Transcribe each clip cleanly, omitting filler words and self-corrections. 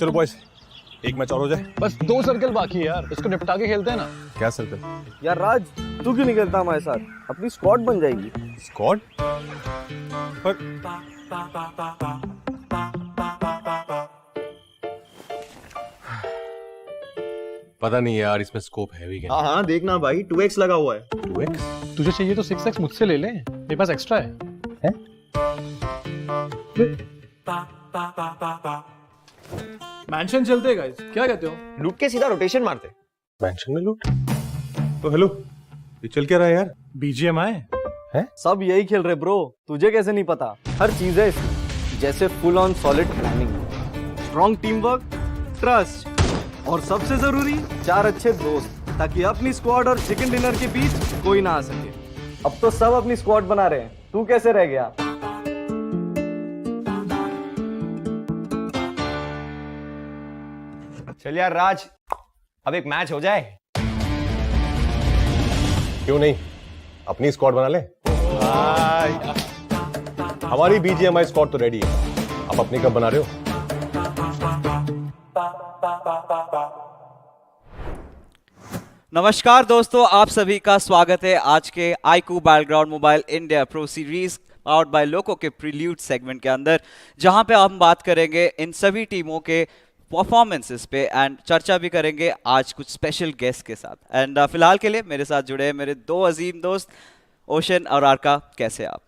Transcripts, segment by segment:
चलो बॉयज, एक मैच और हो जाए। बस 2 सर्कल बाकी है यार, इसको निपटा के खेलते हैं ना। क्या सर्कल? यार राज, तू क्यों नहीं खेलता हमारे साथ? अपनी स्क्वाड बन जाएगी। स्क्वाड? पर पता नहीं यार, इसमें स्कोप है भी क्या? हाँ हाँ देखना भाई, 2x लगा हुआ है। 2x? तुझे चाहिए तो 6x मुझसे ले ले, मेरे पास एक्स्ट्रा है? मैंशन चलते हैं गाइस, क्या कहते हो? लूट के सीधा रोटेशन मारते। मैंशन में लूट? तो हेलो, ये चल क्या रहा है यार? BGMI है? सब यही खेल रहे ब्रो, तुझे कैसे नहीं पता? हर चीज है इसमें, जैसे full on solid planning, strong team work, trust और सबसे जरूरी 4 अच्छे दोस्त, ताकि अपनी स्क्वाड और चिकन डिनर के बीच कोई ना आ सके। अब तो सब अपनी स्क्वाड बना रहे हैं, तू कैसे रह गया? चल यार राज, अब एक मैच हो जाए। क्यों नहीं, अपनी स्क्वाड बना ले। हमारी BGMI स्क्वाड तो रेडी है, आप अपनी कब बना रहे हो? नमस्कार दोस्तों, आप सभी का स्वागत है आज के iQOO Battleground Mobile India Pro Series powered by Loco के प्रील्यूड सेगमेंट के अंदर, जहां पे हम बात करेंगे इन सभी टीमों के परफॉर्मेंसेस पे एंड चर्चा भी करेंगे आज कुछ स्पेशल गेस्ट के साथ। एंड फिलहाल के लिए मेरे साथ जुड़े हैं मेरे 2 अजीम दोस्त ओशन और आरका। कैसे आप?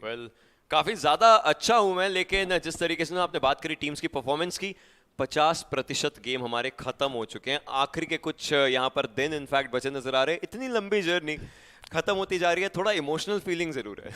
Well, काफ़ी ज़्यादा अच्छा हूँ मैं, लेकिन जिस तरीके से आपने बात करी टीम्स की परफॉर्मेंस की, 50% गेम हमारे ख़त्म हो चुके हैं। आखिरी के कुछ यहाँ पर दिन इनफैक्ट बचे नज़र आ रहे हैं। इतनी लंबी जर्नी खत्म होती जा रही है, थोड़ा इमोशनल फीलिंग जरूर है।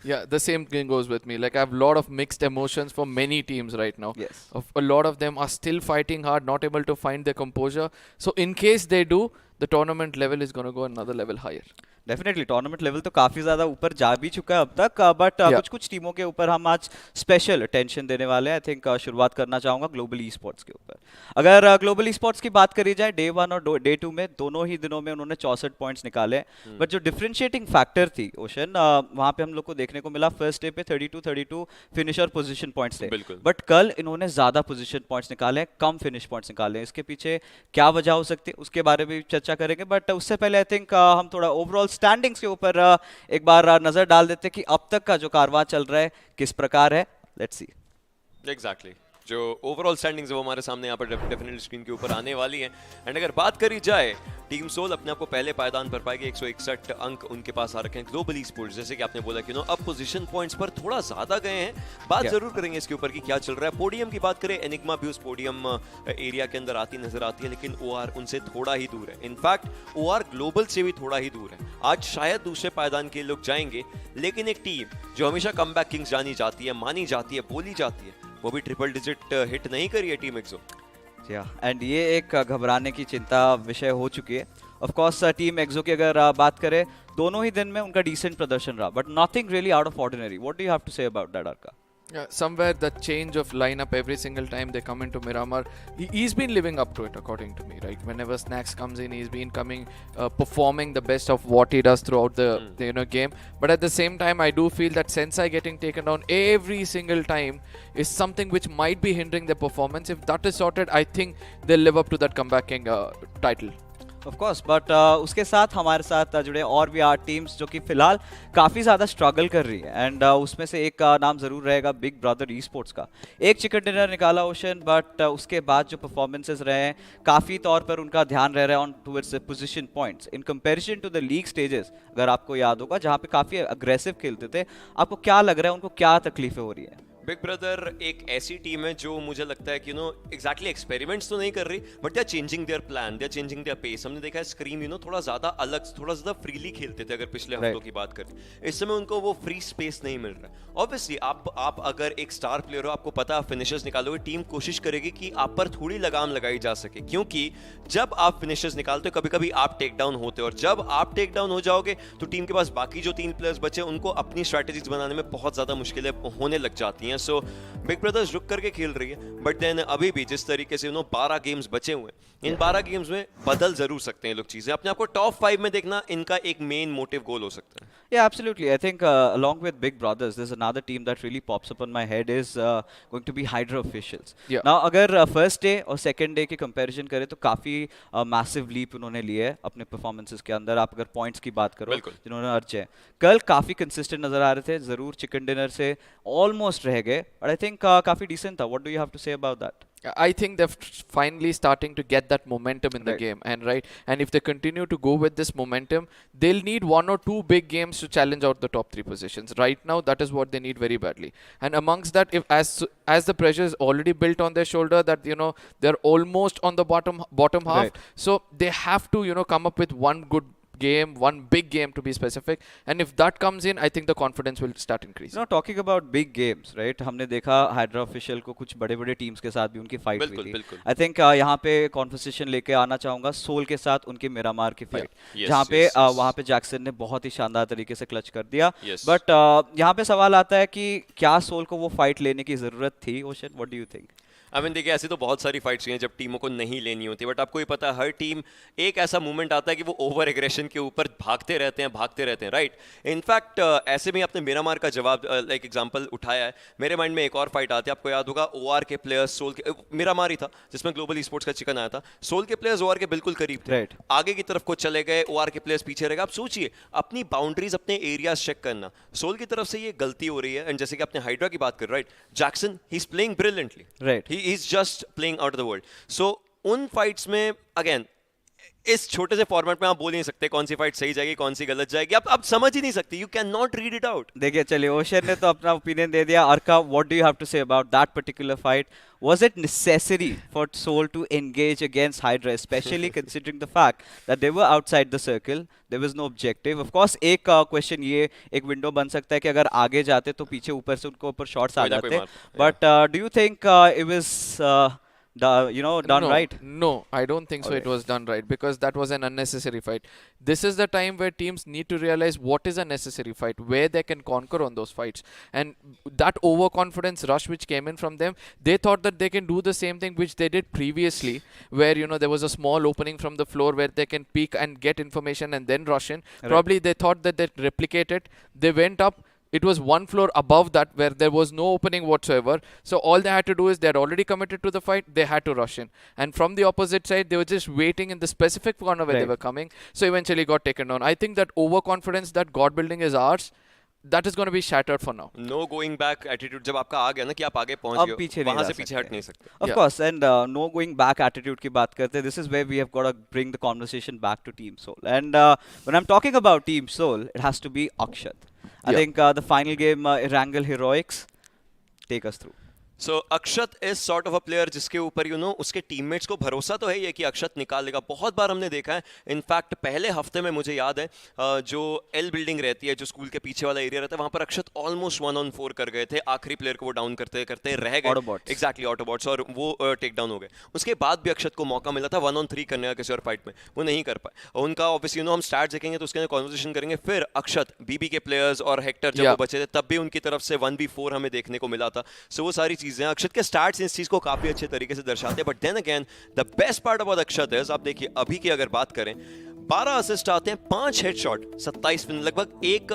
Yeah, the same thing goes with me. Like I have a lot of mixed emotions for many teams right now. Yes. A lot of them are still fighting hard, not able to find their composure. So in case they do, the tournament level is going to go another level higher. Definitely tournament level तो काफ़ी ज़्यादा ऊपर जा भी चुका है अब तक, बट कुछ कुछ टीमों के ऊपर हम आज स्पेशल अटेंशन देने वाले हैं। आई थिंक शुरुआत करना चाहूँगा ग्लोबल ई-स्पोर्ट्स के ऊपर। अगर ग्लोबल ई-स्पोर्ट्स की बात करी जाए, डे 1 और डे 2 में दोनों ही दिनों में उन्होंने 64 पॉइंट्स निकाले। बट जो डिफरेंशिएटिंग फैक्टर थी ओशन, वहाँ पे हम लोग को देखने को मिला फर्स्ट डे पे 32 फिनिशर पोजिशन पॉइंट्स थे, बट कल इन्होंने ज़्यादा पोजिशन पॉइंट्स निकाले, कम फिनिश पॉइंट्स निकाले। इसके पीछे क्या वजह हो सकती है उसके बारे में भी चर्चा करेंगे, बट उससे पहले आई थिंक हम थोड़ा ओवरऑल स्टैंडिंग्स के ऊपर एक बार नजर डाल देते कि अब तक का जो कारवां चल रहा है किस प्रकार है। Let's see. एग्जैक्टली, जो ओवरऑल स्टैंडिंग्स है वो हमारे सामने यहाँ पर डेफिनेटली स्क्रीन के ऊपर आने वाली है। एंड अगर बात करी जाए, टीम सोल अपने आप को पहले पायदान पर पाएगी, 161 अंक उनके पास आ रखे हैं। ग्लोबल ई-स्पोर्ट्स जैसे कि आपने बोला कि अब पोजीशन पॉइंट्स पर थोड़ा ज्यादा गए हैं। बात जरूर करेंगे इसके ऊपर कि क्या चल रहा है। पोडियम की बात करें, एनिग्मा भी उस पोडियम एरिया के अंदर आती नजर आती है, लेकिन OR उनसे थोड़ा ही दूर है। इनफैक्ट OR ग्लोबल से भी थोड़ा ही दूर है। आज शायद दूसरे पायदान के लोग जाएंगे, लेकिन एक टीम जो हमेशा कमबैक किंग्स जानी जाती है, मानी जाती है, बोली जाती है, वो भी ट्रिपल डिजिट हिट नहीं करी है टीम एक्सो। एंड ये एक घबराने की चिंता विषय हो चुकी है। ऑफ कोर्स टीम एक्सो की अगर बात करें, दोनों ही दिन में उनका डिसेंट प्रदर्शन रहा, but nothing really out of ordinary. What do you have to say about that, Arka? Yeah, somewhere the change of lineup every single time they come into Miramar, he's been living up to it according to me. Right, whenever Snacks comes in, he's been coming, performing the best of what he does throughout the game. But at the same time, I do feel that Sensei getting taken down every single time is something which might be hindering their performance. If that is sorted, I think they'll live up to that comeback king title. Of course, but उसके साथ हमारे साथ जुड़े और भी 8 teams जो कि फिलहाल काफ़ी ज़्यादा स्ट्रगल कर रही है। एंड उसमें से एक नाम ज़रूर रहेगा बिग ब्रदर ई-स्पोर्ट्स का। एक चिकन डिनर निकाला ओशन, बट उसके बाद जो परफॉर्मेंसेस रहे हैं, काफ़ी तौर पर उनका ध्यान रह रहा है on towards position points in comparison to the league stages. अगर आपको याद होगा, जहाँ पे काफ़ी अग्रेसिव खेलते थे, आपको क्या लग रहा है उनको क्या तकलीफें हो रही है? बिग ब्रदर एक ऐसी टीम है जो मुझे लगता है कि एग्जैक्टली एक्सपेरिमेंट्स तो नहीं कर रही, but they are changing their plan, they are changing their pace. हमने देखा है स्क्रीम थोड़ा ज्यादा अलग, थोड़ा ज्यादा फ्रीली खेलते थे। अगर पिछले हफ्तों की बात करें, इस समय उनको वो फ्री स्पेस नहीं मिल रहा है। ऑब्वियसली आप अगर एक स्टार प्लेयर हो, आपको पता है फिनिशर्स निकालोगे, टीम कोशिश करेगी कि आप पर थोड़ी लगाम लगाई जा सके, क्योंकि जब आप फिनिशर्स निकालते हो कभी कभी आप टेक डाउन होते हो, और जब आप टेक डाउन हो जाओगे तो टीम के पास बाकी जो 3 प्लेयर्स बचे उनको अपनी स्ट्रैटेजीज बनाने में बहुत ज्यादा मुश्किलें होने लग जाती हैं। सो बिग ब्रदर्स रुक करके खेल रही है, बट देन अभी भी जिस तरीके से 12 गेम्स बचे हुए हैं, इन 12 गेम्स में बदल जरूर सकते हैं लोग चीजें। अपने आपको टॉप 5 में देखना इनका एक मेन मोटिव गोल हो सकता है। Yeah, absolutely. I think along with Big Brothers, there's another team that really pops up on my head is going to be Hydra officials. Yeah. Now, अगर first day और second day की comparison करें तो काफी massive leap उन्होंने लिए है अपने performances के अंदर। आप अगर points की बात करो जिन्होंने अर्ज है, कल काफी consistent नजर आ रहे थे, जरूर chicken dinner से almost रह गए, but I think काफी decent था. What do you have to say about that? I think they're finally starting to get that momentum in the game, and if they continue to go with this momentum, they'll need 1 or 2 big games to challenge out the top 3 positions. Right now, that is what they need very badly. And amongst that, if as the pressure is already built on their shoulder, that they're almost on the bottom half, so they have to come up with one good game, one big game to be specific, and if that comes in, I think the confidence will start increasing. Now talking about big games, right? हमने देखा Hydra official को कुछ बड़े-बड़े teams के साथ भी उनकी fight हुई थी। I think यहाँ पे conversation लेके आना चाहूँगा सोल के साथ उनके मिरामार की fight, जहाँ पे वहाँ पे जैक्सन ने बहुत ही शानदार तरीके से क्लच कर दिया। But यहाँ पे सवाल आता है कि क्या सोल को वो fight लेने की जरूरत थी? Ocean, what do you think? I mean देखिए, ऐसी तो बहुत सारी फाइट्स हैं जब टीमों को नहीं लेनी होती, बट आपको ये पता है हर टीम एक ऐसा मोमेंट आता है कि वो ओवर एग्रेशन के ऊपर भागते रहते हैं, राइट? इनफैक्ट ऐसे में आपने मिरामार का जवाब लाइक एग्जांपल उठाया है, मेरे माइंड में एक और फाइट आती है, आपको याद होगा ओआर के प्लेयर्स सोल के, मिरामार ही था जिसमें ग्लोबल ई-स्पोर्ट्स का चिकन आया था, सोल के प्लेयर्स ओआर के बिल्कुल करीब थे, आगे की तरफ को चले गए, ओआर के प्लेयर्स पीछे रह गए। आप सोचिए, अपनी बाउंड्रीज, अपने एरियाज चेक करना, सोल की तरफ से ये गलती हो रही है। एंड जैसे कि आपने हाइड्रा की बात कर, right, Jackson he is playing brilliantly, right, he is just playing out of the world. So उन फाइट्स में अगेन इस छोटे से फॉर्मेट में आप बोल नहीं सकते कौन सी फाइट सही जाएगी कौन सी गलत जाएगी, आप समझ ही नहीं सकते, you can not read it out. देखिए, चलिए, ओशन ने तो अपना ओपिनियन दे दिया। Arka, what do you have to say about that particular fight? Was it necessary for Seoul to engage against Hydra, especially considering the fact that they were outside the circle, there was no objective? Of course, एक question ये एक window बन सकता है कि अगर आगे जाते तो पीछे ऊपर से उनको ऊपर शॉट्स आ जाते, but do you think it was done right? No, I don't think so. It was done right because that was an unnecessary fight. This is the time where teams need to realize what is a necessary fight, where they can conquer on those fights. And that overconfidence rush which came in from them, they thought that they can do the same thing which they did previously, where there was a small opening from the floor where they can peek and get information and then rush in. Right. Probably they thought that they'd replicate it. They went up. It was one floor above that where there was no opening whatsoever. So all they had to do is they had already committed to the fight. They had to rush in. And from the opposite side, they were just waiting in the specific corner where they were coming. So eventually got taken down. I think that overconfidence, that God building is ours. That is going to be shattered for now. No going back attitude. जब आपका आ गया ना कि आप आगे पहुंच गए, पीछे वहां से पीछे हट नहीं सकते. Of course, and no going back attitude की बात करते हैं. This is where we have got to bring the conversation back to Team Soul. And when I'm talking about Team Soul, it has to be Akshat. I think the final game, Erangel Heroics, take us through. So Akshat is sort of a player जिसके ऊपर उसके teammates को भरोसा तो है ही है कि अक्षत निकाल लेगा। बहुत बार हमने देखा है, इनफैक्ट पहले हफ्ते में मुझे याद है जो एल बिल्डिंग रहती है, जो स्कूल के पीछे वाला एरिया रहता है, वहां पर अक्षत ऑलमोस्ट 1-on-4 कर गए थे। आखिरी प्लेयर को वो डाउन करते करते रह गए, एग्जैक्टली ऑटोबॉट्स, और वो टेक डाउन हो गए। उसके बाद भी अक्षत को मौका मिला था 1-on-3 करने का किसी और फाइट में, वो नहीं कर पाए। उनका ऑब्वियसली हम स्टार्ट देखेंगे तो उसके अंदर कॉन्वर्सेशन करेंगे। फिर अक्षत, बीबी के प्लेयर्स और हेक्टर जब वो बचे थे तब भी उनकी तरफ से 1v4 हमें देखने को मिला था। सो वो सारी चीजें अक्षत के स्टार्ट इस चीज को काफी अच्छे तरीके से दर्शाते हैं। But then again the best part about Akshat is, आप देखिए अभी की अगर बात करें, 12 असिस्ट आते हैं, 5 हेडशॉट, 27 पिन, लगभग एक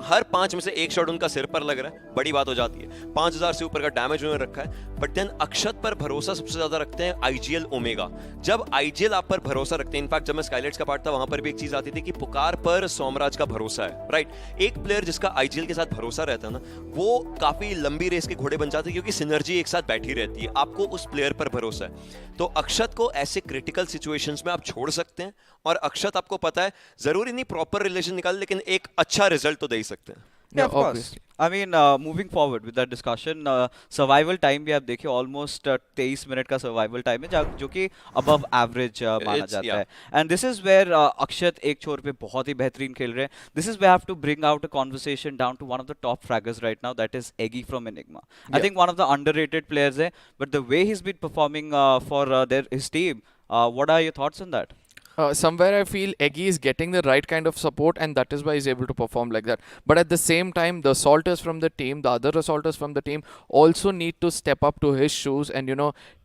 हर 5 में से एक शॉट उनका सिर पर लग रहा है, बड़ी बात हो जाती है। 5000 से ऊपर का डैमेज उन्होंने रखा है। बट देन अक्षत पर भरोसा सबसे ज्यादा रखते हैं आईजीएल ओमेगा। जब आईजीएल आप पर भरोसा रखते हैं, इनफैक्ट जब मैं स्काईलाइट्स का पार्ट था वहां पर भी एक चीज आती थी कि पुकार पर सोमराज का भरोसा है, राइट। एक प्लेयर जिसका आईजीएल के साथ भरोसा रहता है ना, वो काफी लंबी रेस के घोड़े बन जाते हैं क्योंकि सिनर्जी एक साथ बैठी रहती है, आपको उस प्लेयर पर भरोसा है। तो अक्षत को ऐसे क्रिटिकल सिचुएशंस में आप छोड़ सकते हैं, और अक्षत आपको पता है जरूरी नहीं प्रॉपर रिलेशन निकाले, लेकिन एक अच्छा रिजल्ट तो दे ही सकते हैं। Yeah, of course. I mean, moving forward with that discussion, survival time भी आप देखिए almost 23 मिनट का survival time है, जो कि above average माना जाता है। And this is where अक्षत एक छोर पे बहुत ही बेहतरीन खेल रहे हैं। This is where I have to bring out a conversation down to one of the top fraggers right now, that is Eggy from Enigma. I think one of the underrated players है, but the way he's been performing for his team, what are your thoughts on that? somewhere I feel Eggy is getting the right kind of support, and that is why he's able to perform like that. But at the same time, the assaulters from the team, the other assaulters from the team, also need to step up to his shoes and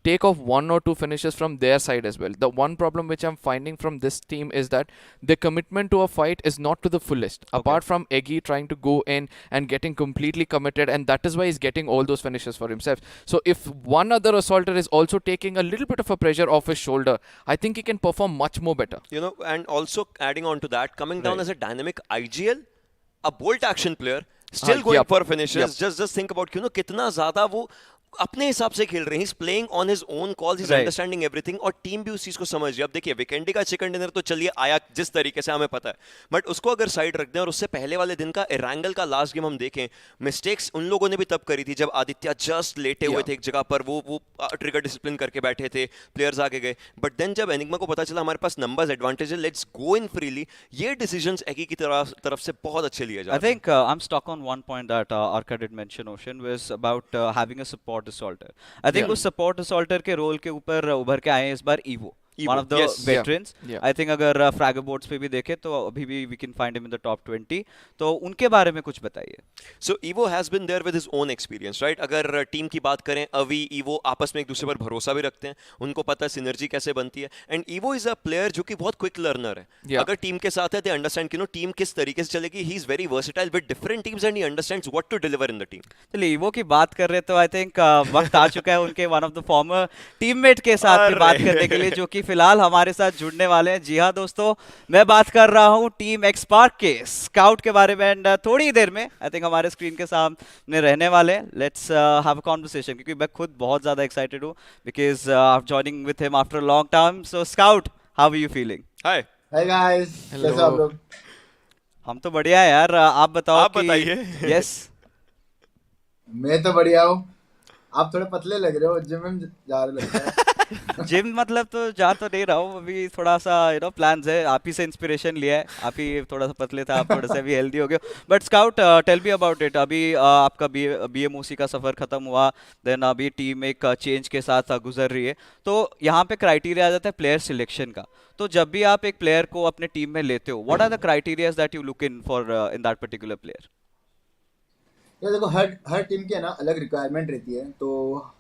take off one or two finishes from their side as well. The one problem which I'm finding from this team is that the commitment to a fight is not to the fullest. Apart from Eggy trying to go in and getting completely committed, and that is why he's getting all those finishes for himself. So if one other assaulter is also taking a little bit of a pressure off his shoulder, I think he can perform much more better. And also adding on to that, coming down as a dynamic IGL, a bolt action player, still going for finishes. Just think about कितना ज़्यादा वो अपने हिसाब से खेल रहे हैं. He's playing on his own calls, he's understanding everything, और टीम भी उस चीज को समझ रही है. अब देखिए वीकेंडी का चिकन डिनर तो चलिए आया जिस तरीके से हमें पता है, बट उसको अगर साइड रख दें और उससे पहले वाले दिन का इरांगल का लास्ट गेम हम देखें, मिस्टेक्स उन लोगों ने भी तब करी थी जब आदित्य जस्ट लेटे हुए थे एक जगह पर, वो ट्रिगर डिसिप्लिन करके बैठे थे, प्लेयर्स आगे गए. बट देन जब एनिग्मा को पता चला हमारे पास नंबर्स एडवांटेज है, लेट्स गो इन फ्रीली, ये डिसीजंस एगी की तरफ से बहुत अच्छे लिए जाते हैं. I think I'm stuck on one point that Arka did mention, Ocean, was about having a support assaulter. I think उस support assaulter के रोल के ऊपर उभर के आए हैं इस बार Evo. One of the veterans. I think अगर Fragabots पे भी देखें तो अभी भी we can find him in the top 20. तो उनके बारे में कुछ बताइए. So Evo has been there with his own experience, right? अगर टीम की बात करें, अवी Evo आपस में एक दूसरे पर भरोसा भी रखते हैं, उनको पता है सिनर्जी कैसे बनती है, and Evo is a player जो कि बहुत क्विक लर्नर है. अगर टीम के साथ है, they understand कि टीम किस तरीके से चलेगी. He is very versatile with different teams and he understands what to deliver in the team. चलिए Evo की बात कर रहे तो I think वक्त आ चुका है उनके one of the former teammate के साथ भी बात करने के लिए, जो कि फिलहाल हमारे साथ जुड़ने वाले हैं. जी हाँ दोस्तों, मैं बात कर रहा हूँ टीम एक्सपार्क के स्काउट के बारे में, एंड थोड़ी देर में आई थिंक हमारे स्क्रीन के सामने रहने वाले हैं. लेट्स हैव अ कॉन्वर्सेशन, क्योंकि मैं खुद बहुत ज्यादा एक्साइटेड हूँ because I am joining with him after a long time. So Scout, how are you feeling? Hi hi guys, कैसे आप लोग? हम तो बढ़िया है यार, आप बताओ. आप बताइए. यस मैं तो बढ़िया हूँ. आप थोड़े पतले लग रहे हो, जिम में जा रहे लगता है. जिम मतलब तो जा तो नहीं रहा हूँ अभी, थोड़ा सा प्लान्स है, आप ही से इंस्पिरेशन लिया है. आप ही थोड़ा सा पतले थे, आप थोड़ा सा भी हेल्दी हो गए. But Scout, tell me about it. अभी आपका BMOC का सफर खत्म हुआ, देन अभी टीम एक चेंज के साथ गुजर रही है. तो यहाँ पे क्राइटेरिया आ जाता है प्लेयर सिलेक्शन का. तो जब भी आप एक प्लेयर को अपने टीम में लेते हो, what are the criterias that you look in for in that particular player? ये देखो, हर टीम की है ना अलग रिक्वायरमेंट रहती है. तो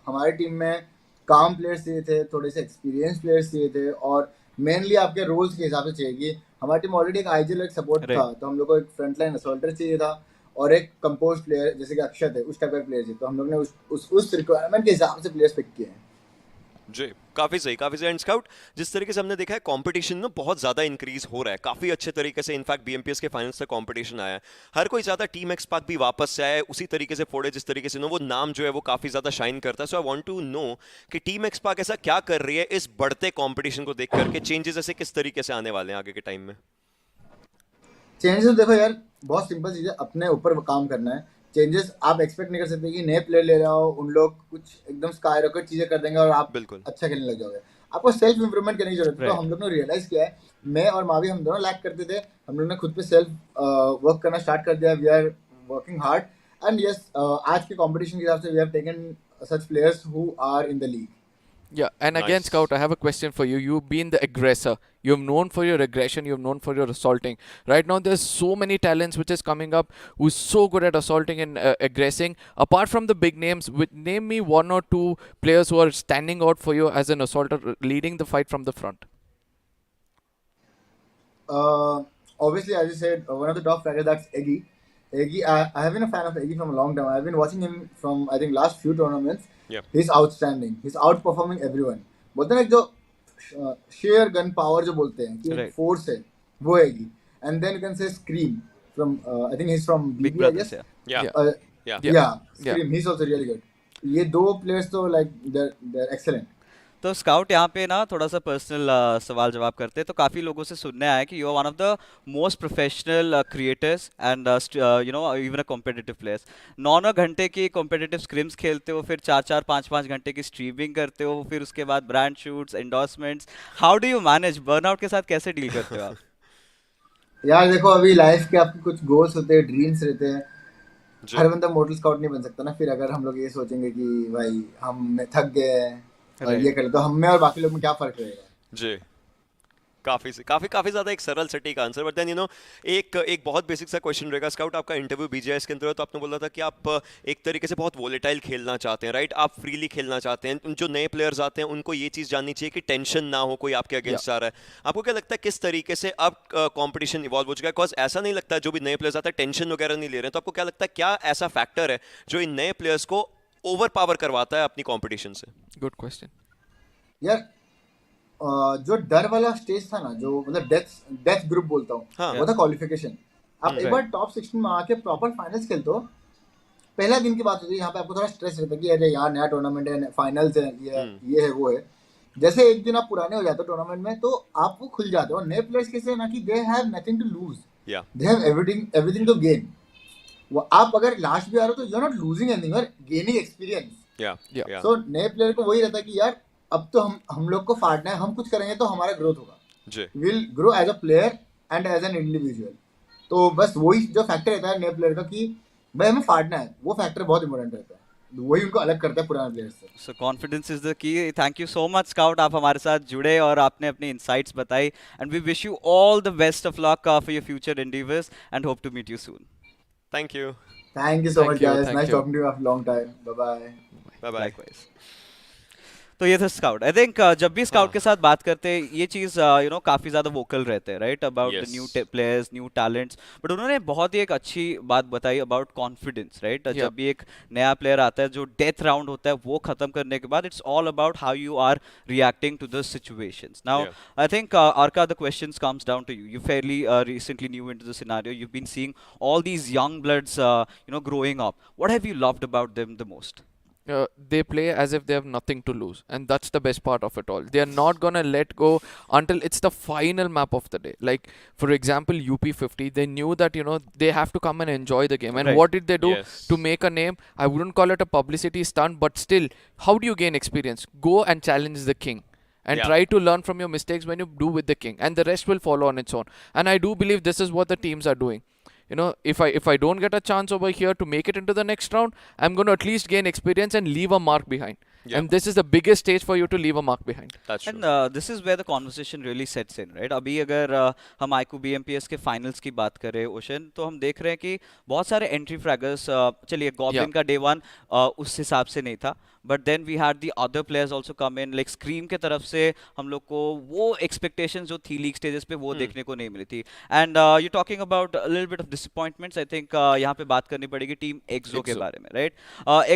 हमारी टीम में काम प्लेयर्स चाहिए थे, थोड़े से एक्सपीरियंस प्लेयर्स चाहिए थे, और मेनली आपके रोल्स के हिसाब से चाहिए. कि हमारी टीम ऑलरेडी एक आईजीएल एक सपोर्ट था, तो हम लोग को एक फ्रंट लाइन असॉल्टर चाहिए था और एक कंपोज प्लेयर जैसे कि अक्षत है, उस टाइप का प्लेयर चाहिए. तो हम लोग ने उस रिक्वायरमेंट के हिसाब से प्लेयर्स पिक किए हैं. जी, काफी सही. एंड स्काउट, जिस तरीके से हमने देखा है कंपटीशन ना बहुत ज्यादा इंक्रीज हो रहा है काफी अच्छे तरीके से. इनफैक्ट BMPS के फाइनल्स तक कंपटीशन आया है, हर कोई चाहता टीम एक्सपार्क भी वापस से आए, उसी तरीके से फोड़े जिस तरीके से वो नाम जो है वो काफी ज्यादा शाइन करता है. सो आई वांट टू नो कि टीम एक्सपार्क ऐसा क्या कर रही है इस बढ़ते कंपटीशन को देख करके, चेंजेस ऐसे किस तरीके से आने वाले हैं आगे के टाइम में? चेंजेस देखो यार, बहुत सिंपल चीज़ है, अपने ऊपर काम करना है. चेंजेस आप एक्सपेक्ट नहीं कर सकते कि नए प्लेयर ले रहे हो, उन लोग कुछ एकदम स्काई रॉकेट चीजें कर देंगे और आप बिल्कुल अच्छा खेलने लग जाओगे. आपको सेल्फ इंप्रूवमेंट करने की जरूरत है. तो हम लोग ने रियलाइज किया है, मैं और मावी हम दोनों लैक करते थे. हम लोग ने खुद पे सेल्फ वर्क करना स्टार्ट कर दिया. We are working hard, and yes, आज के कंपटीशन के हिसाब से we have taken such players who are in the league. Yeah, and again, Nice. Scout, I have a question for you. You've been the aggressor. You're known for your aggression. You're known for your assaulting. Right now, there's so many talents which is coming up who's so good at assaulting and aggressing. Apart from the big names, name me one or two players who are standing out for you as an assaulter, leading the fight from the front. Obviously, as you said, one of the top fighters, that's Eggy. I have been a fan of Eggy from a long time. I've been watching him from, I think, last few tournaments. Yep. He's outstanding. He's outperforming everyone. बोलते हैं ना, जो sheer gun power जो बोलते हैं कि Right. force है, वो Eggy. And then you can say Scream from, I think he's from Big BB, I Brothers, guess. Yeah. Yeah, Scream. He's also really good. ये दो players तो like they're excellent. तो स्काउट, यहाँ पे ना थोड़ा सा पर्सनल सवाल जवाब करते हैं. तो काफ़ी लोगों से सुनने आया कि you are one of the most professional creators and even a competitive players. 9 घंटे की कॉम्पिटिटिव स्क्रिम्स खेलते हो, फिर 4-4, 5-5 घंटे की स्ट्रीमिंग करते हो, फिर उसके बाद brand shoots, endorsements. How do you manage burnout के साथ, कैसे डील करते हो आप? यार देखो, अभी लाइफ के आपके कुछ गोल्स होते हैं, ड्रीम्स रहते हैं. हर बंदा मॉडल स्काउट नहीं बन सकता ना. फिर अगर हम लोग ये सोचेंगे कि भाई हम थक गए हैं और ये कर, तो हम में और बाकी लोग में क्या फर्क रहेगा? जी. काफी ज्यादा एक सरल सटीक आंसर, बट देन एक बहुत बेसिक सा क्वेश्चन रहेगा। स्काउट, आपका इंटरव्यू बीजीएस के अंदर तो आपने बोला था कि आप एक तरीके से बहुत वोलेटाइल खेलना चाहते हैं, राइट? आप फ्रीली खेलना चाहते हैं। जो नए प्लेयर्स आते हैं उनको ये चीज जाननी चाहिए कि टेंशन ना हो, कोई आपके अगेंस्ट आ रहा है। आपको क्या लगता है किस तरीके से अब कॉम्पिटिशन इवॉल्व हो चुका है? बिकॉज ऐसा नहीं लगता जो भी नए प्लेयर्स आते हैं टेंशन वगैरह नहीं ले रहे हैं। तो आपको क्या लगता है क्या ऐसा फैक्टर है जो इन नए प्लेयर्स को ओवर पावर करवाता है अपनी कॉम्पिटिशन से? गुड क्वेश्चन यार जो डर वाला स्टेज था ना, जो मतलब डेथ ग्रुप बोलता हूँ, हाँ। वो था क्वालिफिकेशन। आप एक बार टॉप 16 में आके प्रॉपर फाइनल्स खेलते हो, पहला दिन की बात होती है, यहाँ पे आपको थोड़ा स्ट्रेस रहता है कि अरे यार नया टूर्नामेंट है, फाइनल्स है, ये है वो है। जैसे एक दिन आप पुराने हो जाते हो टूर्नामेंट में तो आप वो खुल जाते हो। नए प्लेयर्स कैसे है ना कि they have nothing to lose, they have everything to gain. वो आप अगर लास्ट भी आ रहे हो तो you are not losing anything, you are gaining experience. So नए प्लेयर को वही रहता है कि यार अब तो हम लोग को फाड़ना है, हम कुछ करेंगे तो हमारा ग्रोथ होगा, will grow as a player and as an individual. तो बस वही जो फैक्टर रहता है नए प्लेयर का कि भाई हमें फाड़ना है, वो फैक्टर बहुत इंपॉर्टेंट रहता है, वही उनको अलग करता है पुराने प्लेयर्स से। So confidence is the key. Thank you so much Scout, आप हमारे साथ जुड़े और आपने अपनी इनसाइट्स बताई, and we wish you all the best of luck for your future endeavours and hope to meet you soon. Thank you so much guys, nice talking to you after a long time. Bye bye. Likewise. तो ये था scout. I think जब भी scout के साथ बात करते हैं ये चीज काफी ज्यादा वोकल रहते हैं, right, about the new players, new talents, but उन्होंने बहुत ही एक अच्छी बात बताई अबाउट कॉन्फिडेंस, राइट? जब भी एक नया प्लेयर आता है, जो डेथ राउंड होता है वो खत्म करने के बाद it's all about how you are reacting to the situations. Now I think Arka, the questions comes down to you. You fairly recently new into the scenario. You've been seeing all these young bloods growing up. What have you loved about them the most? They play as if they have nothing to lose, and that's the best part of it all. They are not gonna let go until it's the final map of the day. Like for example UP50, they knew that they have to come and enjoy the game, and what did they do to make a name? I wouldn't call it a publicity stunt, but still, how do you gain experience? Go and challenge the king and try to learn from your mistakes when you do with the king, and the rest will follow on its own. And I do believe this is what the teams are doing. If I don't get a chance over here to make it into the next round, I'm going to at least gain experience and leave a mark behind. And this is the biggest stage for you to leave a mark behind. That's true. And this is where the conversation really sets in, right? अभी अगर हम iQOO BMPS के finals की बात करें ocean, तो हम देख रहे हैं कि बहुत सारे entry fraggers, चलिए Goblin का day one उस हिसाब से नहीं था, but then we had the other players also come in, like Scream के तरफ से हम लोग को वो expectations जो थी league stages पे वो देखने को नहीं मिली थी. And you're talking about a little bit of disappointments. I think यहाँ पे बात करनी पड़ेगी टीम एक्सो के बारे में, right?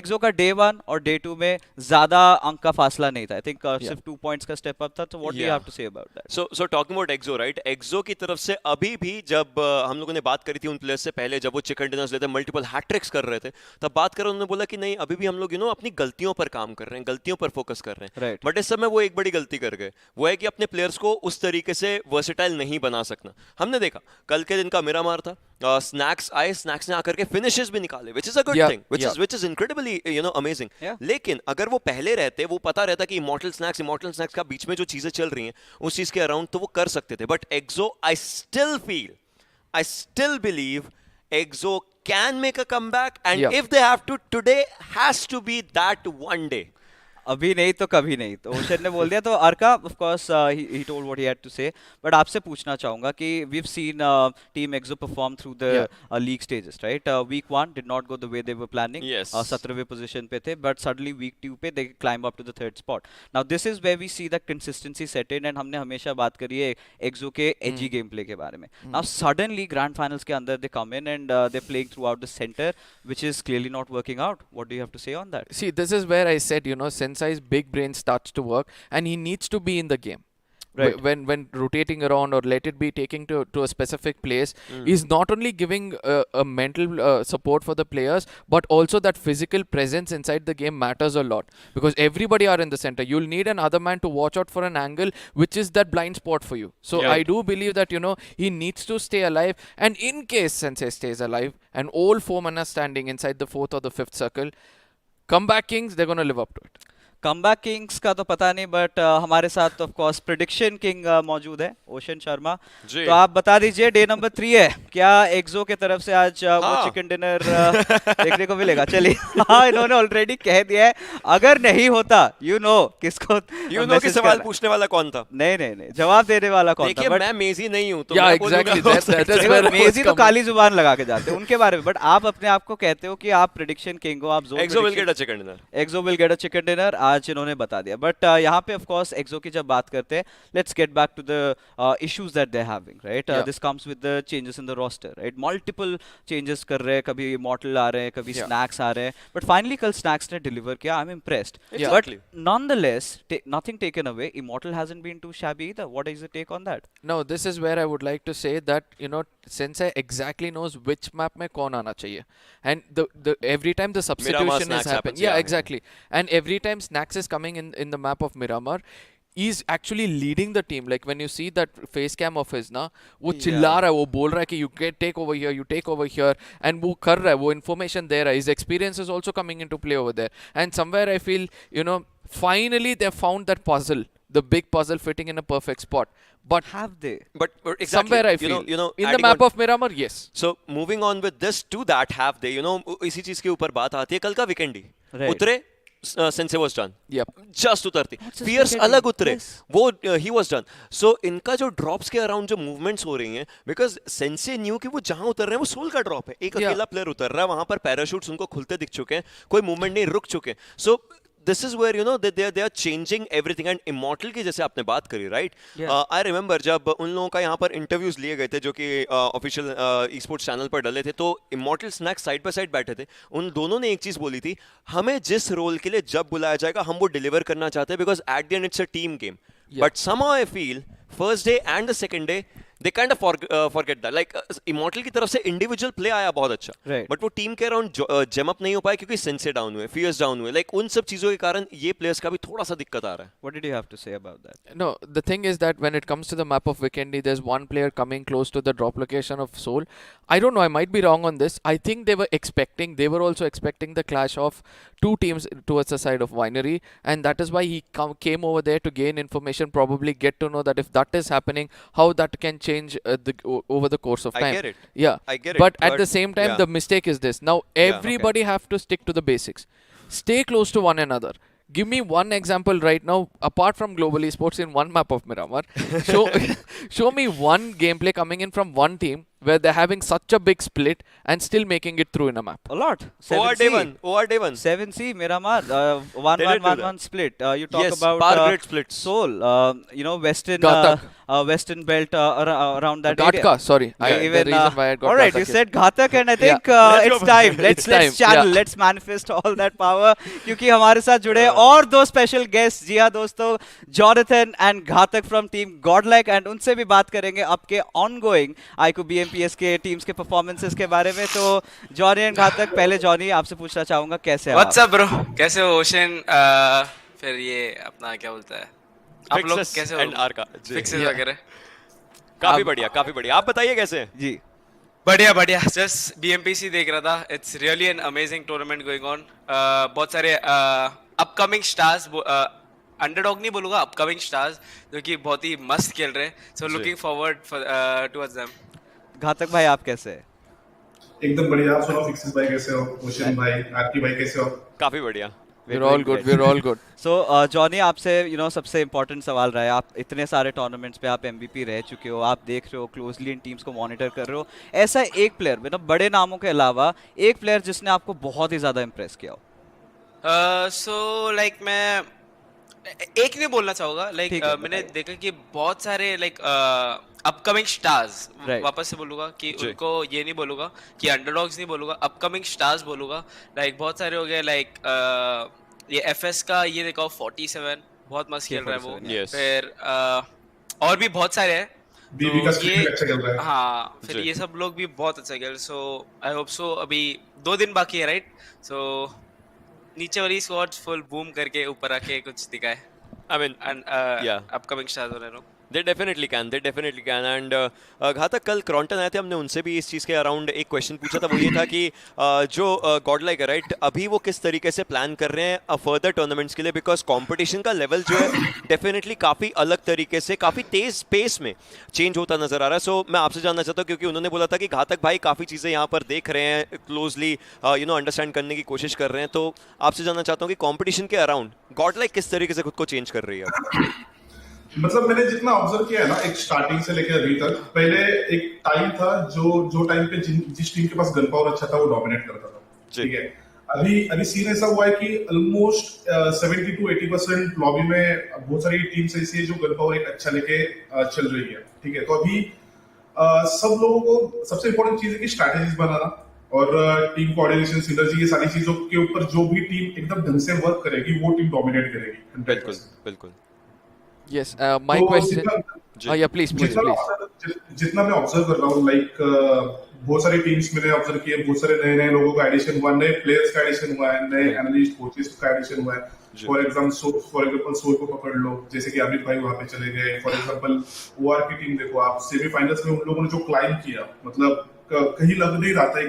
एक्सो का day one और day two में ज़्यादा अंक का फासला नहीं था. I think सिर्फ 2 points का step up था. So what do you have to say about that? So talking about exo, right? एक्सो की तरफ से अभी भी जब हम लोगों ने बात करी थी उन प्लेयर्स से पहले, जब वो चिकन डिनर्स लेते मल्टीपल हैट्रिक्स कर रहे थे, तब बात कर उन्होंने बोला कि नहीं अभी भी हम लोग अपनी गलतियों पर काम कर रहे हैं, गलतियों पर फोकस कर रहे हैं. बट इस समय वो एक बड़ी गलती कर गए, वो है कि अपने प्लेयर्स को उस तरीके से वर्सेटाइल नहीं बना सकना. हमने देखा कल के दिन का मेरा मार था, स्नैक्स आए, स्नैक्स ने आकर के फिनिशेस भी निकाले, which is a good thing, which is incredibly amazing. लेकिन अगर वो पहले रहते, वो पता रहता कि इमॉर्टल स्नैक्स का बीच में जो चीजें चल रही हैं उस चीज के अराउंड, तो वो कर सकते थे. But Exo, I still believe Exo can make a comeback, and if they have to, today has to be that one day. अभी नहीं तो कभी नहीं, तो ओशन ने बोल दिया. तो Arka of course he told what he had to say, but आपसे पूछना चाहूंगा कि we have seen team XO perform through the league stages, right? Week 1 did not go the way they were planning, 17वें position पे थे, but suddenly week 2 पे they climb up to the 3rd spot. Now this is where we see the consistency set in, and हमने हमेशा बात करी है एक्सो के एजी गेम प्ले के बारे में. नाउ सडनली ग्रैंड फाइनल्स के अंदर they come in and they playing throughout the center, which is clearly not working out. What do you have to say on that? See, this is where I said, Sensei's big brain starts to work, and he needs to be in the game. Right. When rotating around, or let it be taking to a specific place, is not only giving a mental support for the players, but also that physical presence inside the game matters a lot, because everybody are in the center. You'll need another man to watch out for an angle which is that blind spot for you. So I do believe that he needs to stay alive, and in case Sensei stays alive and all 4 men are standing inside the 4th or the 5th circle, comeback kings, they're going to live up to it. Comeback Kings का तो पता नहीं, but हमारे साथ of course prediction king मौजूद है, ocean Sharma. जी। तो आप बता दीजिए, डे नंबर 3 है, क्या एक्सो के तरफ से आज वो हाँ। चिकन डिनर देखने को मिलेगा? चलिए हाँ, इन्होंने ऑलरेडी कह दिया है, अगर नहीं होता किसको कि message सवाल करना। पूछने वाला कौन था? नहीं, जवाब देने वाला कौन था? देखिए But मैं मेजी नहीं हूँ तो Yeah, मैं exactly. बोलूंगा That is where I was मेजी तो coming. काली जुबान लगा के जाते हैं उनके बारे में, बट आप अपने आप को कहते हो कि आप प्रेडिक्शन किंग हो, आप जोन Exo will get a chicken dinner. Exo will get a chicken dinner, आज इन्होंने बता दिया। बट यहाँ पे ऑफ कोर्स एक्सो की जब बात करते हैं, let's get back to the issues that they having, right? Yeah. This comes with the changes in the roster, right? Multiple changes कर रहे हैं, कभी इमॉर्टल आ रहे हैं, कभी Yeah. स्नैक्स आ रहे हैं, बट फाइनली कल स्नैक्स ने डिलीवर किया। I am impressed, Yeah. But nonetheless nothing taken away, immortal hasn't been too shabby either. What is your take on that? No, this is where I would like to say that, you know, Sensei exactly knows which map में कौन आना चाहिए, and the every time the substitution Snacks is happening, happens, yeah, yeah. exactly, and every time Snacks is coming in the map of Miramar, he's actually leading the team. Like when you see that face cam of his ना, वो चिल्ला रहा है, वो बोल रहा है कि you take over here, you take over here, and वो कर रहा है, वो information दे रहा है, his experience is also coming into play over there, and somewhere I feel, you know, finally they found that puzzle, the big puzzle fitting in a perfect spot. But Have they? But exactly, somewhere I feel, you know, in the adding map on- of Miramar, yes. So moving on with this to that have they, you know, इसी चीज के ऊपर बात आती है। कल का weekend ही Right. उतरे, Sensei was done, Yep. Just उतरती, just फियर्स forgetting अलग उतरे, this. वो ही वाज डन। सो इनका जो ड्रॉप्स के अराउंड जो मूवमेंट्स हो रही हैं, बिकॉज सेंसे न्यू कि वो जहां उतर रहे हैं वो सोल का ड्रॉप है, एक Yeah. अकेला प्लेयर उतर रहा है वहां पर, पैराशूट्स उनको खुलते दिख चुके हैं, कोई मूवमेंट नहीं, रुक चुके हैं। सो this is where, you know, they are changing everything. And immortal की जैसे आपने बात करी, right? Yeah. I remember जब उन लोगों का यहाँ पर इंटरव्यूज लिए गए थे जो कि ऑफिशियल esports चैनल पर डले थे, तो immortal snacks side by side बैठे थे, उन दोनों ने एक चीज बोली थी, हमें जिस रोल के लिए जब बुलाया जाएगा हम वो डिलीवर करना चाहते हैं, because at the end it's a team game. But somehow I feel first day and the second day they kind of forget that, like immortal की तरफ से इंडिविजुअल प्ले आया बहुत अच्छा, Right. बट वो टीम के अराउंड जेम अप नहीं हो पाया क्योंकि सेंसे डाउन हुए, फियर्स डाउन हुए, लाइक उन सब चीजों के कारण ये प्लेयर्स का भी थोड़ा सा दिक्कत आ रहा है। What did you have to say about that? No, the thing is that when it comes to the map of Vikendi, there's one player coming close to the drop location of Soul. I don't know, I might be wrong on this. I think they were also expecting the clash of two teams towards the side of Winery, and that is why he came over there to gain information, probably get to know that if that is happening, how that can change over the course of I time. get it. Yeah, I get it, But at the but same time, yeah. the mistake is this. Now, everybody have to stick to the basics. Stay close to one another. Give me one example right now, apart from Global Esports in one map of Miramar. Show me one gameplay coming in from one team where they're having such a big split and still making it through in a map. A lot. OR day 1, OR day 1. 7C, Miramar, They 1-1, did do 1-1 split. You talk Yes, about power grid splits. Soul, you know, Western Ghatak. Western belt around that Ghatka, area. sorry. The reason why I got all right, Ghatak you is- said Ghatak, and I Yeah. think it's time. Let's time, channel, yeah. let's manifest all that power. क्योंकि हमारे साथ जुड़े हैं और दो special guest, जी हाँ दोस्तों, Jonathan and घातक फ्रॉम टीम गॉडलाइक, एंड उनसे भी बात करेंगे आपके ऑनगोइंग iQOO BMPS के टीम्स के परफॉर्मेंसेस के बारे में। तो जॉनी एंड घातक, पहले जॉनी आपसे पूछना चाहूंगा कैसे हैं आप? व्हाट्सअप ब्रो, कैसे हो? ओशन, फिर ये अपना क्या बोलता है, आप लोग Fixes कैसे and हो? Arca, जी। फिक्सेस वगैरह काफी बढ़िया, काफी बढ़िया। आप बताइए कैसे हैं? जी बढ़िया बढ़िया। जस्ट BMPC देख रहा था, it's really an amazing tournament going on. बहुत सारे अपकमिंग स्टार्स, अंडरडॉग नहीं बोलूंगा, अपकमिंग स्टार्स जो कि बहुत ही मस्त खेल रहे हैं, so looking forward towards them. घातक भाई आप कैसे हैं? एकदम बढ़िया। आप सुनाओ, फिक्सेस भाई कैसे हो? ओशन भाई, आरती भाई कैसे हो? काफी बढ़िया। We're all good. We're all good. So Johnny, आपसे सबसे इम्पोर्टेंट सवाल रहा है, आप इतने सारे टूर्नामेंट्स पे आप MVP रह चुके हो, आप देख रहे हो क्लोजली, इन टीम्स को मॉनिटर कर रहे हो, ऐसा एक प्लेयर, मतलब बड़े नामों के अलावा एक प्लेयर जिसने आपको बहुत ही ज्यादा इम्प्रेस किया हो? सो लाइक मैं एक नहीं बोलना चाहूंगा, लाइक ठीक है, मैंने बताइए। देखा कि बहुत सारे लाइक अपकमिंग स्टार्स, Right. वापस से बोलूंगा कि जी। उनको ये नहीं बोलूंगा कि अंडरडॉग्स नहीं बोलूंगा, अपकमिंग स्टार्स बोलूंगा। लाइक बहुत सारे हो गए, लाइक ये FS का ये देखो 47 बहुत मस्त खेल रहा है वो। 47, yes. फिर और भी बहुत सारे हैं, बीबी का तो स्क्रीन अच्छा चल रहा है। हाँ, फिर जी। ये सब लोग भी बहुत अच्छा खेल, सो आई होप सो। अभी 2 दिन बाकी है, राइट? सो नीचे वाली स्क्वाड फुल बूम करके ऊपर आके कुछ दिखाए। I mean, and yeah. Upcoming stars हो रहे हैं लोग। They definitely can and घातक कल क्रॉन्टन आए थे, हमने उनसे भी इस चीज़ के अराउंड एक क्वेश्चन पूछा था, वो ये था कि जो गॉडलाइक है राइट, अभी वो किस तरीके से प्लान कर रहे हैं फर्दर टूर्नामेंट्स के लिए, बिकॉज कंपटीशन का लेवल जो है डेफिनेटली काफ़ी अलग तरीके से काफ़ी तेज पेस में चेंज होता नजर आ रहा है। सो मैं आपसे जानना चाहता हूँ, क्योंकि उन्होंने बोला था कि घातक भाई काफ़ी चीज़ें यहाँ पर देख रहे हैं, क्लोजली अंडरस्टैंड करने की कोशिश कर रहे हैं, तो आपसे जानना चाहता हूँ कि कॉम्पिटिशन के अराउंड गॉडलाइक किस तरीके से खुद को चेंज कर रही है। मतलब मैंने जितना ऑब्जर्व किया है ना, एक स्टार्टिंग से लेकर अभी तक, पहले एक टाइम था जो टाइम पे जिस टीम के पास गन पावर अच्छा था वो डोमिनेट करता था, ठीक है। अभी सीन ऐसा हुआ है कि ऑलमोस्ट 70 to 80% लॉबी में बहुत सारी टीम्स ऐसी है जो गन पावर एक अच्छा लेके चल रही है, ठीक है। तो अभी सब लोगों को सबसे इंपॉर्टेंट चीज है कि स्ट्रैटेजीज बनाना और टीम कोऑर्डिनेशन, सिनर्जी, ये सारी चीजों के ऊपर जो भी टीम एकदम ढंग से वर्क करेगी वो टीम डोमिनेट करेगी। बिल्कुल। Yes, my question. Yeah, please. जितना मैं ऑब्जर्व कर रहा हूँ, लाइक बहुत सारी टीम्स मैंने ऑब्जर्व किए, बहुत सारे नए लोगों का एडिशन हुआ, नए प्लेयर्स का एडिशन हुआ है, नए एनालिस्ट कोचेस का एडिशन हुआ है। फॉर एग्जांपल सोल को पकड़ लो, जैसे कि अमित भाई वहां पे चले गए। फॉर एग्जांपल ओआर की टीम देखो आप, सेमीफाइनल्स में उन लोगों ने जो क्लाइम किया, मतलब कहीं लग नहीं रहा था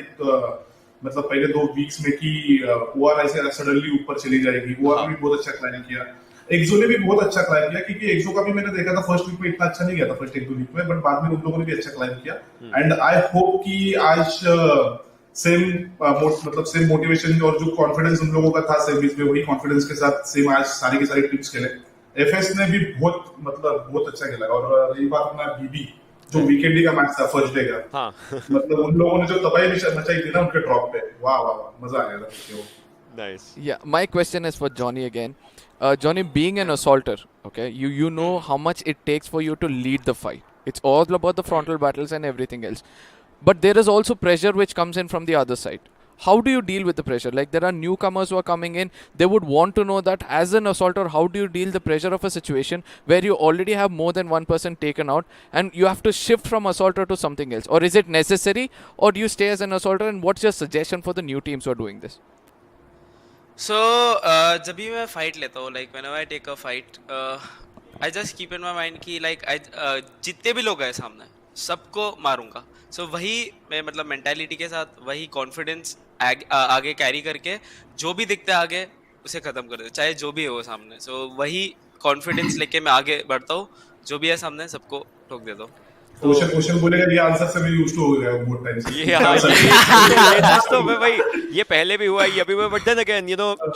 मतलब पहले 2 वीक्स में कि ओआर ऐसे सडनली ऊपर चली जाएगी। ओआर भी बहुत अच्छा क्लाइम किया, एक्सो ने भी बहुत अच्छा क्लाइम किया, क्योंकि एक्सो का भी मैंने देखा था फर्स्ट वीक में इतना अच्छा नहीं गया था, फर्स्ट 1-2 वीक में, बट बाद में उन लोगों ने भी अच्छा क्लाइम किया। एंड आई होप कि आज सेम मोटिवेशन और जो कॉन्फिडेंस उन लोगों का था सेमीज में, वही कॉन्फिडेंस के साथ सेम आज सारी की सारी टीम्स खेले। एफएस ने भी बहुत अच्छा खेला। और रही बात अपना बीबी, जो वीकेंड का मैच था फर्स्ट डे का, मतलब उन लोगों ने जो तबाही मचाई थी ना उनके ड्रॉप पे, वाह मजा आ गया था। Nice. Yeah, my question is for Johnny again. Johnny, being an assaulter, okay, you know how much it takes for you to lead the fight. It's all about the frontal battles and everything else. But there is also pressure which comes in from the other side. How do you deal with the pressure? Like, there are newcomers who are coming in. They would want to know that as an assaulter, how do you deal the pressure of a situation where you already have more than one person taken out and you have to shift from assaulter to something else? Or is it necessary, or do you stay as an assaulter? And what's your suggestion for the new teams who are doing this? So जब भी मैं fight लेता हूँ, like whenever I take a fight, I just keep in my mind कि like जितने भी लोग हैं सामने सबको मारूंगा। सो वही मैं मतलब मेंटालिटी के साथ वही कॉन्फिडेंस आगे कैरी करके जो भी दिखता है आगे उसे खत्म कर देता, चाहे जो भी हो सामने। सो वही कॉन्फिडेंस लेके मैं आगे बढ़ता हूँ, जो भी है सामने सबको ठोक देता हूँ। क्वेश्चन बोलेगा, ये आंसर से मैं यूज्ड टू हो गया बहुत टाइम से। ये चीज तो मैं भाई ये पहले भी हुआ है, ये भी हुआ, बट देन अगेन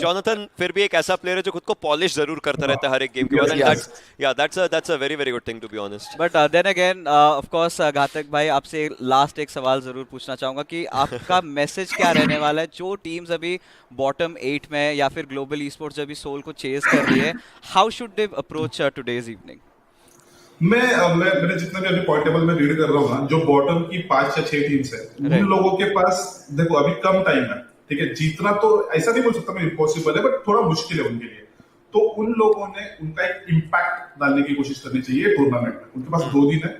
जॉनथन फिर भी एक ऐसा प्लेयर है जो खुद को पॉलिश जरूर करता रहता है हर एक गेम के बाद। That's a very good thing to be honest. But then again of course Ghatak भाई, आपसे लास्ट एक सवाल जरूर पूछना चाहूंगा कि आपका मैसेज क्या रहने वाला है जो टीम्स अभी बॉटम 8 में या फिर ग्लोबल ई-स्पोर्ट्स जब सोल को चेज कर रही है, how should they approach today's evening? मैंने जितना भी अभी पॉइंट टेबल में रीड कर रहा हूँ ना, जो बॉटम की 5 या 6 टीम्स है, उन लोगों के पास देखो अभी कम टाइम है, ठीक है। जीतना तो ऐसा नहीं बोल सकता मैं इम्पॉसिबल है, बट थोड़ा मुश्किल है उनके लिए। तो उन लोगों ने उनका एक इम्पैक्ट डालने की कोशिश करनी चाहिए टूर्नामेंट में। उनके पास 2 दिन है।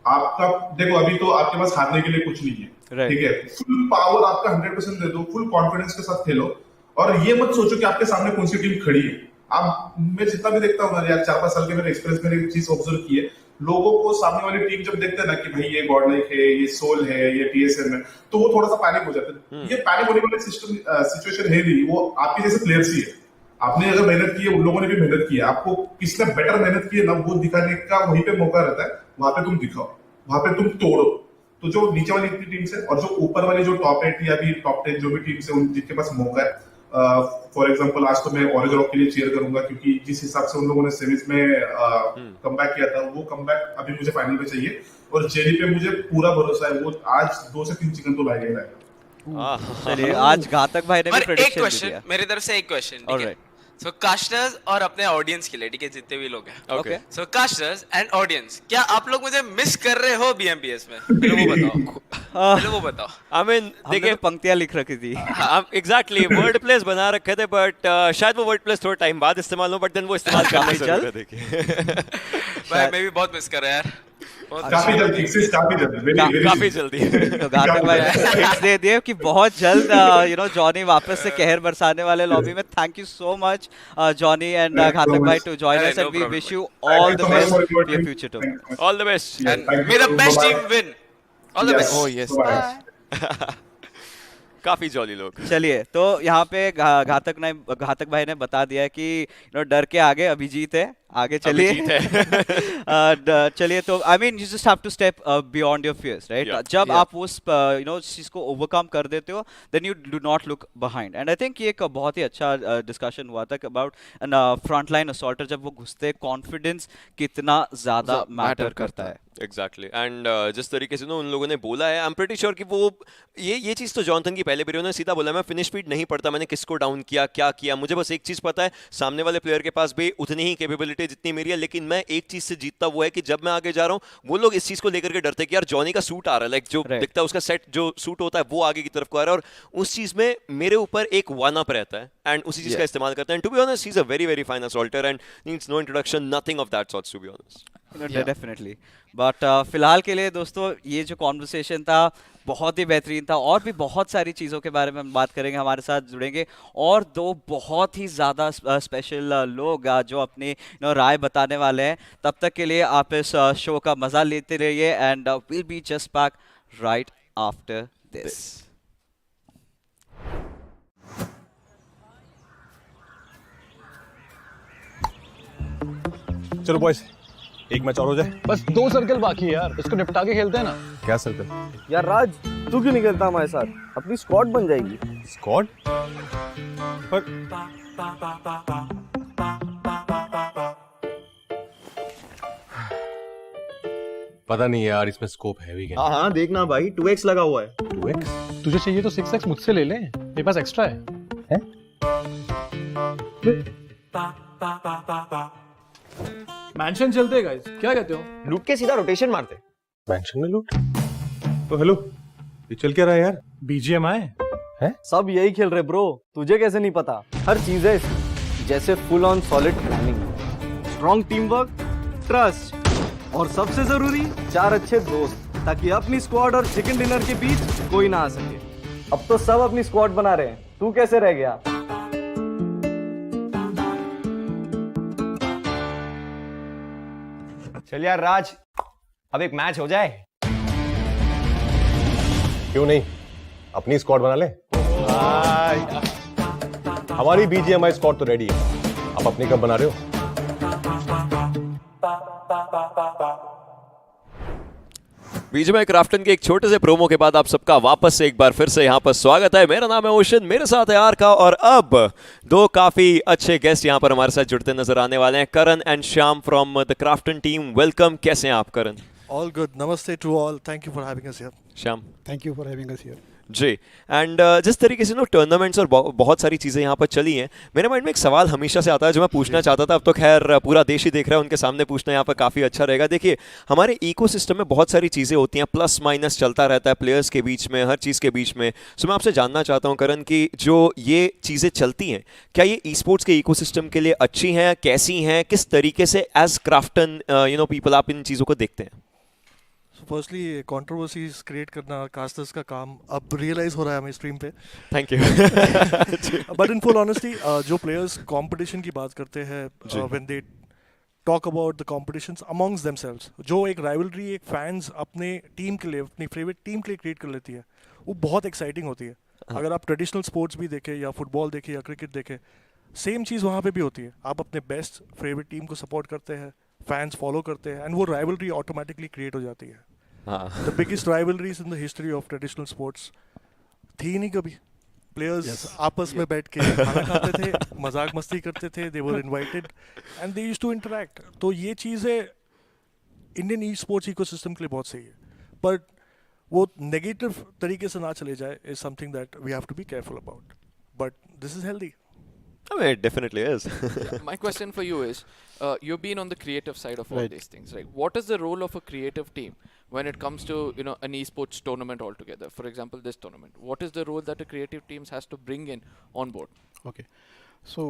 आपका देखो अभी तो आपके पास हारने के लिए कुछ नहीं है, ठीक है। फुल पावर आपका 100% दे दो, फुल कॉन्फिडेंस के साथ खेलो, और ये मत सोचो कि आपके सामने कौन सी टीम खड़ी है। मैं जितना भी देखता हूँ ना यार, 4-5 साल के मेरे एक्सपीरियंस में एक चीज ऑब्जर्व की है, लोगों को सामने वाली टीम जब देखते हैं ना कि भाई ये गॉडलाइक है, ये सोल है, ये टीएसएम है, तो वो थोड़ा सा पैनिक हो जाते हैं। ये पैनिक होने वाली सिचुएशन है नहीं, वो आपके जैसे प्लेयर्स ही है। आपने अगर मेहनत की है, उन लोगों ने भी मेहनत की है, आपको किसने बेटर मेहनत की है ना, वो दिखाने का वहीं पे मौका रहता है। वहां पे तुम दिखाओ, वहां पे तुम तोड़ो। तो जो नीचे वाली टीम्स है और जो ऊपर वाली जो टॉप 8 या भी टॉप 10 जो भी टीम्स है, जिनके पास मौका है, फॉर एग्जांपल आज तो मैं ऑरेंज रॉक के लिए चीयर करूंगा, क्योंकि जिस हिसाब से उन लोगों ने सेमीज में कमबैक किया था, वो कमबैक अभी मुझे फाइनल में चाहिए। और जेरी पे मुझे पूरा भरोसा है, वो आज 2 से 3 चिकन तो लाएगा ही लाएगा। चलिए, आज घातक भाई ने भी प्रेडिक्शन दिया। मेरी तरफ से एक क्वेश्चन, ठीक है। सो कास्टर्स और अपने ऑडियंस के लिए, ठीक है, जितने भी लोग हैं, okay. So casters and audience, क्या आप लोग मुझे मिस कर रहे हो बीएमपीएस में? पहले वो बताओ। आई मीन देखिए, पंक्तियां लिख रखी थी। एग्जैक्टली वर्ड प्लेस बना रखे थे, बट शायद वो वर्ड प्लेस थोड़ा टाइम बाद इस्तेमाल हो, बट देन वो इस्तेमाल करना ही चालू। देखिए भाई मैं भी बहुत मिस कर रहा यार। काफी जल्दी एक्सेस, काफी जल्दी, काफी जल्दी। तो घातक भाई हिंट्स दे दिए कि बहुत जल्द जॉनी वापस से कहर बरसाने वाले लॉबी में। Thank you so much Jonny and Ghatak भाई to join us and we wish you all the best for your future too. All the best And may the best team win. All the best. Oh yes. काफी jolly लोग। चलिए तो यहाँ पे घातक भाई ने बता दिया है कि डर के आगे अभिजीत है, आगे चलिए। चलिए तो I mean you just have to step beyond your fears, right? जब आप उस चीज को ओवरकम कर देते हो then you do not look behind. And I think ये एक बहुत ही अच्छा डिस्कशन हुआ था अबाउट फ्रंट लाइन असॉल्टर। जब वो घुसते कॉन्फिडेंस कितना ज्यादा मैटर करता है। एग्जैक्टली एंड जिस तरीके से उन लोगों ने बोला है, आई एम प्रीटी श्योर कि वो ये चीज तो जॉनथन की पहले वीडियो ने सीधा बोला, मैं फिनिश स्पीड नहीं पढ़ता, मैंने किसको डाउन किया, क्या किया, मुझे बस एक चीज पता है, सामने वाले प्लेयर के पास भी उतनी ही कैपेबिलिटी जितनी मेरी है, लेकिन मैं एक चीज से जीतता, वो है कि जब मैं आगे जा रहा हूँ वो लोग इस चीज को लेकर के डरते कि यार जॉनी का सूट आ रहा है, लाइक जो दिखता है उसका सेट जो सूट होता है वो आगे की तरफ को आ रहा है, और उस चीज में मेरे ऊपर एक वन अप रहता है एंड उसी चीज का इस्तेमाल करते हैं। To be honest he is a very very fine assaulter and needs no introduction, nothing of that sorts, to be honest. Definitely but फिलहाल के लिए दोस्तों ये जो कॉन्वर्सेशन था बहुत ही बेहतरीन था, और भी बहुत सारी चीज़ों के बारे में हम बात करेंगे। हमारे साथ जुड़ेंगे और दो बहुत ही ज़्यादा स्पेशल लोग जो अपनी राय बताने वाले हैं। तब तक के लिए आप इस शो का मज़ा लेते रहिए and will be just back right after this. चलो बॉयज एक मैच और हो जाए। बस 2 सर्कल बाकी है यार, इसको निपटा के खेलते हैं ना। क्या सर्कल? यार राज, तू क्यों नहीं खेलता हमारे साथ? अपनी स्क्वाड बन जाएगी। स्क्वाड? पर पता नहीं यार इसमें स्कोप है भी क्या? हाँ हाँ देखना भाई 2x लगा हुआ है। 2x? तुझे चाहिए तो 6x मुझसे ले ले, मेरे पास एक्स्ट्रा है? मैंशन चलते गाइस, क्या कहते हो? लूट के सीधा रोटेशन मारते। मैंशन में लूट? तो हेलो, ये चल क्या रहा है यार? BGMI है? सब यही खेल रहे ब्रो, तुझे कैसे नहीं पता? हर चीज है इसमें, जैसे full on solid planning, strong team work, trust और सबसे जरूरी 4 अच्छे दोस्त, ताकि अपनी स्क्वाड और चिकन डिनर के बीच कोई ना आ सके। अब तो सब अपनी स्क्वाड बना रहे हैं, तू कैसे रह गया? चल यार राज, अब एक मैच हो जाए। क्यों नहीं, अपनी स्क्वाड बना ले। हमारी BGMI स्क्वाड तो रेडी है, आप अपनी कब बना रहे हो? बीजीएमआई क्राफ्टन के एक छोटे से प्रोमो के बाद आप सबका वापस से एक बार फिर से यहाँ पर स्वागत है। मेरा नाम है ओशन, मेरे साथ है आरका, और अब 2 काफी अच्छे गेस्ट यहाँ पर हमारे साथ जुड़ते नजर आने वाले हैं, Karan and Shyam from the Krafton team. Welcome, कैसे हैं आप Karan? All good. Namaste to all. Thank you for having us here. Shyam? Thank you for having us here. जी, एंड जिस तरीके से टूर्नामेंट्स और बहुत सारी चीज़ें यहाँ पर चली हैं, मेरे माइंड में एक सवाल हमेशा से आता है जो मैं पूछना चाहता था। अब तो खैर पूरा देश ही देख रहा है, उनके सामने पूछना यहाँ पर काफ़ी अच्छा रहेगा। देखिए, हमारे इकोसिस्टम में बहुत सारी चीज़ें होती हैं, प्लस माइनस चलता रहता है प्लेयर्स के बीच में, हर चीज़ के बीच में। सो मैं आपसे जानना चाहता हूँ करण कि जो ये चीज़ें चलती हैं, क्या ये ई स्पोर्ट्स के इकोसिस्टम के लिए अच्छी हैं, कैसी हैं, किस तरीके से एज क्राफ्टन पीपल आप इन चीज़ों को देखते हैं? फर्स्टली कंट्रोवर्सीज क्रिएट करना कास्टर्स का काम अब रियलाइज हो रहा है हमें स्ट्रीम पे। Thank you. But in full honesty जो प्लेयर्स कंपटीशन की बात करते हैं, when they talk about the competitions amongst themselves, जो एक राइवलरी एक फैंस अपने टीम के लिए, अपनी फेवरेट टीम के लिए क्रिएट कर लेती है, वो बहुत एक्साइटिंग होती है। अगर आप ट्रेडिशनल स्पोर्ट्स भी देखें या फुटबॉल देखें या क्रिकेट देखें, सेम चीज़ वहाँ पे भी होती है। आप अपने बेस्ट फेवरेट टीम को सपोर्ट करते हैं, फैंस फॉलो करते हैं, एंड वो राइवलरी ऑटोमेटिकली क्रिएट हो जाती है। The biggest rivalries in the history of traditional sports थी नहीं कभी। प्लेयर्स आपस में बैठ के खाना खाते थे, मजाक मस्ती करते थे, they were invited and they used to interact। तो ये चीज़ें इंडियन ई स्पोर्ट्स इकोसिस्टम के लिए बहुत सही है, बट वो नेगेटिव तरीके से ना चले जाए is something that we have to be careful about, but this is healthy। I mean, it definitely is. My question for you is, you've been on the creative side of all these things, right? What is the role of a creative team when it comes to an esports tournament altogether? For example, this tournament. What is the role that a creative team has to bring in on board? Okay, so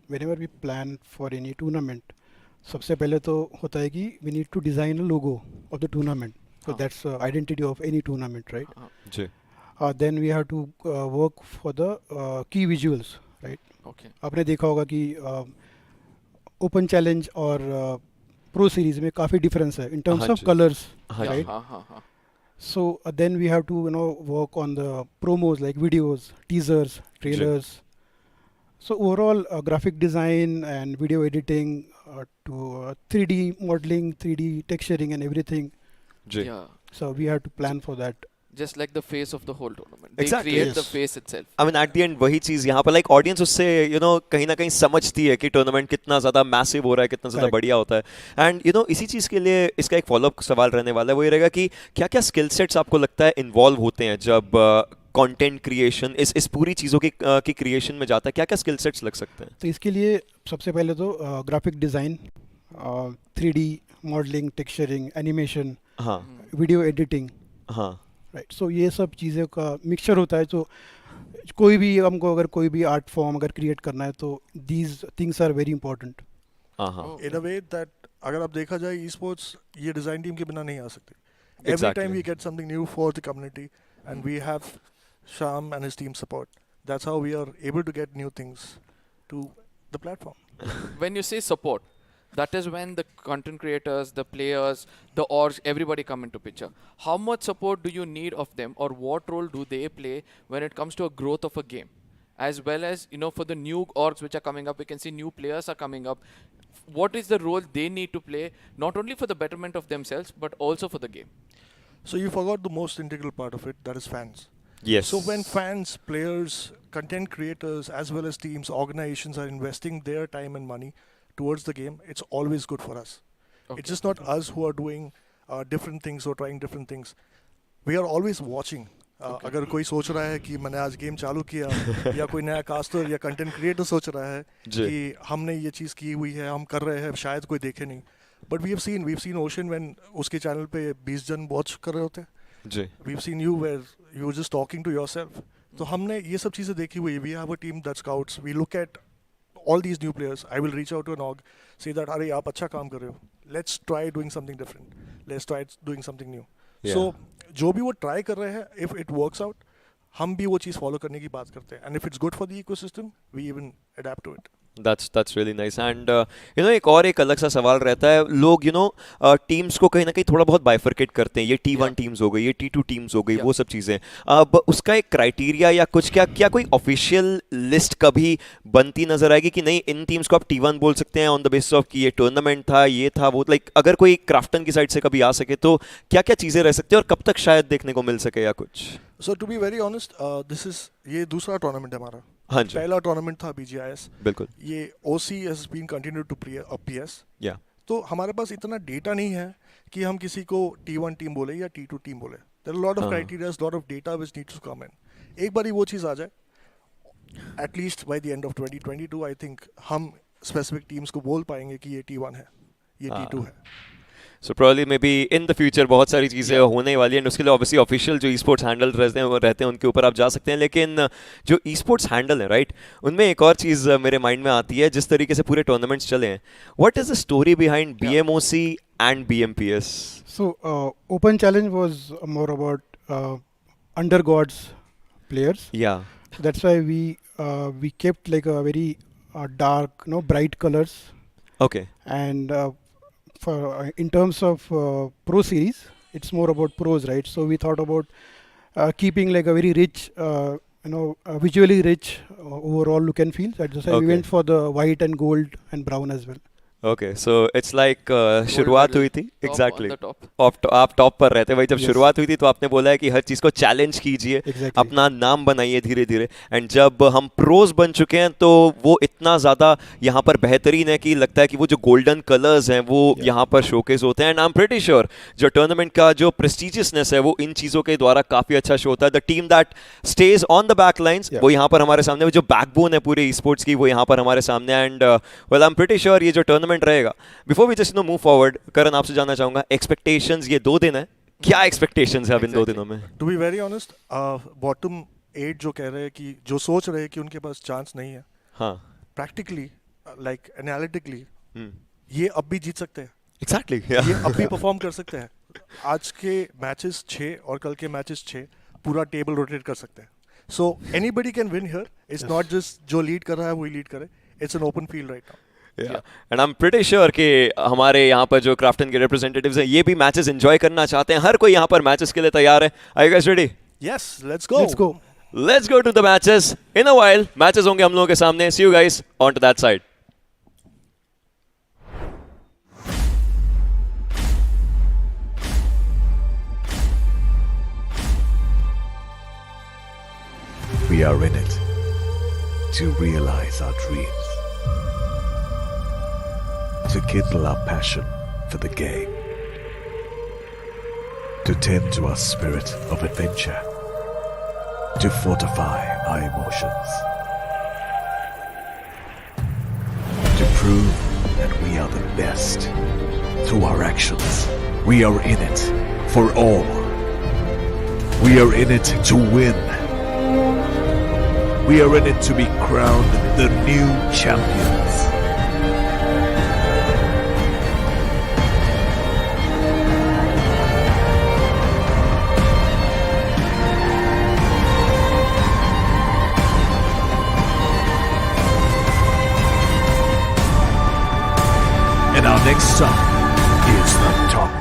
whenever we plan for any tournament, सबसे पहले तो होता है कि we need to design a logo of the tournament, so that's identity of any tournament, right? जी Then we have to work for the key visuals, right? Okay. आपने देखा होगा कि ओपन चैलेंज और प्रो सीरीज में काफ़ी difference है in terms of colours, right? So then we have to work on the promos like videos, teasers, trailers. So overall graphic design and video editing to 3D modeling, 3D texturing and everything. Yeah. So we have to plan for that. Just like the face of the whole tournament. Exactly. They create Yes. the face itself. I mean, at the end वही चीज यहाँ पर like audience उससे कहीं ना कहीं समझती है कि टूर्नामेंट कितना ज्यादा मैसिव हो रहा है, कितना ज्यादा बढ़िया होता है. एंड इसी चीज के लिए इसका एक फॉलोअप सवाल रहने वाला है, वो ये रहेगा कि क्या क्या स्किल सेट्स आपको लगता है इन्वॉल्व होते हैं जब कंटेंट क्रिएशन इस पूरी चीजों की क्रिएशन में जाता है? क्या क्या स्किल सेट्स लग सकते हैं? तो इसके लिए सबसे पहले तो graphic design, 3D modelling, texturing, animation, हाँ वीडियो एडिटिंग, हाँ राइट. सो ये सब चीज़ों का मिक्सचर होता है. तो कोई भी हमको अगर कोई भी आर्ट फॉर्म अगर क्रिएट करना है तो these things are very important. In a way that अगर आप देखा जाए ई-स्पोर्ट्स ये डिज़ाइन टीम के बिना नहीं आ सकते. Every time we get something new for the community and we have Sham and his team support. That's how we are able to get new things to the platform. When you say support, that is when the content creators, the players, the orgs, everybody come into picture. How much support do you need of them, or what role do they play when it comes to a growth of a game? As well as, for the new orgs which are coming up, we can see new players are coming up. What is the role they need to play, not only for the betterment of themselves, but also for the game? So you forgot the most integral part of it, that is fans. Yes. So when fans, players, content creators, as well as teams, organizations are investing their time and money towards the game, it's always good for us. Okay. It's just not us who are doing different things or trying different things. We are always watching. अगर कोई सोच रहा है कि मैंने आज game चालू किया या कोई नया कास्टर या कंटेंट क्रिएटर सोच रहा है कि हमने ये चीज़ की हुई है, हम कर रहे हैं, शायद कोई देखे नहीं. But we've seen ocean when उसके चैनल पे 20 जन वॉच कर रहे होते हैं. We've seen you where you were just talking to yourself. तो हमने ये सब चीज़ें देखी हुई. We have a team that scouts. We look at all these new players. I will reach out to an org, say that अरे आप अच्छा काम कर रहे हो. Let's try doing something different. Let's try doing something new. Yeah. So जो भी वो try कर रहे हैं, if it works out, हम भी वो चीज़ follow करने की बात करते हैं. And if it's good for the ecosystem, we even adapt to it. That's really nice. And एक अलग सा सवाल रहता है. लोग टीम्स को कहीं ना कहीं थोड़ा बहुत बाइफरकेट करते हैं. ये T1 टीम्स हो गई, ये T2 टीम्स हो गई, वो सब चीज़ें. अब उसका एक क्राइटेरिया या कुछ क्या कोई ऑफिशियल लिस्ट कभी बनती नजर आएगी कि नहीं इन टीम्स को आप T1 बोल सकते हैं ऑन द बेसिस ऑफ कि ये टूर्नामेंट था, ये था, वो लाइक अगर कोई क्राफ्टन की साइड से कभी आ सके तो क्या क्या चीज़ें रह सकती है और कब तक शायद देखने को मिल सके या कुछ? So to be very honest, ये दूसरा टूर्नामेंट है हमारा. हाँ जी. पहला टूर्नामेंट था BGIS. बिल्कुल. ये OC has been continued to PS. Yeah. तो हमारे पास इतना डेटा नहीं है कि हम किसी को T1 टीम बोले या T2 टीम बोले. There are a lot of criteria, lot of data which needs to come in. एक बारी वो चीज़ आ जाए, at least by the end of 2022, I think हम specific teams को बोल पाएंगे कि ये T1 है, ये T2 है. So probably may be in the future बहुत सारी चीज़ें होने वाली हैं. उसके लिए ऑब्वियसली ऑफिशियल जो ई-स्पोर्ट्स हैंडल रहते हैं उनके ऊपर आप जा सकते हैं. लेकिन जो ई-स्पोर्ट्स हैंडल है राइट, उनमें एक और चीज़ मेरे माइंड में आती है. जिस तरीके से पूरे टूर्नामेंट्स चले हैं, what is the story behind BMOC and BMPS? So open challenge was more about under gods players. Yeah. That's why we kept like a very dark, bright colors. Okay. And for in terms of pro series, it's more about pros, right? So we thought about keeping like a very rich, visually rich overall look and feel. That's why we went for the white and gold and brown as well. Okay so it's like शुरुआत हुई थी exactly आप top पर रहते भाई. जब शुरुआत हुई थी तो आपने बोला है कि हर चीज़ को चैलेंज कीजिए, अपना नाम बनाइए धीरे धीरे. एंड जब हम प्रोज बन चुके हैं तो वो इतना ज़्यादा यहाँ पर बेहतरीन है कि लगता है कि वो जो गोल्डन कलर्स हैं वो यहाँ पर शोकेस होते हैं. And I am pretty sure जो टूर्नामेंट का जो प्रेस्टिजियसनेस है वो इन चीज़ों के द्वारा काफ़ी अच्छा शो होता है. The team that stage on the back lines वो यहाँ पर हमारे सामने, जो बैकबोन है पूरे ई स्पोर्ट्स की वो यहाँ पर हमारे सामने. And well I am pretty sure ये जो टूर्नामेंट रहेगा. Before we just move forward, Karan आपसे जानना चाहूंगा एक्सपेक्टेशंस. ये 2 दिन है, क्या एक्सपेक्टेशंस है अब इन 2 दिनों में? To be very honest, bottom 8 जो कह रहे हैं कि जो सोच रहे हैं कि उनके पास चांस नहीं है, हाँ, प्रैक्टिकली लाइक एनालिटिकली ये अब भी जीत सकते हैं। Exactly. ये अब भी परफॉर्म कर सकते हैं। आज के मैचेस 6 और कल के मैचेस 6 पूरा टेबल रोटेट कर सकते हैं। So anybody can win here. It's not just जो लीड कर रहा है वही लीड करे. It's an open field right now. Yeah. And I'm pretty sure कि हमारे यहाँ पर जो क्राफ्टन के representatives हैं ये भी मैचेस एंजॉय करना चाहते हैं। हर कोई यहाँ पर मैचेस के लिए तैयार है। Are you guys ready? Yes, let's go. Let's go. Let's go to the matches. In a while, matches होंगे हम लोगों के सामने. See you guys on to that side. We are in it to realize our dreams, to kindle our passion for the game, to tend to our spirit of adventure, to fortify our emotions, to prove that we are the best through our actions. We are in it for all. We are in it to win. We are in it to be crowned the new champions. And our next stop is the top.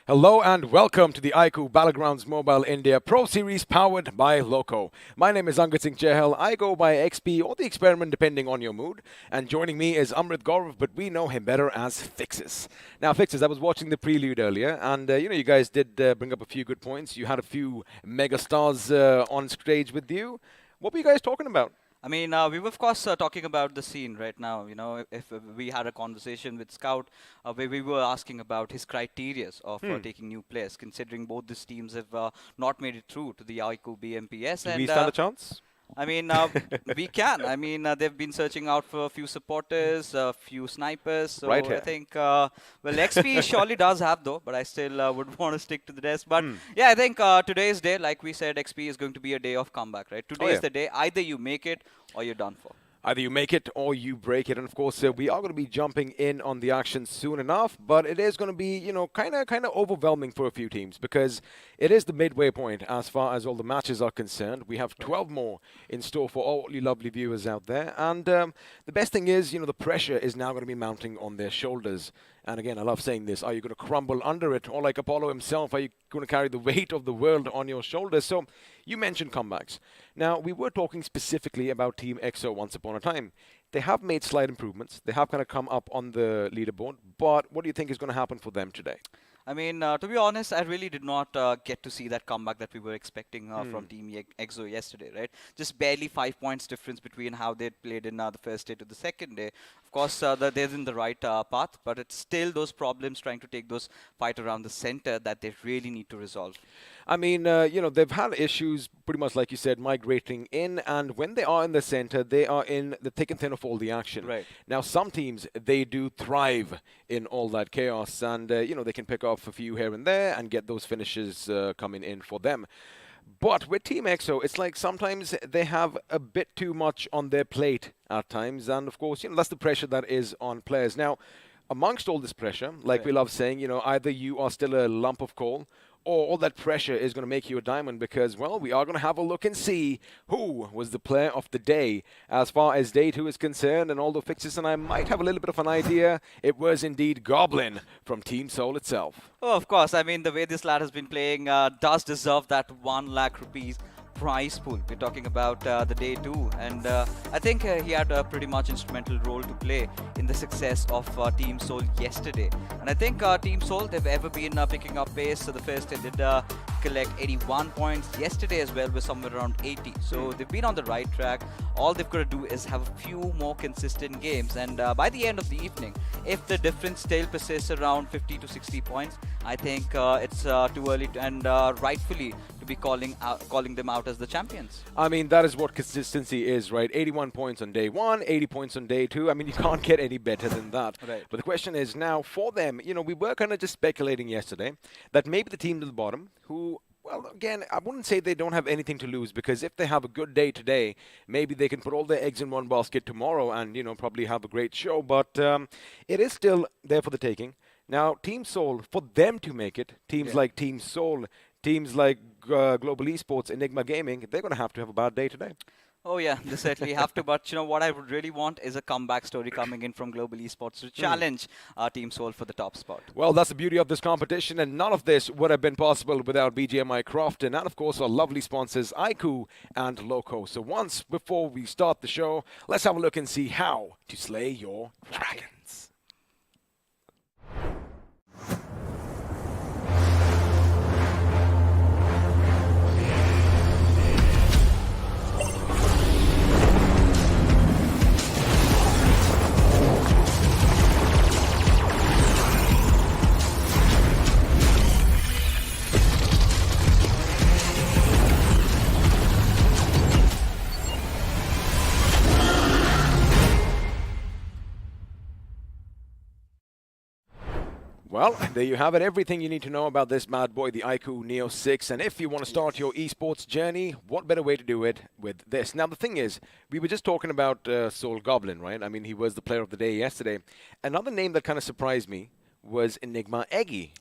Hello and welcome to the iQOO BATTLEGROUNDS Mobile India Pro Series powered by Loco. My name is Angad Singh Chahal. I go by XP or the Experiment depending on your mood. And joining me is Amrit Gaurav, but we know him better as Fixes. Now Fixes, I was watching the prelude earlier and you guys did bring up a few good points. You had a few megastars on stage with you. What were you guys talking about? I mean, we were of course talking about the scene right now. You know, if we had a conversation with Scout where we were asking about his criteria of taking new players, considering both these teams have not made it through to the iQOO BMPS. Do we stand a chance? I mean, we can. I mean, they've been searching out for a few supporters, a few snipers. So Right I here. think, well, XP surely does have though, but I still would want to stick to the rest. But yeah, I think today's day, like we said, XP is going to be a day of comeback, right? Today is the day. Either you make it or you're done for. Either you make it or you break it. And of course, we are going to be jumping in on the action soon enough, but it is going to be, kind of overwhelming for a few teams because it is the midway point as far as all the matches are concerned. We have 12 more in store for all you lovely viewers out there. And the best thing is, the pressure is now going to be mounting on their shoulders. And again, I love saying this. Are you going to crumble under it? Or like Apollo himself, are you going to carry the weight of the world on your shoulders? So you mentioned comebacks. Now, we were talking specifically about Team EXO once upon a time. They have made slight improvements. They have kind of come up on the leaderboard. But what do you think is going to happen for them today? I mean, to be honest, I really did not get to see that comeback that we were expecting from Team EXO yesterday, right? Just barely 5 points difference between how they played in the first day to the second day. Of course, they're in the right path, but it's still those problems trying to take those fight around the center that they really need to resolve. I mean, they've had issues, pretty much like you said, migrating in, and when they are in the center, they are in the thick and thin of all the action. Right. Now, some teams, they do thrive in all that chaos, and, they can pick off a few here and there and get those finishes coming in for them. But with Team EXO, it's like sometimes they have a bit too much on their plate at times, and of course, that's the pressure that is on players. Now, amongst all this pressure, like we love saying, either you are still a lump of coal, or all that pressure is going to make you a diamond because, well, we are going to have a look and see who was the player of the day as far as day 2 is concerned. And although Fixes and I might have a little bit of an idea, it was indeed Goblin from Team Soul itself. Oh, of course. I mean, the way this lad has been playing does deserve that 1 lakh rupees prize pool. We're talking about the day 2, and I think he had a pretty much instrumental role to play in the success of Team Soul yesterday. And I think Team Soul, they've ever been picking up pace. So the first they did collect 81 points. Yesterday as well was somewhere around 80. So they've been on the right track. all they've got to do is have a few more consistent games, and by the end of the evening, if the difference still persists around 50 to 60 points, I think it's too early and rightfully to be calling them out as the champions. I mean, that is what consistency is, right? 81 points on day 1, 80 points on day 2. I mean, you can't get any better than that. Right. But the question is now for them, you know, we were kind of just speculating yesterday that maybe the team at the bottom who, well, again, I wouldn't say they don't have anything to lose, because if they have a good day today, maybe they can put all their eggs in one basket tomorrow and, you know, probably have a great show. But it is still there for the taking. Now, Team Seoul, for them to make it, teams like Team Seoul, teams like Global Esports, Enigma Gaming, they're going to have a bad day today. Oh yeah, they certainly have to. But you know what I would really want is a comeback story coming in from Global Esports to challenge Team Seoul for the top spot. Well, that's the beauty of this competition, and none of this would have been possible without BGMI Crofton and, of course, our lovely sponsors iQOO and Loco. So once before we start the show, let's have a look and see how to slay your dragons. Well, there you have it. Everything you need to know about this mad boy, the iQOO Neo 6. And if you want to start your esports journey, what better way to do it with this? Now, the thing is, we were just talking about Soul Goblin, right? I mean, he was the player of the day yesterday. Another name that kind of surprised me was Enigma Eggy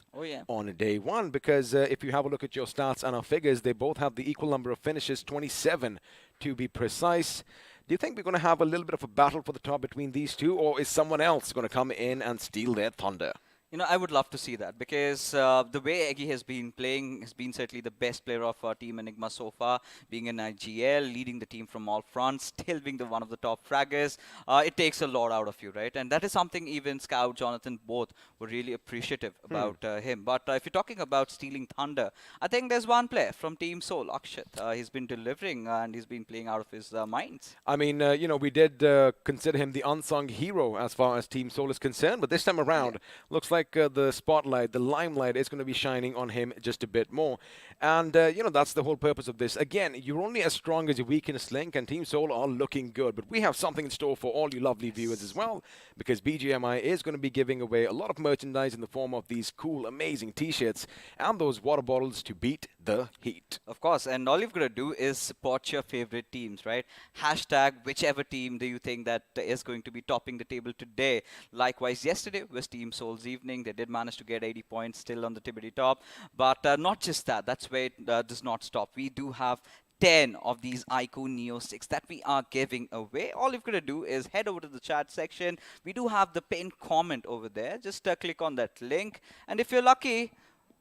on day 1, because if you have a look at your stats and our figures, they both have the equal number of finishes, 27 to be precise. Do you think we're going to have a little bit of a battle for the top between these two, or is someone else going to come in and steal their thunder? You know, I would love to see that, because the way Eggy has been playing has been certainly the best player of Team Enigma so far, being in IGL, leading the team from all fronts, still being one of the top fraggers. It takes a lot out of you, right? And that is something even Scout, Jonathan, both were really appreciative about him. But if you're talking about stealing thunder, I think there's one player from Team Seoul, Akshat. He's been delivering and he's been playing out of his mind. I mean, you know, we did consider him the unsung hero as far as Team Seoul is concerned, but this time around, looks like the spotlight, the limelight is going to be shining on him just a bit more. And, you know, that's the whole purpose of this. Again, you're only as strong as your weakest link, and Team Seoul are looking good. But we have something in store for all you lovely viewers as well, because BGMI is going to be giving away a lot of merchandise in the form of these cool, amazing T-shirts and those water bottles to beat the heat. Of course, and all you've got to do is support your favorite teams, right? Hashtag whichever team do you think that is going to be topping the table today. Likewise, yesterday was Team Seoul's evening. They did manage to get 80 points still on the TBD top. But not just that, that's where it does not stop. We do have 10 of these iQOO Neo 6 that we are giving away. All you've got to do is head over to the chat section. We do have the pinned comment over there. Just click on that link. And if you're lucky,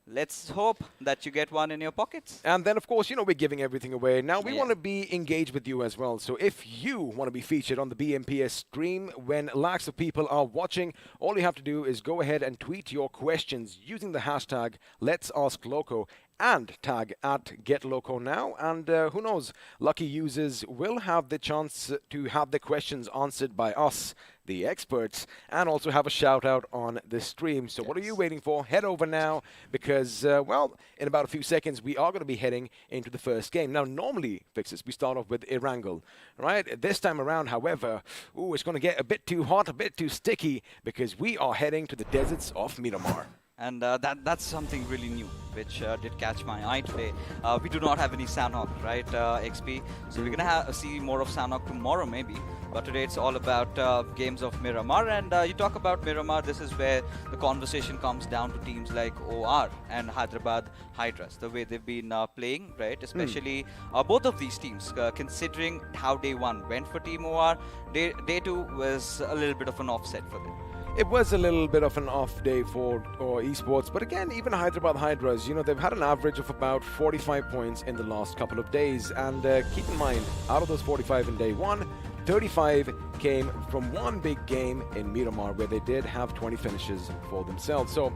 let's hope that you get one in your pockets. And then, of course, you know, we're giving everything away. Now, we want to be engaged with you as well. So if you want to be featured on the BMPS stream when lakhs of people are watching, all you have to do is go ahead and tweet your questions using the hashtag Let's Ask Loco and tag at GetLocoNow. And who knows, lucky users will have the chance to have their questions answered by us, the experts, and also have a shout out on the stream. So what are you waiting for? Head over now, because, well, in about a few seconds, we are going to be heading into the first game. Now, normally, Fixes, we start off with Erangel, right? This time around, however, it's going to get a bit too hot, a bit too sticky, because we are heading to the deserts of Miramar. And that's something really new, which did catch my eye today. We do not have any Sanhok, right, XP? So we're going to see more of Sanhok tomorrow, maybe. But today it's all about games of Miramar. And you talk about Miramar, this is where the conversation comes down to teams like OR and Hyderabad Hydras, the way they've been playing, right? Especially both of these teams, considering how day 1 went for Team OR, day 2 was a little bit of an offset for them. It was a little bit of an off day for esports, but again, even Hyderabad Hydras, you know, they've had an average of about 45 points in the last couple of days. And keep in mind, out of those 45 in day 1, 35 came from one big game in Miramar, where they did have 20 finishes for themselves. So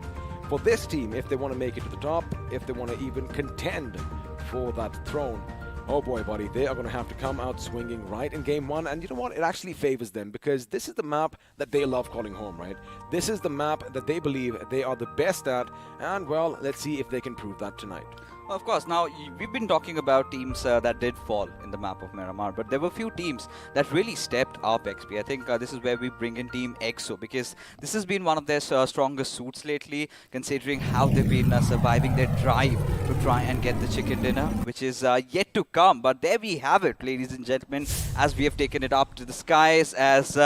for this team, if they want to make it to the top, if they want to even contend for that throne, Oh boy, buddy, they are going to have to come out swinging right in game one. And you know what? It actually favors them because this is the map that they love calling home, right? This is the map that they believe they are the best at. And, well, let's see if they can prove that tonight. Of course, now we've been talking about teams that did fall in the map of Miramar, but there were few teams that really stepped up XP. I think this is where we bring in Team EXO because this has been one of their strongest suits lately, considering how they've been surviving their drive to try and get the chicken dinner, which is yet to come. But there we have it, ladies and gentlemen, as we have taken it up to the skies. As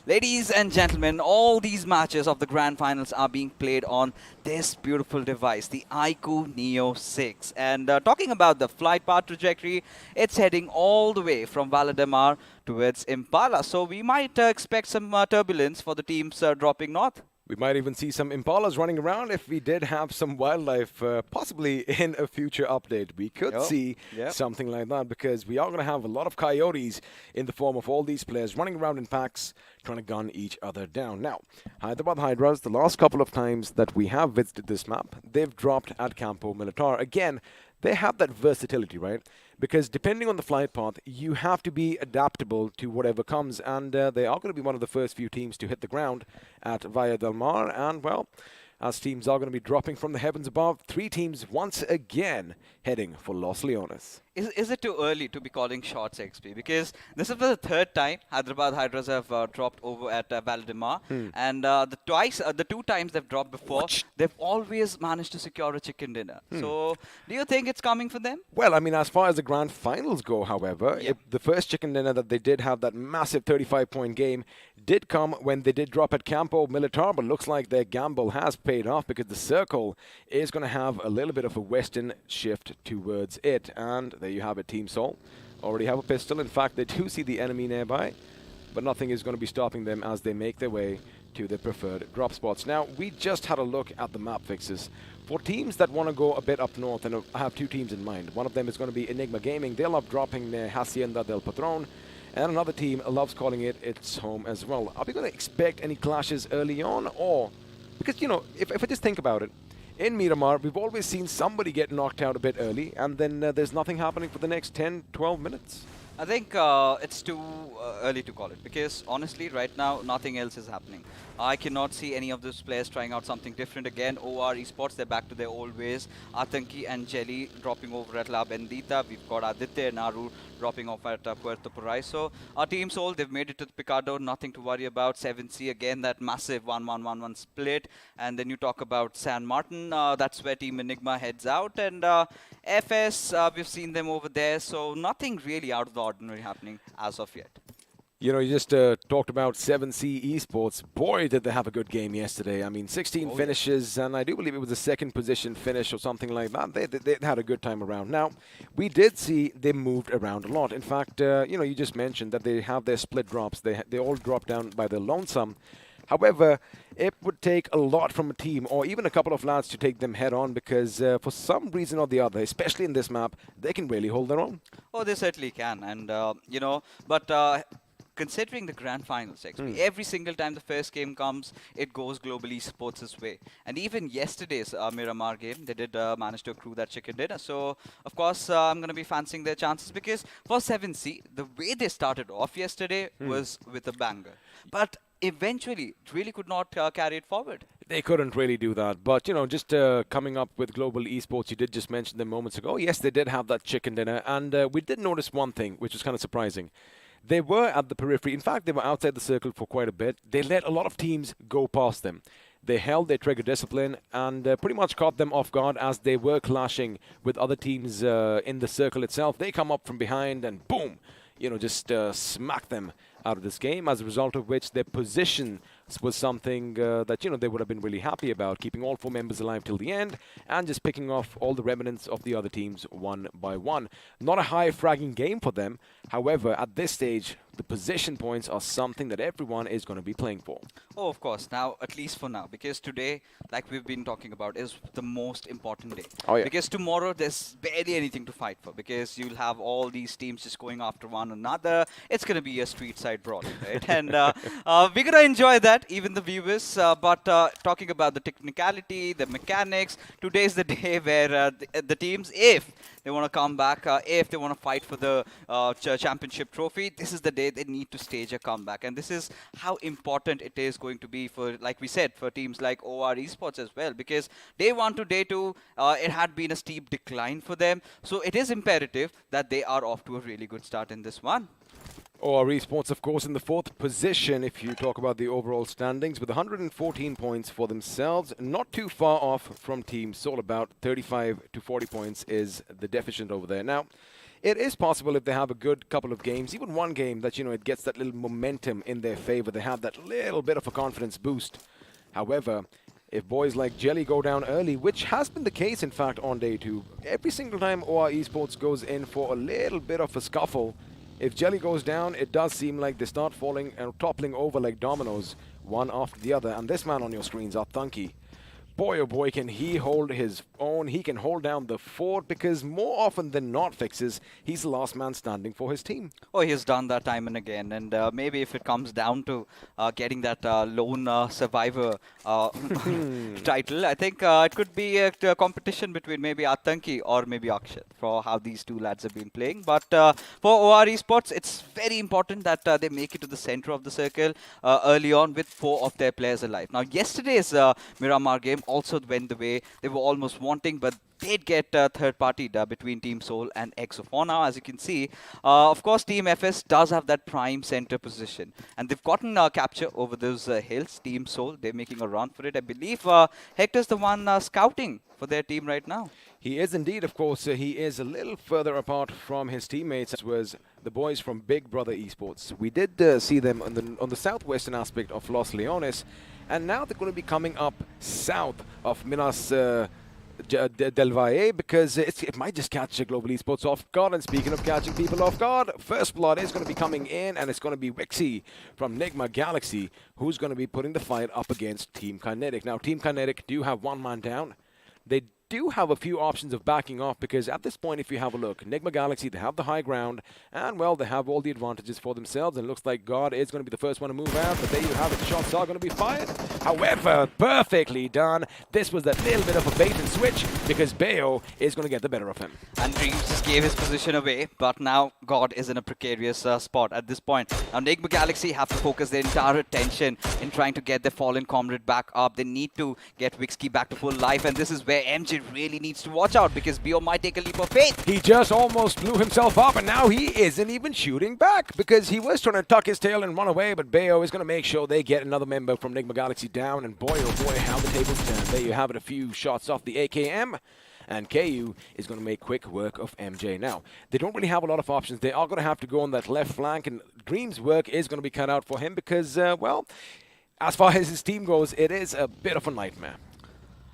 ladies and gentlemen, all these matches of the grand finals are being played on this beautiful device, the iQOO Neo 6. And talking about the flight path trajectory, it's heading all the way from Valdemar towards Impala. So we might expect some turbulence for the teams dropping north. We might even see some impalas running around if we did have some wildlife, possibly in a future update. We could see something like that because we are going to have a lot of coyotes in the form of all these players running around in packs trying to gun each other down. Now, Hyderabad Hydras, the last couple of times that we have visited this map, they've dropped at Campo Militar. Again, they have that versatility, right? Because depending on the flight path, you have to be adaptable to whatever comes. And they are going to be one of the first few teams to hit the ground at Valle del Mar. And, well, as teams are going to be dropping from the heavens above, 3 teams once again heading for Los Leones. Is it too early to be calling shots, XP? Because this is for the 3rd time Hyderabad Hydras have dropped over at Valdemar. And the 2 times they've dropped before, they've always managed to secure a chicken dinner. So, do you think it's coming for them? Well, I mean, as far as the grand finals go, however, the first chicken dinner that they did have, that massive 35-point game, did come when they did drop at Campo Militar, but looks like their gamble has paid off because the circle is going to have a little bit of a western shift towards it. And there you have it, Team Sol. Already have a pistol. In fact, they do see the enemy nearby, but nothing is going to be stopping them as they make their way to their preferred drop spots. Now, we just had a look at the map fixes. For teams that want to go a bit up north, and I have 2 teams in mind. One of them is going to be Enigma Gaming. They love dropping their Hacienda del Patron. And another team loves calling it its home as well. Are we going to expect any clashes early on? Or, because, you know, if I just think about it, in Miramar, we've always seen somebody get knocked out a bit early, and then there's nothing happening for the next 10, 12 minutes. I think it's too early to call it because honestly, right now, nothing else is happening. I cannot see any of those players trying out something different again. OR Esports, they're back to their old ways. Atanki and Jelly dropping over at La Bendita. We've got Aditya and Naru dropping off at Puerto Paraiso. Our Team Soul, they've made it to the Picado, nothing to worry about. 7C, again, that massive 1-1-1-1 split. And then you talk about San Martin, that's where Team Enigma heads out. And FS, we've seen them over there, so nothing really out of the ordinary happening as of yet. You know, you just talked about 7C Esports. Boy, did they have a good game yesterday. I mean, 16 finishes, and I do believe it was a 2nd position finish or something like that. They had a good time around. Now, we did see they moved around a lot. In fact, you know, you just mentioned that they have their split drops. They all drop down by their lonesome. However, it would take a lot from a team or even a couple of lads to take them head on because for some reason or the other, especially in this map, they can really hold their own. Oh, they certainly can. And, you know, but considering the grand finals, every single time the first game comes, it goes Global Esports' way. And even yesterday's Miramar game, they did manage to accrue that chicken dinner. So, of course, I'm going to be fancying their chances because for 7C, the way they started off yesterday was with a banger. But eventually, it really could not carry it forward. They couldn't really do that. But, you know, just coming up with Global Esports, you did just mention them moments ago. Yes, they did have that chicken dinner. And we did notice one thing, which was kind of surprising. They were at the periphery. In fact, they were outside the circle for quite a bit. They let a lot of teams go past them. They held their trigger discipline and pretty much caught them off guard as they were clashing with other teams in the circle itself. They come up from behind and boom, you know, just smack them out of this game, as a result of which their position was something that, you know, they would have been really happy about, keeping all 4 members alive till the end and just picking off all the remnants of the other teams one by one. Not a high fragging game for them. However, at this stage, the position points are something that everyone is going to be playing for. Oh, of course. Now, at least for now, because today, like we've been talking about, is the most important day. Oh, yeah. Because tomorrow there's barely anything to fight for, because you'll have all these teams just going after one another. It's going to be a street side brawl, right? And we're going to enjoy that, even the viewers. But talking about the technicality, the mechanics, today's the day where the teams, if they want to come back, if they want to fight for the championship trophy, this is the day they need to stage a comeback. And this is how important it is going to be for, like we said, for teams like OR Esports as well, because day 1 to day 2, it had been a steep decline for them. So it is imperative that they are off to a really good start in this one. OR Esports, of course, in the 4th position if you talk about the overall standings, with 114 points for themselves. Not too far off from Team Soul. About 35 to 40 points is the deficit over there. Now, it is possible if they have a good couple of games, even one game, that, you know, it gets that little momentum in their favor. They have that little bit of a confidence boost. However, if boys like Jelly go down early, which has been the case, in fact, on day 2, every single time OR Esports goes in for a little bit of a scuffle, if Jelly goes down, it does seem like they start falling and toppling over like dominoes, one after the other. And this man on your screens, Athunki, boy oh boy, can he hold his own. He can hold down the fort, because more often than not, Fixes, he's the last man standing for his team. Oh, he's done that time and again. And maybe if it comes down to getting that lone survivor title, I think it could be a competition between maybe Atanki or maybe Akshat for how these two lads have been playing. But for OR Esports, it's very important that they make it to the center of the circle early on with 4 of their players alive. Now, yesterday's Miramar game also went the way they were almost wanting, but did get third-party between Team Soul and Exo. For now, as you can see, of course, Team FS does have that prime center position, and they've gotten capture over those hills. Team Soul, they're making a run for it. I believe Hector's the one scouting for their team right now. He is indeed, of course. He is a little further apart from his teammates, as was the boys from Big Brother Esports. We did see them on the southwestern aspect of Los Leones, and now they're going to be coming up south of Minas Del Valle, because it might just catch Global Esports off guard. And speaking of catching people off guard, First Blood is going to be coming in, and it's going to be Wixie from Nigma Galaxy who's going to be putting the fight up against Team Kinetic. Now, Team Kinetic do have one man down. They do have a few options of backing off, because at this point, if you have a look, Nigma Galaxy, they have the high ground, and well, they have all the advantages for themselves, and it looks like God is going to be the first one to move out, but there you have it, shots are going to be fired. However, perfectly done. This was that little bit of a bait and switch, because Bayo is going to get the better of him. And Dreams just gave his position away, but now God is in a precarious spot at this point. Now, Nigma Galaxy have to focus their entire attention in trying to get their fallen comrade back up. They need to get Wixie back to full life, and this is where MJ really needs to watch out, because Bio might take a leap of faith. He just almost blew himself up, and now he isn't even shooting back, because he was trying to tuck his tail and run away, but Bayo is going to make sure they get another member from Nigma Galaxy down, and boy oh boy, how the tables turn. There you have it, a few shots off the AKM, and KU is going to make quick work of MJ. Now, they don't really have a lot of options. They are going to have to go on that left flank, and Dream's work is going to be cut out for him, because, well, as far as his team goes, it is a bit of a nightmare.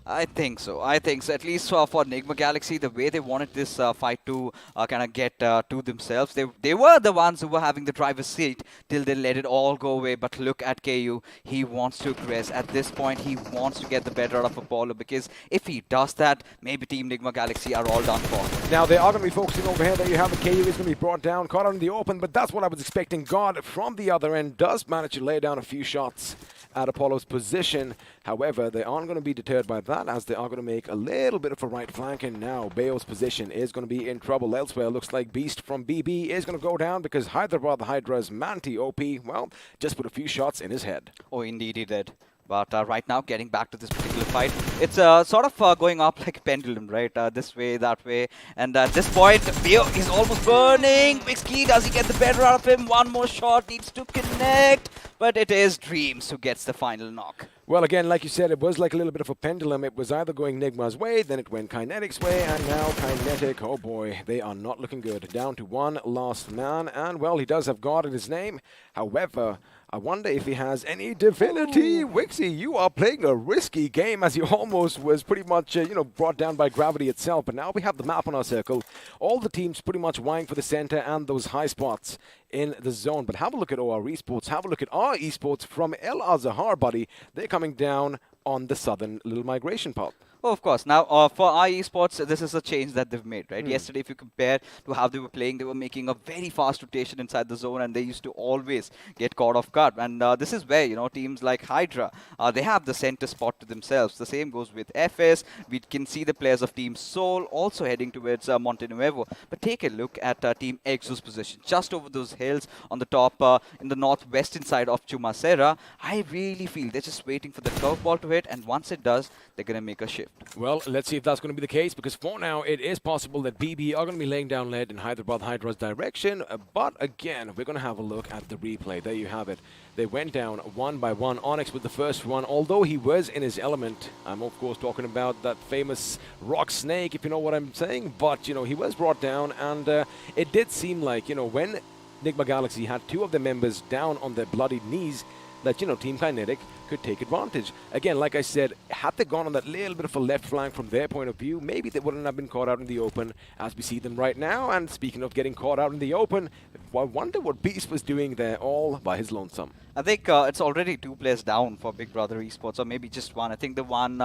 I think so. At least for Nigma Galaxy, the way they wanted this fight to kind of get to themselves, they were the ones who were having the driver's seat till they let it all go away. But look at KU. He wants to aggress. At this point, he wants to get the better out of Apollo, because if he does that, maybe Team Nigma Galaxy are all done for. Now, they are going to be focusing over here. There you have it. KU is going to be brought down, caught out in the open, but that's what I was expecting. God from the other end does manage to lay down a few shots at Apollo's position. However, they aren't going to be deterred by that, as they are going to make a little bit of a right flank, and now Bayo's position is going to be in trouble elsewhere. Looks like Beast from BB is going to go down, because Hyderabad, the Hydras, Manti OP, well, just put a few shots in his head. Oh, indeed he did. But right now, getting back to this particular fight, it's sort of going up like a pendulum, right? This way, that way. And at this point, Bio is almost burning. Wixie, does he get the better out of him? One more shot, needs to connect. But it is Dreams who gets the final knock. Well, again, like you said, it was like a little bit of a pendulum. It was either going Nigma's way, then it went Kinetic's way, and now Kinetic, oh boy, they are not looking good. Down to one last man, and well, he does have God in his name. However, I wonder if he has any divinity. Wixie, you are playing a risky game as you almost was pretty much, brought down by gravity itself. But now we have the map on our circle. All the teams pretty much vying for the center and those high spots in the zone. But have a look at OR Esports. Have a look at our Esports from El Azhar, buddy. They're coming down on the southern little migration path. Oh, of course. Now, for our esports, this is a change that they've made, right? Yesterday, if you compare to how they were playing, they were making a very fast rotation inside the zone, and they used to always get caught off guard. And this is where, teams like Hydra, they have the center spot to themselves. The same goes with FS. We can see the players of Team Seoul also heading towards Monte Nuevo. But take a look at Team iQOO's position, just over those hills on the top, in the northwestern side of Chumacera. I really feel they're just waiting for the curveball to hit, and once it does, they're going to make a shift. Well, let's see if that's going to be the case, because for now, it is possible that BB are going to be laying down lead in Hyderabad Hydra's direction. But again, we're going to have a look at the replay. There you have it. They went down one by one. Onyx with the first one, although he was in his element. I'm, of course, talking about that famous rock snake, if you know what I'm saying. But, he was brought down, and it did seem like, when Nigma Galaxy had two of their members down on their bloody knees, that, Team Kinetic could take advantage. Again, like I said, had they gone on that little bit of a left flank from their point of view, maybe they wouldn't have been caught out in the open as we see them right now. And speaking of getting caught out in the open, I wonder what Beast was doing there all by his lonesome. I think it's already 2 players down for Big Brother Esports, or maybe just one. I think the one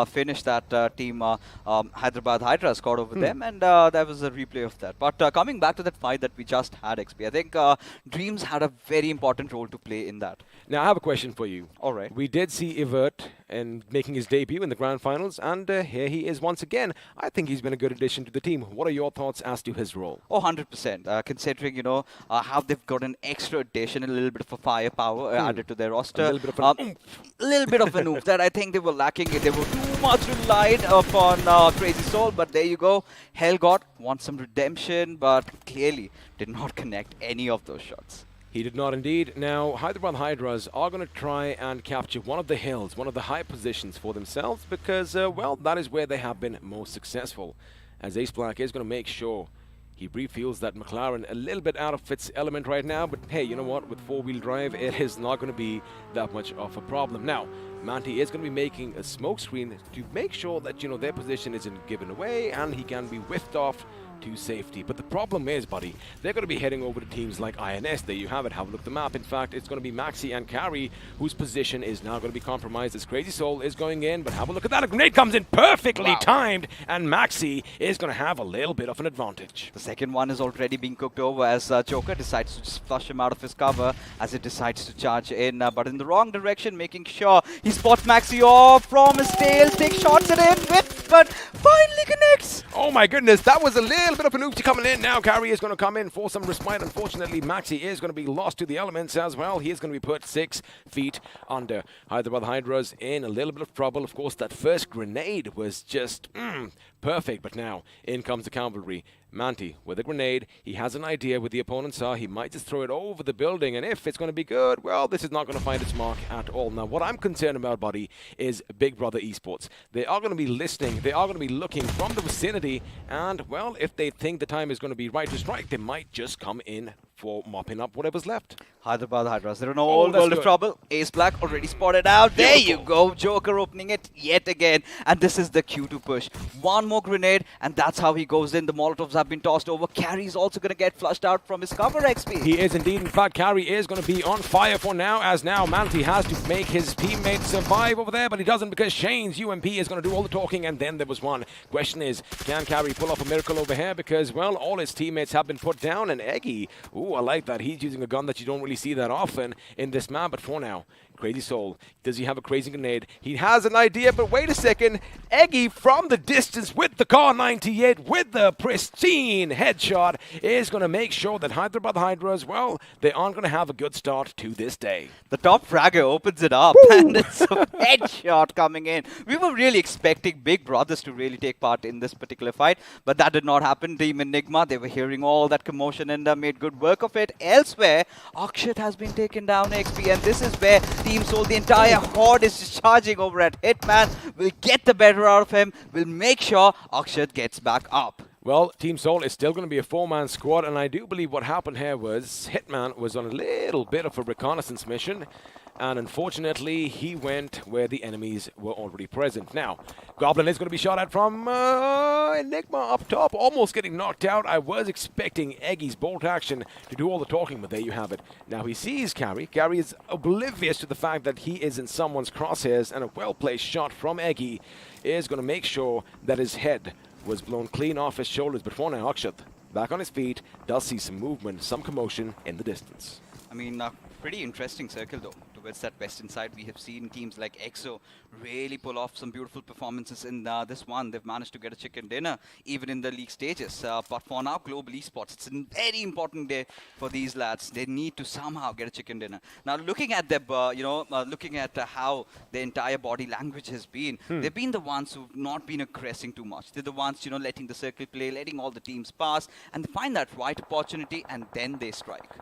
finished that team, Hyderabad Hydra scored over them, and there was a replay of that. But coming back to that fight that we just had, XP, I think Dreams had a very important role to play in that. Now, I have a question for you. All right. We did see Evert and making his debut in the grand finals, and here he is once again. I think he's been a good addition to the team. What are your thoughts as to his role? Oh, 100%. Considering, how they've got an extra addition, a little bit of a firepower added to their roster. A little bit of an oomph that I think they were lacking. They were too much relied upon Crazy Soul, but there you go. Hellgod wants some redemption, but clearly did not connect any of those shots. He did not indeed. Now, Hyderabad Hydras are going to try and capture one of the hills, one of the high positions for themselves, because, well, that is where they have been most successful. As Ace Black is going to make sure he refuels that McLaren a little bit out of its element right now, but hey, you know what? With 4-wheel drive, it is not going to be that much of a problem. Now, Manti is going to be making a smoke screen to make sure that, their position isn't given away and he can be whiffed off to safety. But the problem is, buddy, they're going to be heading over to teams like INS. There you have it. Have a look at the map. In fact, it's going to be Maxi and Carry whose position is now going to be compromised as Crazy Soul is going in. But have a look at that. A grenade comes in perfectly timed, and Maxi is going to have a little bit of an advantage. The second one is already being cooked over as Joker decides to just flush him out of his cover as it decides to charge in, but in the wrong direction, making sure he spots Maxi off from his tail, takes shots at him, whip, but finally connects. Oh my goodness, that was a little bit of an oopsie coming in. Now Carry is going to come in for some respite. Unfortunately, Maxi is going to be lost to the elements as well. He is going to be put 6 feet under. Hyderabad Hydras in a little bit of trouble. Of course, that first grenade was just perfect, but now in comes the cavalry. Manti with a grenade. He has an idea with the opponents are. He might just throw it over the building, and if it's going to be good, well, this is not going to find its mark at all. Now, what I'm concerned about, buddy, is Big Brother Esports. They are going to be listening. They are going to be looking from the vicinity, and, well, if they think the time is going to be right to strike, they might just come in for mopping up whatever's left. Hyderabad Hydras, they're in all world of trouble. Ace Black already spotted out. There you go. Joker opening it yet again. And this is the Q2 push. One more grenade, and that's how he goes in. The Molotovs have been tossed over. Carry's also going to get flushed out from his cover, XP. He is indeed. In fact, Carry is going to be on fire for now, as now Manti has to make his teammates survive over there, but he doesn't because Shane's UMP is going to do all the talking, and then there was one. Question is, can Carry pull off a miracle over here? Because, well, all his teammates have been put down, and Eggy, ooh, I like that. He's using a gun that you don't really see that often in this map, but for now, Crazy Soul, does he have a crazy grenade? He has an idea, but wait a second. Eggy from the distance with the Car 98 with the pristine headshot is going to make sure that Hyderabad Hydras, well, they aren't going to have a good start to this day. The top fragger opens it up, and it's a headshot coming in. We were really expecting Big Brothers to really take part in this particular fight, but that did not happen. Team Enigma, they were hearing all that commotion and made good work of it. Elsewhere, Akshat has been taken down, XP, and this is where Team Soul, the entire horde is just charging over at Hitman. We'll get the better out of him. We'll make sure Akshat gets back up. Well, Team Soul is still going to be a 4-man squad, and I do believe what happened here was Hitman was on a little bit of a reconnaissance mission, and unfortunately, he went where the enemies were already present. Now, Goblin is going to be shot at from Enigma up top, almost getting knocked out. I was expecting Eggy's bolt action to do all the talking, but there you have it. Now he sees Carry. Carry is oblivious to the fact that he is in someone's crosshairs, and a well-placed shot from Eggy is going to make sure that his head was blown clean off his shoulders. But for now, Akshat, back on his feet, does see some movement, some commotion in the distance. I mean, pretty interesting circle though. Towards that western side, we have seen teams like EXO really pull off some beautiful performances in this one. They've managed to get a chicken dinner even in the league stages. But for now, Global Esports, it's a very important day for these lads. They need to somehow get a chicken dinner. Now, looking at their, looking at how their entire body language has been, they've been the ones who've not been aggressing too much. They're the ones, letting the circle play, letting all the teams pass, and they find that right opportunity, and then they strike.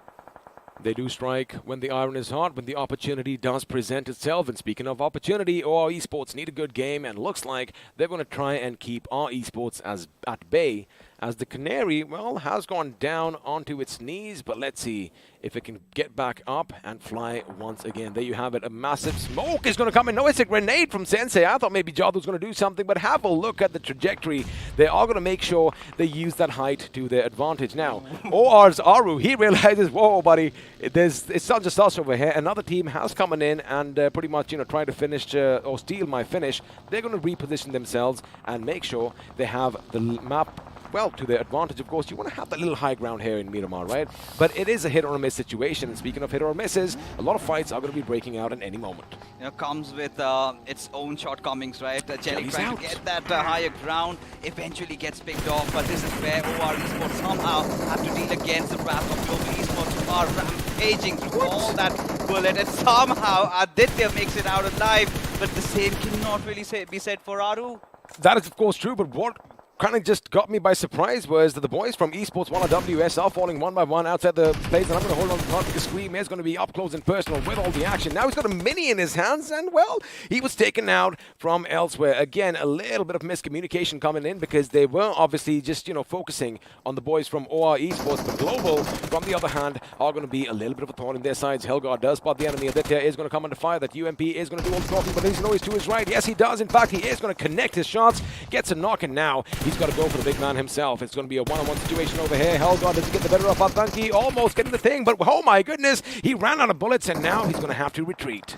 They do strike when the iron is hot, when the opportunity does present itself. And speaking of opportunity, OR Esports need a good game, and looks like they're going to try and keep our Esports at bay, as the Canary, well, has gone down onto its knees. But let's see if it can get back up and fly once again. There you have it. A massive smoke is going to come in. No, it's a grenade from Sensei. I thought maybe Jadu's going to do something, but have a look at the trajectory. They are going to make sure they use that height to their advantage. Now, OR's Aru, he realizes, whoa, buddy, it's not just us over here. Another team has come in and pretty much, trying to finish or steal my finish. They're going to reposition themselves and make sure they have the map well to their advantage. Of course, you want to have that little high ground here in Miramar, right? But it is a hit or miss situation. And speaking of hit or misses, a lot of fights are going to be breaking out at any moment. Comes with its own shortcomings, right? Jelly trying to get that higher ground, eventually gets picked off, but this is where OR Esports somehow have to deal against the wrath of Global Esports, who are rampaging through all that bullet, and somehow Aditya makes it out alive, but the same cannot really be said for Aru. That is, of course, true, but what kind of just got me by surprise was that the boys from Esports 1 WS are falling one by one outside the place, and I'm going to hold on to the because Scream is going to be up close and personal with all the action. Now he's got a mini in his hands, and well, he was taken out from elsewhere. Again, a little bit of miscommunication coming in, because they were obviously just, focusing on the boys from OR Esports, but Global, from the other hand, are going to be a little bit of a thorn in their sides. Helgard does spot the enemy. Aditya is going to come under fire. That UMP is going to do all the talking, but he's always to his right. Yes, he does. In fact, he is going to connect his shots, gets a knock, and now he's got to go for the big man himself. It's going to be a one-on-one situation over here. Helgard does get the better of Atanki, almost getting the thing, but oh my goodness, he ran out of bullets, and now he's going to have to retreat.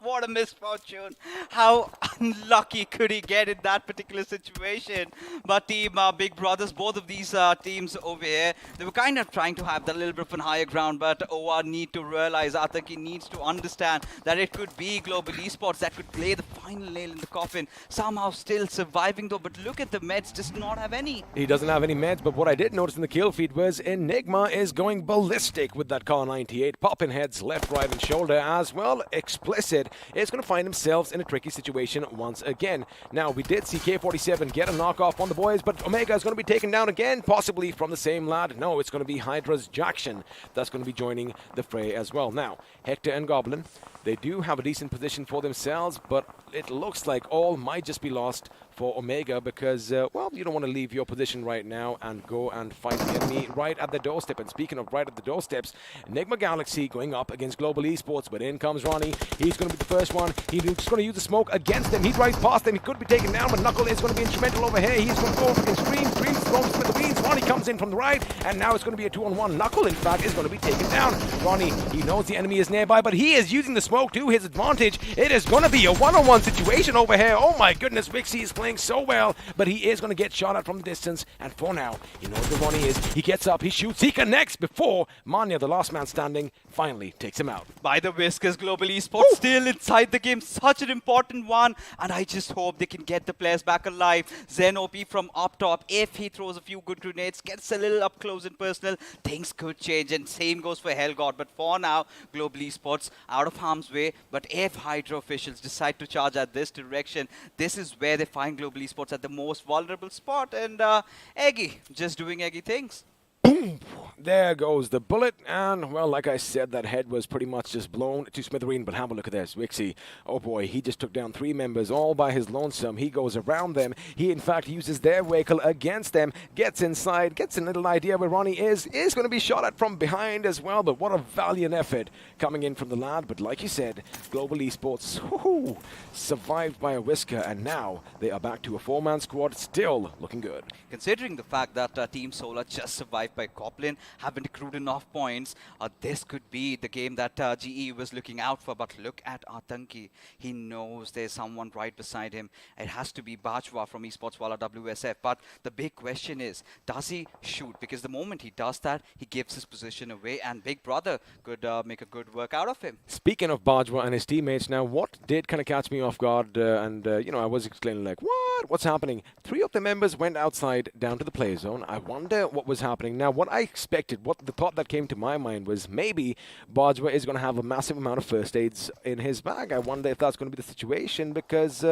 What a misfortune. How unlucky could he get in that particular situation? But Team Big Brothers, both of these teams over here, they were kind of trying to have that little bit of a higher ground, but OR need to realize, Ataki needs to understand that it could be Global Esports that could play the final nail in the coffin. Somehow still surviving though, but look at the meds, does not have any. He doesn't have any meds, but what I did notice in the kill feed was Enigma is going ballistic with that Car 98, popping heads left, right, and shoulder as well. Explicit is going to find themselves in a tricky situation once again. Now, we did see K47 get a knockoff on the boys, but Omega is going to be taken down again, possibly from the same lad. No, it's going to be Hydra's Jackson that's going to be joining the fray as well. Now, Hector and Goblin, they do have a decent position for themselves, but it looks like all might just be lost for Omega, because, well, you don't want to leave your position right now and go and fight the enemy right at the doorstep. And speaking of right at the doorsteps, Enigma Galaxy going up against Global Esports, but in comes Ronnie. He's going to be the first one. He's just going to use the smoke against them. He drives past them. He could be taken down, but Knuckle is going to be instrumental over here. He's going to go for Extreme. Extreme's thrown with the beans. Ronnie comes in from the right, and now it's going to be a 2-on-1. Knuckle, in fact, is going to be taken down. Ronnie, he knows the enemy is nearby, but he is using the smoke to his advantage. It is going to be a 1-on-1 situation over here. Oh my goodness, Vixie is playing so well, but he is going to get shot at from the distance, and for now, he knows where Ronnie is. He gets up, he shoots, he connects before Manya, the last man standing, finally takes him out. By the whiskers, Global Esports still inside the game, such an important one, and I just hope they can get the players back alive. Zen OP from up top, if he throws a few good grenades, gets a little up close and personal, things could change, and same goes for Helgod. But for now, Global Esports out of harm's way, but if Hydra officials decide to charge at this direction, this is where they find Global Esports at the most vulnerable spot, and Eggy just doing Eggy things. boom! There goes the bullet, and well, like I said, that head was pretty much just blown to smithereen. But have a look at this, Wixie. Oh boy, he just took down 3 members all by his lonesome. He goes around them. He in fact uses their vehicle against them. Gets inside, gets a little idea where Ronnie is going to be shot at from behind as well. But what a valiant effort coming in from the lad. But like you said, Global Esports survived by a whisker, and now they are back to a 4-man squad, still looking good. Considering the fact that Team Solar just survived by Coplin, haven't accrued enough points, this could be the game that GE was looking out for. But look at Atanki. He knows there's someone right beside him. It has to be Bajwa from Esports Wala WSF. But the big question is, does he shoot? Because the moment he does that, he gives his position away, and Big Brother could make a good work out of him. Speaking of Bajwa and his teammates, now what did kind of catch me off guard, you know, I was explaining like, what's happening? 3 of the members went outside down to the play zone. I wonder what was happening. Now, what I expected, what the thought that came to my mind was maybe Bajwa is going to have a massive amount of first aids in his bag. I wonder if that's going to be the situation, because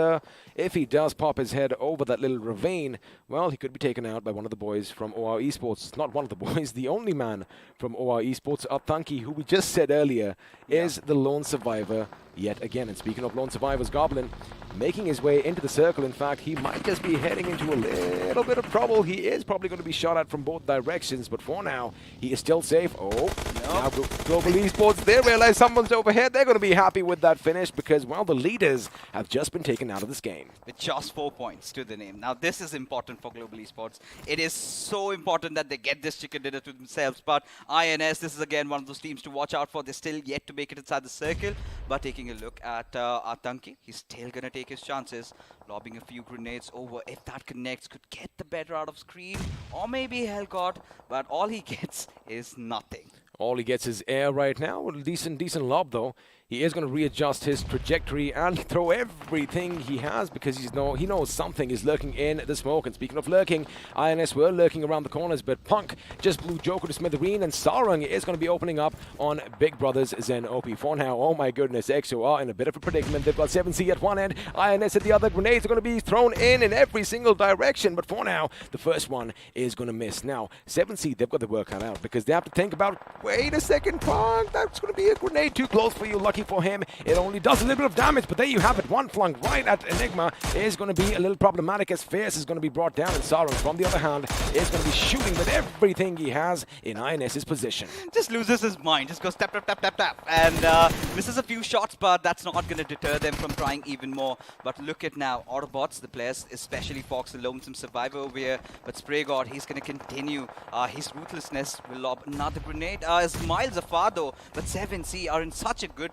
if he does pop his head over that little ravine, well, he could be taken out by one of the boys from OR Esports. Not one of the boys, the only man from OR Esports, Atanki, who we just said earlier, is the lone survivor yet again. And speaking of lone survivors, Goblin making his way into the circle. In fact, he might just be heading into a little bit of trouble. He is probably going to be shot at from both directions, but for now, he is still safe. Now Global Esports, they realize someone's overhead. They're going to be happy with that finish because, well, the leaders have just been taken out of this game. With just 4 points to the name. Now, this is important for Global Esports. It is so important that they get this chicken dinner to themselves. But INS, this is again one of those teams to watch out for. They're still yet to make it inside the circle. But taking a look at Atanki, he's still going to take his chances, lobbing a few grenades over. If that connects, could get the better out of Scream, or maybe Hellgod, but all he gets is nothing. All he gets is air right now. Decent lob, though. He is going to readjust his trajectory and throw everything he has because he knows something is lurking in the smoke. And speaking of lurking, INS were lurking around the corners, but Punk just blew Joker to smithereen, and Sarang is going to be opening up on Big Brother's Zen OP. For now, oh my goodness, EXO are in a bit of a predicament. They've got 7C at one end, INS at the other. Grenades are going to be thrown in every single direction, but for now, the first one is going to miss. Now, 7C, they've got the work cut out because they have to think about, wait a second, Punk, that's going to be a grenade too close for you. Lucky for him, it only does a little bit of damage, but there you have it. One flung right at Enigma is going to be a little problematic as Fierce is going to be brought down, and Sarang, from the other hand, is going to be shooting with everything he has in INS's position. Just loses his mind, just goes tap, tap, tap, tap, tap, and misses a few shots, but that's not going to deter them from trying even more. But look at now, Autobotz, the players, especially Fox, the lonesome survivor over here, but Spray God, he's going to continue his ruthlessness, will lob another grenade. Is miles afar though, but 7C are in such a good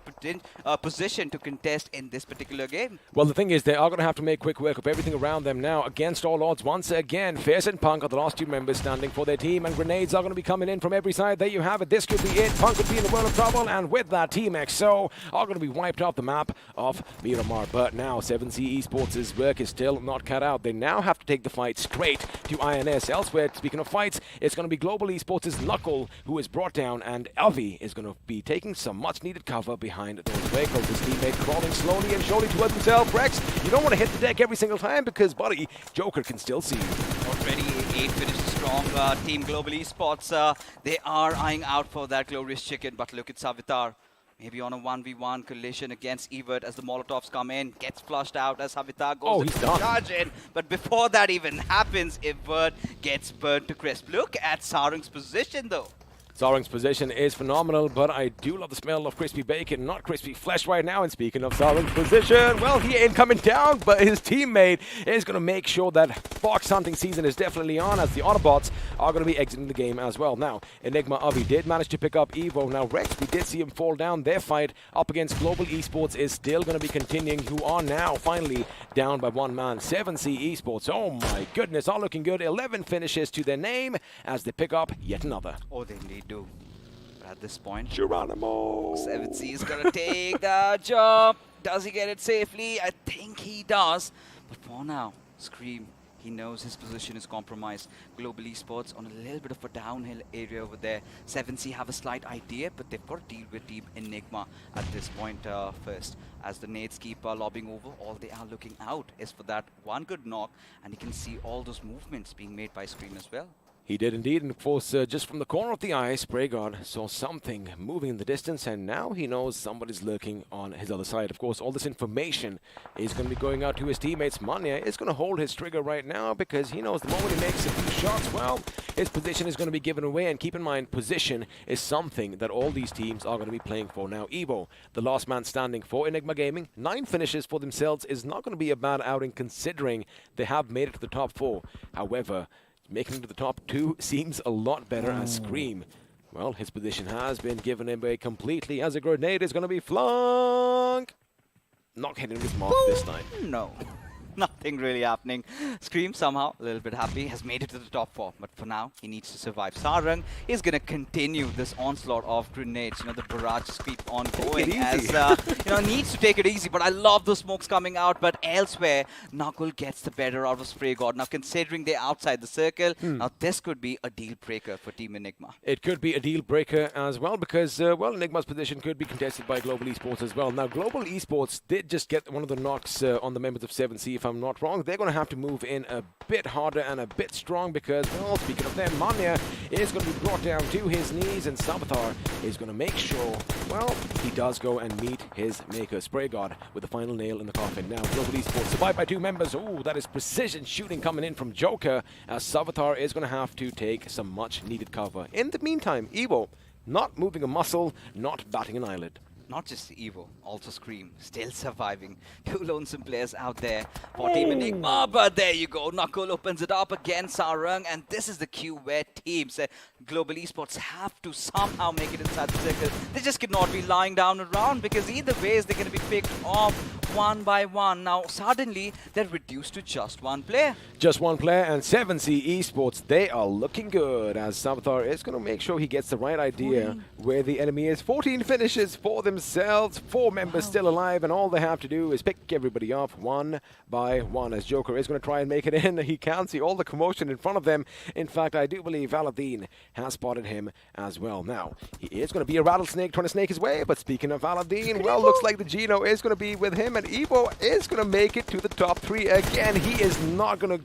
position to contest in this particular game. Well, the thing is, they are going to have to make quick work of everything around them now. Against all odds, once again, Fierce and Punk are the last 2 members standing for their team, and grenades are going to be coming in from every side. There you have it. This could be it. Punk could be in the world of trouble, and with that, Team XO are going to be wiped off the map of Miramar. But now, 7C Esports' work is still not cut out. They now have to take the fight straight to INS. Elsewhere, speaking of fights, it's going to be Global Esports' Knuckle who is brought down, and Elvi is going to be taking some much-needed cover behind those vehicles. His teammate crawling slowly and surely towards himself. Rex, you don't want to hit the deck every single time because, buddy, Joker can still see you. Already 8 finishes strong. Team Global Esports, they are eyeing out for that glorious chicken, but look at Savitar. Maybe on a 1v1 collision against Evert as the Molotovs come in, gets flushed out as Savitar goes into the charge in. But before that even happens, Evert gets burnt to crisp. Look at Sarang's position though. Sarang's position is phenomenal, but I do love the smell of crispy bacon, not crispy flesh right now. And speaking of Sarang's position, well, he ain't coming down, but his teammate is going to make sure that fox hunting season is definitely on, as the Autobotz are going to be exiting the game as well. Now, Enigma Avi did manage to pick up Evo. Now, Rex, we did see him fall down. Their fight up against Global Esports is still going to be continuing, who are now finally down by 1 man. 7C Esports, oh my goodness, are looking good. 11 finishes to their name as they pick up yet another. Oh, they indeed do. But at this point, Geronimo 7C is going to take the jump. Does he get it safely? I think he does. But for now, Scream, he knows his position is compromised. Global Esports on a little bit of a downhill area over there. 7C have a slight idea, but they've got to deal with Team Enigma at this point first. As the nades keep lobbing over, all they are looking out is for that one good knock, and you can see all those movements being made by Scream as well. He did indeed, and of course, just from the corner of the eye, SprayGod saw something moving in the distance, and now he knows somebody's lurking on his other side. Of course, all this information is going to be going out to his teammates. Manya is going to hold his trigger right now because he knows the moment he makes a few shots, well, his position is going to be given away. And keep in mind, position is something that all these teams are going to be playing for. Now, Evo, the last man standing for Enigma Gaming, 9 finishes for themselves is not going to be a bad outing considering they have made it to the top 4. However, making it to the top 2 seems a lot better as Scream. Well, his position has been given away completely as a grenade is going to be flung. Not hitting his mark this time. No. Nothing really happening. Scream somehow, a little bit happy, has made it to the top 4. But for now, he needs to survive. Sarang is going to continue this onslaught of grenades. You know, the barrage just keep on going as, needs to take it easy. But I love the smokes coming out. But elsewhere, Nakul gets the better out of SprayGod. Now, considering they're outside the circle, now this could be a deal breaker for Team Enigma. It could be a deal breaker as well because, Enigma's position could be contested by Global Esports as well. Now, Global Esports did just get one of the knocks on the members of 7C, if I'm not wrong. They're going to have to move in a bit harder and a bit strong because, well, speaking of them, Manya is going to be brought down to his knees and Savitar is going to make sure, well, he does go and meet his maker. SprayGod with the final nail in the coffin. Now, Global Esports survived by 2 members. Ooh, that is precision shooting coming in from Joker as Savitar is going to have to take some much needed cover. In the meantime, Evo not moving a muscle, not batting an eyelid. Not just Evo, also Scream, still surviving. 2 lonesome players out there for Team Enigma, but there you go. Nakul opens it up again, Sarang, and this is the cue where teams, Global Esports, have to somehow make it inside the circle. They just cannot be lying down around because either ways they're going to be picked off one by one. Now, suddenly, they're reduced to just 1 player. Just 1 player, and 7C Esports, they are looking good as Savitar is going to make sure he gets the right idea where the enemy is. 14 finishes for themselves, 4 members still alive, and all they have to do is pick everybody off one by one as Joker is going to try and make it in. He can't see all the commotion in front of them. In fact, I do believe Aladdin has spotted him as well. Now, he is going to be a rattlesnake trying to snake his way, but speaking of Aladdin, well, looks like the Geno is going to be with him, and Evo is going to make it to the top 3 again. He is not going to,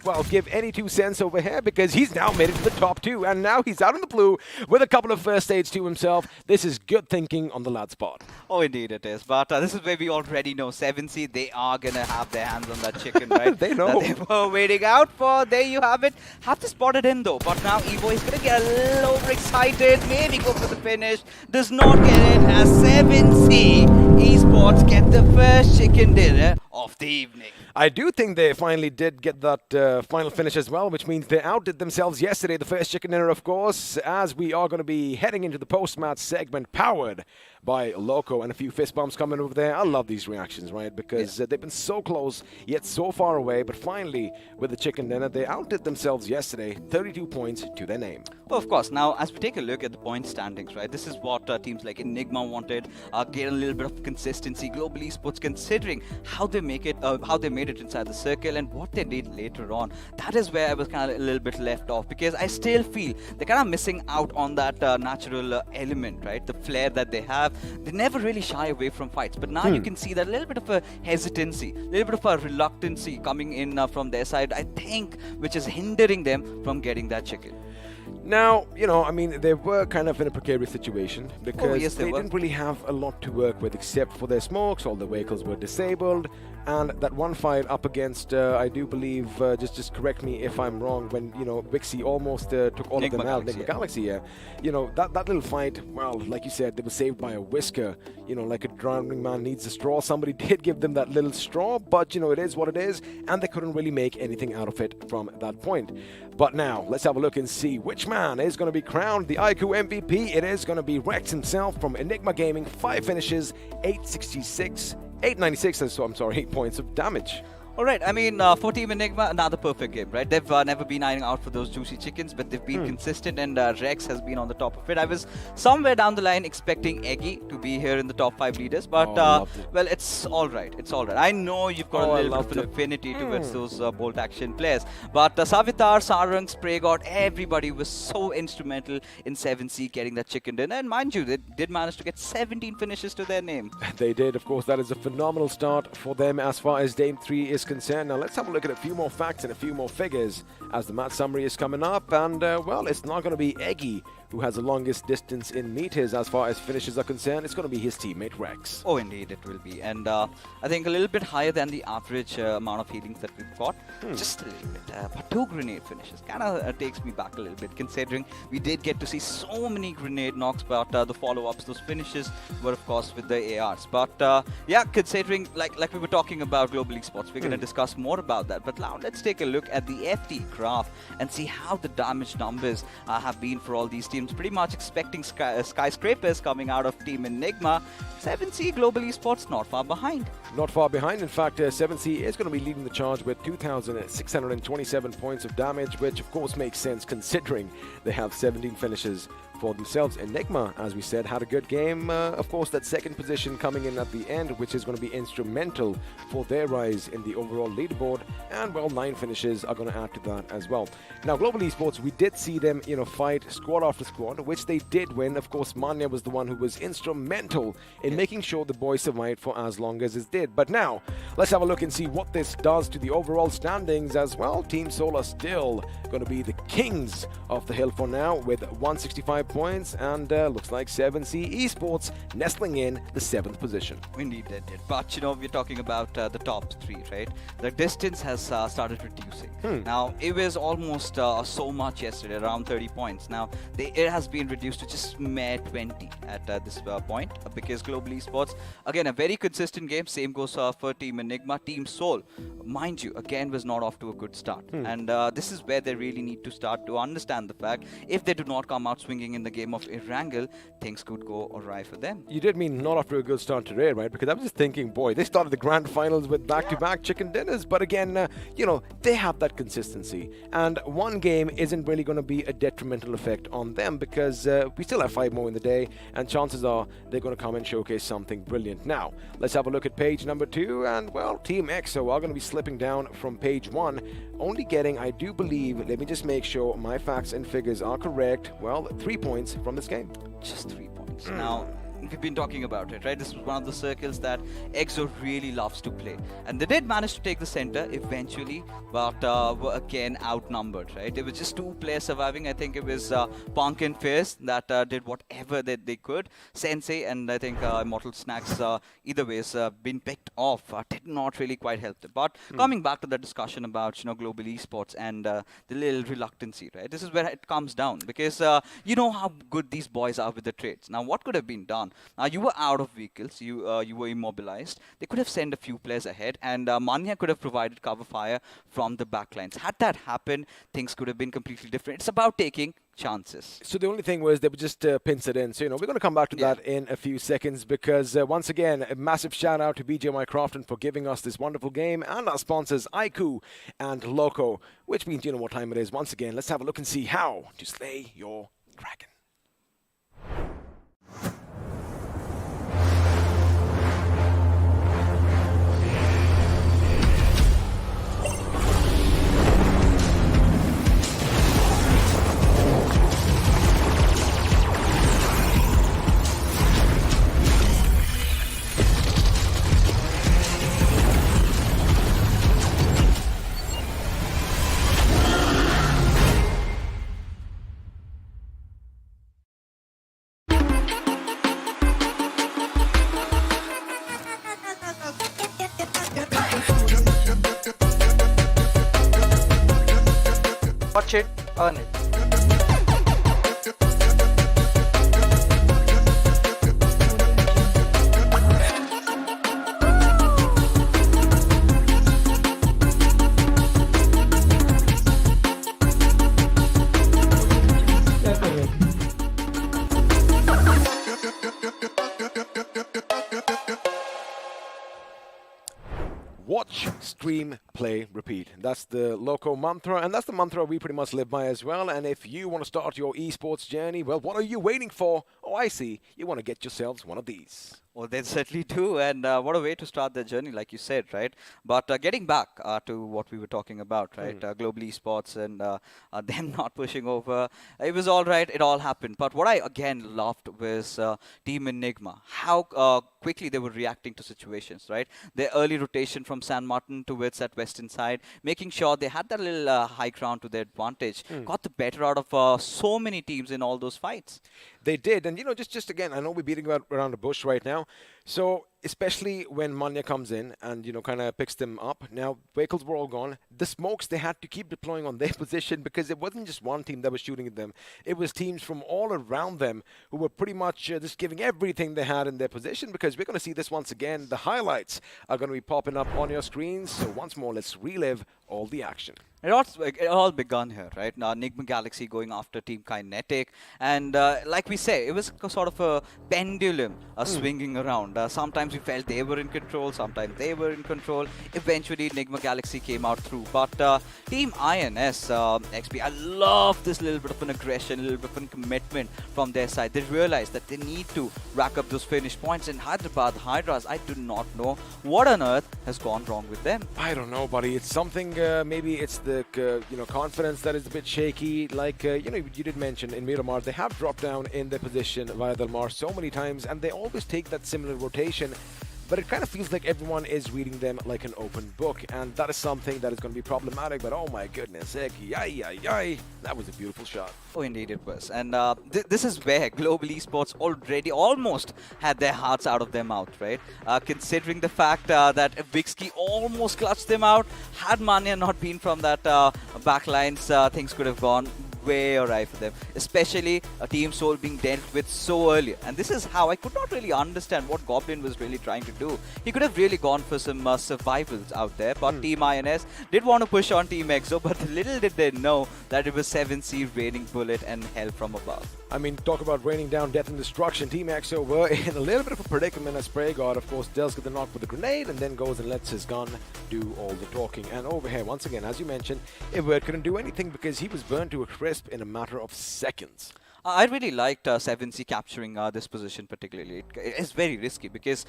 well, give any 2 cents over here because he's now made it to the top 2, and now he's out in the blue with a couple of first aids to himself. This is good thinking on the lad's part. Oh, indeed it is. But this is where we already know 7C, they are going to have their hands on that chicken, right? They know. That they were waiting out for. There you have it. Have to spot it in, though. But now Evo is going to get a little overexcited. Maybe go for the finish. Does not get it as 7C Esports get the first chicken dinner of the evening. I do think they finally did get that final finish as well, which means they outdid themselves yesterday. The first chicken dinner, of course, as we are going to be heading into the post-match segment powered by Loco, and a few fist bumps coming over there. I love these reactions, right? Because they've been so close, yet so far away. But finally, with the chicken dinner, they outdid themselves yesterday. 32 points to their name. Well, of course. Now, as we take a look at the point standings, right? This is what teams like Enigma wanted. Get a little bit of consistency. Global Esports, considering how they make it, how they made it inside the circle, and what they did later on. That is where I was kind of a little bit left off because I still feel they're kind of missing out on that natural element, right? The flair that they have. They never really shy away from fights, but now you can see that a little bit of a hesitancy, a little bit of a reluctancy coming in from their side, I think, which is hindering them from getting that chicken. Now, I mean, they were kind of in a precarious situation because they didn't really have a lot to work with except for their smokes. All the vehicles were disabled, and that one fight up against, I do believe, just correct me if I'm wrong, when, Vixie almost took all of them out, Nigma Galaxy, that little fight, well, like you said, they were saved by a whisker, like a drowning man needs a straw. Somebody did give them that little straw, but, it is what it is, and they couldn't really make anything out of it from that point. But now, let's have a look and see which man is going to be crowned the iQOO MVP. It is going to be Rex himself from Enigma Gaming. 5 finishes, 896 points of damage. Alright, I mean, for Team Enigma, another perfect game, right? They've never been eyeing out for those juicy chickens, but they've been consistent, and Rex has been on the top of it. I was somewhere down the line expecting Eggy to be here in the top 5 leaders, but, well, it's alright. It's alright. I know you've got a little bit of an affinity towards those bolt action players, but Savitar, Sarang, SprayGod, everybody was so instrumental in 7C getting that chicken dinner, and mind you, they did manage to get 17 finishes to their name. They did, of course. That is a phenomenal start for them as far as Game 3 is is concerned. Now let's have a look at a few more facts and a few more figures as the match summary is coming up. And well, it's not going to be Eggy who has the longest distance in meters as far as finishes are concerned. It's going to be his teammate Rex. Oh, indeed, it will be. And I think a little bit higher than the average amount of healings that we've got. Just a little bit. But 2 grenade finishes kind of takes me back a little bit, considering we did get to see so many grenade knocks, but the follow-ups, those finishes were, of course, with the ARs. But yeah, considering, like we were talking about Global Esports, we're going to discuss more about that. But now let's take a look at the FT graph and see how the damage numbers have been for all these teams. Pretty much expecting skyscrapers coming out of Team Enigma. 7C Global Esports not far behind. Not far behind. In fact, 7C is going to be leading the charge with 2,627 points of damage, which of course makes sense considering they have 17 finishes for themselves. Enigma, as we said, had a good game. Of course, that second position coming in at the end, which is going to be instrumental for their rise in the overall leaderboard. And, well, 9 finishes are going to add to that as well. Now, Global Esports, we did see them, fight squad after squad, which they did win. Of course, Manya was the one who was instrumental in making sure the boys survived for as long as it did. But now, let's have a look and see what this does to the overall standings as well. Team Soul are still going to be the kings of the hill for now with 165 points, and looks like 7C Esports nestling in the 7th position. Indeed, they did. But, we're talking about the top 3, right? The distance has started reducing. Now, it was almost so much yesterday, around 30 points. Now, it has been reduced to just mere 20 at this point, because Global Esports, again, a very consistent game. Same goes for Team Enigma. Team Soul, mind you, again, was not off to a good start. And this is where they really need to start to understand the fact, if they do not come out swinging in the game of Erangel, things could go awry for them. You did mean not after a good start today, right? Because I was just thinking, boy, they started the grand finals with back-to-back chicken dinners. But again, they have that consistency. And one game isn't really going to be a detrimental effect on them because we still have 5 more in the day. And chances are they're going to come and showcase something brilliant. Now, let's have a look at page number 2. And, well, Team EXO are going to be slipping down from page 1. Only getting, I do believe, let me just make sure my facts and figures are correct, well, 3 points from this game. Just 3 points. Now, we've been talking about it, right? This was one of the circles that EXO really loves to play. And they did manage to take the center eventually, but were again outnumbered, right? It was just 2 players surviving. I think it was Punk and Fierce that did whatever that they could. Sensei and I think Immortal Snacks, either ways, been picked off. Did not really quite help them. But coming back to the discussion about, Global Esports and the little reluctancy, right? This is where it comes down because you know how good these boys are with the trades. Now, what could have been done? You were out of vehicles, you were immobilized. They could have sent a few players ahead, and Manya could have provided cover fire from the backlines. Had that happened, things could have been completely different. It's about taking chances. So the only thing was they would just pinch it in. So, we're going to come back to that in a few seconds because once again, a massive shout out to BGMI Crofton for giving us this wonderful game and our sponsors iQOO and Loco, which means you know what time it is. Once again, let's have a look and see how to slay your dragon. Watch it, earn it. Watch, stream, play, repeat. That's the Loco mantra, and that's the mantra we pretty much live by as well. And if you want to start your esports journey, well, what are you waiting for? Oh, I see. You want to get yourselves one of these. Well, they certainly do, and what a way to start their journey, like you said, right? But getting back to what we were talking about, right? Global esports and them not pushing over, it was all right, it all happened. But what I again loved was Team Enigma, how quickly they were reacting to situations, right? Their early rotation from San Martin towards that western side, making sure they had that little high ground to their advantage, got the better out of so many teams in all those fights. They did, and just again, I know we're beating around the bush right now. So especially when Manya comes in and kind of picks them up. Now vehicles were all gone. The smokes they had to keep deploying on their position because it wasn't just one team that was shooting at them. It was teams from all around them who were pretty much just giving everything they had in their position. Because we're going to see this once again. The highlights are going to be popping up on your screens. So once more, let's relive all the action. It all begun here, right? Now, Nigma Galaxy going after Team Kinetic. And like we say, it was sort of a pendulum swinging around. Sometimes we felt they were in control, sometimes they were in control. Eventually, Nigma Galaxy came out through. But Team INS, XP, I love this little bit of an aggression, a little bit of a commitment from their side. They realized that they need to rack up those finish points. In Hyderabad, Hydras, I do not know what on earth has gone wrong with them. I don't know, buddy. It's something, maybe it's the confidence that is a bit shaky. Like, you did mention in Miramar, they have dropped down in their position via Del Mar so many times, and they always take that similar rotation. But it kind of feels like everyone is reading them like an open book, and that is something that is going to be problematic. But oh my goodness, that was a beautiful shot. Oh, indeed it was. And this is where Global Esports already almost had their hearts out of their mouth, right? Considering the fact that Vixki almost clutched them out, had Manya not been from that backlines, things could have gone way awry for them, especially a Team Soul being dealt with so early. And this is how I could not really understand what Goblin was really trying to do. He could have really gone for some survivals out there, but Team INS did want to push on Team EXO, but little did they know that it was 7C raining bullet and hell from above. I mean, talk about raining down death and destruction. Team EXO were in a little bit of a predicament as Spray God, of course, does get the knock with the grenade and then goes and lets his gun do all the talking. And over here, once again, as you mentioned, Iwert couldn't do anything because he was burned to a crisp in a matter of seconds. I really liked 7C capturing this position particularly. It's very risky because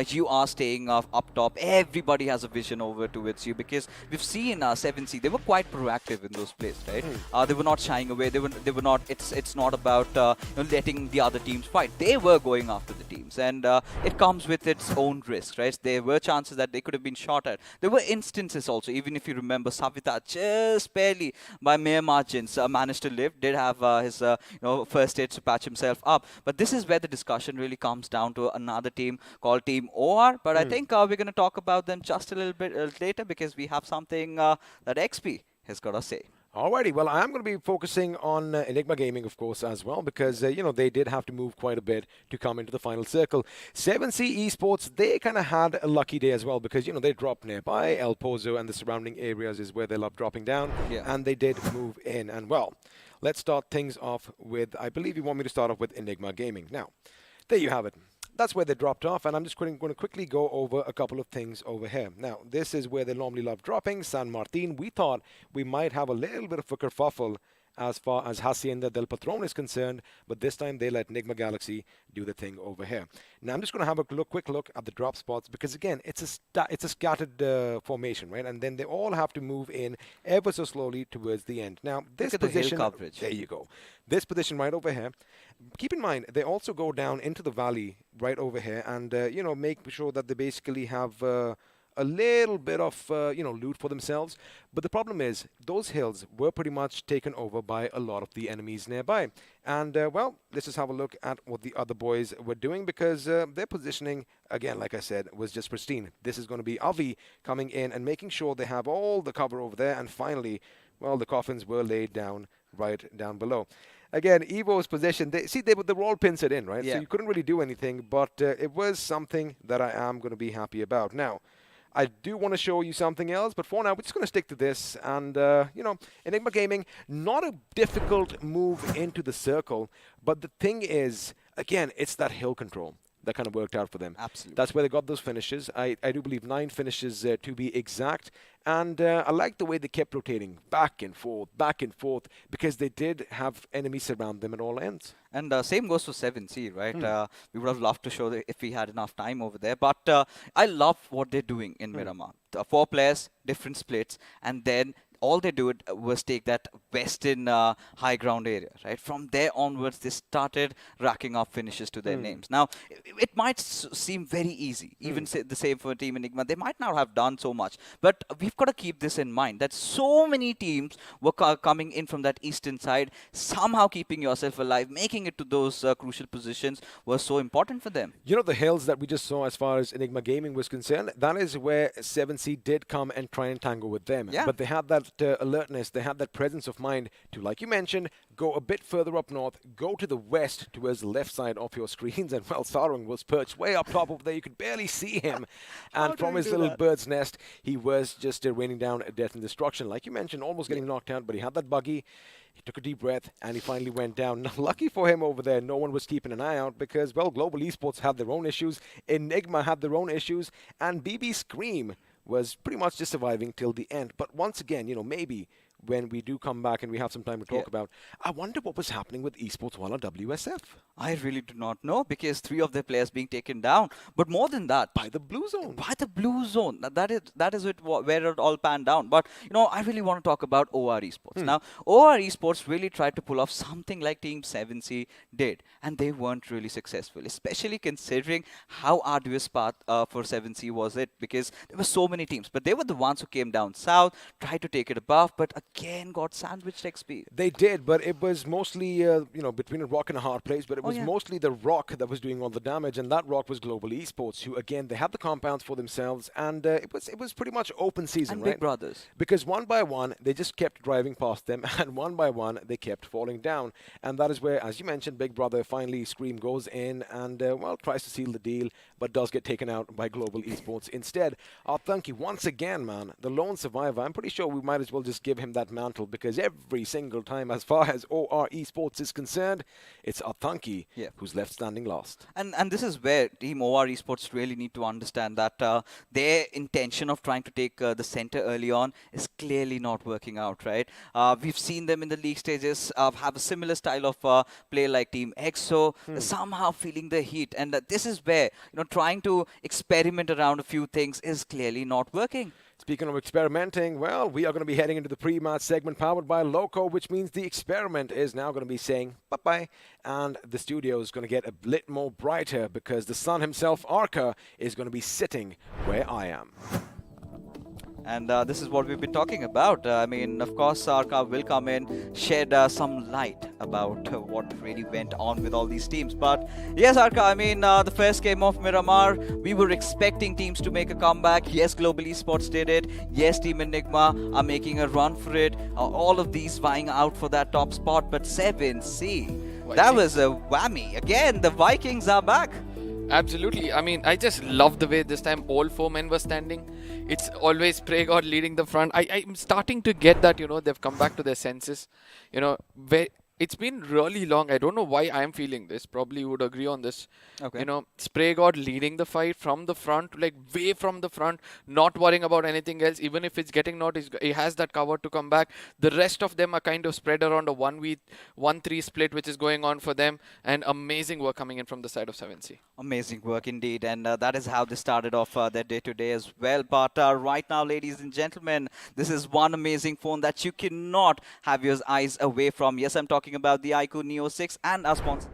you are staying up top. Everybody has a vision over towards you because we've seen 7C. They were quite proactive in those plays, right? They were not shying away. They were not. It's not about letting the other teams fight. They were going after the teams, and it comes with its own risk, right? There were chances that they could have been shot at. There were instances also, even if you remember, Savita just barely by mere margins managed to live. Did have his first stage to patch himself up. But this is where the discussion really comes down to another team called Team OR. But I think we're going to talk about them just a little bit later because we have something that XP has got to say. Alrighty, well, I am going to be focusing on Enigma Gaming, of course, as well, because, they did have to move quite a bit to come into the final circle. 7C Esports, they kind of had a lucky day as well, because, they dropped nearby. El Pozo and the surrounding areas is where they love dropping down, and they did move in. And, well, let's start things off with, I believe you want me to start off with Enigma Gaming. Now, there you have it. That's where they dropped off, and I'm just going to quickly go over a couple of things over here. Now, this is where they normally love dropping, San Martin. We thought we might have a little bit of a kerfuffle as far as Hacienda del Patron is concerned, but this time they let Nigma Galaxy do the thing over here. Now, I'm just going to have a quick look at the drop spots because, again, it's a scattered formation, right? And then they all have to move in ever so slowly towards the end. Now, this position, the hill coverage. There you go. This position right over here. Keep in mind, they also go down into the valley right over here and, make sure that they basically have a little bit of, loot for themselves. But the problem is, those hills were pretty much taken over by a lot of the enemies nearby. And, well, let's just have a look at what the other boys were doing because their positioning, again, like I said, was just pristine. This is going to be Avi coming in and making sure they have all the cover over there. And finally, well, the coffins were laid down right down below. Again, Evo's position, they were all pincered in, right? Yeah. So you couldn't really do anything, but it was something that I am going to be happy about. Now, I do want to show you something else, but for now, we're just going to stick to this. And, Enigma Gaming, not a difficult move into the circle, but the thing is, again, it's that hill control. that kind of worked out for them. Absolutely. That's where they got those finishes. I do believe 9 finishes to be exact. And I like the way they kept rotating back and forth, because they did have enemies surround them at all ends. And same goes for 7C, right? We would have loved to show if we had enough time over there. But I love what they're doing in Miramar. 4 players, different splits, and then all they did was take that western high ground area, right? From there onwards, they started racking up finishes to their names. Now, it might seem very easy, even the same for Team Enigma. They might not have done so much, but we've got to keep this in mind, that so many teams were coming in from that eastern side, somehow keeping yourself alive, making it to those crucial positions was so important for them. You know, the hills that we just saw as far as Enigma Gaming was concerned, that is where 7C did come and try and tangle with them. Yeah. But they had that alertness, they had that presence of mind to, like you mentioned, go a bit further up north, go to the west towards the left side of your screens, and well, Sarung was perched way up top over there. You could barely see him. And from his little bird's nest, he was just raining down death and destruction. Like you mentioned, almost getting knocked out, but he had that buggy. He took a deep breath, and he finally went down. Now, lucky for him over there, no one was keeping an eye out because, well, Global Esports had their own issues, Enigma had their own issues, and BB Scream was pretty much just surviving till the end. But once again, you know, maybe when we do come back and we have some time to talk about, I wonder what was happening with Esports Wala WSF. I really do not know, because 3 of their players being taken down. But more than that, by the blue zone. By the blue zone. That is where it all panned down. But, you know, I really want to talk about OR Esports. Now, OR Esports really tried to pull off something like Team 7C did, and they weren't really successful, especially considering how arduous path for 7C was it, because there were so many teams. But they were the ones who came down south, tried to take it above, but again got sandwiched XP. They did, but it was mostly, you know, between a rock and a hard place, but it was mostly the rock that was doing all the damage, and that rock was Global Esports, who, again, they had the compounds for themselves, and it was pretty much open season, and right? Big Brothers. Because one by one, they just kept driving past them, and one by one, they kept falling down. And that is where, as you mentioned, Big Brother finally Scream goes in and, well, tries to seal the deal, but does get taken out by Global Esports instead. Arthunki, once again, man, the lone survivor. I'm pretty sure we might as well just give him that mantle, because every single time, as far as OR Esports is concerned, it's Arthunki who's left standing last. And this is where Team OR Esports really need to understand that their intention of trying to take the center early on is clearly not working out, right? We've seen them in the league stages have a similar style of play like Team EXO, somehow feeling the heat. And this is where, you know, trying to experiment around a few things is clearly not working. Speaking of experimenting, well, we are going to be heading into the pre-match segment powered by Loco, which means the experiment is now going to be saying bye-bye, and the studio is going to get a bit more brighter because the sun himself, Arca, is going to be sitting where I am. And this is what we've been talking about. I mean, of course, Arca will come in, shed some light about what really went on with all these teams. But yes, Arca, I mean, the first game of Miramar, we were expecting teams to make a comeback. Yes, Global Esports did it. Yes, Team Enigma are making a run for it. All of these vying out for that top spot. But 7C, that was a whammy. Again, the Vikings are back. Absolutely. I mean, I just love the way this time all 4 men were standing. It's always Pray God leading the front. I'm starting to get that, you know, they've come back to their senses. You know, it's been really long. I don't know why I'm feeling this. Probably you would agree on this. Okay. You know, Spray God leading the fight from the front, like way from the front, not worrying about anything else. Even if it's getting knocked, he has that cover to come back. The rest of them are kind of spread around a 1v1-3 split, which is going on for them. And amazing work coming in from the side of 7C. Amazing work indeed. And that is how they started off their day-to-day as well. But right now, ladies and gentlemen, this is one amazing phone that you cannot have your eyes away from. Yes, I'm talking about the iQOO Neo 6 and our sponsor.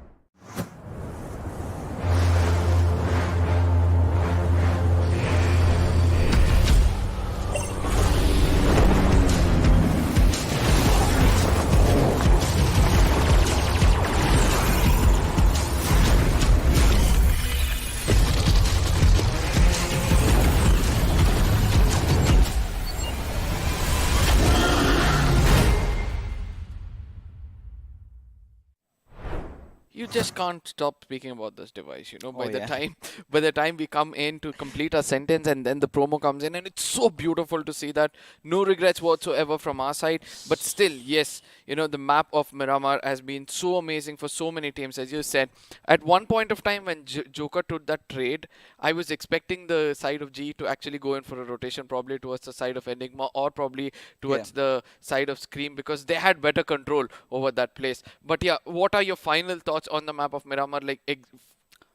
You just can't stop speaking about this device, you know. By Oh, the yeah. time we come in to complete our sentence, and then the promo comes in, and it's so beautiful to see that. No regrets whatsoever from our side. But still, yes, you know, the map of Miramar has been so amazing for so many teams, as you said. At one point of time when Joker took that trade, I was expecting the side of G to actually go in for a rotation, probably towards the side of Enigma or probably towards the side of Scream, because they had better control over that place. But yeah, what are your final thoughts on the map of Miramar? Like,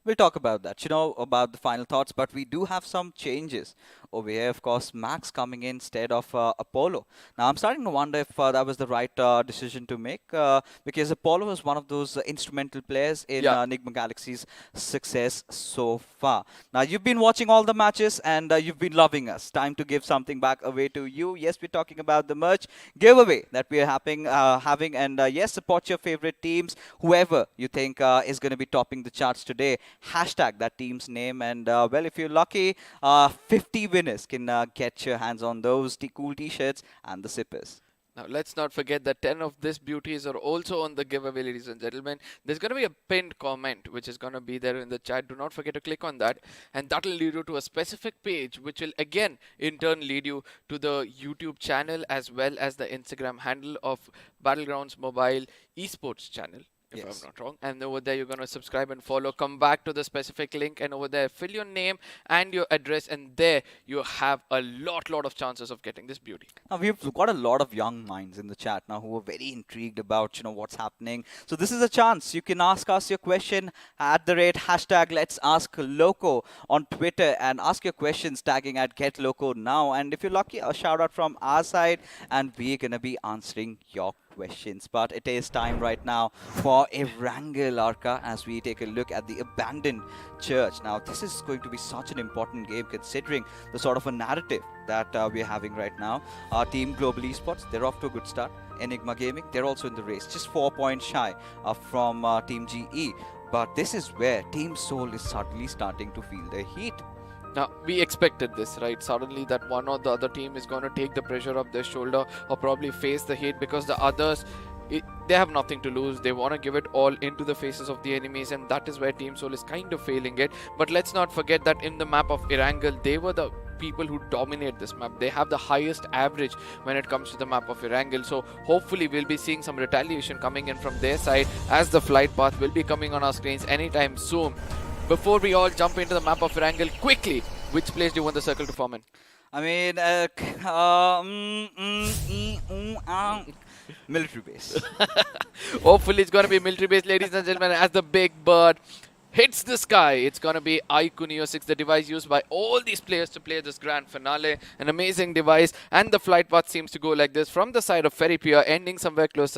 We'll talk about that, you know, about the final thoughts, but we do have some changes over here. Of course, Max coming in instead of Apollo. Now, I'm starting to wonder if that was the right decision to make, because Apollo was one of those instrumental players in Nigma Galaxy's success so far. Now, you've been watching all the matches and you've been loving us. Time to give something back away to you. Yes, we're talking about the merch giveaway that we are having, and yes, support your favorite teams, whoever you think is going to be topping the charts today. Hashtag that team's name, and well, if you're lucky, 50 winners can get your hands on those cool t-shirts and the zippers. Now, let's not forget that 10 of these beauties are also on the giveaway, ladies and gentlemen. There's going to be a pinned comment, which is going to be there in the chat. Do not forget to click on that. And that will lead you to a specific page, which will again, in turn, lead you to the YouTube channel as well as the Instagram handle of Battlegrounds Mobile Esports channel. If I'm not wrong. And over there, you're going to subscribe and follow. Come back to the specific link, and over there, fill your name and your address, and there you have a lot of chances of getting this beauty. Now, we've got a lot of young minds in the chat now who are very intrigued about, you know, what's happening. So this is a chance. You can ask us your question at the rate hashtag Let's Ask Loco on Twitter, and ask your questions tagging at Get Loco now. And if you're lucky, a shout out from our side, and we're going to be answering your questions. But it is time right now for Erangel Arca as we take a look at the abandoned church. Now, this is going to be such an important game considering the sort of a narrative that we're having right now. Our team Global Esports, they're off to a good start. Enigma Gaming, they're also in the race, just 4 points shy from Team GE. But this is where Team Soul is suddenly starting to feel the heat. Now, we expected this, right? Suddenly that one or the other team is going to take the pressure off their shoulder or probably face the heat, because the others, they have nothing to lose. They want to give it all into the faces of the enemies, and that is where Team Soul is kind of failing it. But let's not forget that in the map of Erangel, they were the people who dominate this map. They have the highest average when it comes to the map of Erangel. So hopefully we'll be seeing some retaliation coming in from their side, as the flight path will be coming on our screens anytime soon. Before we all jump into the map of Erangel, quickly, which place do you want the circle to form in? I mean, military base. Hopefully it's going to be military base, ladies and gentlemen, as the big bird hits the sky. It's going to be iQOO Neo 6, the device used by all these players to play this grand finale. An amazing device, and the flight path seems to go like this from the side of Ferry Pier, ending somewhere close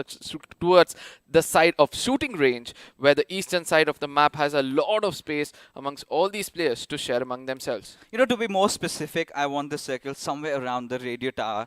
towards the side of shooting range, where the eastern side of the map has a lot of space amongst all these players to share among themselves. You know, to be more specific, I want the circle somewhere around the radio tower,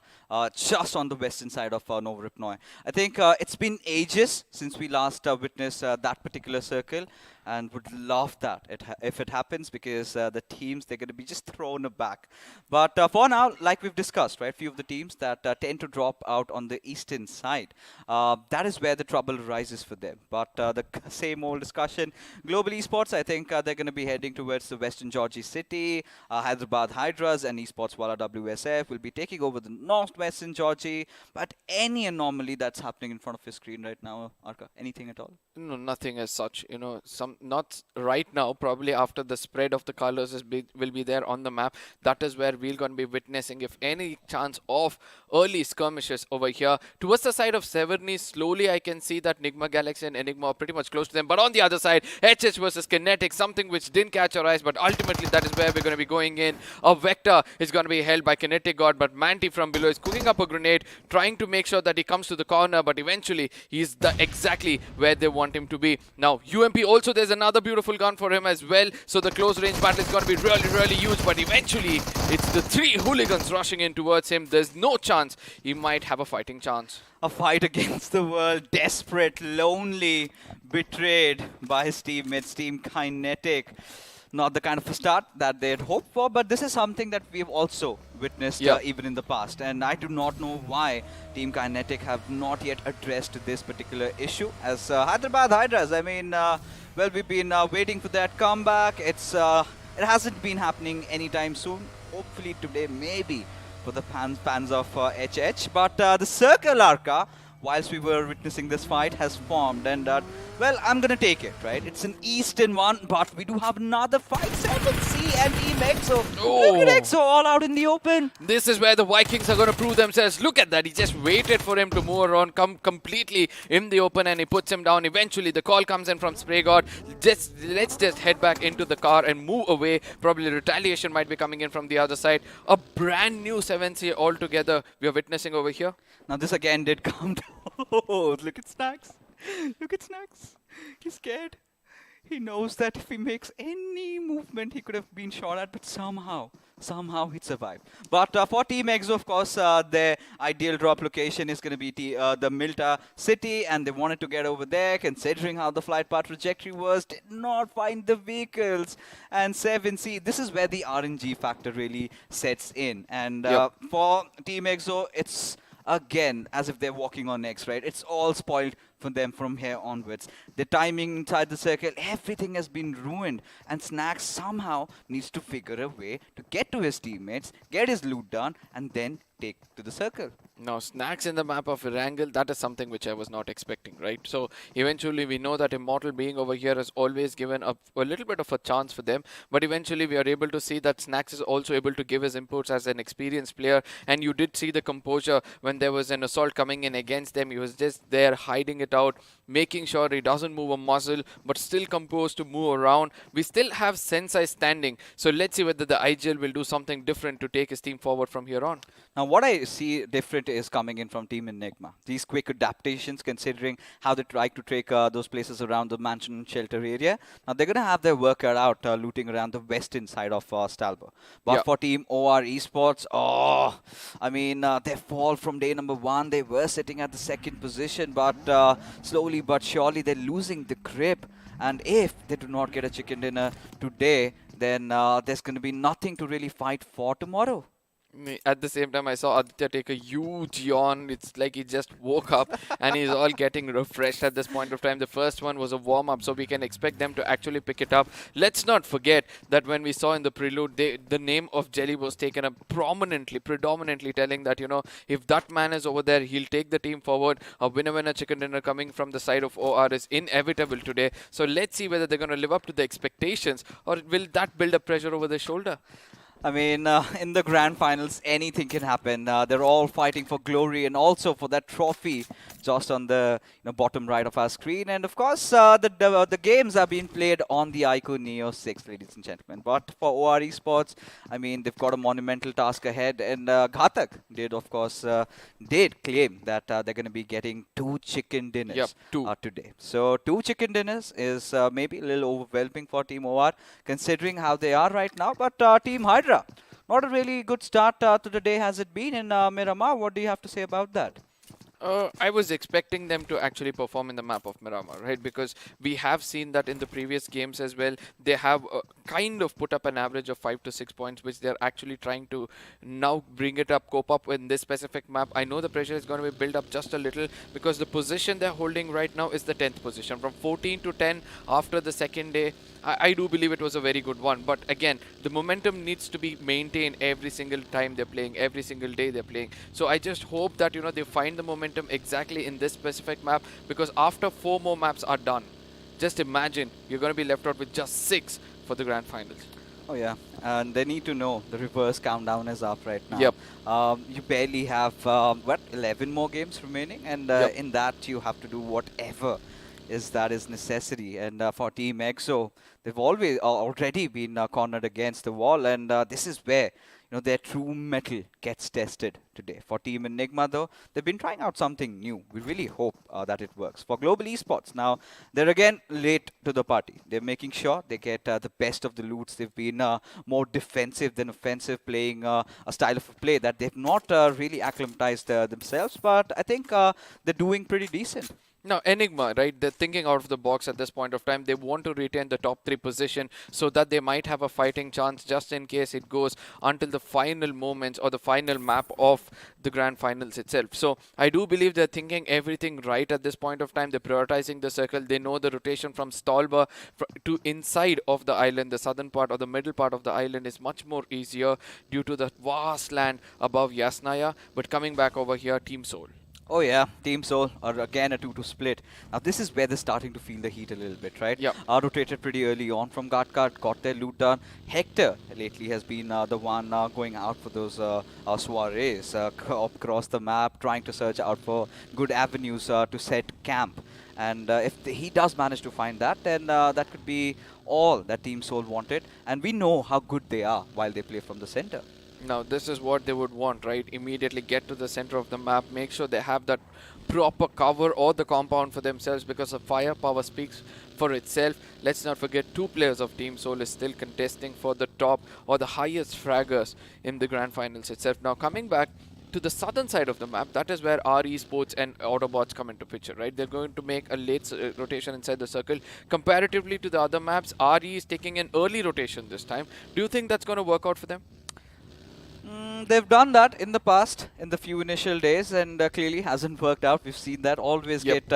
just on the western side of Novoripnoi. I think it's been ages since we last witnessed that particular circle, and would love that if it happens, because the teams, they're going to be just thrown aback. But for now, like we've discussed, right, few of the teams that tend to drop out on the eastern side, that is where the trouble arises for them. But the same old discussion, Global Esports, I think they're going to be heading towards the Western Georgia City. Hyderabad Hydras and Esports Wala WSF will be taking over the Northwestern Georgia. But any anomaly that's happening in front of your screen right now, Arca, anything at all? No, nothing as such. You know, not right now. Probably after the spread of the colors will be there on the map. That is where we're going to be witnessing, if any chance of early skirmishes over here. Towards the side of Severny, slowly I can see that Nigma Galaxy and Enigma are pretty much close to them. But on the other side, HH versus Kinetic, something which didn't catch our eyes, but ultimately that is where we're going to be going in. A Vector is going to be held by Kinetic God, but Manti from below is cooking up a grenade, trying to make sure that he comes to the corner, but eventually he's exactly where they want him to be. Now, UMP also, there's another beautiful gun for him as well, so the close range battle is going to be really huge, but eventually it's the 3 hooligans rushing in towards him. There's no chance he might have a fighting chance. A fight against the world, desperate, lonely, betrayed by his teammates, Team Kinetic. not the kind of a start that they had hoped for, but this is something that we've also witnessed even in the past. And I do not know why Team Kinetic have not yet addressed this particular issue. As Hyderabad Hydras, I mean, well, we've been waiting for that comeback. It hasn't been happening anytime soon. Hopefully today, maybe, for the fans of HH. But the Circle Arca, whilst we were witnessing this fight, has formed. And, well, I'm going to take it, right? It's an Eastern one, but we do have another fight. 7C and Team EXO. Look at EXO all out in the open. This is where the Vikings are going to prove themselves. Look at that. He just waited for him to move around, come completely in the open, and he puts him down. Eventually, the call comes in from Spray God. Let's just head back into the car and move away. Probably retaliation might be coming in from the other side. A brand new 7C altogether we are witnessing over here. Now, this again did come to... Oh, look at Snacks. Look at Snacks. He's scared. He knows that if he makes any movement, he could have been shot at, but somehow he'd survive. But for Team EXO, of course, their ideal drop location is going to be the Milta city, and they wanted to get over there, considering how the flight path trajectory was, did not find the vehicles. And 7C, this is where the RNG factor really sets in. And for Team EXO, it's again as if they're walking on eggs, right? It's all spoiled for them from here onwards. The timing inside the circle, everything has been ruined, and Snacks somehow needs to figure a way to get to his teammates, get his loot done, and then take to the circle. Now, Snacks in the map of Erangel, that is something which I was not expecting, right? So, eventually we know that Immortal being over here has always given a little bit of a chance for them, but eventually we are able to see that Snacks is also able to give his inputs as an experienced player, and you did see the composure when there was an assault coming in against them. He was just there hiding it out, making sure he doesn't move a muscle, but still composed to move around. We still have Sensei standing, so let's see whether the IGL will do something different to take his team forward from here on. Now, what I see different is coming in from Team Enigma. These quick adaptations, considering how they try to take those places around the mansion shelter area. Now, they're going to have their work out looting around the western side of Stalber. But for Team OR Esports, I mean, they fall from day number 1. They were sitting at the 2nd position, but slowly but surely they're losing the grip. And if they do not get a chicken dinner today, then there's going to be nothing to really fight for tomorrow. At the same time, I saw Aditya take a huge yawn. It's like he just woke up and he's all getting refreshed at this point of time. The first one was a warm-up, so we can expect them to actually pick it up. Let's not forget that when we saw in the prelude, the name of Jelly was taken up predominantly telling that, you know, if that man is over there, he'll take the team forward. A winner chicken dinner coming from the side of OR is inevitable today. So let's see whether they're going to live up to the expectations, or will that build up pressure over their shoulder? I mean, in the grand finals, anything can happen. They're all fighting for glory and also for that trophy just on the bottom right of our screen. And of course, the games are being played on the iQOO Neo 6, ladies and gentlemen. But for OR Esports, I mean, they've got a monumental task ahead. And Ghatak did, of course, did claim that they're going to be getting 2 chicken dinners today. So 2 chicken dinners is maybe a little overwhelming for Team OR, considering how they are right now. But Team Hydra, not a really good start to the day has it been in Miramar. What do you have to say about that? I was expecting them to actually perform in the map of Miramar, right? Because we have seen that in the previous games as well. They have kind of put up an average of 5 to 6 points, which they're actually trying to now bring it up, cope up in this specific map. I know the pressure is going to be built up just a little because the position they're holding right now is the 10th position. From 14 to 10 after the second day, I do believe it was a very good one. But again, the momentum needs to be maintained every single time they're playing, every single day they're playing. So I just hope that, you know, they find the momentum exactly in this specific map, because after 4 more maps are done, just imagine you're going to be left out with just 6 for the grand finals. Oh yeah, and they need to know the reverse countdown is up right now. Yep. You barely have, 11 more games remaining, and in that you have to do whatever that is necessary. And for Team EXO, they've already been cornered against the wall, and this is where their true metal gets tested today. For Team Enigma, though, they've been trying out something new. We really hope that it works. For Global Esports, now, they're again late to the party. They're making sure they get the best of the loots. They've been more defensive than offensive, playing a style of play that they've not really acclimatized themselves, but I think they're doing pretty decent. Now, Enigma, right? They're thinking out of the box at this point of time. They want to retain the top 3 position so that they might have a fighting chance just in case it goes until the final moments or the final map of the grand finals itself. So I do believe they're thinking everything right at this point of time. They're prioritizing the circle. They know the rotation from Stolba to inside of the island, the southern part or the middle part of the island is much more easier due to the vast land above Yasnaya. But coming back over here, Team Soul. Oh yeah, Team Soul are again a 2-2 split. Now this is where they're starting to feel the heat a little bit, right? Yeah. Rotated pretty early on from Gatkat, got their loot done. Hector lately has been the one going out for those soirees across the map, trying to search out for good avenues to set camp. And if he does manage to find that, then that could be all that Team Soul wanted. And we know how good they are while they play from the center. Now, this is what they would want, right? Immediately get to the center of the map, make sure they have that proper cover or the compound for themselves because the firepower speaks for itself. Let's not forget 2 players of Team Soul is still contesting for the top or the highest fraggers in the grand finals itself. Now, coming back to the southern side of the map, that is where our Esports and Autobotz come into picture, right? They're going to make a late rotation inside the circle. Comparatively to the other maps, RE is taking an early rotation this time. Do you think that's going to work out for them? They've done that in the past, in the few initial days, and clearly hasn't worked out. We've seen that always get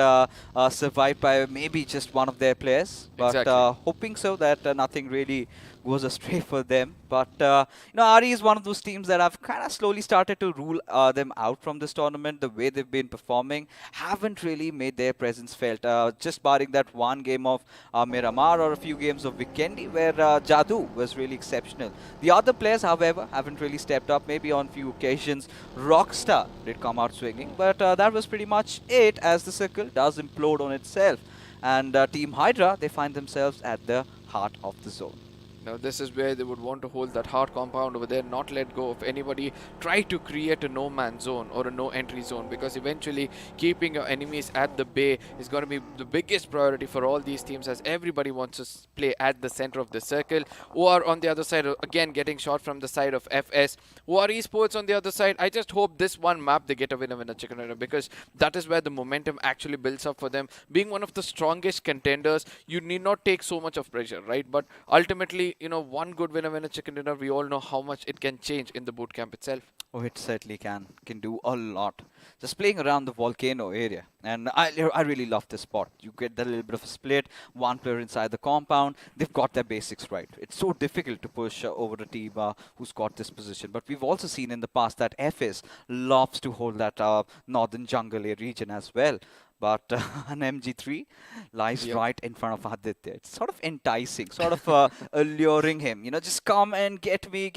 survived by maybe just one of their players. But Exactly. hoping so that nothing really goes astray for them. But you know, RE is one of those teams that have kind of slowly started to rule them out from this tournament. The way they've been performing haven't really made their presence felt. Just barring that one game of Miramar or a few games of Vikendi where Jadoo was really exceptional. The other players, however, haven't really stepped up. Maybe on few occasions, Rockstar did come out swinging, but that was pretty much it, as the circle does implode on itself. And Team Hydra, they find themselves at the heart of the zone. Now this is where they would want to hold that hard compound over there, not let go of anybody, try to create a no man zone or a no entry zone, because eventually keeping your enemies at the bay is going to be the biggest priority for all these teams, as everybody wants to play at the center of the circle. Or on the other side, again getting shot from the side of FS. Or Esports on the other side, I just hope this one map they get a winner chicken dinner, because that is where the momentum actually builds up for them. Being one of the strongest contenders, you need not take so much of pressure, right? But ultimately, you know, one good winner chicken dinner, we all know how much it can change in the boot camp itself. Oh, it certainly can do a lot. Just playing around the volcano area, and I really love this spot. You get that little bit of a split, one player inside the compound. They've got their basics right. It's so difficult to push over a team who's got this position. But we've also seen in the past that FS loves to hold that northern jungle region as well. But an MG3 lies right in front of Aditya. It's sort of enticing, sort of alluring him. You know, just come and get me,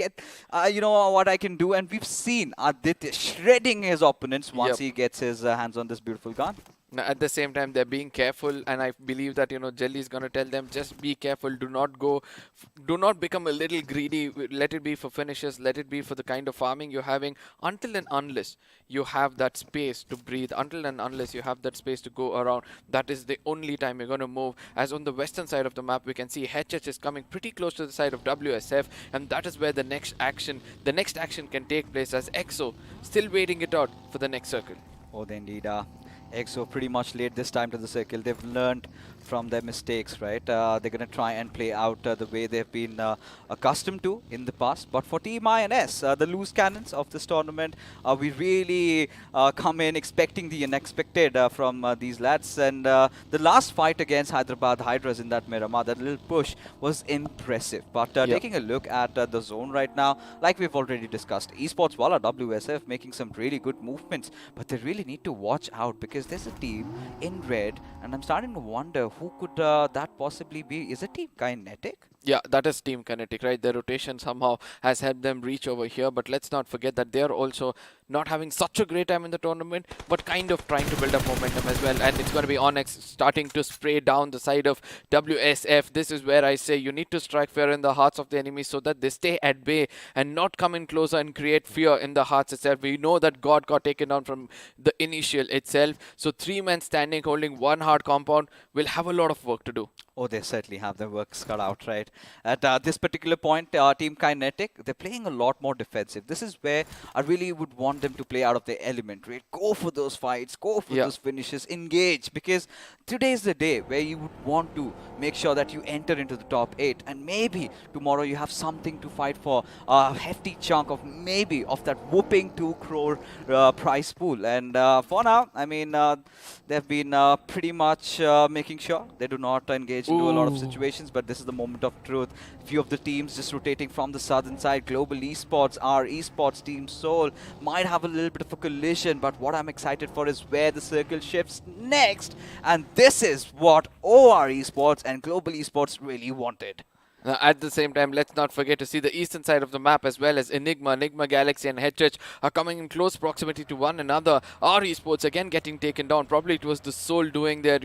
you know what I can do. And we've seen Aditya shredding his opponents once he gets his hands on this beautiful gun. Now, at the same time, they're being careful, and I believe that, you know, Jelly is going to tell them, just be careful, do not become a little greedy, let it be for finishes, let it be for the kind of farming you're having, until and unless you have that space to breathe, until and unless you have that space to go around. That is the only time you're going to move. As on the western side of the map, we can see HH is coming pretty close to the side of WSF, and that is where the next action can take place, as EXO still waiting it out for the next circle. Oh, they indeed are. EXO pretty much late this time to the circle. They've learned from their mistakes, right? They're going to try and play out the way they've been accustomed to in the past. But for Team INS, the loose cannons of this tournament, we really come in expecting the unexpected from these lads. And the last fight against Hyderabad Hydras in that Miramar, that little push was impressive. But taking a look at the zone right now, like we've already discussed, Esports Walla WSF making some really good movements, but they really need to watch out, because there's a team in red, and I'm starting to wonder who could that possibly be. Is it Team Kinetic? Yeah, that is Team Kinetic, right? Their rotation somehow has helped them reach over here, but let's not forget that they are also not having such a great time in the tournament, but kind of trying to build up momentum as well. And it's going to be Onyx starting to spray down the side of WSF. This is where I say you need to strike fear in the hearts of the enemies so that they stay at bay and not come in closer and create fear in the hearts itself. We know that God got taken down from the initial itself. So 3 men standing holding one hard compound will have a lot of work to do. Oh, they certainly have their work cut out, right? At this particular point, Team Kinetic, they're playing a lot more defensive. This is where I really would want them to play out of their element, right? Go for those fights, go for those finishes, engage, because today is the day where you would want to make sure that you enter into the top 8, and maybe tomorrow you have something to fight for, a hefty chunk of maybe of that whooping 2 crore prize pool. And for now, I mean, they've been pretty much making sure they do not engage into a lot of situations, but this is the moment of truth. Few of the teams just rotating from the southern side. Global Esports, our Esports team Seoul might have a little bit of a collision, but what I'm excited for is where the circle shifts next, and this is what OR Esports and Global Esports really wanted. At the same time, let's not forget to see the eastern side of the map as well as Enigma, Galaxy and Hydra are coming in close proximity to one another. Our Esports again getting taken down. Probably it was the Soul doing their,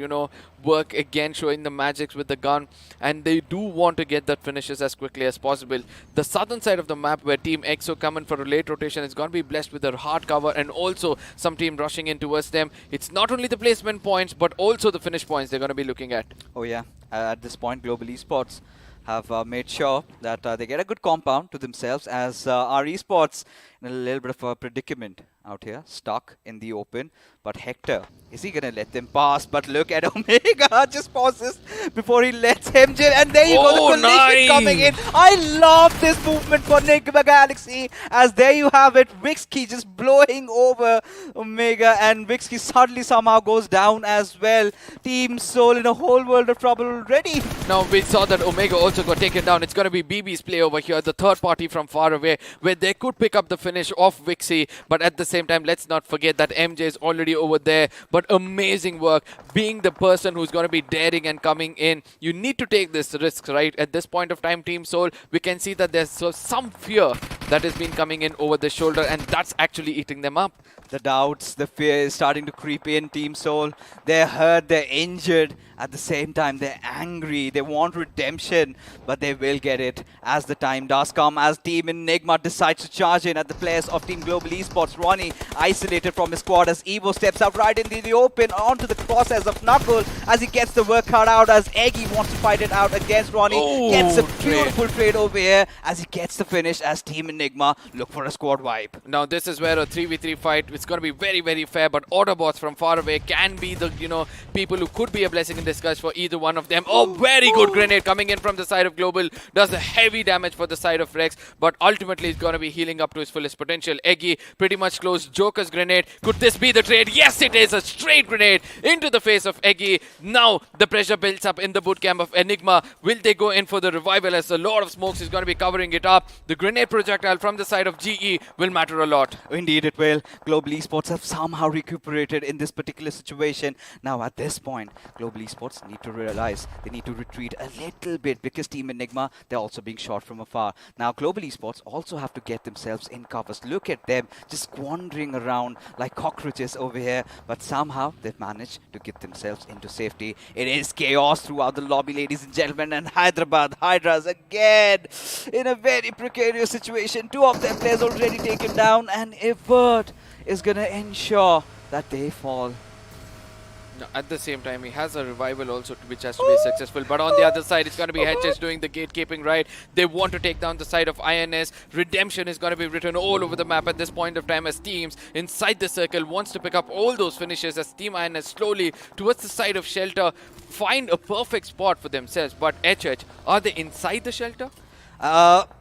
work again, showing the magics with the gun. And they do want to get that finishes as quickly as possible. The southern side of the map where Team EXO come in for a late rotation is going to be blessed with their hard cover and also some team rushing in towards them. It's not only the placement points, but also the finish points they're going to be looking at. Oh yeah, at this point, Global Esports have made sure that they get a good compound to themselves, as our Esports in a little bit of a predicament out here, stuck in the open. But Hector, is he going to let them pass? But look at Omega, just pauses before he lets him chill. And there you go, the collision coming in. I love this movement for Nigma Galaxy, as there you have it, Wixky just blowing over Omega, and Wixky suddenly somehow goes down as well. Team Soul in a whole world of trouble already. Now we saw that Omega also got taken down. It's going to be BB's play over here, the third party from far away, where they could pick up the finish of Wixky. But at the same time, let's not forget that MJ is already over there. But amazing work, being the person who's going to be daring and coming in. You need to take this risk, right? At this point of time, Team Soul, we can see that there's some fear that has been coming in over the shoulder, and that's actually eating them up. The doubts, the fear is starting to creep in. Team Soul, they're hurt, they're injured. At the same time, they're angry. They want redemption, but they will get it as the time does come, as Team Enigma decides to charge in at the players of Team Global Esports. Ronnie isolated from his squad as Evo steps out right into the open onto the crosshairs of Knuckle as he gets the work cut out, as Eggy wants to fight it out against Ronnie. Gets a beautiful trade over here as he gets the finish, as Team Enigma look for a squad wipe. Now this is where a 3v3 fight, it's going to be very, very fair, but Autobotz from far away can be the, people who could be a blessing in disguise for either one of them. Oh, very good grenade coming in from the side of Global. Does a heavy damage for the side of Rex, but ultimately he's going to be healing up to his fullest potential. Eggy pretty much closed Joker's grenade. Could this be the trade? Yes, it is. A straight grenade into the face of Eggy. Now the pressure builds up in the bootcamp of Enigma. Will they go in for the revival, as a lot of smokes is going to be covering it up? The grenade projectile from the side of GE will matter a lot. Indeed it will. Global Esports have somehow recuperated in this particular situation. Now at this point, Global Esports need to realize they need to retreat a little bit, because Team Enigma, they're also being shot from afar. Now Global Esports also have to get themselves in covers. Look at them just squandering around like cockroaches over here, but somehow they've managed to get themselves into safety. It is chaos throughout the lobby, ladies and gentlemen, and Hyderabad Hydras again in a very precarious situation. Two of their players already taken down, and Evert is going to ensure that they fall. At the same time, he has a revival also, which has to be successful. But on the other side, it's going to be Hedges doing the gatekeeping, right? They want to take down the side of INS. Redemption is going to be written all over the map at this point of time, as teams inside the circle wants to pick up all those finishes, as Team INS slowly towards the side of Shelter find a perfect spot for themselves. But HH, are they inside the Shelter?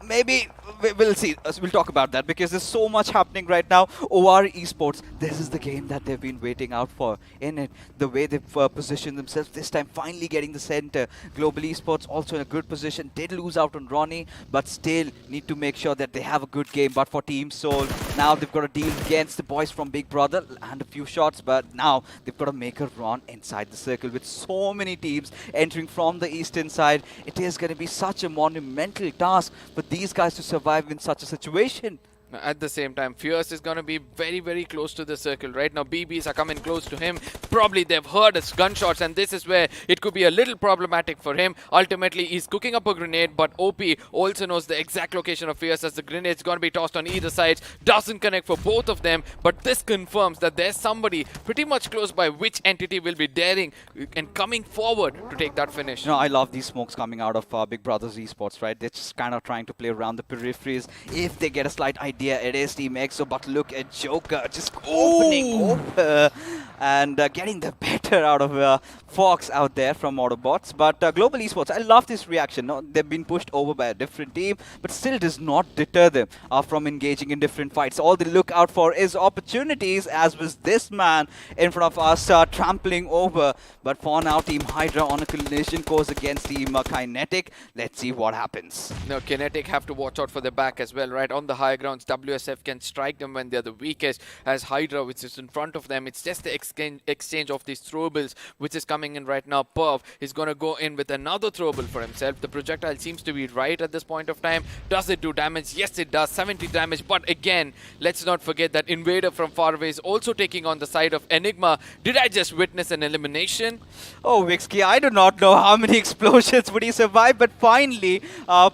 Maybe we'll see. We'll talk about that, because there's so much happening right now. OR Esports, this is the game that they've been waiting out for. In it, the way they've positioned themselves this time, finally getting the center. Global Esports also in a good position. Did lose out on Ronnie, but still need to make sure that they have a good game. But for Team Soul, now they've got to deal against the boys from Big Brother and a few shots, but now they've got to make a run inside the circle with so many teams entering from the eastern side. It is going to be such a monumental task for these guys to survive in such a situation. At the same time, Fierce is going to be very, very close to the circle. Right now, BBs are coming close to him. Probably they've heard his gunshots, and this is where it could be a little problematic for him. Ultimately, he's cooking up a grenade, but OP also knows the exact location of Fierce as the grenade's going to be tossed on either side. Doesn't connect for both of them, but this confirms that there's somebody pretty much close by which entity will be daring and coming forward to take that finish. You know, I love these smokes coming out of Big Brothers Esports, right? They're just kind of trying to play around the peripheries. If they get a slight idea, it is Team EXO, but look at Joker just opening up and getting the better out of Fox out there from Autobotz. But Global Esports, I love this reaction. No, they've been pushed over by a different team, but still does not deter them from engaging in different fights. All they look out for is opportunities, as was this man in front of us trampling over. But for now, Team Hydra on a collision course against Team Kinetic. Let's see what happens. Now, Kinetic have to watch out for their back as well, right? On the high grounds, WSF can strike them when they're the weakest. As Hydra, which is in front of them, it's just the exchange of these throwables, which is coming in right now. Perv is going to go in with another throwable for himself. The projectile seems to be right at this point of time. Does it do damage? Yes, it does. 70 damage. But again, let's not forget that Invader from far away is also taking on the side of Enigma. Did I just witness an elimination? Oh, Vixky, I do not know how many explosions would he survive, but finally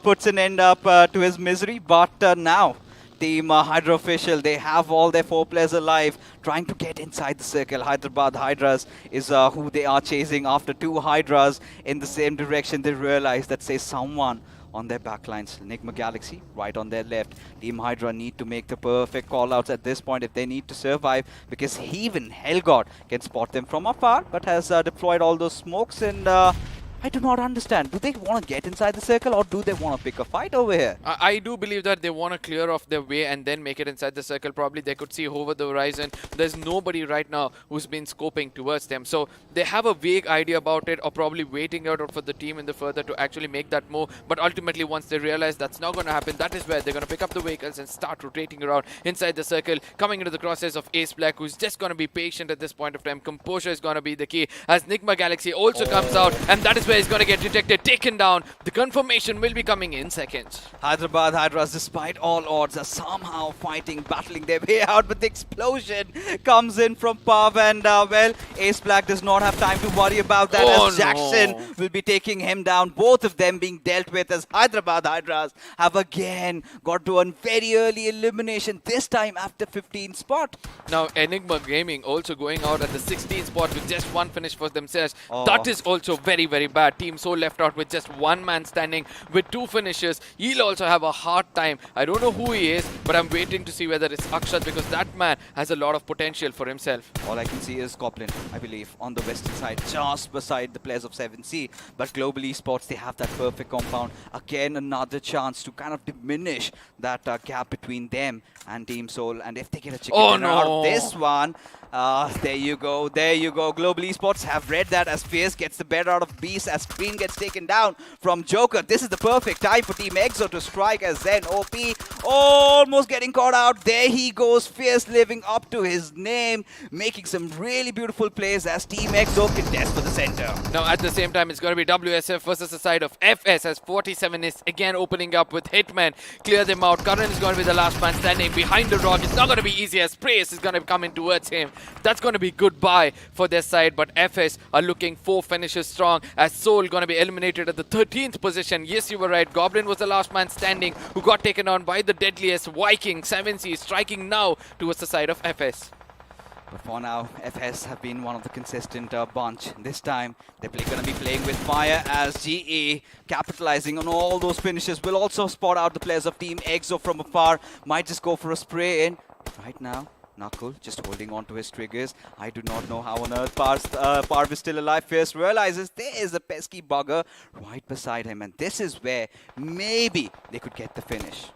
puts an end up to his misery. But now, Team Hydra official, they have all their 4 players alive, trying to get inside the circle. Hyderabad Hydras is who they are chasing. After 2 Hydras in the same direction, they realize that says someone on their backlines. Nigma Galaxy right on their left. Team Hydra need to make the perfect callouts at this point if they need to survive, because even Hellgod can spot them from afar, but has deployed all those smokes. And I do not understand. Do they want to get inside the circle, or do they want to pick a fight over here? I do believe that they want to clear off their way and then make it inside the circle. Probably they could see over the horizon. There's nobody right now who's been scoping towards them. So they have a vague idea about it, or probably waiting out for the team in the further to actually make that move. But ultimately, once they realize that's not going to happen, that is where they're going to pick up the vehicles and start rotating around inside the circle, coming into the crosshairs of Ace Black, who's just going to be patient at this point of time. Composure is going to be the key, as Nigma Galaxy also comes out, and that is where he's going to get detected, taken down. The confirmation will be coming in seconds. Hyderabad Hydras, despite all odds, are somehow fighting, battling their way out, but the explosion comes in from Pav, and well, Ace Black does not have time to worry about that, as Jackson will be taking him down. Both of them being dealt with, as Hyderabad Hydras have again got to a very early elimination, this time after 15 spot. Now Enigma Gaming also going out at the 16th spot with just 1 finish for themselves. That is also very, very bad. Team Soul left out with just 1 man standing with 2 finishes. He'll also have a hard time. I don't know who he is, but I'm waiting to see whether it's Akshat, because that man has a lot of potential for himself. All I can see is Coplin, I believe, on the western side, just beside the players of 7C. But Global Esports, they have that perfect compound. Again, another chance to kind of diminish that gap between them and Team Soul. And if they get a chicken dinner out of this one, there you go, there you go. Global Esports have read that, as Fierce gets the better out of Beast, as Screen gets taken down from Joker. This is the perfect time for Team EXO to strike, as then OP almost getting caught out. There he goes, Fierce living up to his name, making some really beautiful plays as Team EXO contest for the center. Now at the same time, it's going to be WSF versus the side of FS, as 47 is again opening up with Hitman. Clear them out. Karan is going to be the last man standing behind the rock. It's not going to be easy, as Praise is going to come in towards him. That's going to be goodbye for their side, but FS are looking 4 finishes strong, as Soul going to be eliminated at the 13th position. Yes, you were right. Goblin was the last man standing, who got taken on by the deadliest Viking. 7C striking now towards the side of FS. But for now, FS have been one of the consistent bunch. This time, they're going to be playing with fire, as GE, capitalizing on all those finishes, will also spot out the players of Team EXO from afar. Might just go for a spray in. Right now, Knuckle just holding on to his triggers. I do not know how on earth Parv is still alive. Fierce realizes there is a pesky bugger right beside him, and this is where maybe they could get the finish.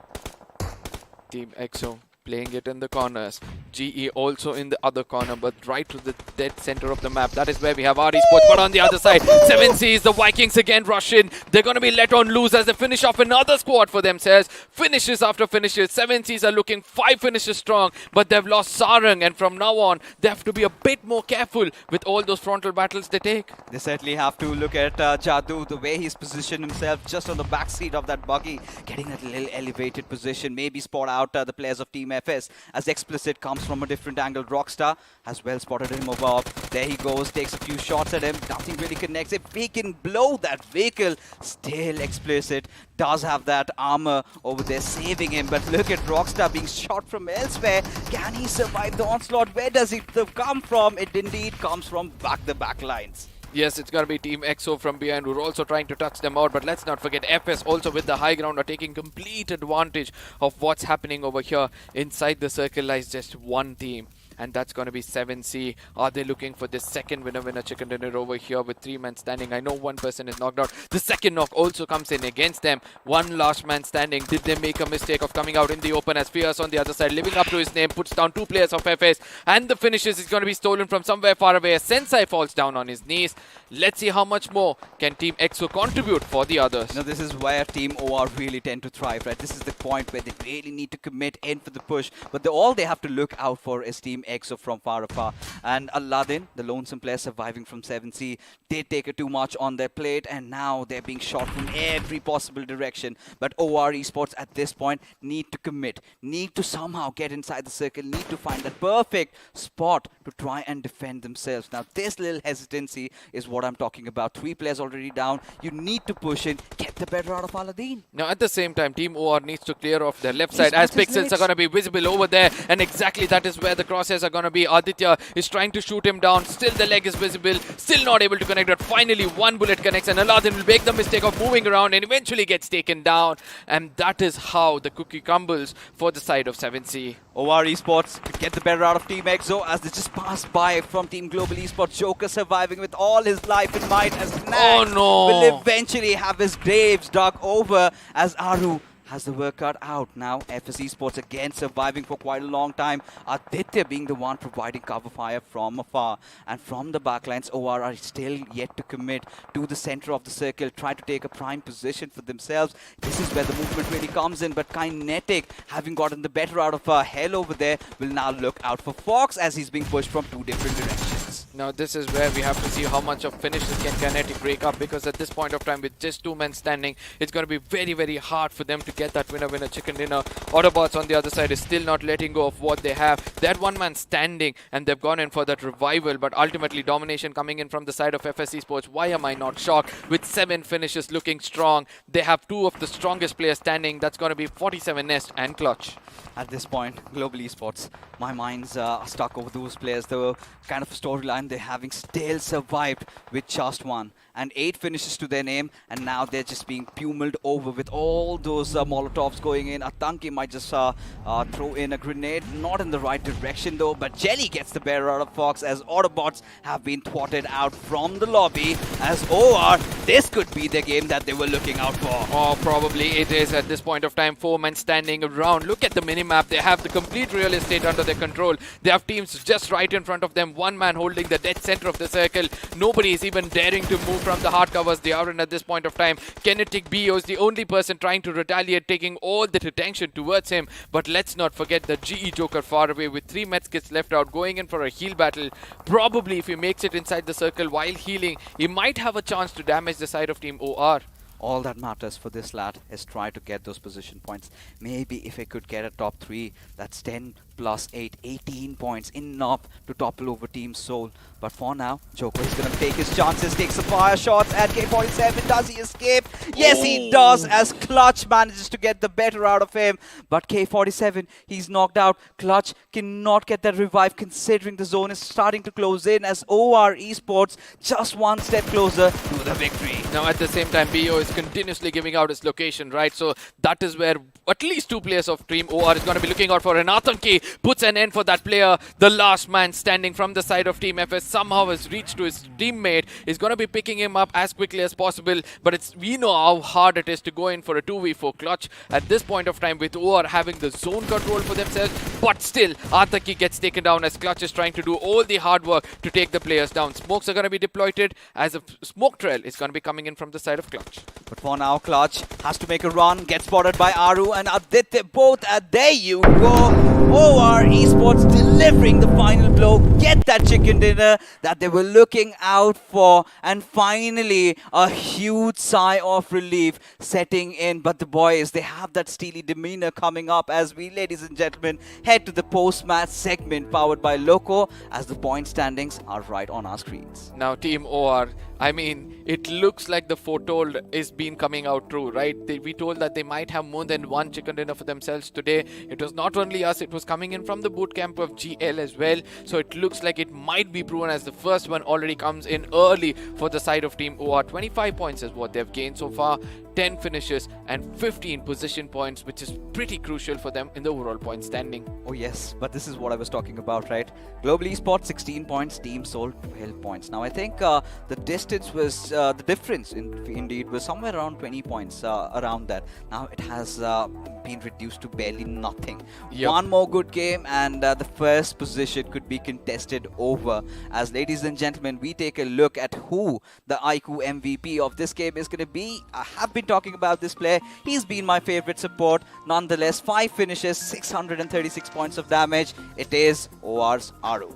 Team EXO playing it in the corners. GE also in the other corner, but right to the dead center of the map. That is where we have Esports. But on the other side, 7Cs, the Vikings again rush in. They're going to be let on loose as they finish off another squad for themselves. Finishes after finishes. 7Cs are looking 5 finishes strong, but they've lost Sarang, and from now on, they have to be a bit more careful with all those frontal battles they take. They certainly have to look at Jadoo, the way he's positioned himself just on the back seat of that buggy, getting that little elevated position, maybe spot out the players of Team FS as Explicit comes from a different angle. Rockstar has well spotted him above. There he goes, takes a few shots at him, nothing really connects. If he can blow that vehicle, still Explicit does have that armor over there saving him, but look at Rockstar being shot from elsewhere. Can he survive the onslaught? Where does it come from? It indeed comes from the back lines. Yes, it's going to be Team EXO from behind who are also trying to touch them out. But let's not forget, FS also with the high ground are taking complete advantage of what's happening over here. Inside the circle lies just one team, and that's going to be 7C. Are they looking for this second winner chicken dinner over here with 3 men standing? I know one person is knocked out. The second knock also comes in against them. One last man standing. Did they make a mistake of coming out in the open as Fierce on the other side, living up to his name, puts down 2 players of FS, and the finishes is going to be stolen from somewhere far away as Sensei falls down on his knees. Let's see how much more can Team EXO contribute for the others. Now this is where Team OR really tend to thrive, right? This is the point where they really need to commit in for the push, but all they have to look out for is Team EXO from far afar. And Aladdin, the lonesome player surviving from 7C, did take too much on their plate, and now they're being shot from every possible direction. But OR Esports at this point need to commit, need to somehow get inside the circle, need to find that perfect spot to try and defend themselves. Now this little hesitancy is what I'm talking about. 3 players already down. You need to push in, get the better out of Aladdin. Now at the same time, Team OR needs to clear off their left side as pixels are going to be visible over there, and exactly that is where the crosshairs are going to be. Aditya is trying to shoot him down. Still the leg is visible. Still not able to connect, but finally one bullet connects, and Aladdin will make the mistake of moving around and eventually gets taken down. And that is how the cookie crumbles for the side of 7C. OR Esports could get the better out of Team EXO as they just passed by from Team Global Esports. Joker surviving with all his life in mind as Nax will eventually have his graves dug over as Aru has the work cut out. Now FS Esports again surviving for quite a long time. Aditya being the one providing cover fire from afar. And from the backlines, OR are still yet to commit to the center of the circle, try to take a prime position for themselves. This is where the movement really comes in, but Kinetic, having gotten the better out of Hell over there, will now look out for Fox as he's being pushed from 2 different directions. Now this is where we have to see how much of finishes can Kinetic break up, because at this point of time with just 2 men standing, it's going to be very, very hard for them to get that winner chicken dinner. Autobotz on the other side is still not letting go of what they have. They had 1 man standing and they've gone in for that revival, but ultimately domination coming in from the side of FS Esports. Why am I not shocked? With 7 finishes looking strong, they have 2 of the strongest players standing. That's going to be 47 Nest and Clutch. At this point, Global Esports, my mind's stuck over those players. The kind of storyline they're having still survived with just 1. And 8 finishes to their name, and now they're just being pummeled over with all those Molotovs going in. Atanki might just throw in a grenade, not in the right direction though, but Jelly gets the better out of Fox as Autobots have been thwarted out from the lobby. As OR, this could be the game that they were looking out for. Oh, probably it is at this point of time. 4 men standing around. Look at the minimap. They have the complete real estate under their control. They have teams just right in front of them. 1 man holding the dead center of the circle. Nobody is even daring to move from the hard covers. They are in at this point of time. Kinetic BO is the only person trying to retaliate, taking all the attention towards him. But let's not forget the GE Joker far away with 3 medkits left out, going in for a heal battle. Probably if he makes it inside the circle while healing, he might have a chance to damage the side of Team OR. All that matters for this lad is try to get those position points. Maybe if I could get a top 3, that's 10 plus 8, 18 points, enough to topple over Team Soul. But for now, Joker is going to take his chances, takes some fire shots at K47. Does he escape? Yes, he does, as Clutch manages to get the better out of him. But K47, he's knocked out. Clutch cannot get that revive considering the zone is starting to close in as OR Esports just 1 step closer to the victory. Now at the same time, BO is continuously giving out his location, right? So that is where at least 2 players of Team OR is going to be looking out for an Atanki. puts an end for that player. The last man standing from the side of Team FS somehow has reached to his teammate. Is going to be picking him up as quickly as possible, but we know how hard it is to go in for a 2v4 clutch at this point of time with OR having the zone control for themselves. But still, Ataki gets taken down as Clutch is trying to do all the hard work to take the players down. Smokes are going to be deployed as a smoke trail is going to be coming in from the side of Clutch. But for now, Clutch has to make a run, gets spotted by Aru and Aditya both. There you go. OR Esports delivering the final blow, get that chicken dinner that they were looking out for, and finally a huge sigh of relief setting in. But the boys, they have that steely demeanor coming up as we, ladies and gentlemen, head to the post-match segment powered by Loco as the point standings are right on our screens. Now Team OR, I mean, it looks like the foretold is been coming out true, right? We told that they might have more than one chicken dinner for themselves today. It was not only us, it was coming in from the boot camp of GL as well. So it looks like it might be proven as the first one already comes in early for the side of Team OR. 25 points is what they've gained so far, 10 finishes and 15 position points, which is pretty crucial for them in the overall point standing. Oh yes, but this is what I was talking about, right? Global Esports 16 points, Team Soul 12 points. Now I think the distance was, the difference indeed was somewhere around 20 points around that. Now it has been reduced to barely nothing. Yep. One more good game and the first position could be contested over. As ladies and gentlemen, we take a look at who the iQOO MVP of this game is going to be. I have been talking about this player. He's been my favorite support. Nonetheless, 5 finishes, 636 points of damage. It is OR's Aru.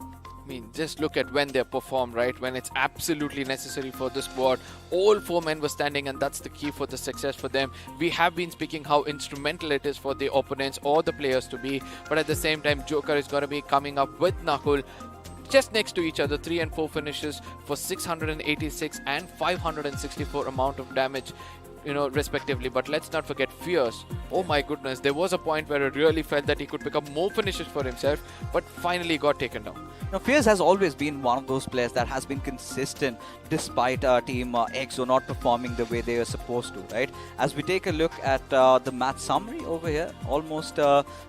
I mean, just look at when they perform, right? When it's absolutely necessary for the squad. All 4 men were standing, and that's the key for the success for them. We have been speaking how instrumental it is for the opponents or the players to be, but at the same time, Joker is going to be coming up with Nakul just next to each other, 3 and 4 finishes for 686 and 564 amount of damage, you know, respectively. But let's not forget Fierce. Oh my goodness, there was a point where I really felt that he could pick up more finishes for himself, but finally got taken down. Now, Fierce has always been one of those players that has been consistent despite Team EXO not performing the way they are supposed to, right? As we take a look at the match summary over here, almost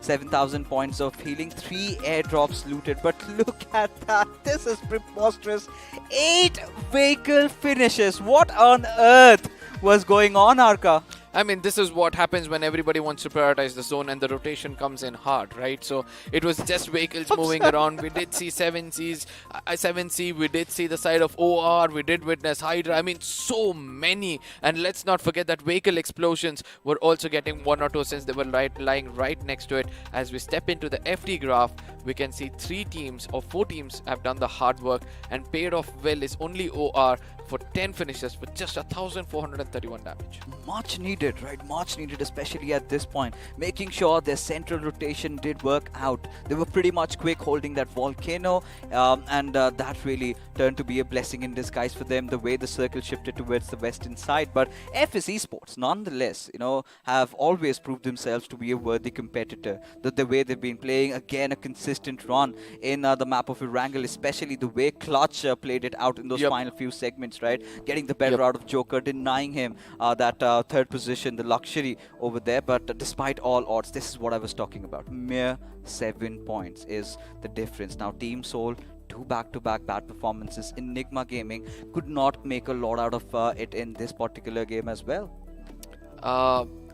7,000 points of healing, 3 airdrops looted, but look at that, this is preposterous. 8 vehicle finishes, what on earth was going on, Arka? I mean, this is what happens when everybody wants to prioritize the zone and the rotation comes in hard, right? So it was just vehicles moving around. We did see 7C, we did see the side of OR, we did witness Hydra. I mean, so many. And let's not forget that vehicle explosions were also getting 1 or 2 since they were lying right next to it. As we step into the FD graph, we can see 3 teams or 4 teams have done the hard work, and paid off well is only OR for 10 finishes with just 1,431 damage. Much needed, right? Much needed, especially at this point. Making sure their central rotation did work out. They were pretty much quick holding that volcano, and that really turned to be a blessing in disguise for them, the way the circle shifted towards the western side. But FS Esports, nonetheless, you know, have always proved themselves to be a worthy competitor. The way they've been playing, again, a consistent run in the map of Erangel, especially the way Clutch played it out in those final few segments, right? Getting the better out of Joker, denying him that third position, the luxury over there. But despite all odds, this is what I was talking about. Mere 7 points is the difference. Now, Team Soul, 2 back-to-back bad performances. Enigma Gaming could not make a lot out of it in this particular game as well.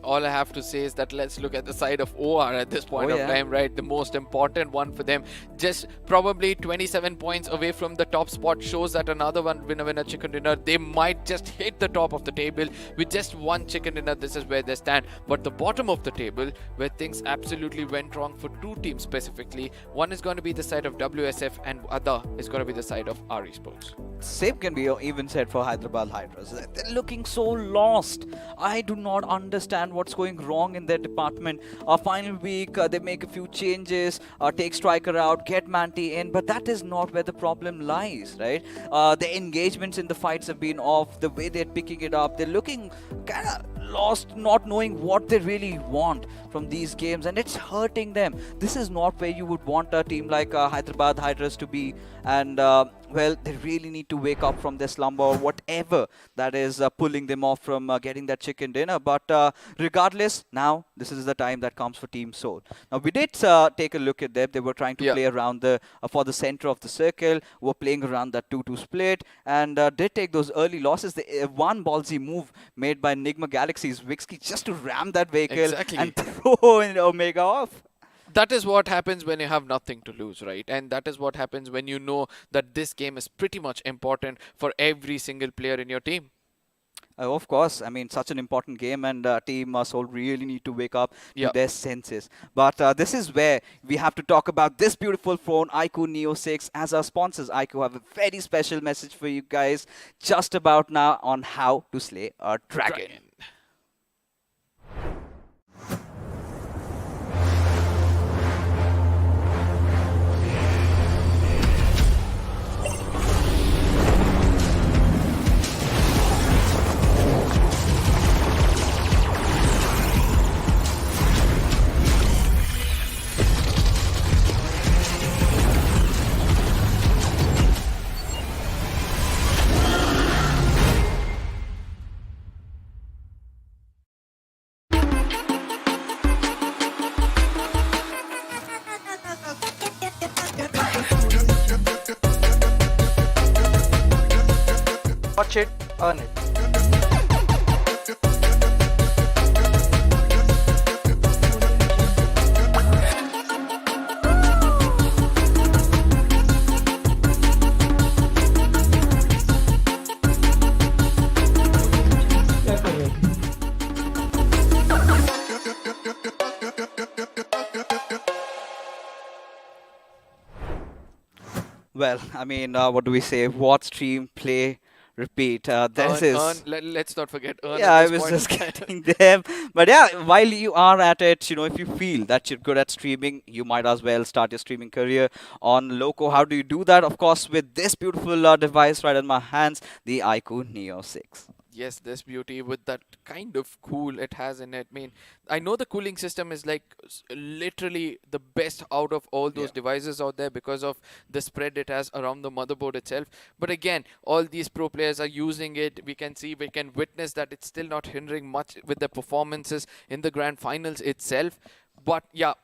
All I have to say is that let's look at the side of OR at this point of time, right? The most important one for them. Just probably 27 points away from the top spot shows that another one winner chicken dinner. They might just hit the top of the table with just 1 chicken dinner. This is where they stand. But the bottom of the table, where things absolutely went wrong for 2 teams specifically. One is going to be the side of WSF and other is going to be the side of R Esports. Same can be even said for Hyderabad Hydras. They're looking so lost. I do not understand what's going wrong in their department. Final week, they make a few changes, take Striker out, get Manti in, but that is not where the problem lies, right? The engagements in the fights have been off, the way they're picking it up, they're looking kind of lost, not knowing what they really want from these games, and it's hurting them. This is not where you would want a team like Hyderabad Hydras to be, and well, they really need to wake up from their slumber or whatever that is pulling them off from getting that chicken dinner. But regardless, now this is the time that comes for Team Soul. Now, we did take a look at them. They were trying to play around the for the center of the circle, were playing around that 2-2 split, and did take those early losses. The one ballsy move made by Enigma Galaxy's Wixky just to ram that vehicle and throw in Omega off. That is what happens when you have nothing to lose, right? And that is what happens when you know that this game is pretty much important for every single player in your team. Of course, I mean, such an important game, and Team Soul really need to wake up to their senses. But this is where we have to talk about this beautiful phone, iQOO Neo 6. As our sponsors, iQOO have a very special message for you guys just about now on how to slay a dragon. Watch it, earn it. Well, I mean, what do we say? Watch, stream, play, repeat. Let's not forget earn. Yeah, I was just getting them. But yeah, while you are at it, you know, if you feel that you're good at streaming, you might as well start your streaming career on Loco. How do you do that? Of course, with this beautiful device right in my hands, the iQOO Neo 6. Yes, this beauty with that kind of cool it has in it. I mean, I know the cooling system is like literally the best out of all those devices out there because of the spread it has around the motherboard itself. But again, all these pro players are using it. We can witness that it's still not hindering much with the performances in the grand finals itself. But yeah,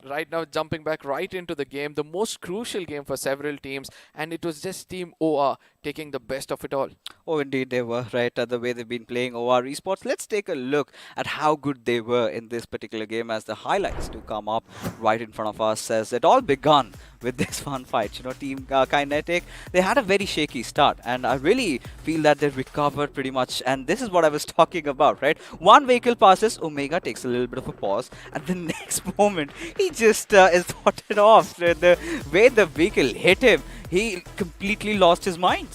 right now jumping back right into the game, the most crucial game for several teams, and it was just Team OR taking the best of it all. Oh, indeed they were, right? The way they've been playing OR Esports. Let's take a look at how good they were in this particular game as the highlights do come up right in front of us, as it all begun with this fun fight. You know, Team Kinetic, they had a very shaky start, and I really feel that they recovered pretty much, and this is what I was talking about, right? One vehicle passes, Omega takes a little bit of a pause, and the next moment, he just is thwarted off. The way the vehicle hit him, he completely lost his mind.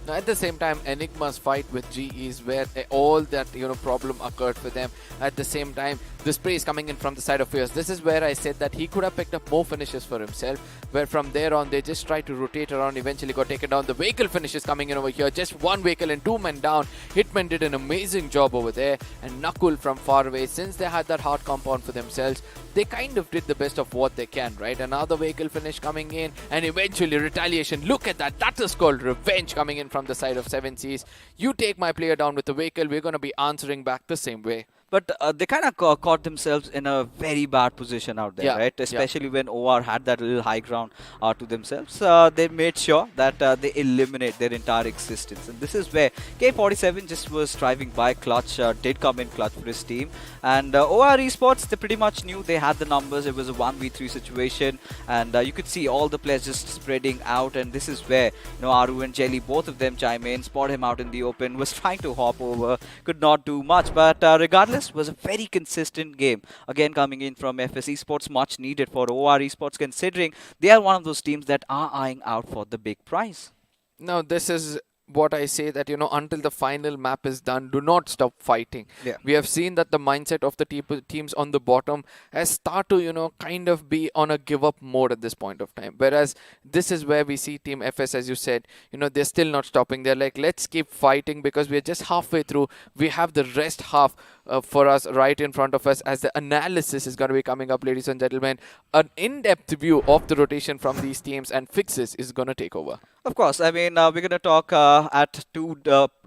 At the same time, Enigma's fight with GE is where all that problem occurred for them. At the same time, the spray is coming in from the side of Fierce. This is where I said that he could have picked up more finishes for himself, where from there on they just tried to rotate around, eventually got taken down. The vehicle finishes coming in over here, just one vehicle and two men down. Hitman did an amazing job over there, and Nakul from far away, since they had that hard compound for themselves, they kind of did the best of what they can, right? Another vehicle finish coming in, and eventually retaliation. Look at that. That is called revenge coming in from the side of 7 Seas. You take my player down with the vehicle, we're going to be answering back the same way. But they kind of caught themselves in a very bad position out there, right? Especially when OR had that little high ground to themselves. They made sure that they eliminate their entire existence. And this is where K47 just was driving by. Clutch did come in clutch for his team. And OR Esports, they pretty much knew they had the numbers. It was a 1v3 situation. And you could see all the players just spreading out. And this is where, Aru and Jelly, both of them chime in, spot him out in the open, was trying to hop over, could not do much. But regardless, was a very consistent game. Again, coming in from FS Esports, much needed for OR Esports, considering they are one of those teams that are eyeing out for the big prize. Now, this is what I say, that until the final map is done, do not stop fighting. We have seen that the mindset of the teams on the bottom has started to kind of be on a give up mode at this point of time, whereas this is where we see Team FS, as you said, they're still not stopping. They're like, let's keep fighting because we're just halfway through. We have the rest half for us right in front of us, as the analysis is going to be coming up, ladies and gentlemen. An in-depth view of the rotation from these teams and fixes is going to take over. Of course, I mean, we're going to talk at two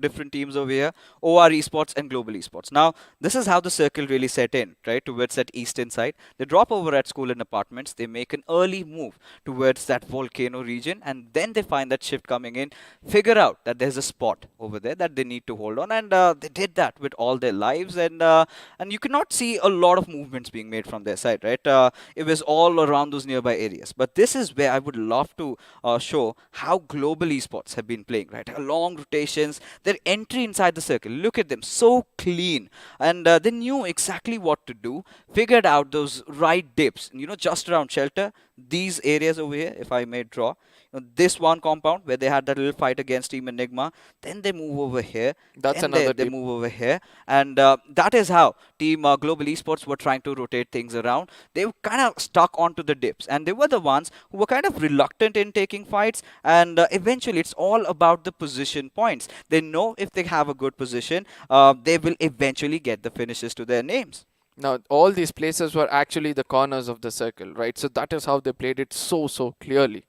different teams over here, OR Esports and Global Esports. Now, this is how the circle really set in, right, towards that eastern side. They drop over at school and apartments. They make an early move towards that volcano region, and then they find that shift coming in, figure out that there's a spot over there that they need to hold on, and they did that with all their lives, and you cannot see a lot of movements being made from their side, right? It was all around those nearby areas. But this is where I would love to show how Global Esports have been playing, right? Long rotations, their entry inside the circle. Look at them, so clean. And they knew exactly what to do, figured out those right dips, just around shelter. These areas over here, if I may draw, this one compound where they had that little fight against Team Enigma, then they move over here. That's then another they dip. move over here, and that is how Team Global Esports were trying to rotate things around. They were kind of stuck onto the dips, and they were the ones who were kind of reluctant in taking fights, and eventually it's all about the position points. They know if they have a good position, they will eventually get the finishes to their names. Now, all these places were actually the corners of the circle, right? So that is how they played it so clearly.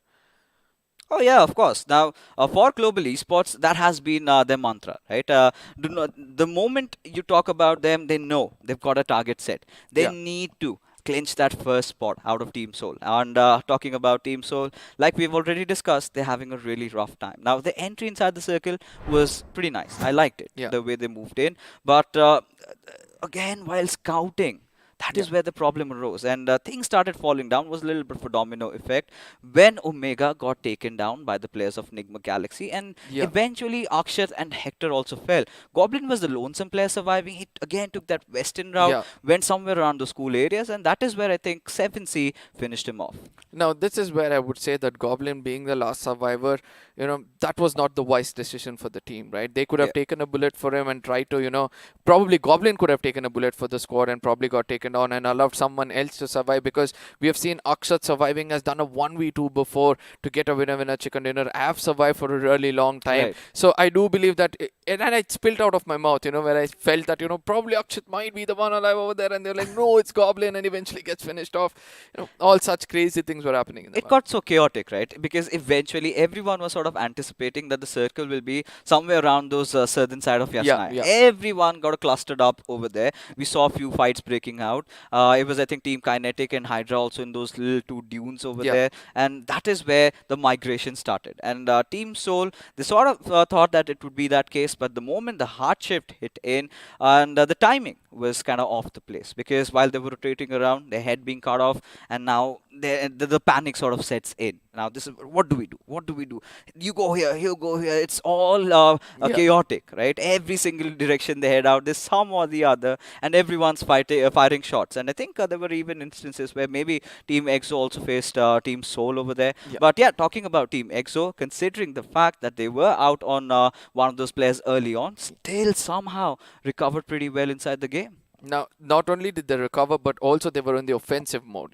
Oh yeah, of course. Now, for Global Esports, that has been their mantra, right? The moment you talk about them, they know they've got a target set. They need to clinch that first spot out of Team Soul. And talking about Team Soul, like we've already discussed, they're having a really rough time. Now, the entry inside the circle was pretty nice. I liked it, the way they moved in. But again, while scouting, that is where the problem arose, and things started falling down. Was a little bit of a domino effect when Omega got taken down by the players of Nigma Galaxy, and eventually Akshat and Hector also fell. Goblin was the lonesome player surviving. He again took that western route, went somewhere around the school areas, and that is where I think 7C finished him off. Now, this is where I would say that Goblin being the last survivor, that was not the wise decision for the team, right? They could have taken a bullet for him and tried to, probably Goblin could have taken a bullet for the squad and probably got taken down and allowed someone else to survive, because we have seen Akshat surviving, has done a 1v2 before to get a winner chicken dinner. I have survived for a really long time. So I do believe that, and it spilled out of my mouth, where I felt that, probably Akshat might be the one alive over there, and they're like, no, it's Goblin, and eventually gets finished off. All such crazy things were happening in the got so chaotic, right? Because eventually everyone was sort of anticipating that the circle will be somewhere around those southern side of Yasnaya. Everyone got clustered up over there. We saw a few fights breaking out. It was, I think, Team Kinetic and Hydra also in those little two dunes over there. And that is where the migration started. And Team Soul, they sort of thought that it would be that case, but the moment the hard shift hit in, and the timing was kind of off the place, because while they were rotating around, their head being cut off, and now the panic sort of sets in. Now this is, what do we do? What do we do? You go here, you go here. It's all chaotic, right? Every single direction they head out, there's some or the other, and everyone's firing shots. And I think there were even instances where maybe Team EXO also faced Team Soul over there. But yeah, talking about Team EXO, considering the fact that they were out on one of those players early on, still somehow recovered pretty well inside the game. Now, not only did they recover, but also they were in the offensive mode.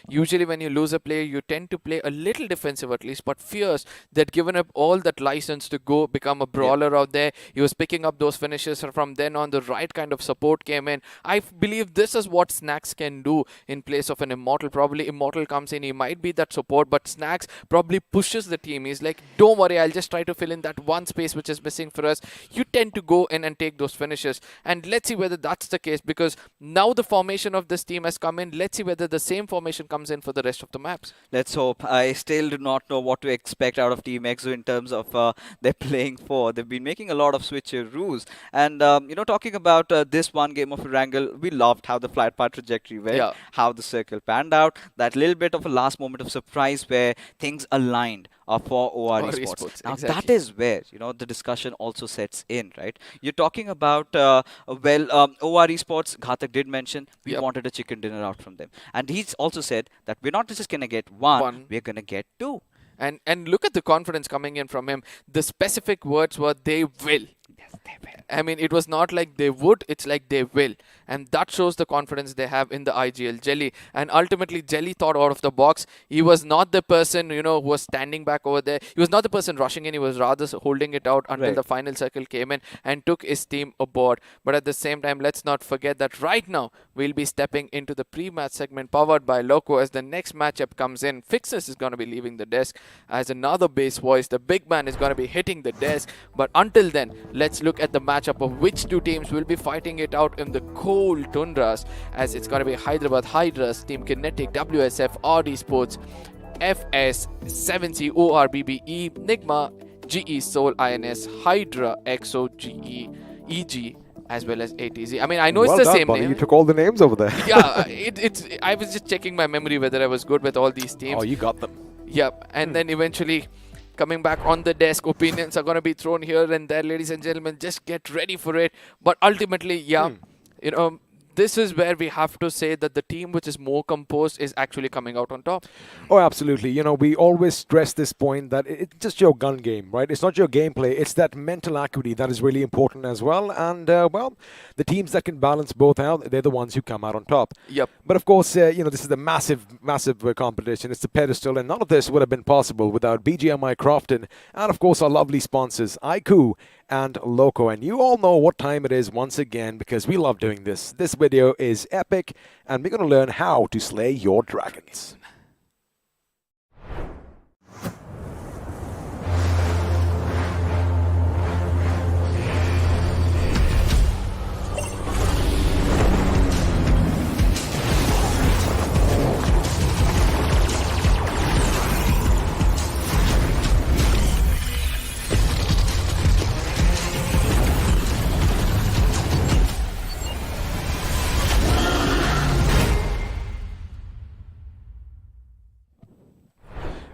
Usually when you lose a player, you tend to play a little defensive at least, but Fierce, they'd given up all that license to go become a brawler out there. He was picking up those finishes, and from then on, the right kind of support came in. I believe this is what Snacks can do in place of an Immortal. Probably Immortal comes in, he might be that support, but Snacks probably pushes the team. He's like, don't worry, I'll just try to fill in that one space which is missing for us. You tend to go in and take those finishes, and let's see whether that's the case, because now the formation of this team has come in. Let's see whether the same formation comes in for the rest of the maps. Let's hope. I still do not know what to expect out of Team EXO in terms of their playing for. They've been making a lot of switcheroos. And, talking about this one game of Wrangle, we loved how the flight path trajectory went, how the circle panned out, that little bit of a last moment of surprise where things aligned for OR Esports. Now, that is where, the discussion also sets in, right? You're talking about, OR Esports, Ghatak did mention, we wanted a chicken dinner out from them. And he's also said that we're not just going to get one, we're going to get two. And look at the confidence coming in from him. The specific words were, they will. Yes, they will. I mean, it was not like they would, it's like they will. and that shows the confidence they have in the IGL. Jelly, and ultimately Jelly thought out of the box. He was not the person, you know, who was standing back over there. He was not the person rushing in. He was rather holding it out until the final circle came in and took his team aboard. But at the same time, let's not forget that right now we'll be stepping into the pre-match segment powered by Loco as the next matchup comes in. Fixes is going to be leaving the desk as another bass voice. The big man is going to be hitting the desk. But until then, let's look at the matchup of which two teams will be fighting it out in the cold tundras, as it's going to be Hyderabad Hydras, Team Kinetic, WSF, Esports, FS, 7C, ORBBE, Nigma, GE, Soul, INS, Hydra, EXO, GE, EG, as well as ATZ. I mean, I know well it's the done, same buddy. name. You took all the names over there. Yeah, I was just checking my memory whether I was good with all these teams. Oh, you got them. Yep, and then eventually coming back on the desk, opinions are going to be thrown here and there, ladies and gentlemen. Just get ready for it. But ultimately, yeah, you know, this is where we have to say that the team which is more composed is actually coming out on top. Oh, absolutely. You know, we always stress this point that it's just your gun game, right? It's not your gameplay. It's that mental acuity that is really important as well. And, well, the teams that can balance both out, they're the ones who come out on top. Yep. But, of course, you know, this is the massive competition. It's the pedestal. And none of this would have been possible without BGMI Crofton and, of course, our lovely sponsors, iQOO and Loco. And you all know what time it is once again, because we love doing this. This video is epic, and we're going to learn how to slay your dragons.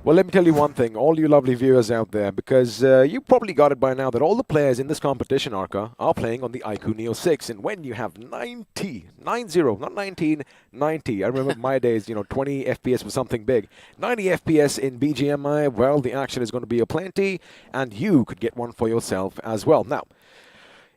Well, let me tell you one thing, all you lovely viewers out there, because you probably got it by now that all the players in this competition, Arca, are playing on the iQOO Neo 6. And when you have 90, not 19, 90. I remember my days, you know, 20 FPS was something big. 90 FPS in BGMI, well, the action is going to be aplenty, and you could get one for yourself as well. Now,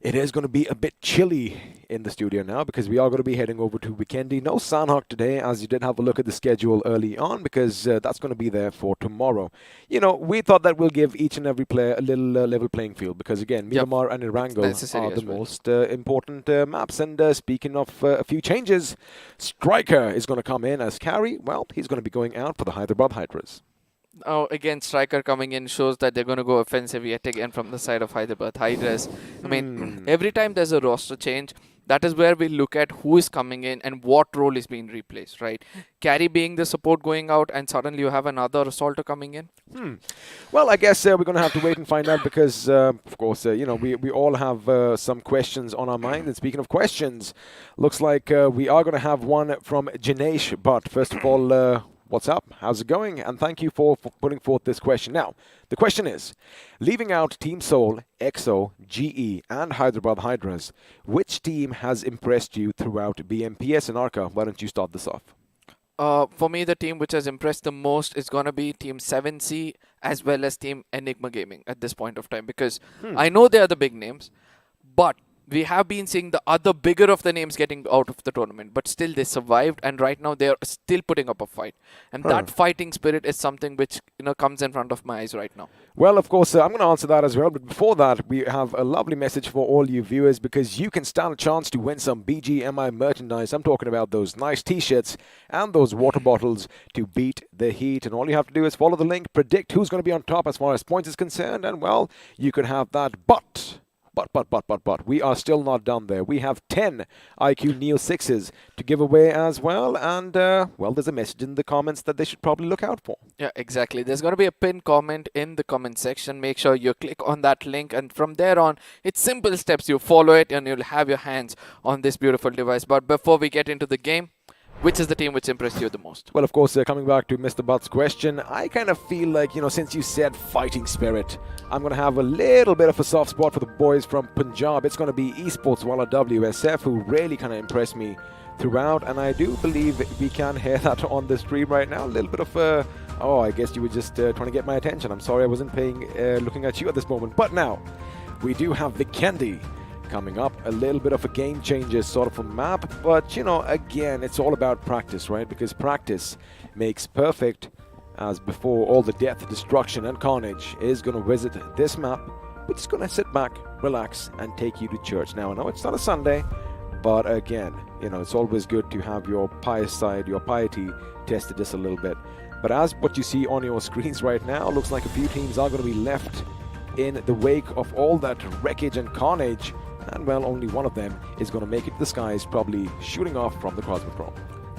it is going to be a bit chilly in the studio now because we are going to be heading over to Weekendy. No Sanhok today, as you did have a look at the schedule early on, because that's going to be there for tomorrow. You know, we thought that we'll give each and every player a little level playing field because, again, Miramar and Irango are the most important maps. And speaking of a few changes, Striker is going to come in as carry. Well, he's going to be going out for the Hyderabad Hydras. Oh, again, Striker coming in shows that they're going to go offensive yet again from the side of Hyderabad Hydras. I mean, every time there's a roster change, that is where we look at who is coming in and what role is being replaced, right? Carry being the support going out, and suddenly you have another assaulter coming in. Well, I guess we're going to have to wait and find out because, of course, you know, we all have some questions on our mind. And speaking of questions, looks like we are going to have one from Janesh. But first of all, what's up? How's it going? And thank you for putting forth this question. Now, the question is, leaving out Team Soul, EXO, GE, and Hyderabad Hydras, which team has impressed you throughout BMPS? And Arca, why don't you start this off? For me, the team which has impressed the most is going to be Team 7C as well as Team Enigma Gaming at this point of time. Because I know they are the big names, but we have been seeing the other bigger of the names getting out of the tournament, but still they survived, and right now they are still putting up a fight. And that fighting spirit is something which, you know, comes in front of my eyes right now. Well, of course, I'm going to answer that as well. But before that, we have a lovely message for all you viewers, because you can stand a chance to win some BGMI merchandise. I'm talking about those nice T-shirts and those water bottles to beat the heat. And all you have to do is follow the link, predict who's going to be on top as far as points is concerned, and, well, you could have that. But we are still not done there. We have 10 iQOO Neo 6s to give away as well. And, well, there's a message in the comments that they should probably look out for. Yeah, exactly. There's going to be a pinned comment in the comment section. Make sure you click on that link. And from there on, it's simple steps. You follow it and you'll have your hands on this beautiful device. But before we get into the game, which is the team which impressed you the most? Well, of course, coming back to Mr. Butt's question, I kind of feel like, you know, since you said fighting spirit, I'm going to have a little bit of a soft spot for the boys from Punjab. It's going to be Esports Walla WSF, who really kind of impressed me throughout. And I do believe we can hear that on the stream right now. A little bit of oh, I guess you were just trying to get my attention. I'm sorry I wasn't looking at you at this moment. But now, we do have Weekendy coming up. A little bit of a game changer sort of a map, but you know, again, it's all about practice, right? Because practice makes perfect. As before, all the death, destruction and carnage is going to visit this map. We're just going to sit back, relax and take you to church. Now, I know it's not a Sunday, but again, you know, it's always good to have your pious side, your piety tested just a little bit. But as what you see on your screens right now, looks like a few teams are going to be left in the wake of all that wreckage and carnage. And well, only one of them is going to make it to the skies, probably shooting off from the Cosmodrome.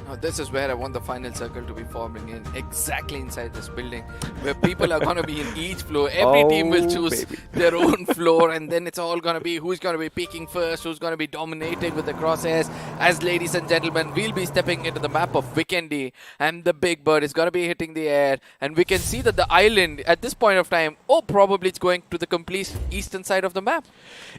Now, this is where I want the final circle to be forming in, exactly inside this building, where people are going to be in each floor. Every team will choose their own floor, and then it's all going to be who's going to be peaking first, who's going to be dominating with the crosshairs. As ladies and gentlemen, we'll be stepping into the map of Vikendi, and the big bird is going to be hitting the air, and we can see that the island at this point of time, probably it's going to the complete eastern side of the map.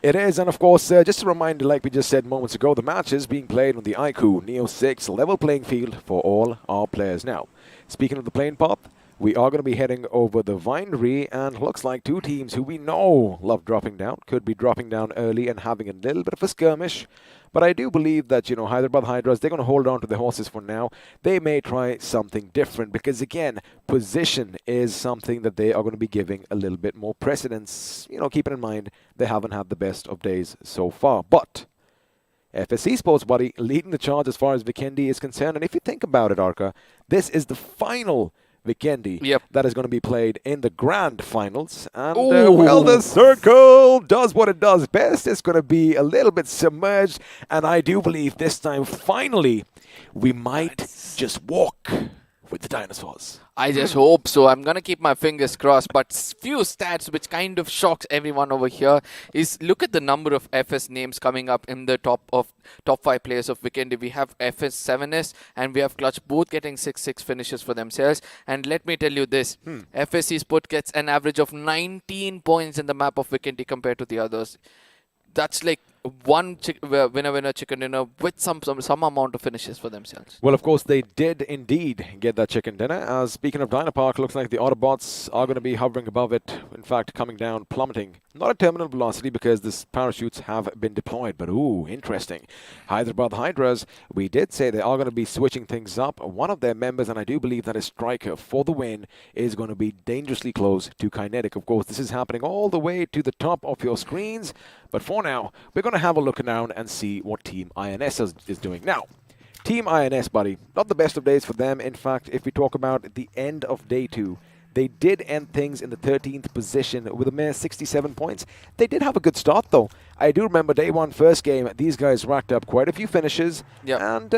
It is, and of course, just a reminder, like we just said moments ago, the match is being played on the iQOO Neo 6 level playing field for all our players. Now, speaking of the playing path, we are going to be heading over the Vinery, and looks like two teams who we know love dropping down could be dropping down early and having a little bit of a skirmish. But I do believe that, you know, Hyderabad Hydras, they're going to hold on to their horses for now. They may try something different because, again, position is something that they are going to be giving a little bit more precedence. You know, keeping in mind they haven't had the best of days so far. But FS Esports, buddy, leading the charge as far as Vikendi is concerned. And if you think about it, Arka, this is the final Vikendi that is going to be played in the grand finals. And, well, the circle does what it does best. It's going to be a little bit submerged. And I do believe this time, finally, we might just walk with the dinosaurs. I just hope so. I'm going to keep my fingers crossed. But few stats which kind of shocks everyone over here is look at the number of FS names coming up in the top 5 players of Vikendi. We have FS 7S and we have Clutch both getting 6-6 finishes for themselves. And let me tell you this, FS Esports gets an average of 19 points in the map of Vikendi compared to the others. That's like one winner chicken dinner with some amount of finishes for themselves. Well, of course, they did indeed get that chicken dinner. As speaking of Dynapark, looks like the Autobotz are going to be hovering above it. In fact, coming down, plummeting. Not at terminal velocity because the parachutes have been deployed. But, ooh, interesting. Hyderabad Hydras, we did say they are going to be switching things up. One of their members, and I do believe that is Striker for the win, is going to be dangerously close to Kinetic. Of course, this is happening all the way to the top of your screens. But for now, we're going to have a look around and see what Team INS is doing. Now, Team INS, buddy, not the best of days for them. In fact, if we talk about the end of day 2, they did end things in the 13th position with a mere 67 points. They did have a good start, though. I do remember day 1, first game, these guys racked up quite a few finishes, and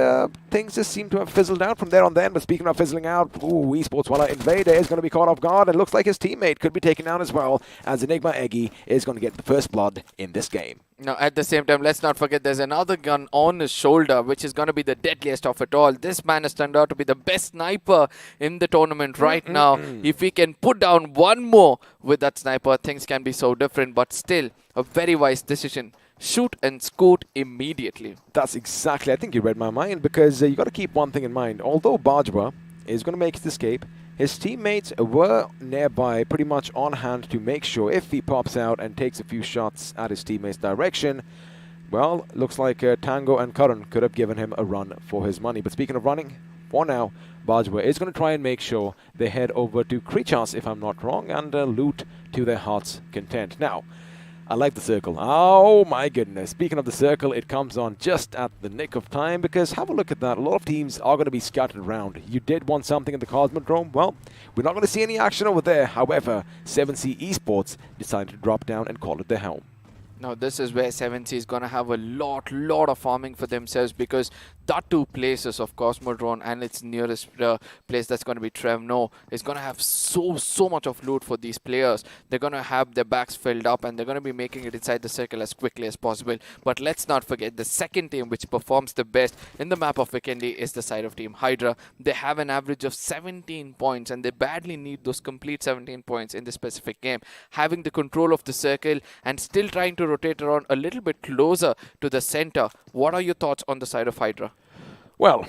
things just seem to have fizzled out from there on then. But speaking of fizzling out, Esports Walla Invader is going to be caught off guard, and looks like his teammate could be taken down as well, as Enigma Eggy is going to get the first blood in this game. Now, at the same time, let's not forget there's another gun on his shoulder, which is going to be the deadliest of it all. This man has turned out to be the best sniper in the tournament right now. If he can put down one more with that sniper, things can be so different. But still, a very wise decision. Shoot and scoot immediately. That's exactly, I think you read my mind, because you got to keep one thing in mind. Although Bajwa is going to make his escape, his teammates were nearby, pretty much on hand to make sure if he pops out and takes a few shots at his teammates' direction, well, looks like Tango and Karan could have given him a run for his money. But speaking of running, for now, Bajwa is going to try and make sure they head over to Krichas, if I'm not wrong, and loot to their heart's content. Now, I like the circle. Oh my goodness. Speaking of the circle, it comes on just at the nick of time, because have a look at that. A lot of teams are going to be scattered around. You did want something in the Cosmodrome. Well, we're not going to see any action over there. However, 7C Esports decided to drop down and call it their home. Now, this is where 7C is going to have a lot of farming for themselves, because that two places of Cosmodrome and its nearest place that's going to be Trevno is going to have so much of loot for these players. They're going to have their backs filled up and they're going to be making it inside the circle as quickly as possible. But let's not forget the second team which performs the best in the map of Vikendi is the side of Team Hydra. They have an average of 17 points and they badly need those complete 17 points in this specific game. Having the control of the circle and still trying to rotate around a little bit closer to the center. What are your thoughts on the side of Hydra? Well,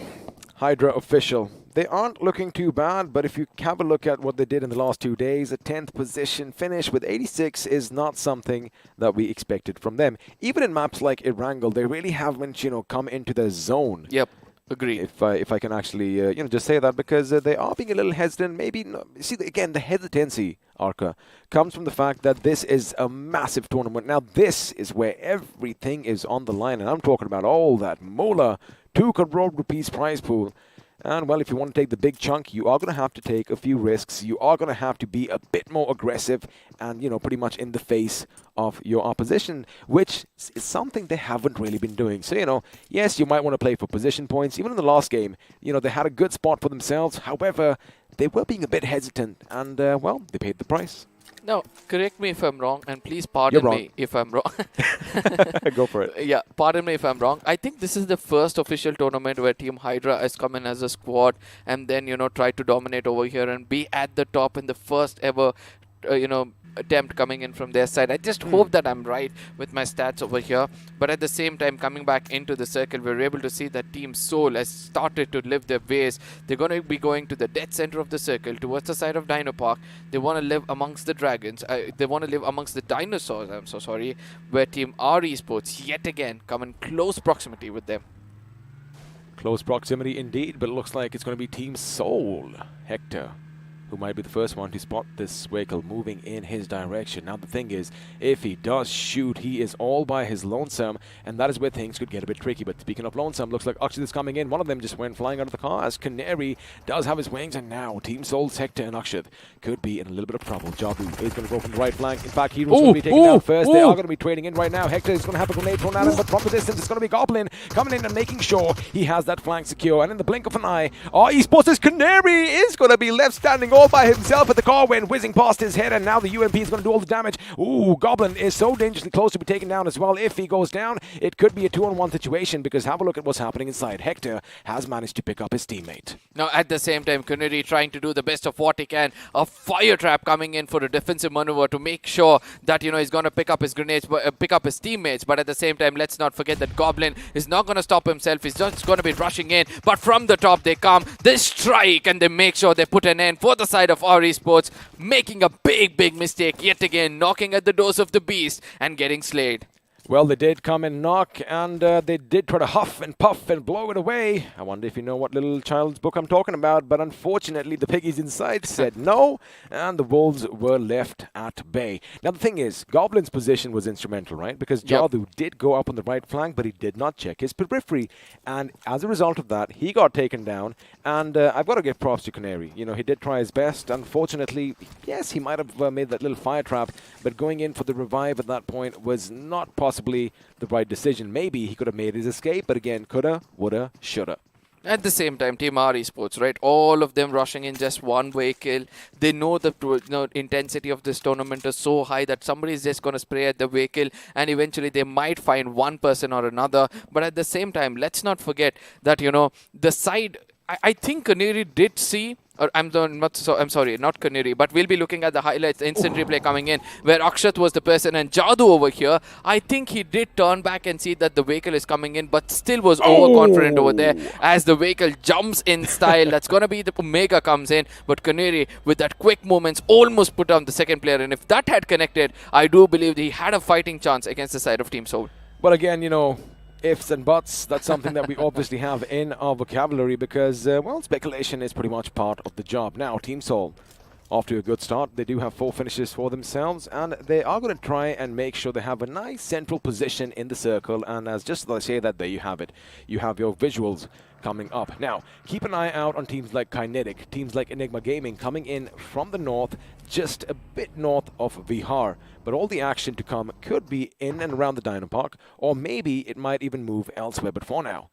Hydra official, they aren't looking too bad, but if you have a look at what they did in the last 2 days, a 10th position finish with 86 is not something that we expected from them. Even in maps like Erangel, they really haven't, come into the zone. Yep. Agreed. If I can actually, just say that, because they are being a little hesitant. Maybe, see, again, the hesitancy, Arca, comes from the fact that this is a massive tournament. Now, this is where everything is on the line, and I'm talking about all that moolah, 2 crore rupees prize pool. And, well, if you want to take the big chunk, you are going to have to take a few risks. You are going to have to be a bit more aggressive and, pretty much in the face of your opposition, which is something they haven't really been doing. So, yes, you might want to play for position points. Even in the last game, they had a good spot for themselves. However, they were being a bit hesitant and, well, they paid the price. No, correct me if I'm wrong, and please pardon me if I'm wrong. Go for it. Yeah, pardon me if I'm wrong. I think this is the first official tournament where Team Hydra has come in as a squad and then, try to dominate over here and be at the top in the first ever, attempt coming in from their side. I just hope that I'm right with my stats over here. But at the same time, coming back into the circle, we're able to see that Team Soul has started to live their ways. They're going to be going to the dead center of the circle, towards the side of Dino Park. They want to live amongst the dragons. They want to live amongst the dinosaurs, I'm so sorry, where Team R Esports yet again come in close proximity with them. Close proximity indeed, but it looks like it's going to be Team Soul. Hector, who might be the first one to spot this vehicle moving in his direction. Now the thing is, if he does shoot, he is all by his lonesome, and that is where things could get a bit tricky. But speaking of lonesome, looks like Akshat is coming in. One of them just went flying out of the car as Canary does have his wings, and now Team Soul's Hector and Akshat could be in a little bit of trouble. Jabu is going to go from the right flank. In fact, Hero's going to be taken down first. They are going to be trading in right now. Hector is going to have a grenade thrown at him, but from the distance, it's going to be Goblin coming in and making sure he has that flank secure. And in the blink of an eye, our Esports' Canary is going to be left standing all by himself, but the car went whizzing past his head, and now the UMP is going to do all the damage. Ooh, Goblin is so dangerously close to be taken down as well. If he goes down, it could be a 2-on-1 situation, because have a look at what's happening inside. Hector has managed to pick up his teammate. Now, at the same time, Canary trying to do the best of what he can. A fire trap coming in for a defensive maneuver to make sure that, he's going to pick up his grenades, pick up his teammates. But at the same time, let's not forget that Goblin is not going to stop himself. He's just going to be rushing in. But from the top, they come, they strike, and they make sure they put an end for the side of our Esports, making a big mistake yet again, knocking at the doors of the beast and getting slayed. Well, they did come and knock, and they did try to huff and puff and blow it away. I wonder if you know what little child's book I'm talking about, but unfortunately the piggies inside said no, and the wolves were left at bay. Now the thing is, Goblin's position was instrumental, right? Because Jadu did go up on the right flank, but he did not check his periphery, and as a result of that, he got taken down, and I've got to give props to Canary. He did try his best. Unfortunately, yes, he might have made that little fire trap, but going in for the revive at that point was not possible. Possibly the right decision. Maybe he could have made his escape, but again, coulda, woulda, shoulda. At the same time, Team R Esports, right? All of them rushing in just one vehicle. They know the intensity of this tournament is so high that somebody is just going to spray at the vehicle, and eventually they might find one person or another. But at the same time, let's not forget that, the side... I think Canary did see, or I'm sorry, not Canary, but we'll be looking at the highlights, instant replay coming in, where Akshat was the person and Jadu over here. I think he did turn back and see that the vehicle is coming in, but still was overconfident over there as the vehicle jumps in style. That's going to be the Omega comes in, but Canary, with that quick movements, almost put down the second player, and if that had connected, I do believe he had a fighting chance against the side of Team Soul. But again, ifs and buts, that's something that we obviously have in our vocabulary, because, well, speculation is pretty much part of the job. Now, Team Soul, off to a good start. They do have 4 finishes for themselves, and they are going to try and make sure they have a nice central position in the circle, and as just as I say that, there you have it. You have your visuals coming up. Now, keep an eye out on teams like Kinetic, teams like Enigma Gaming coming in from the north, just a bit north of Vihar. But all the action to come could be in and around the Dino Park, or maybe it might even move elsewhere. But for now,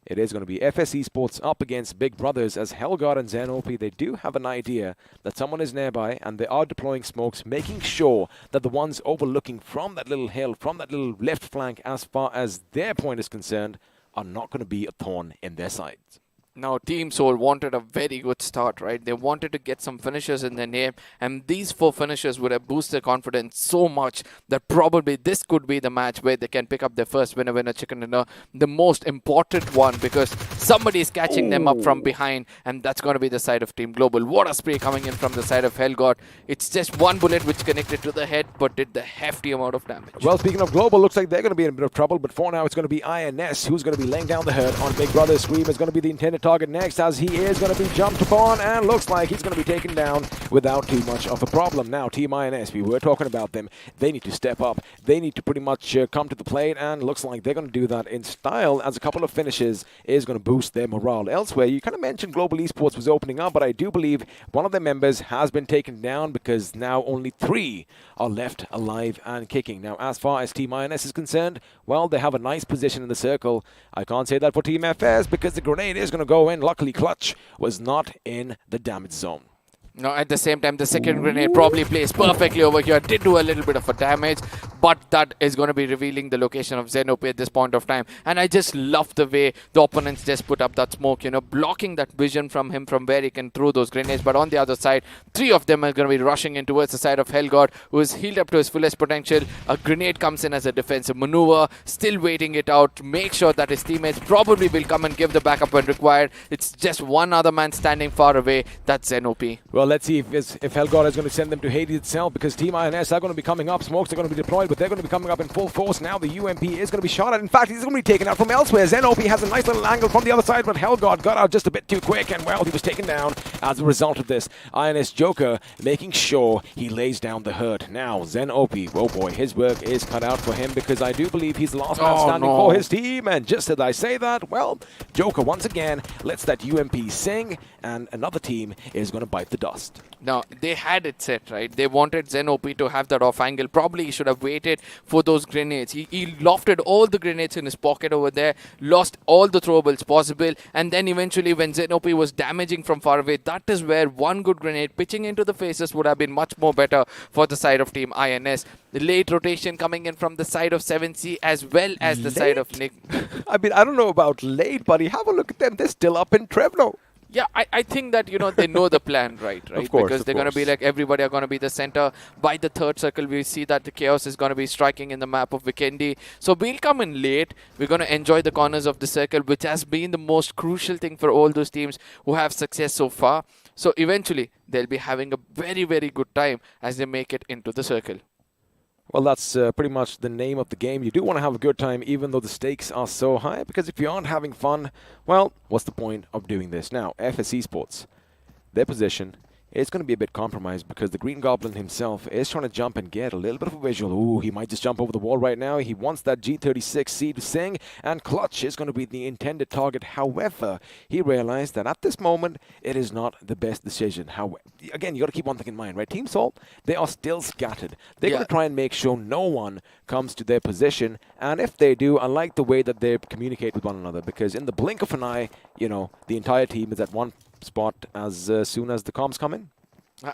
it is going to be FS Esports up against Big Brothers, as Helgard and Xenopi, they do have an idea that someone is nearby, and they are deploying smokes, making sure that the ones overlooking from that little hill, from that little left flank as far as their point is concerned, are not going to be a thorn in their sides. Now, Team Soul wanted a very good start, right? They wanted to get some finishers in their name, and these 4 finishers would have boosted their confidence so much that probably this could be the match where they can pick up their first winner chicken dinner, the most important one, because somebody is catching them up from behind, and that's going to be the side of Team Global. What a spray coming in from the side of Hellgod. It's just one bullet which connected to the head, but did the hefty amount of damage. Well, speaking of Global, looks like they're going to be in a bit of trouble, but for now it's going to be INS who's going to be laying down the hurt on Big Brother. Scream is going to be the intended target next, as he is going to be jumped upon, and looks like he's going to be taken down without too much of a problem. Now, Team INS, we were talking about them. They need to step up. They need to pretty much come to the plate, and looks like they're going to do that in style, as a couple of finishes is going to boost their morale. Elsewhere, you kind of mentioned Global Esports was opening up, but I do believe one of their members has been taken down, because now only 3 are left alive and kicking. Now, as far as Team INS is concerned, well, they have a nice position in the circle. I can't say that for Team FS, because the grenade is going to go in. Luckily, Clutch was not in the damage zone. Now, at the same time, the second grenade probably plays perfectly over here. Did do a little bit of a damage, but that is going to be revealing the location of Xenope at this point of time. And I just love the way the opponents just put up that smoke, you know, blocking that vision from him from where he can throw those grenades. But on the other side, 3 of them are going to be rushing in towards the side of Hellgod, who is healed up to his fullest potential. A grenade comes in as a defensive maneuver, still waiting it out to make sure that his teammates probably will come and give the backup when required. It's just one other man standing far away. That's Xenope. Well, let's see if Hellgod is going to send them to Hades itself, because Team INS are going to be coming up. Smokes are going to be deployed, but they're going to be coming up in full force now. The UMP is going to be shot at. In fact, he's going to be taken out from elsewhere. Xenope has a nice little angle from the other side, but Hellgod got out just a bit too quick, and well, he was taken down as a result of this. INS Joker making sure he lays down the hurt. Now, Xenope, oh boy, his work is cut out for him, because I do believe he's the last man standing for his team. And just as I say that, well, Joker once again lets that UMP sing, and another team is going to bite the dust. Now, they had it set, right? They wanted Xenope to have that off angle. Probably he should have waited for those grenades. He lofted all the grenades in his pocket over there, lost all the throwables possible, and then eventually when Xenope was damaging from far away, that is where one good grenade pitching into the faces would have been much more better for the side of Team INS. The late rotation coming in from the side of 7C as well as the side of Enigma. I mean, I don't know about late, buddy. Have a look at them. They're still up in Trevno. Yeah, I think that, you know, they know the plan, right? Of course, because they're going to be like, everybody are going to be the center. By the third circle, we see that the chaos is going to be striking in the map of Vikendi. So we'll come in late. We're going to enjoy the corners of the circle, which has been the most crucial thing for all those teams who have success so far. So eventually, they'll be having a very, very good time as they make it into the circle. Well, that's pretty much the name of the game. You do want to have a good time, even though the stakes are so high, because if you aren't having fun, well, what's the point of doing this? Now, FS Esports, their position is going to be a bit compromised, because the Green Goblin himself is trying to jump and get a little bit of a visual. Ooh, he might just jump over the wall right now. He wants that G36C to sing, and Clutch is going to be the intended target. However, he realized that at this moment, it is not the best decision. Again, you got to keep one thing in mind, right? Team Salt, they are still scattered. They're going to try and make sure no one comes to their position, and if they do, I like the way that they communicate with one another, because in the blink of an eye, you know, the entire team is at one spot as soon as the comms come in.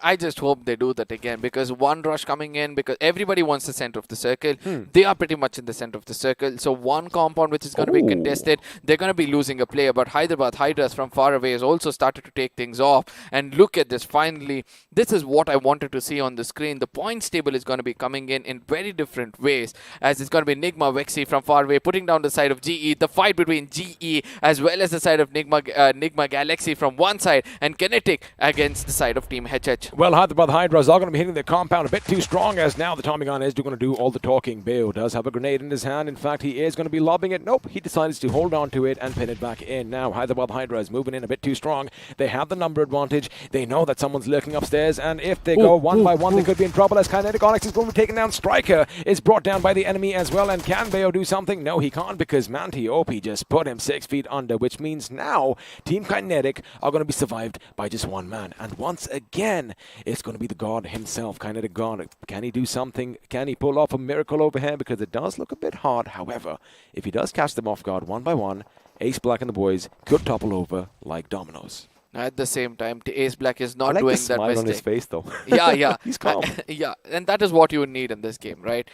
I just hope they do that again, because one rush coming in, because everybody wants the center of the circle. They are pretty much in the center of the circle. So one compound which is going to be contested, they're going to be losing a player. But Hyderabad Hydras from far away has also started to take things off. And look at this, finally. This is what I wanted to see on the screen. The points table is going to be coming in very different ways, as it's going to be Nigma Vexi from far away putting down the side of GE. The fight between GE as well as the side of Nigma Galaxy from one side, and Kinetic against the side of Team HH. Well, Hyderabad Hydras are going to be hitting their compound a bit too strong, as now the Tommy gun is going to do all the talking. Bale does have a grenade in his hand. In fact, he is going to be lobbing it. Nope, he decides to hold on to it and pin it back in. Now, Hyderabad Hydras moving in a bit too strong. They have the number advantage. They know that someone's lurking upstairs, and if they go one by one, they could be in trouble, as Kinetic Onyx is going to be taken down. Striker is brought down by the enemy as well, and can Bayo do something? No, he can't, because Manti OP just put him 6 feet under, which means now Team Kinetic are going to be survived by just one man. And once again, it's going to be the god himself, Kinetic God. Can he do something? Can he pull off a miracle over here? Because it does look a bit hard. However, if he does catch them off guard one by one, Ace Black and the boys could topple over like dominoes. At the same time, Ace Black is not I like doing the smile that mistake. on his face, though. Yeah. He's calm. Yeah, and that is what you need in this game, right?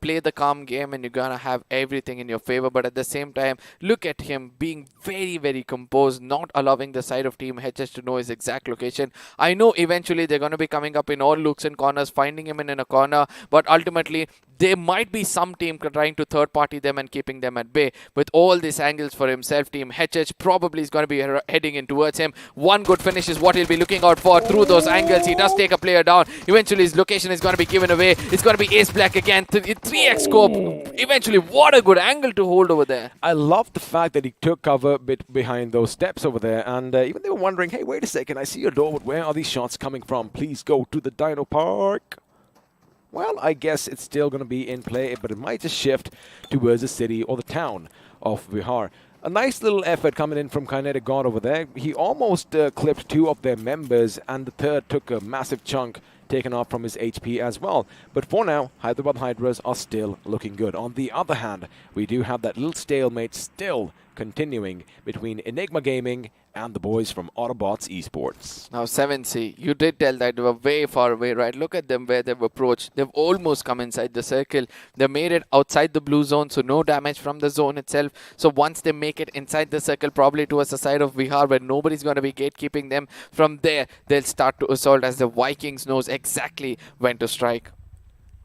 play the calm game and you're gonna have everything in your favor. But at the same time, look at him being very, very composed, not allowing the side of Team HS to know his exact location. I know eventually they're gonna be coming up in all looks and corners, finding him in a corner, but ultimately there might be some team trying to third party them and keeping them at bay. With all these angles for himself, Team HH probably is going to be heading in towards him. One good finish is what he'll be looking out for through those angles. He does take a player down. Eventually his location is going to be given away. It's going to be Ace Black again. 3x scope. Eventually, what a good angle to hold over there. I love the fact that he took cover a bit behind those steps over there, and even they were wondering, hey, wait a second, I see your door, but where are these shots coming from? Please go to the Dino Park. Well, I guess it's still going to be in play, but it might just shift towards the city or the town of Bihar. A nice little effort coming in from Kinetic God over there. He almost clipped 2 of their members, and the third took a massive chunk taken off from his HP as well. But for now, Hyderabad Hydras are still looking good. On the other hand, we do have that little stalemate still continuing between Enigma Gaming and the boys from Autobotz Esports. Now 7C, you did tell that they were way far away, right? Look at them where they've approached. They've almost come inside the circle. They made it outside the blue zone, so no damage from the zone itself. So once they make it inside the circle, probably towards the side of Bihar where nobody's going to be gatekeeping them, from there they'll start to assault as the Vikings knows exactly when to strike.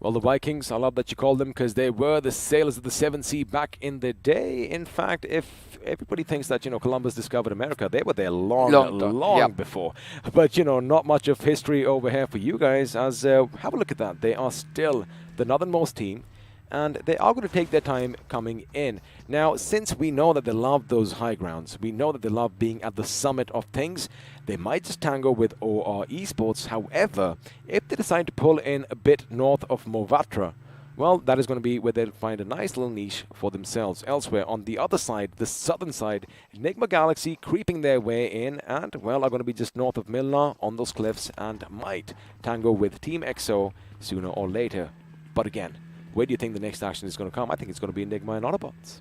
Well, the Vikings, I love that you call them because they were the sailors of the 7th back in the day. In fact, if everybody thinks that, Columbus discovered America, they were there long before. But, not much of history over here for you guys as, have a look at that. They are still the northernmost team, and they are going to take their time coming in. Now, since we know that they love those high grounds, we know that they love being at the summit of things, they might just tango with OR Esports. However, if they decide to pull in a bit north of Movatra, well, that is going to be where they'll find a nice little niche for themselves. Elsewhere, on the other side, the southern side, Enigma Galaxy creeping their way in and, well, are going to be just north of Milna on those cliffs and might tango with Team XO sooner or later. But again, where do you think the next action is going to come? I think it's going to be Enigma and Autobotz.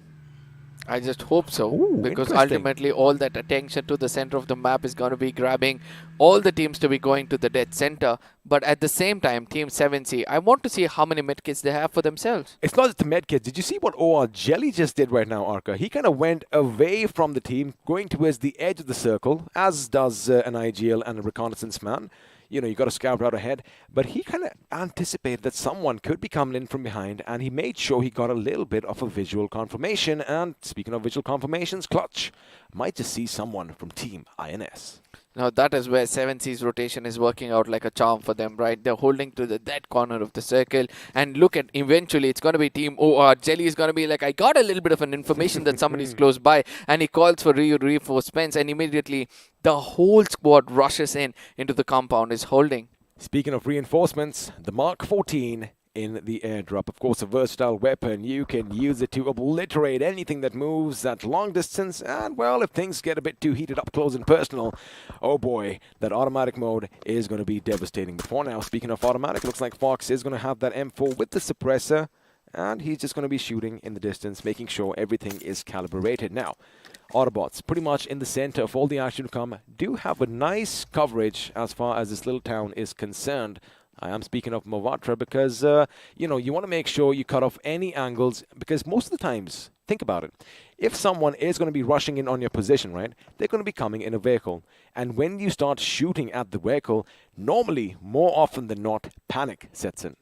I just hope so, because ultimately all that attention to the center of the map is going to be grabbing all the teams to be going to the dead center. But at the same time, Team 7C, I want to see how many medkits they have for themselves. It's not just the medkits. Did you see what OR Jelly just did right now, Arca? He kind of went away from the team, going towards the edge of the circle, as does an IGL and a reconnaissance man. You got to scout out ahead. But he kind of anticipated that someone could be coming in from behind, and he made sure he got a little bit of a visual confirmation. And speaking of visual confirmations, Clutch might just see someone from Team INS. Now that is where 7C's rotation is working out like a charm for them, right? They're holding to the dead corner of the circle. And look at, eventually it's going to be Team OR. Jelly is going to be like, I got a little bit of an information that somebody's close by. And he calls for reinforcements, and immediately the whole squad rushes into the compound, is holding. Speaking of reinforcements, the Mark 14 in the airdrop. Of course, a versatile weapon. You can use it to obliterate anything that moves at long distance. And, well, if things get a bit too heated up close and personal, oh boy, that automatic mode is going to be devastating. But for now, speaking of automatic, looks like Fox is going to have that M4 with the suppressor. And he's just going to be shooting in the distance, making sure everything is calibrated. Now, Autobotz, pretty much in the center of all the action to come, do have a nice coverage as far as this little town is concerned. I am speaking of Movatra because, you want to make sure you cut off any angles, because most of the times, think about it, if someone is going to be rushing in on your position, right, they're going to be coming in a vehicle. And when you start shooting at the vehicle, normally, more often than not, panic sets in.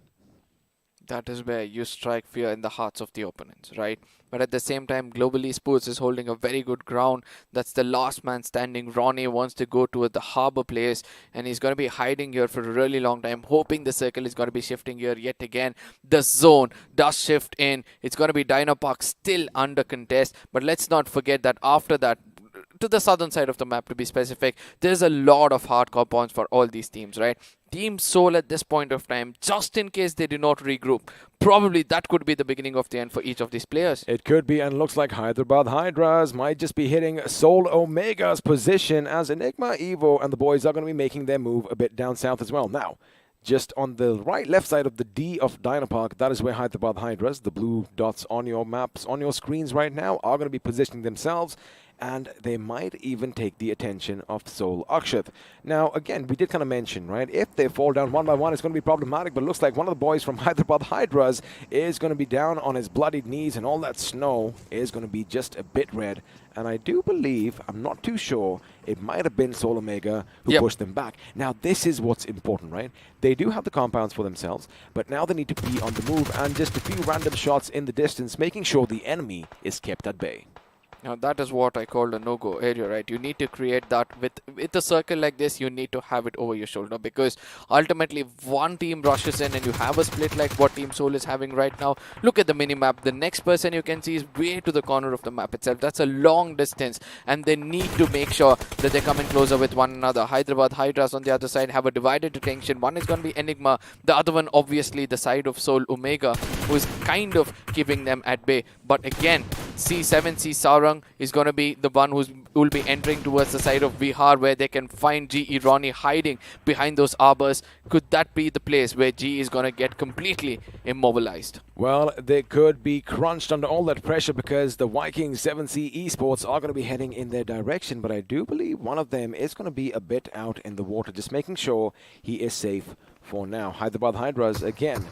That is where you strike fear in the hearts of the opponents, right? But at the same time, Global Esports is holding a very good ground. That's the last man standing. Ronnie wants to go toward the harbor place, and he's going to be hiding here for a really long time, hoping the circle is going to be shifting here yet again. The zone does shift in. It's going to be Dino Park still under contest. But let's not forget that after that, to the southern side of the map to be specific, there's a lot of hardcore points for all these teams, right? Team Soul at this point of time, just in case they do not regroup, probably that could be the beginning of the end for each of these players. It could be, and looks like Hyderabad Hydras might just be hitting Soul Omega's position as Enigma, Evo, and the boys are going to be making their move a bit down south as well. Now, just on the left side of the D of Dino Park, that is where Hyderabad Hydras, the blue dots on your maps, on your screens right now, are going to be positioning themselves. and they might even take the attention of Soul Akshat. Now, again, we did kind of mention, right, if they fall down one by one, it's going to be problematic, but it looks like one of the boys from Hyderabad Hydras is going to be down on his bloodied knees, and all that snow is going to be just a bit red. And I do believe, I'm not too sure, it might have been Soul Omega who pushed them back. Now, this is what's important, right? They do have the compounds for themselves, but now they need to be on the move, and just a few random shots in the distance, making sure the enemy is kept at bay. Now that is what I call a no-go area, right? You need to create that with a circle like this. You need to have it over your shoulder, because ultimately if one team rushes in and you have a split like what Team Soul is having right now. Look at the mini-map. The next person you can see is way to the corner of the map itself. That's a long distance, and they need to make sure that they come in closer with one another. Hyderabad Hydras on the other side have a divided attention. One is going to be Enigma, the other one obviously the side of Soul Omega, who is kind of keeping them at bay. But again, C7C Sarang is going to be the one who will be entering towards the side of Bihar, where they can find GE Ronnie hiding behind those arbors. Could that be the place where GE is going to get completely immobilized? Well, they could be crunched under all that pressure, because the Vikings 7C Esports are going to be heading in their direction, but I do believe one of them is going to be a bit out in the water, just making sure he is safe for now. Hyderabad Hydras, again,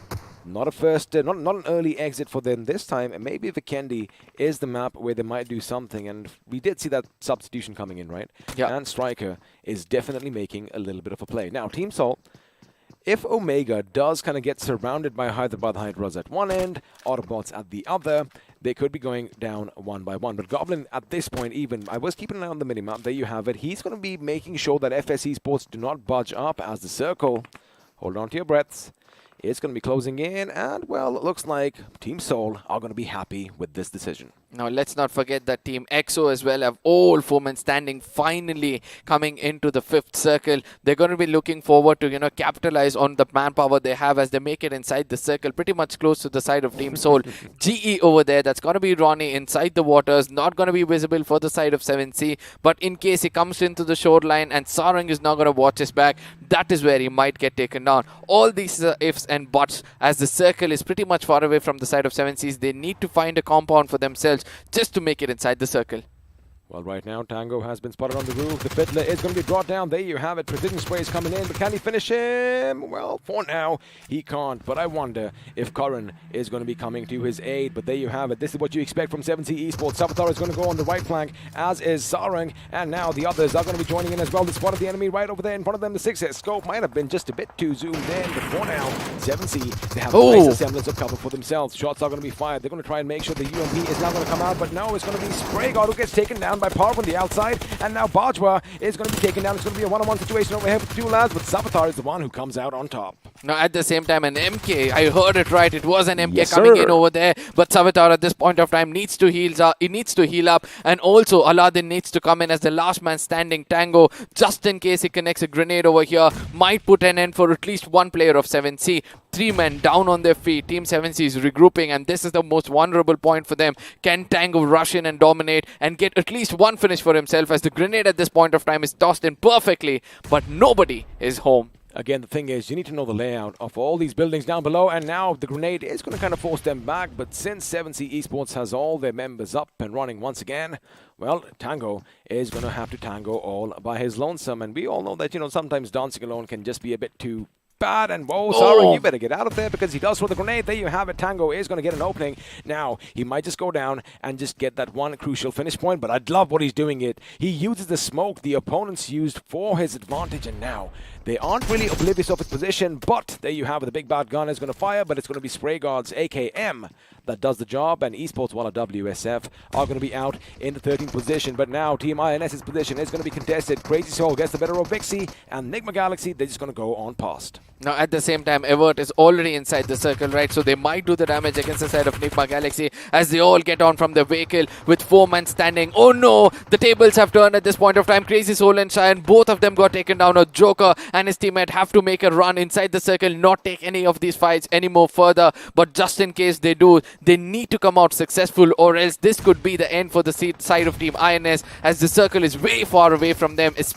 not a first, not an early exit for them this time. Maybe Vikendi is the map where they might do something, and we did see that substitution coming in, right? Yeah. And Striker is definitely making a little bit of a play. Now, Team Soul, if Omega does kind of get surrounded by Hyderabad Hydras at one end, Autobotz at the other, they could be going down one by one. But Goblin, at this point even, I was keeping an eye on the minimap. There you have it. He's going to be making sure that FS Esports do not budge up as the circle. Hold on to your breaths. It's going to be closing in, and, well, it looks like Team Soul are going to be happy with this decision. Now, let's not forget that Team EXO as well have all 4 men standing, finally coming into the 5th circle. They're going to be looking forward to, capitalize on the manpower they have as they make it inside the circle, pretty much close to the side of Team Soul. GE over there, that's going to be Ronnie inside the waters, not going to be visible for the side of 7C, but in case he comes into the shoreline and Sarang is not going to watch his back, that is where he might get taken down. All these ifs and buts, as the circle is pretty much far away from the side of 7Cs, they need to find a compound for themselves just to make it inside the circle. Well, right now, Tango has been spotted on the roof. The Fiddler is going to be brought down. There you have it. Precision spray is coming in, but can he finish him? Well, for now, he can't. But I wonder if Karan is going to be coming to his aid. But there you have it. This is what you expect from 7C Esports. Savitar is going to go on the right flank, as is Sarang. And now the others are going to be joining in as well. They spotted the enemy right over there in front of them. The 6S scope might have been just a bit too zoomed in. But for now, 7C, they have a nice semblance of cover for themselves. Shots are going to be fired. They're going to try and make sure the UMP is now going to come out. But no, it's going to be Spraygard who gets taken down by Parv on the outside, and now Bajwa is going to be taken down. It's going to be a one-on-one situation over here with 2 lads, but Savitar is the one who comes out on top. Now, at the same time, an MK, I heard it right, it was an MK coming in over there, but Savitar at this point of time needs to heal up, and also Aladdin needs to come in as the last man standing. Tango, just in case he connects a grenade over here, might put an end for at least one player of 7C. 3 men down on their feet. Team 7C is regrouping, and this is the most vulnerable point for them. Can Tango rush in and dominate and get at least one finish for himself, as the grenade at this point of time is tossed in perfectly, but nobody is home. Again, the thing is, you need to know the layout of all these buildings down below, and now the grenade is going to kind of force them back, but since 7C Esports has all their members up and running once again, well, Tango is going to have to tango all by his lonesome, and we all know that, sometimes dancing alone can just be a bit too bad, and whoa, Sarang, you better get out of there, because he does throw the grenade. There you have it. Tango is going to get an opening. Now, he might just go down and just get that one crucial finish point, but I'd love what he's doing it. He uses the smoke the opponents used for his advantage, and now they aren't really oblivious of his position, but there you have it. The big bad gun is going to fire, but it's going to be Spraygard's AKM that does the job, and Esports, while WSF are going to be out in the 13th position, but now Team INS's position is going to be contested. Crazy Soul gets the better of Vixie, and Nigma Galaxy, they're just going to go on past. Now, at the same time, Evert is already inside the circle, right? So they might do the damage against the side of Nigma Galaxy as they all get on from the vehicle with 4 men standing. Oh no! The tables have turned at this point of time. Crazy Soul and Cheyenne, both of them got taken down. Joker and his teammate have to make a run inside the circle, not take any of these fights any more further. But just in case they do, they need to come out successful, or else this could be the end for the side of Team INS, as the circle is way far away from them. It's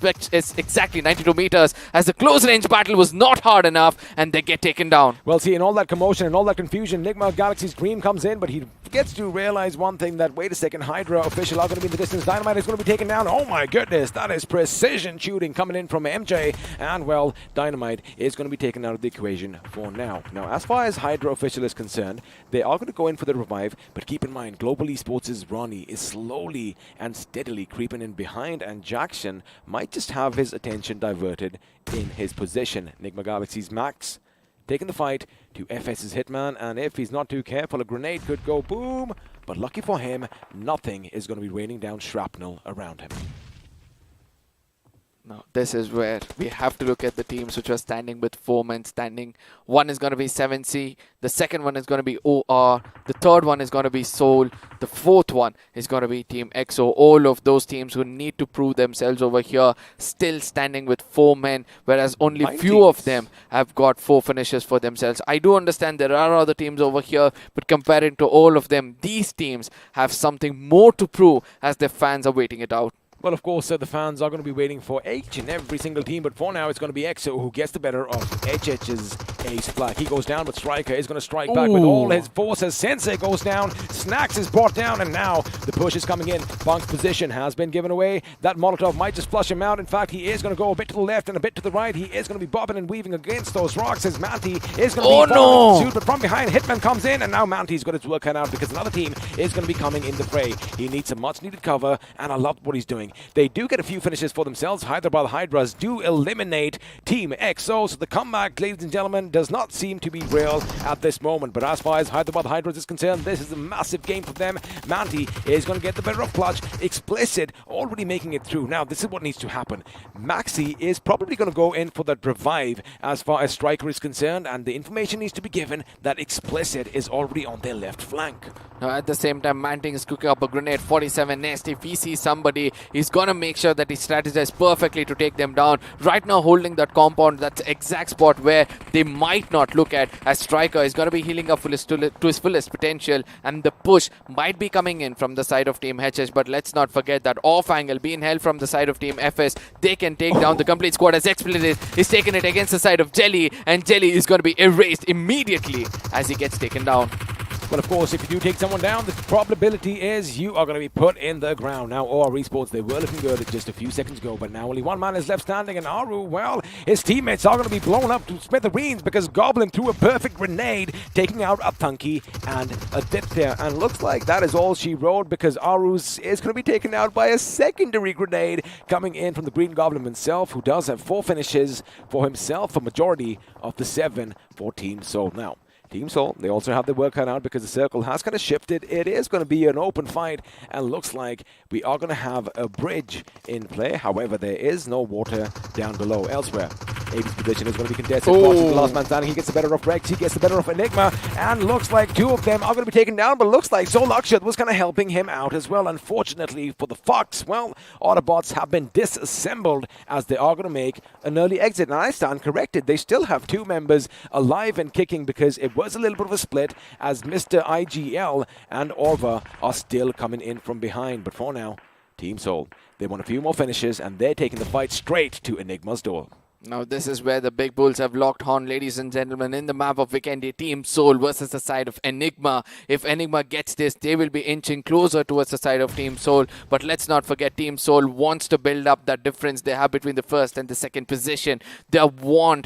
exactly 92 meters, as the close range battle was not hard enough, and they get taken down. Well, see, in all that commotion and all that confusion, Nigma Galaxy's Dream comes in, but he gets to realize one thing, that wait a second, Hydra official are going to be in the distance. Dynamite is going to be taken down. Oh my goodness, that is precision shooting coming in from MJ. And well, Dynamite is going to be taken out of the equation for now. Now, as far as Hydra official is concerned, they are going to go in for the revive, but keep in mind, Global Esports' Ronnie is slowly and steadily creeping in behind, and Jackson might just have his attention diverted in his position. Enigma Galaxy's Max taking the fight to FS's Hitman, and if he's not too careful, a grenade could go boom, but lucky for him, nothing is going to be raining down shrapnel around him. Now, this is where we have to look at the teams which are standing with 4 men standing. One is going to be 7C, the second one is going to be OR, the third one is going to be Soul, the fourth one is going to be Team EXO. All of those teams who need to prove themselves over here, still standing with 4 men, whereas only few of them have got 4 finishes for themselves. I do understand there are other teams over here, but comparing to all of them, these teams have something more to prove as their fans are waiting it out. Well, of course, the fans are going to be waiting for each and every single team, but for now, it's going to be EXO who gets the better of HH's ace flag. He goes down, but Striker is going to strike back with all his forces. Sensei goes down, Snacks is brought down, and now the push is coming in. Punk's position has been given away. That Molotov might just flush him out. In fact, he is going to go a bit to the left and a bit to the right. He is going to be bobbing and weaving against those rocks as Manti is going to be following suit, but from behind, Hitman comes in, and now Manti's got his work cut out because another team is going to be coming in the fray. He needs some much-needed cover, and I love what he's doing. They do get a few finishes for themselves. Hyderabad Hydras do eliminate Team EXO, so the comeback, ladies and gentlemen, does not seem to be real at this moment. But as far as Hyderabad Hydras is concerned, this is a massive game for them. Manti is going to get the better of Clutch. Explicit already making it through. Now, this is what needs to happen. Maxi is probably going to go in for that revive as far as Striker is concerned, and the information needs to be given that Explicit is already on their left flank. Now, at the same time, Manting is cooking up a grenade. 47 Nest. If he sees somebody, he's going to make sure that he strategizes perfectly to take them down. Right now, holding that compound, that's the exact spot where they might not look at, as Striker is going to be healing up to his fullest potential, and the push might be coming in from the side of Team HH, but let's not forget that off angle being held from the side of Team FS. They can take down the complete squad as Explicit is taking it against the side of Jelly, and Jelly is going to be erased immediately as he gets taken down. Well, of course, if you do take someone down, the probability is you are going to be put in the ground. Now, OR Esports, they were looking good just a few seconds ago, but now only one man is left standing, and Aru, well, his teammates are going to be blown up to smithereens because Goblin threw a perfect grenade, taking out a Thunky and a Diptya, and looks like that is all she wrote because Aru's is going to be taken out by a secondary grenade coming in from the Green Goblin himself, who does have 4 finishes for himself, a majority of the 7 for Team Soul. Now, Team Soul, they also have their work cut out because the circle has kind of shifted. It is going to be an open fight, and looks like we are going to have a bridge in play. However, there is no water down below. Elsewhere, AB's position is going to be contested. The last man standing, he gets the better of Rex, he gets the better of Enigma, and looks like 2 of them are going to be taken down, but looks like Soul Akshat was kind of helping him out as well. Unfortunately for the Fox, well, Autobotz have been disassembled as they are going to make an early exit. And I stand corrected. They still have 2 members alive and kicking because it was a little bit of a split as Mr. IGL and Orva are still coming in from behind. But for now, Team Soul, they want a few more finishes, and they're taking the fight straight to Enigma's door. Now, this is where the big bulls have locked horn, ladies and gentlemen, in the map of Vikendi. Team Soul versus the side of Enigma. If Enigma gets this, they will be inching closer towards the side of Team Soul. But let's not forget, Team Soul wants to build up that difference they have between the first and the second position. They've won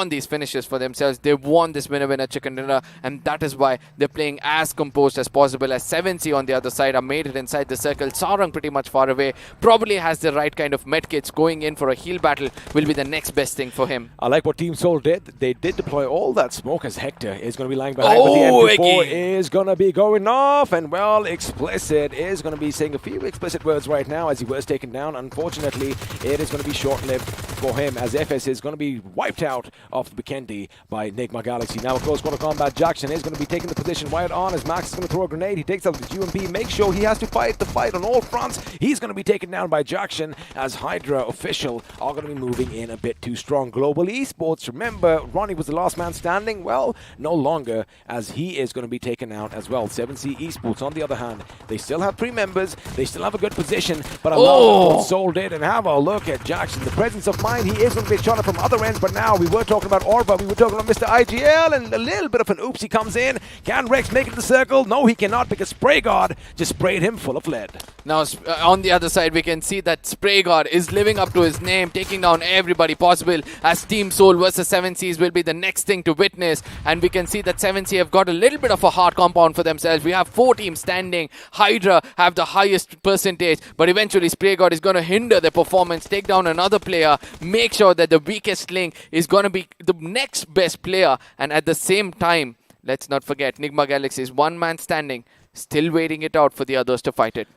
these finishes for themselves. They've won this winner-winner chicken dinner, and that is why they're playing as composed as possible. As 7C on the other side are made it inside the circle. Sarang pretty much far away, probably has the right kind of medkits. Going in for a heal battle will be the next best thing for him. I like what Team Soul did. They did deploy all that smoke as Hector is going to be lying behind, but the MP4 is going to be going off, and well, Explicit is going to be saying a few explicit words right now as he was taken down. Unfortunately, it is going to be short-lived for him as FS is going to be wiped out of Vikendi by Enigma Galaxy. Now, of course, quarter combat, Jackson is going to be taking the position wide on as Max is going to throw a grenade. He takes out the UMP, makes sure he has to fight the fight on all fronts. He's going to be taken down by Jackson as Hydra official are going to be moving in a bit too strong. Global Esports, remember, Ronnie was the last man standing. Well, no longer, as he is going to be taken out as well. 7C Esports, on the other hand, they still have 3 members. They still have a good position, but I love what Soul did. And have a look at Jackson. The presence of mind behind. He is going to be shot from other ends, but now we were talking about Orba, we were talking about Mr. IGL, and a little bit of an oopsie comes in. Can Rex make it to the circle? No, he cannot, because Spray God just sprayed him full of lead. Now, on the other side, we can see that Spray God is living up to his name, taking down everybody possible, as Team Soul versus 7Cs will be the next thing to witness. And we can see that 7C have got a little bit of a hard compound for themselves. We have 4 teams standing. Hydra have the highest percentage, but eventually Spray God is going to hinder their performance, take down another player, make sure that the weakest link is going to be the next best player. And at the same time, let's not forget, Nigma Galaxy is one man standing, still waiting it out for the others to fight it.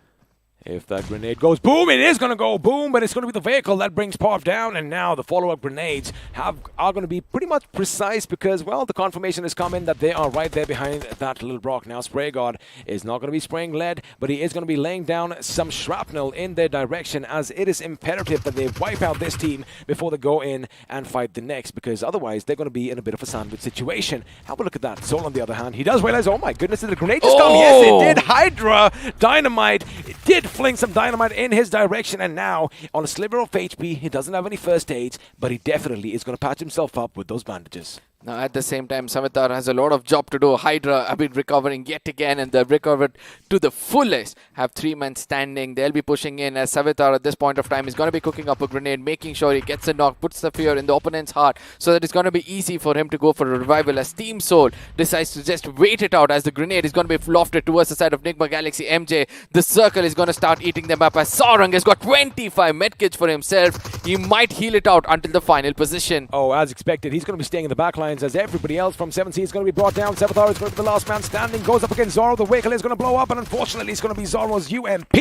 If that grenade goes boom, it is going to go boom, but it's going to be the vehicle that brings Parv down, and now the follow-up grenades are going to be pretty much precise because, well, the confirmation has come in that they are right there behind that little rock. Now, Spray God is not going to be spraying lead, but he is going to be laying down some shrapnel in their direction, as it is imperative that they wipe out this team before they go in and fight the next, because otherwise they're going to be in a bit of a sandwich situation. Have a look at that. Soul, on the other hand, he does realize, oh my goodness, did the grenade just come? Yes, it did. Hydra Dynamite did fling some dynamite in his direction, and now on a sliver of HP, he doesn't have any first aids, but he definitely is going to patch himself up with those bandages. Now, at the same time, Savitar has a lot of job to do. Hydra have been recovering yet again, and they've recovered to the fullest. Have 3 men standing. They'll be pushing in, as Savitar at this point of time is going to be cooking up a grenade, making sure he gets a knock, puts the fear in the opponent's heart, so that it's going to be easy for him to go for a revival, as Team Soul decides to just wait it out, as the grenade is going to be lofted towards the side of Nigma Galaxy MJ. The circle is going to start eating them up, as Sarang has got 25 medkits for himself. He might heal it out until the final position. Oh, as expected, he's going to be staying in the back lines, as everybody else from 7C is going to be brought down. Savitar is going to be the last man standing, goes up against Zoro. The vehicle is going to blow up, and unfortunately it's going to be Zoro's UMP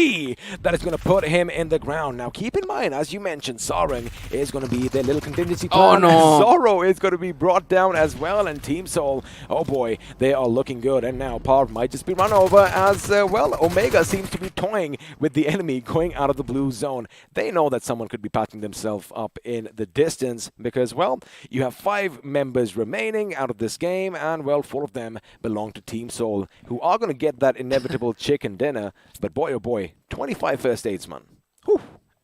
that is going to put him in the ground. Now keep in mind, as you mentioned, Sarang is going to be their little contingency plan. Oh no! Zoro is going to be brought down as well, and Team Soul, oh boy, they are looking good. And now Parv might just be run over, as well, Omega seems to be toying with the enemy going out of the blue zone. They know that someone could be patching themselves up in the distance, because, well, you have 5 members remaining out of this game, and, well, 4 of them belong to Team Soul, who are going to get that inevitable chicken dinner. But boy, oh boy, 25 first aids, man. Whew.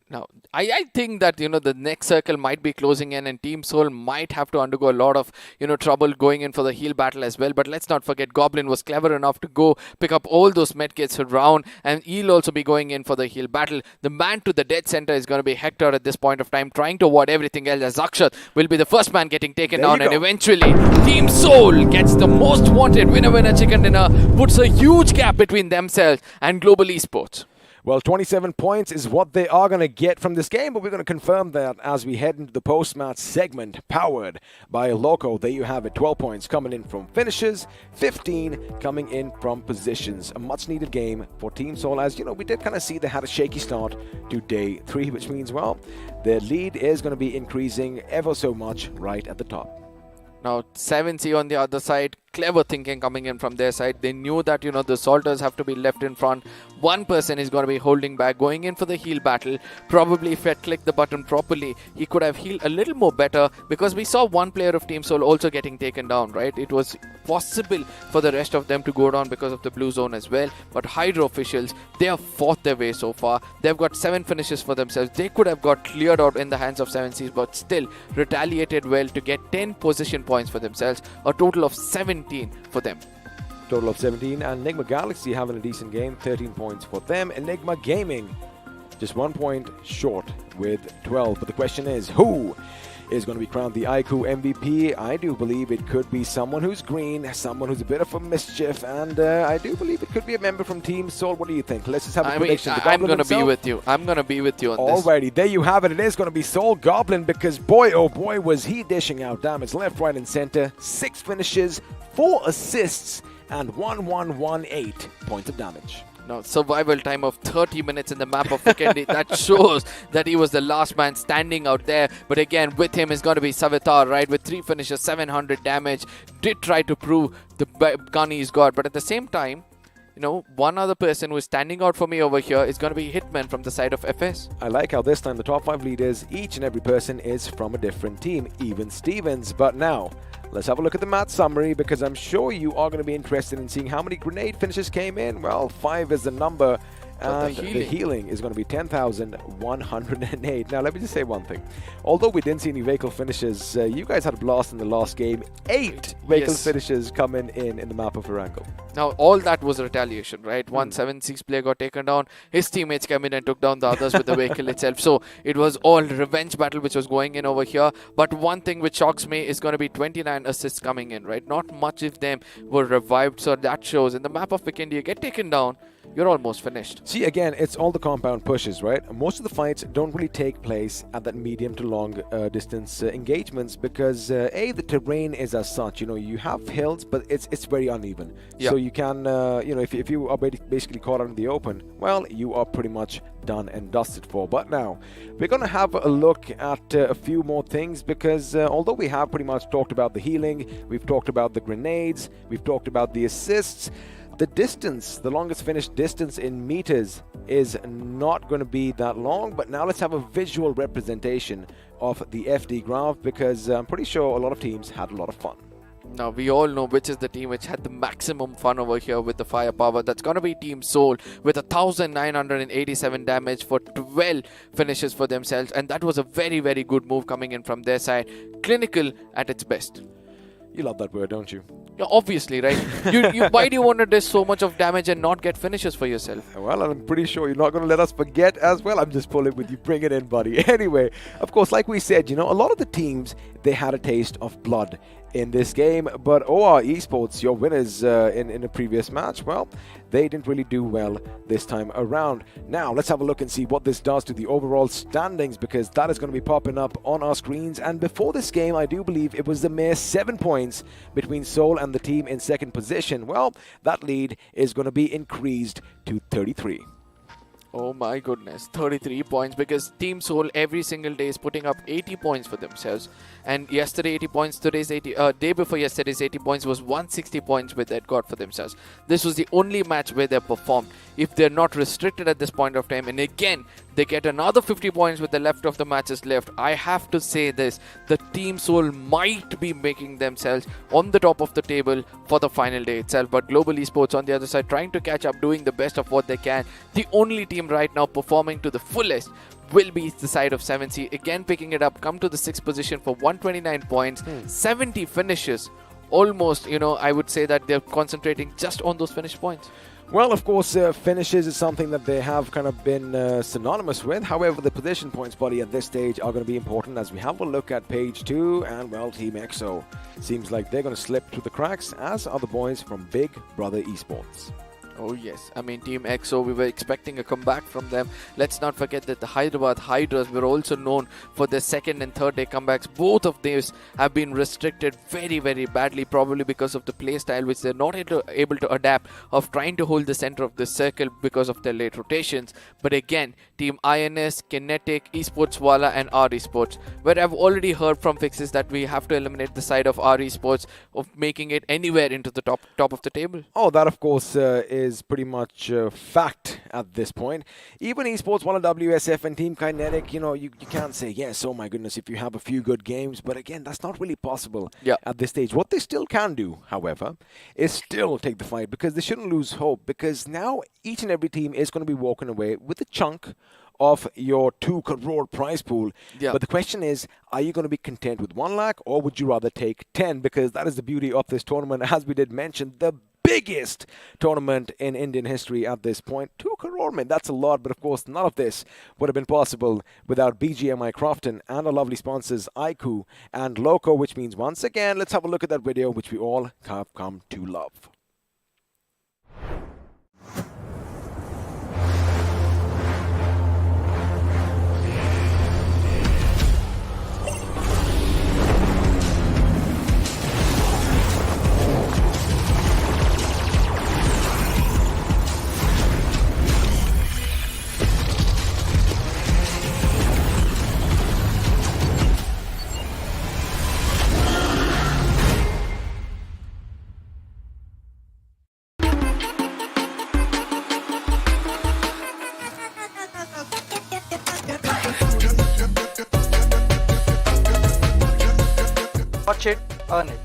Now, I think that, the next circle might be closing in, and Team Soul might have to undergo a lot of, trouble going in for the heal battle as well. But let's not forget, Goblin was clever enough to go pick up all those medkits around, and he'll also be going in for the heal battle. The man to the dead center is going to be Hector at this point of time, trying to avoid everything else, as Akshat will be the first man getting taken down, and eventually Team Soul gets the most wanted winner chicken dinner, puts a huge gap between themselves and Global Esports. Well, 27 points is what they are going to get from this game, but we're going to confirm that as we head into the post-match segment, powered by Loco. There you have it, 12 points coming in from finishes, 15 coming in from positions. A much-needed game for Team Soul, as, we did kind of see they had a shaky start to day 3, which means, well, their lead is going to be increasing ever so much right at the top. Now, 7C on the other side, clever thinking coming in from their side. They knew that, the Salters have to be left in front. One person is going to be holding back, going in for the heal battle. Probably if he had clicked the button properly, he could have healed a little more better, because we saw one player of Team Soul also getting taken down, right? It was possible for the rest of them to go down because of the blue zone as well. But Hydra officials, they have fought their way so far. They've got 7 finishes for themselves. They could have got cleared out in the hands of 7Cs, but still retaliated well to get 10 position points for themselves. A total of 17 for them. Total of 17, and Enigma Galaxy having a decent game, 13 points for them. Enigma Gaming just 1 point short with 12. But the question is, who is going to be crowned the iQOO MVP? I do believe it could be someone who's green, someone who's a bit of a mischief, and I do believe it could be a member from Team Soul. What do you think? Let's just have a prediction. I'm going to be with you. I'm going to be with you on this. Alrighty, there you have it. It is going to be Soul Goblin, because boy, oh boy, was he dishing out damage left, right, and center. 6 finishes, 4 assists, and 1118 points of damage. Now, survival time of 30 minutes in the map of Vikendi. That shows that he was the last man standing out there. But again, with him is going to be Savitar, right? With 3 finishes, 700 damage. Did try to prove the gun he's got. But at the same time, one other person who is standing out for me over here is going to be Hitman from the side of FS. I like how this time the top 5 leaders, each and every person is from a different team, even Stevens. But now, let's have a look at the match summary, because I'm sure you are going to be interested in seeing how many grenade finishes came in. Well, 5 is the number, And the healing is going to be 10,108. Now, let me just say one thing. Although we didn't see any vehicle finishes, you guys had a blast in the last game. 8 vehicle finishes coming in the map of Erangel. Now, all that was retaliation, right? 176 player got taken down. His teammates came in and took down the others with the vehicle itself. So it was all revenge battle which was going in over here. But one thing which shocks me is going to be 29 assists coming in, right? Not much of them were revived. So that shows in the map of Pick India, get taken down, you're almost finished. See, again, it's all the compound pushes, right? Most of the fights don't really take place at that medium to long distance engagements because the terrain is as such. You know, you have hills, but it's very uneven. Yeah. So you can, if you are basically caught out in the open, well, you are pretty much done and dusted for. But now we're going to have a look at a few more things because although we have pretty much talked about the healing, we've talked about the grenades, we've talked about the assists. The distance, the longest finished distance in meters is not going to be that long, but now let's have a visual representation of the FD graph because I'm pretty sure a lot of teams had a lot of fun. Now, we all know which is the team which had the maximum fun over here with the firepower. That's going to be Team Soul with 1,987 damage for 12 finishes for themselves. And that was a very, very good move coming in from their side. Clinical at its best. You love that word, don't you? Yeah, obviously, right? Why do you want to do so much of damage and not get finishes for yourself? Well, I'm pretty sure you're not going to let us forget as well. I'm just pulling with you. Bring it in, buddy. Anyway, of course, like we said, a lot of the teams, they had a taste of blood in this game, but OR Esports, your winners in a previous match, well, they didn't really do well this time around. Now, let's have a look and see what this does to the overall standings because that is going to be popping up on our screens. And before this game, I do believe it was the mere 7 points between Seoul and the team in second position. Well, that lead is going to be increased to 33. Oh my goodness, 33 points because Team Soul every single day is putting up 80 points for themselves. And yesterday 80 points, today's 80, day before yesterday's 80 points was 160 points where they got for themselves. This was the only match where they performed. If they're not restricted at this point of time, and again, they get another 50 points with the left of the matches left, I have to say this, the Team Soul might be making themselves on the top of the table for the final day itself. But Global Esports on the other side trying to catch up, doing the best of what they can. The only team right now performing to the fullest will be the side of 7C. Again picking it up, come to the 6th position for 129 points, 70 finishes. Almost, I would say that they're concentrating just on those finished points. Well, of course, finishes is something that they have kind of been synonymous with. However, the position points, buddy, at this stage are going to be important as we have a look at page 2. And, well, Team EXO seems like they're going to slip through the cracks, as are the boys from Big Brother Esports. Oh yes, I mean Team EXO, we were expecting a comeback from them. Let's not forget that the Hyderabad Hydras were also known for their second and third day comebacks. Both of these have been restricted very, very badly, probably because of the play style which they're not able to adapt, of trying to hold the center of the circle because of their late rotations. But again, Team INS, Kinetic, Esports Wala and R Esports, where I've already heard from fixes that we have to eliminate the side of R Esports of making it anywhere into the top of the table. Oh, that of course is pretty much fact at this point. Even Esports, Wala WSF and Team Kinetic, you can't say, yes, oh my goodness, if you have a few good games. But again, that's not really possible at this stage. What they still can do, however, is still take the fight because they shouldn't lose hope because now each and every team is going to be walking away with a chunk of your 2 crore prize pool. But the question is, are you going to be content with 1 lakh or would you rather take 10? Because that is the beauty of this tournament. As we did mention, the biggest tournament in Indian history at this point. 2 crore, man, that's a lot. But of course, none of this would have been possible without BGMI Crofton and our lovely sponsors iQOO and Loco, which means once again, let's have a look at that video, which we all have come to love. Watch it, earn it.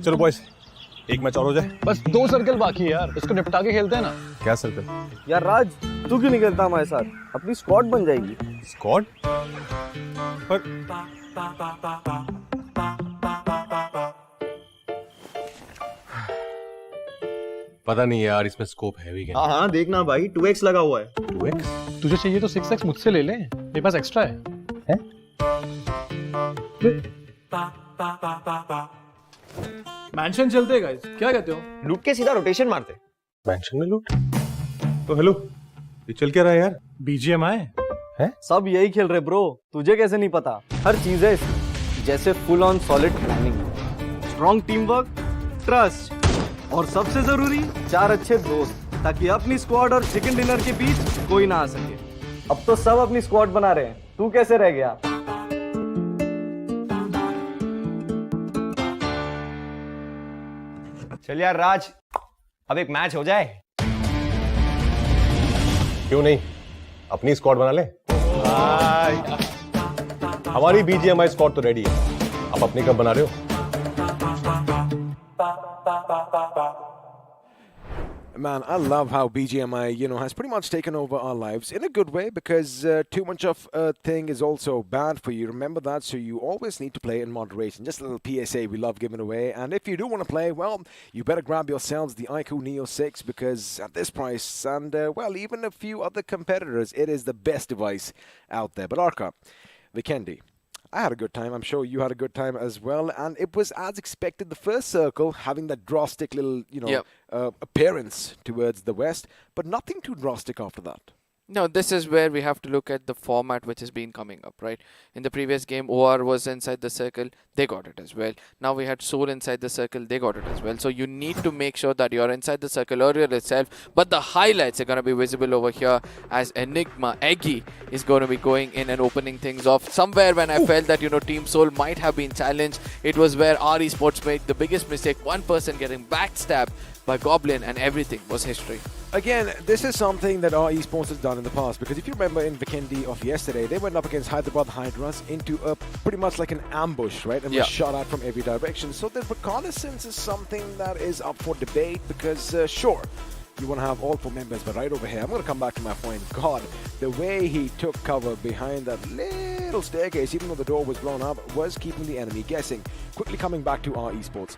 चलो boys, एक match और हो जाए। बस 2 circle बाकी है यार, इसको निपटा के खेलते हैं ना। क्या सर्कल? यार राज, तू क्यों नहीं खेलता हमारे साथ? अपनी स्क्वाड बन जाएगी। स्क्वाड? पर पता नहीं यार, इसमें स्कोप है भी क्या? हाँ हाँ देखना भाई, 2x लगा हुआ है। 2x? तुझे चाहिए तो 6x मुझसे ले ले, मेरे पास एक्स्ट्रा है। मैंशन चलते हैं गाइस, क्या कहते हो? लूट के सीधा रोटेशन मारते। मैंशन में लूट? तो हेलो, ये चल क्या रहा है यार? BGMI है? सब यही खेल रहे ब्रो, तुझे कैसे नहीं पता? हर चीज है इसमें, जैसे full on solid planning, strong team work, trust और सबसे जरूरी 4 अच्छे दोस्त, ताकि अपनी स्क्वाड और चिकन डिनर के बीच कोई ना आ सके। अब तो सब अपनी स्क्वाड बना रहे हैं, तू कैसे रह गया? चल यार राज, अब एक मैच हो जाए। क्यों नहीं, अपनी स्क्वाड बना ले। हमारी BGMI स्क्वाड तो रेडी है, आप अपनी कब बना रहे हो? Man, I love how BGMI, has pretty much taken over our lives in a good way, because too much of a thing is also bad for you. Remember that, so you always need to play in moderation. Just a little PSA we love giving away. And if you do want to play, well, you better grab yourselves the iQOO Neo 6, because at this price, and well, even a few other competitors, it is the best device out there. But Arka, Vikendi, I had a good time. I'm sure you had a good time as well. And it was as expected. The first circle having that drastic little, appearance towards the west, but nothing too drastic after that. No, this is where we have to look at the format which has been coming up, right? In the previous game, OR was inside the circle, they got it as well. Now we had Soul inside the circle, they got it as well. So you need to make sure that you're inside the circle earlier itself, but the highlights are going to be visible over here as Enigma, Eggy is going to be going in and opening things off. Somewhere when I felt that, Team Soul might have been challenged, it was where our Esports made the biggest mistake, one person getting backstabbed by Goblin, and everything was history. Again, this is something that our esports has done in the past, because if you remember in Vikendi of yesterday, they went up against Hyderabad Hydras into a pretty much like an ambush, right? And were shot at from every direction. So the reconnaissance is something that is up for debate, because sure, you want to have all 4 members, but right over here, I'm going to come back to my point. God, the way he took cover behind that little staircase, even though the door was blown up, was keeping the enemy guessing. Quickly coming back to our esports.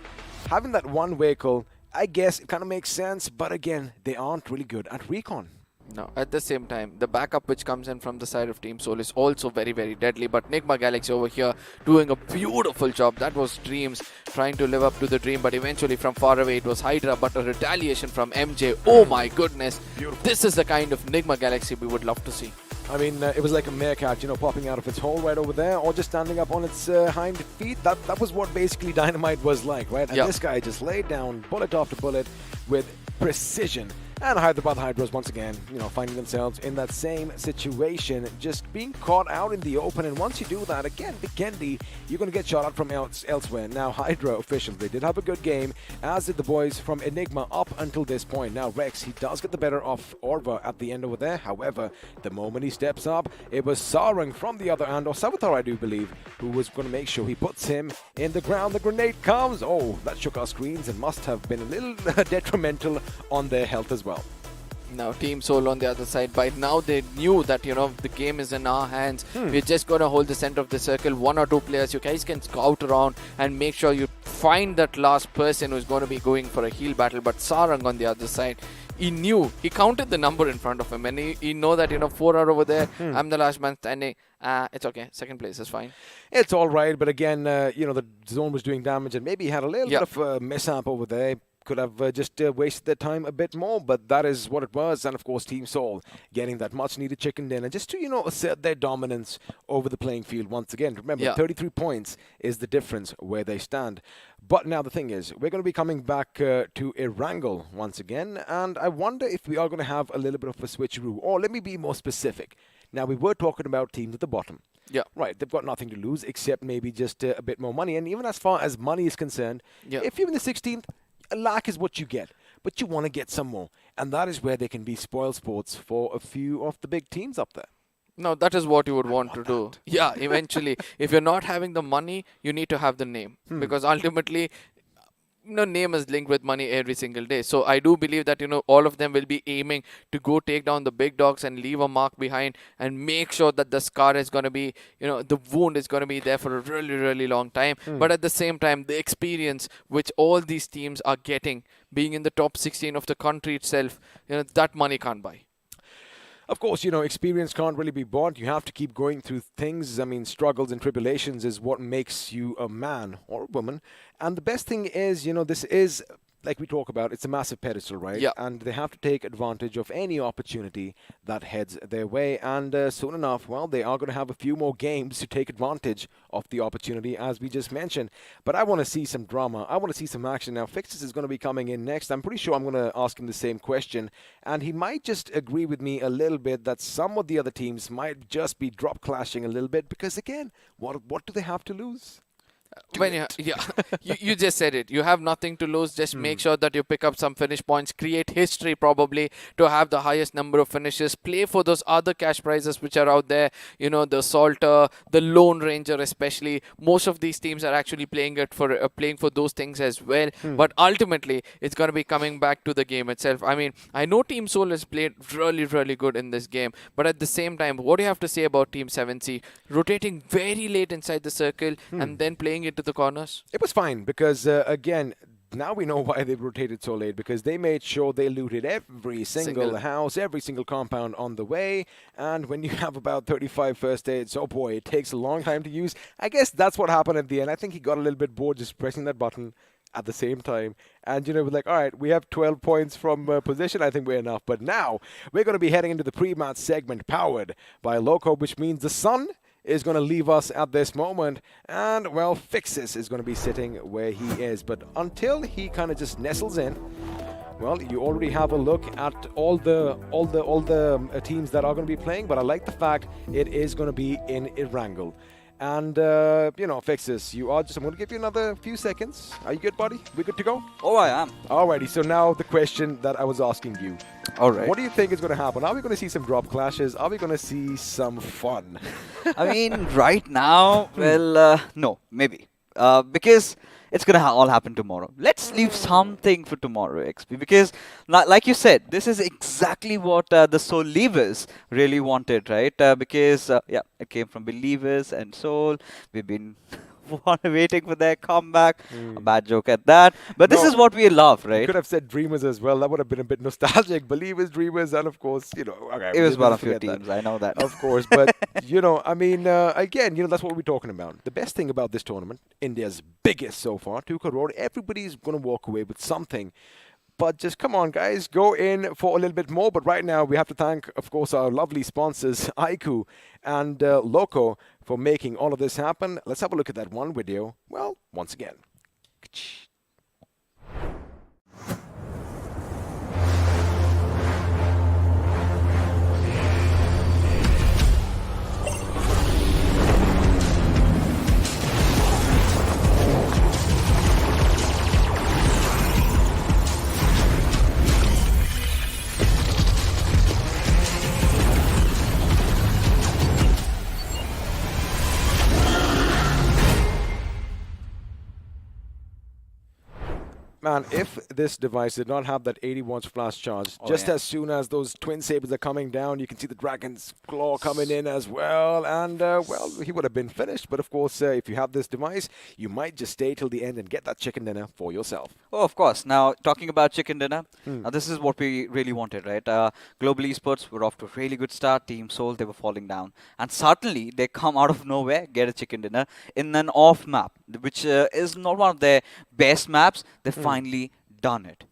Having that one vehicle, I guess it kind of makes sense, but again, they aren't really good at recon. No, at the same time, the backup which comes in from the side of Team Soul is also very, very deadly. But Nigma Galaxy over here doing a beautiful job. That was Dreams trying to live up to the dream, but eventually from far away it was Hydra, but a retaliation from MJ. Oh my goodness. Beautiful. This is the kind of Nigma Galaxy we would love to see. I mean, it was like a meerkat, popping out of its hole right over there, or just standing up on its hind feet. That was what basically Dynamite was like, right? And this guy just laid down bullet after bullet with precision. And Hyderabad Hydras once again, finding themselves in that same situation, just being caught out in the open. And once you do that, again, Vikendi, you're going to get shot out from elsewhere. Now, Hydra officials, they did have a good game, as did the boys from Enigma up until this point. Now, Rex, he does get the better of Orva at the end over there. However, the moment he steps up, it was Sarang from the other end, or Savitar, I do believe, who was going to make sure he puts him in the ground. The grenade comes. Oh, that shook our screens and must have been a little detrimental on their health as well. Now Team Soul on the other side, by now they knew that the game is in our hands. We're just going to hold the center of the circle, 1 or 2 players. You guys can scout around and make sure you find that last person who's going to be going for a heal battle. But Sarang on the other side, he knew, he counted the number in front of him, and he know that 4 are over there. I'm the last man standing. It's okay, second place is fine. It's all right, but again, the zone was doing damage, and maybe he had a little bit of a mishap over there. Could have just wasted their time a bit more, but that is what it was. And of course, Team Soul getting that much needed chicken dinner just to, assert their dominance over the playing field once again. Remember, 33 points is the difference where they stand. But now the thing is, we're going to be coming back to Erangel once again, and I wonder if we are going to have a little bit of a switcheroo. Or let me be more specific. Now, we were talking about teams at the bottom. Yeah. Right, they've got nothing to lose except maybe just a bit more money. And even as far as money is concerned, if you're in the 16th, a lakh is what you get, but you want to get some more. And that is where they can be spoil sports for a few of the big teams up there. No, that is what you would want to do. Yeah, eventually. If you're not having the money, you need to have the name. Because ultimately, name is linked with money every single day. So I do believe that all of them will be aiming to go take down the big dogs and leave a mark behind and make sure that the scar is going to be, the wound is going to be there for a really, really long time. But at the same time, the experience which all these teams are getting, being in the top 16 of the country itself, that money can't buy. Of course, experience can't really be bought. You have to keep going through things. I mean, struggles and tribulations is what makes you a man or a woman. And the best thing is, this is, like we talk about, it's a massive pedestal, right? Yeah. And they have to take advantage of any opportunity that heads their way. And soon enough, well, they are going to have a few more games to take advantage of the opportunity, as we just mentioned. But I want to see some drama. I want to see some action. Now, Fixes is going to be coming in next. I'm pretty sure I'm going to ask him the same question. And he might just agree with me a little bit that some of the other teams might just be drop clashing a little bit. Because, again, what do they have to lose? You just said it. You have nothing to lose. Just make sure that you pick up some finish points, create history probably to have the highest number of finishes, play for those other cash prizes which are out there, the Salter, the Lone Ranger especially. Most of these teams are actually playing for those things as well. But ultimately, it's going to be coming back to the game itself. I mean, I know Team Soul has played really, really good in this game, but at the same time, what do you have to say about Team 7C? Rotating very late inside the circle and then playing into the corners? It was fine because, again, now we know why they rotated so late, because they made sure they looted every single house, every single compound on the way. And when you have about 35 first aids, oh boy, it takes a long time to use. I guess that's what happened at the end. I think he got a little bit bored just pressing that button at the same time. And, we're like, all right, we have 12 points from position. I think we're enough. But now we're going to be heading into the pre-match segment powered by Loco, which means the sun is going to leave us at this moment, and well, Fixes is going to be sitting where he is. But until he kind of just nestles in, well, you already have a look at all the teams that are going to be playing. But I like the fact it is going to be in Erangel. And, Fixes, I'm going to give you another few seconds. Are you good, buddy? We good to go? Oh, I am. Alrighty, so now the question that I was asking you. All right. What do you think is going to happen? Are we going to see some drop clashes? Are we going to see some fun? I mean, right now, well, no, maybe. Because it's going to all happen tomorrow. Let's leave something for tomorrow, XP. Because, like you said, this is exactly what the Soul Leavers really wanted, right? Because, it came from Believers and Soul. We've been waiting for their comeback. A bad joke at that. But this is what we love, right? You could have said Dreamers as well. That would have been a bit nostalgic. Believers, Dreamers, and of course, okay, it was one of your teams. I know that. Of course. But, I mean, again, that's what we're talking about. The best thing about this tournament, India's biggest so far, 2 crore, everybody's going to walk away with something. But just come on, guys, go in for a little bit more. But right now, we have to thank, of course, our lovely sponsors, iQOO and Loco, for making all of this happen. Let's have a look at that one video, well, once again. Man, if this device did not have that 80 watts flash charge, as soon as those twin sabers are coming down, you can see the Dragon's Claw coming in as well. And, he would have been finished. But, of course, if you have this device, you might just stay till the end and get that chicken dinner for yourself. Oh, of course. Now, talking about chicken dinner, now this is what we really wanted, right? Global Esports were off to a really good start. Team Soul, they were falling down. And suddenly, they come out of nowhere, get a chicken dinner in an off map, which is not one of their best maps. They finally done it.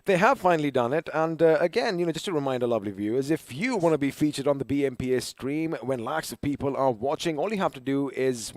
They have finally done it, and again, just to remind our lovely viewers, if you want to be featured on the BMPS stream when lakhs of people are watching, all you have to do is,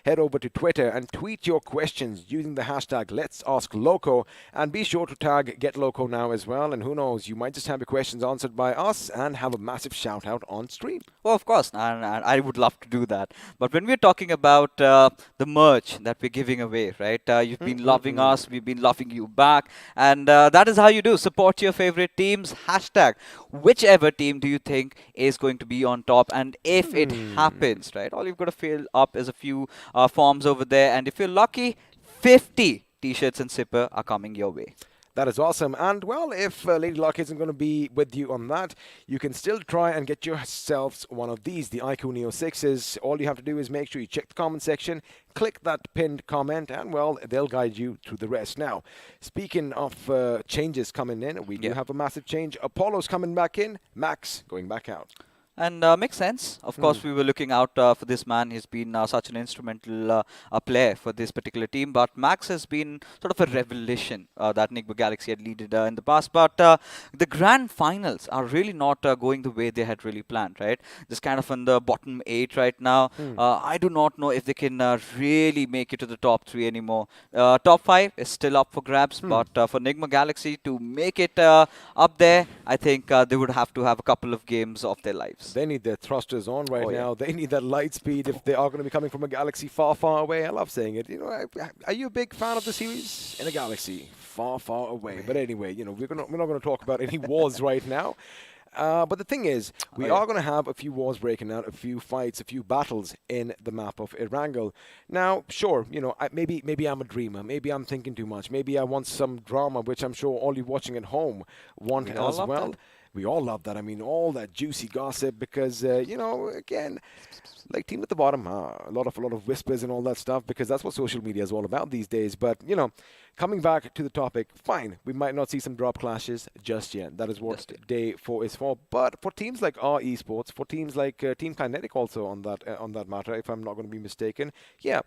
head over to Twitter and tweet your questions using the hashtag Let's Ask Loco, and be sure to tag Get Loco now as well, and who knows, you might just have your questions answered by us and have a massive shout out on stream. Well, of course, and I would love to do that. But when we're talking about the merch that we're giving away, right? You've been loving us, we've been loving you back, and that is how you do. Support your favorite teams. Hashtag whichever team do you think is going to be on top, and if it happens, right, all you've got to fill up is a few forms over there, and if you're lucky, 50 T-shirts and Sipper are coming your way. That is awesome. And well, if Lady Luck isn't going to be with you on that, you can still try and get yourselves one of these, the iQOO Neo 6s. All you have to do is make sure you check the comment section, click that pinned comment, and well, they'll guide you through the rest. Now, speaking of changes coming in, we do have a massive change. Apollo's coming back in, Max going back out. And makes sense. Of course, we were looking out for this man. He's been such an instrumental player for this particular team. But Max has been sort of a revelation that Enigma Galaxy had leaded in the past. But the grand finals are really not going the way they had really planned, right? Just kind of in the bottom 8 right now. I do not know if they can really make it to the top 3 anymore. Top 5 is still up for grabs. But for Enigma Galaxy to make it up there, I think they would have to have a couple of games of their lives. They need their thrusters on right now. They need that light speed if they are going to be coming from a galaxy far, far away. I love saying it. You know, are you a big fan of the series? In a galaxy far, far away. But anyway, you know, we're not going to talk about any wars right now. But the thing is, we are going to have a few wars breaking out, a few fights, a few battles in the map of Erangel. Now, sure, you know, maybe I'm a dreamer. Maybe I'm thinking too much. Maybe I want some drama, which I'm sure all you watching at home want as well. We all love that. I mean, all that juicy gossip because, you know, again, like team at the bottom, a lot of whispers and all that stuff because that's what social media is all about these days. But, you know, coming back to the topic, fine, we might not see some drop clashes just yet. That is what day 4 is for. But for teams like our Esports, for teams like Team Kinetic also on that matter, if I'm not going to be mistaken, yeah,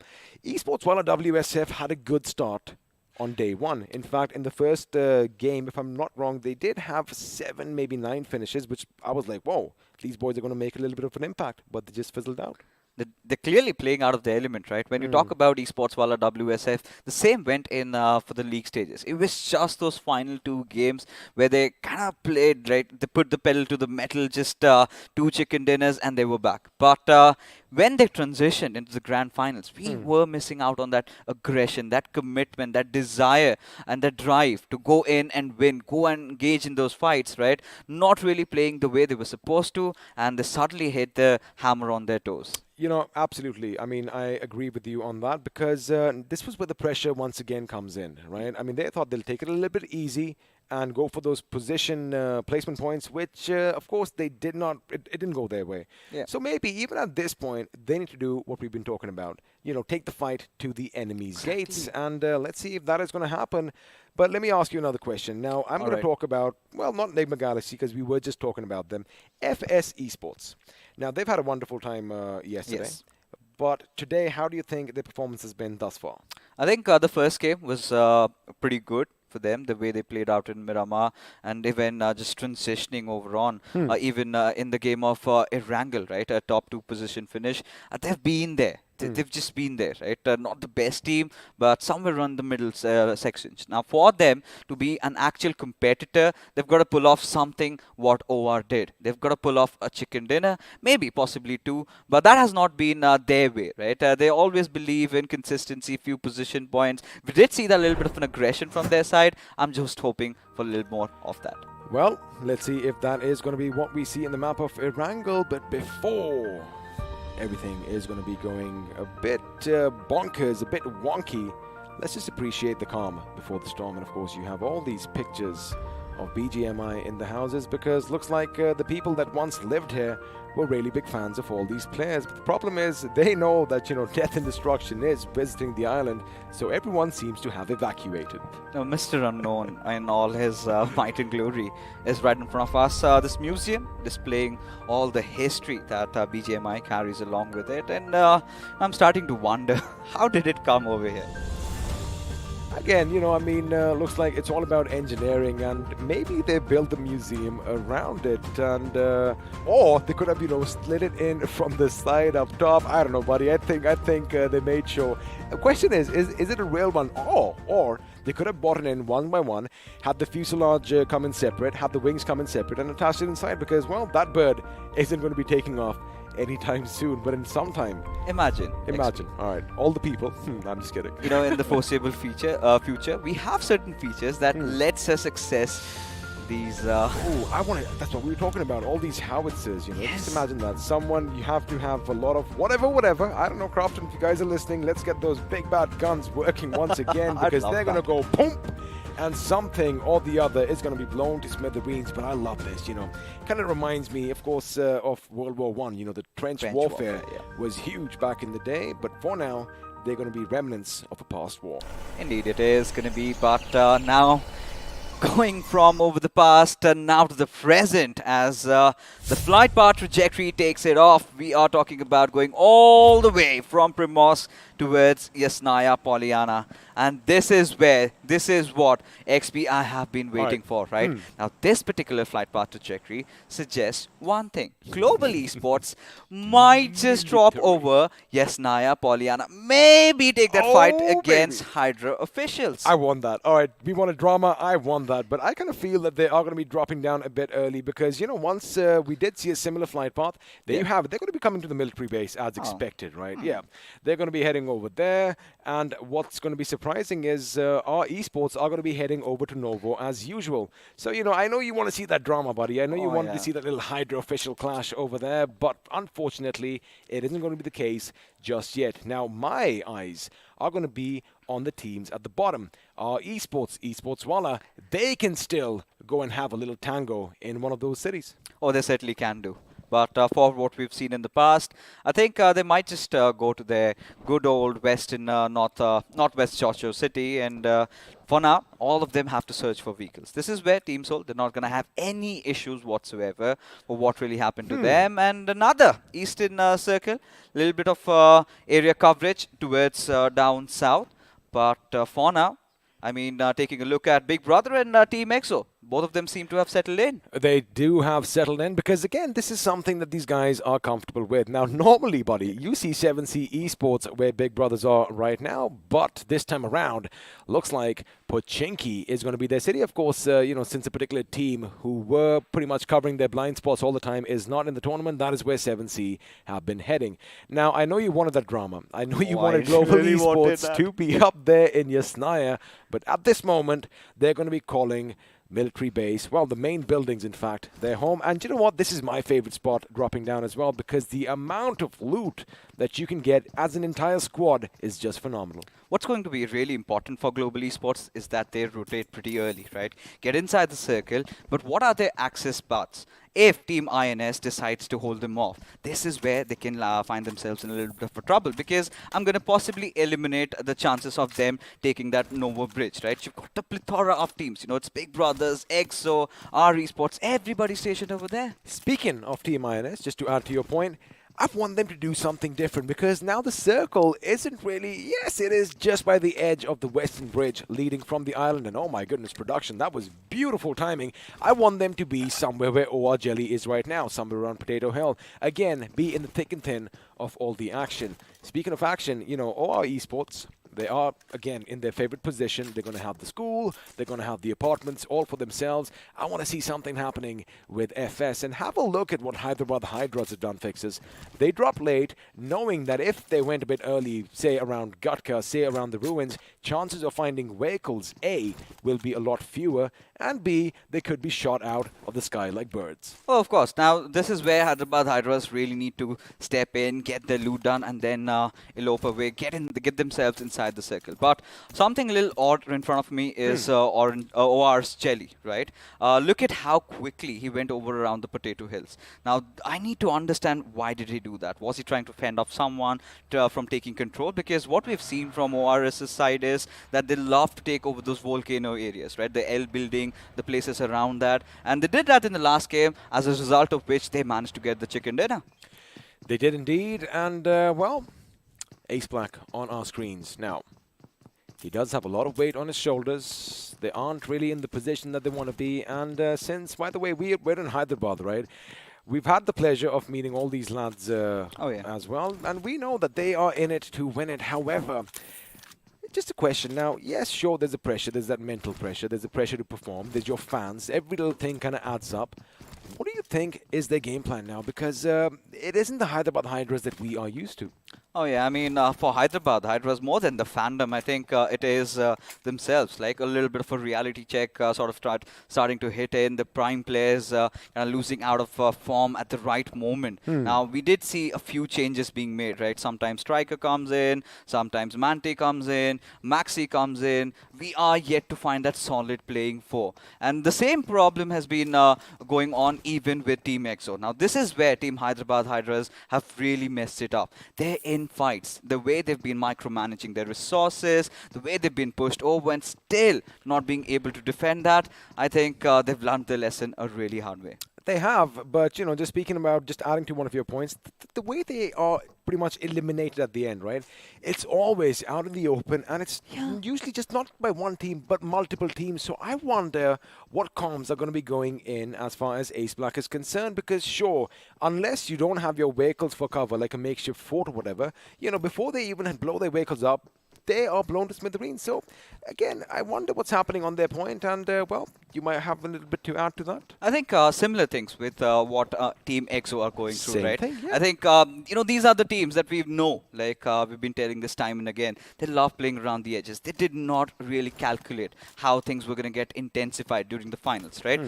Esports while WSF had a good start on day 1. In fact, in the first game, if I'm not wrong, they did have 7, maybe 9 finishes, which I was like, whoa, these boys are going to make a little bit of an impact, but they just fizzled out. They're clearly playing out of their element, right? When you talk about Esports Wala WSF, the same went in for the league stages. It was just those final 2 games where they kind of played, right? They put the pedal to the metal, just 2 chicken dinners, and they were back. But when they transitioned into the grand finals, we were missing out on that aggression, that commitment, that desire, and that drive to go in and win, go and engage in those fights, right? Not really playing the way they were supposed to, and they suddenly hit the hammer on their toes. You know, absolutely. I mean, I agree with you on that because this was where the pressure once again comes in, right? I mean, they thought they'll take it a little bit easy and go for those position placement points, which, of course, they did not. It didn't go their way. Yeah. So maybe even at this point, they need to do what we've been talking about. You know, take the fight to the enemy's gates, and let's see if that is going to happen. But let me ask you another question. Now, I'm going to talk about, well, not Enigma Galaxy, because we were just talking about them. FS Esports. Now, they've had a wonderful time yesterday. Yes. But today, how do you think their performance has been thus far? I think the first game was pretty good for them, the way they played out in Miramar, and even just transitioning over on, even in the game of Erangel, right, a top 2 position finish. They've been there. They've just been there, right? Not the best team, but somewhere around the middle sections. Now, for them to be an actual competitor, they've got to pull off something what OR did. They've got to pull off a chicken dinner, maybe possibly 2, but that has not been their way, right? They always believe in consistency, few position points. We did see that little bit of an aggression from their side. I'm just hoping for a little more of that. Well, let's see if that is going to be what we see in the map of Erangel, but before everything is going to be going a bit bonkers, a bit wonky, let's just appreciate the calm before the storm. And of course, you have all these pictures of BGMI in the houses because looks like the people that once lived here were really big fans of all these players. But the problem is they know that, you know, death and destruction is visiting the island, so everyone seems to have evacuated. Now, Mr. Unknown in all his might and glory is right in front of us. This museum displaying all the history that BGMI carries along with it, and I'm starting to wonder, how did it come over here? Again, you know, I mean, looks like it's all about engineering, and maybe they built the museum around it, and or they could have, you know, slid it in from the side up top. I don't know, buddy. I think they made sure. The question is it a real one, or they could have bought it in one by one, had the fuselage come in separate, had the wings come in separate, and attached it inside because, well, that bird isn't going to be taking off anytime soon, but in some time. Imagine. All right, all the people. I'm just kidding. You know, in the foreseeable future, we have certain features that lets us access these. Oh, I want to. That's what we were talking about. All these howitzers, you know. Yes. Just imagine that. Someone, you have to have a lot of whatever. I don't know, Crafton, if you guys are listening, let's get those big bad guns working once again because they're going to go boom, and something or the other is going to be blown to smithereens. But I love this, you know. Kind of reminds me, of course, of World War I. You know, the trench warfare was huge back in the day, but for now, they're going to be remnants of a past war. Indeed, it is going to be, but now going from over the past and now to the present as the flight path trajectory takes it off. We are talking about going all the way from Primos towards Yasnaya Polyana. And this is what XP I have been waiting for, right? Now, this particular flight path trajectory suggests one thing. Global Esports might just drop over Yasnaya Polyana. Maybe take that fight against Hydra officials. I want that. All right, we want a drama. I want that. But I kind of feel that they are going to be dropping down a bit early because, you know, once we did see a similar flight path, there you have it. They're going to be coming to the military base as expected, right? Yeah. They're going to be heading over there. And what's going to be surprising is our esports are going to be heading over to Novo as usual. So, you know, I know you want to see that drama, buddy. I know you wanted to see that little Hydra official clash over there. But unfortunately, it isn't going to be the case just yet. Now, my eyes are going to be on the teams at the bottom. Our esports wala, they can still go and have a little tango in one of those cities. Oh, they certainly can do. But for what we've seen in the past, I think they might just go to their good old western northwest Chocho city. And for now, all of them have to search for vehicles. This is where Team Soul, they're not going to have any issues whatsoever for what really happened to them. And another eastern circle, a little bit of area coverage towards down south. But for now, I mean, taking a look at Big Brother and Team EXO, both of them seem to have settled in. They do have settled in because, again, this is something that these guys are comfortable with. Now, normally, buddy, you see 7C Esports where Big Brothers are right now, but this time around, looks like Pochinki is going to be their city. Of course, you know, since a particular team who were pretty much covering their blind spots all the time is not in the tournament, that is where 7C have been heading. Now, I know you wanted that drama. I know you wanted Global Esports to be up there in Yasnaya, but at this moment, they're going to be calling military base, well, the main buildings, in fact, their home. And you know what? This is my favorite spot dropping down as well because the amount of loot that you can get as an entire squad is just phenomenal. What's going to be really important for Global Esports is that they rotate pretty early, right? Get inside the circle, but what are their access paths? If Team INS decides to hold them off, this is where they can find themselves in a little bit of trouble because I'm going to possibly eliminate the chances of them taking that Novo bridge, right? You've got a plethora of teams. You know, it's Big Brothers, EXO, R Esports, everybody stationed over there. Speaking of Team INS, just to add to your point, I want them to do something different because now the circle isn't really, yes, it is just by the edge of the Western Bridge leading from the island. And oh my goodness, production, that was beautiful timing. I want them to be somewhere where OR Jelly is right now, somewhere around Potato Hill. Again, be in the thick and thin of all the action. Speaking of action, you know, OR Esports, they are, again, in their favorite position. They're going to have the school. They're going to have the apartments all for themselves. I want to see something happening with FS. And have a look at what Hyderabad Hydras have done, Fixes. They dropped late, knowing that if they went a bit early, say around Gutka, say around the ruins, chances of finding vehicles, A, will be a lot fewer, and B, they could be shot out of the sky like birds. Oh, of course. Now, this is where Hyderabad Hydras really need to step in, get their loot done, and then elope away, get themselves inside the circle. But something a little odd in front of me is OR's Jelly, right? Look at how quickly he went over around the Potato Hills. Now, I need to understand why did he do that? Was he trying to fend off someone from taking control? Because what we've seen from ORS's side is that they love to take over those volcano areas, right? The L building, the places around that. And they did that in the last game, as a result of which they managed to get the chicken dinner. They did indeed. And, well, Ace Black on our screens. Now, he does have a lot of weight on his shoulders. They aren't really in the position that they want to be. And since, by the way, we're in Hyderabad, right? We've had the pleasure of meeting all these lads as well. And we know that they are in it to win it. However, just a question now. Yes, sure, there's a pressure. There's that mental pressure. There's a pressure to perform. There's your fans. Every little thing kind of adds up. What do you think is their game plan now? Because it isn't the Hyderabad Hydras that we are used to. Oh yeah, I mean, for Hyderabad, Hydras more than the fandom. I think it is themselves, like a little bit of a reality check, sort of starting to hit in. The prime players kind of losing out of form at the right moment. Now, we did see a few changes being made, right? Sometimes Striker comes in, sometimes Mante comes in, Maxi comes in. We are yet to find that solid playing four. And the same problem has been going on even with Team EXO. Now, this is where Team Hyderabad Hydras have really messed it up. They're in fights, the way they've been micromanaging their resources, the way they've been pushed over and still not being able to defend that, I think they've learned the lesson a really hard way. They have, but just speaking about, just adding to one of your points, the way they are pretty much eliminated at the end, right? It's always out in the open, and it's usually just not by one team, but multiple teams. So I wonder what comms are going to be going in as far as Ace Black is concerned, because sure, unless you don't have your vehicles for cover, like a makeshift fort or whatever, before they even blow their vehicles up, they are blown to smithereens. So, again, I wonder what's happening on their point, and, well, you might have a little bit to add to that. I think similar things with what Team EXO are going through, Same right? thing, yeah. I think, these are the teams that we know, like we've been telling this time and again, they love playing around the edges. They did not really calculate how things were going to get intensified during the finals, right?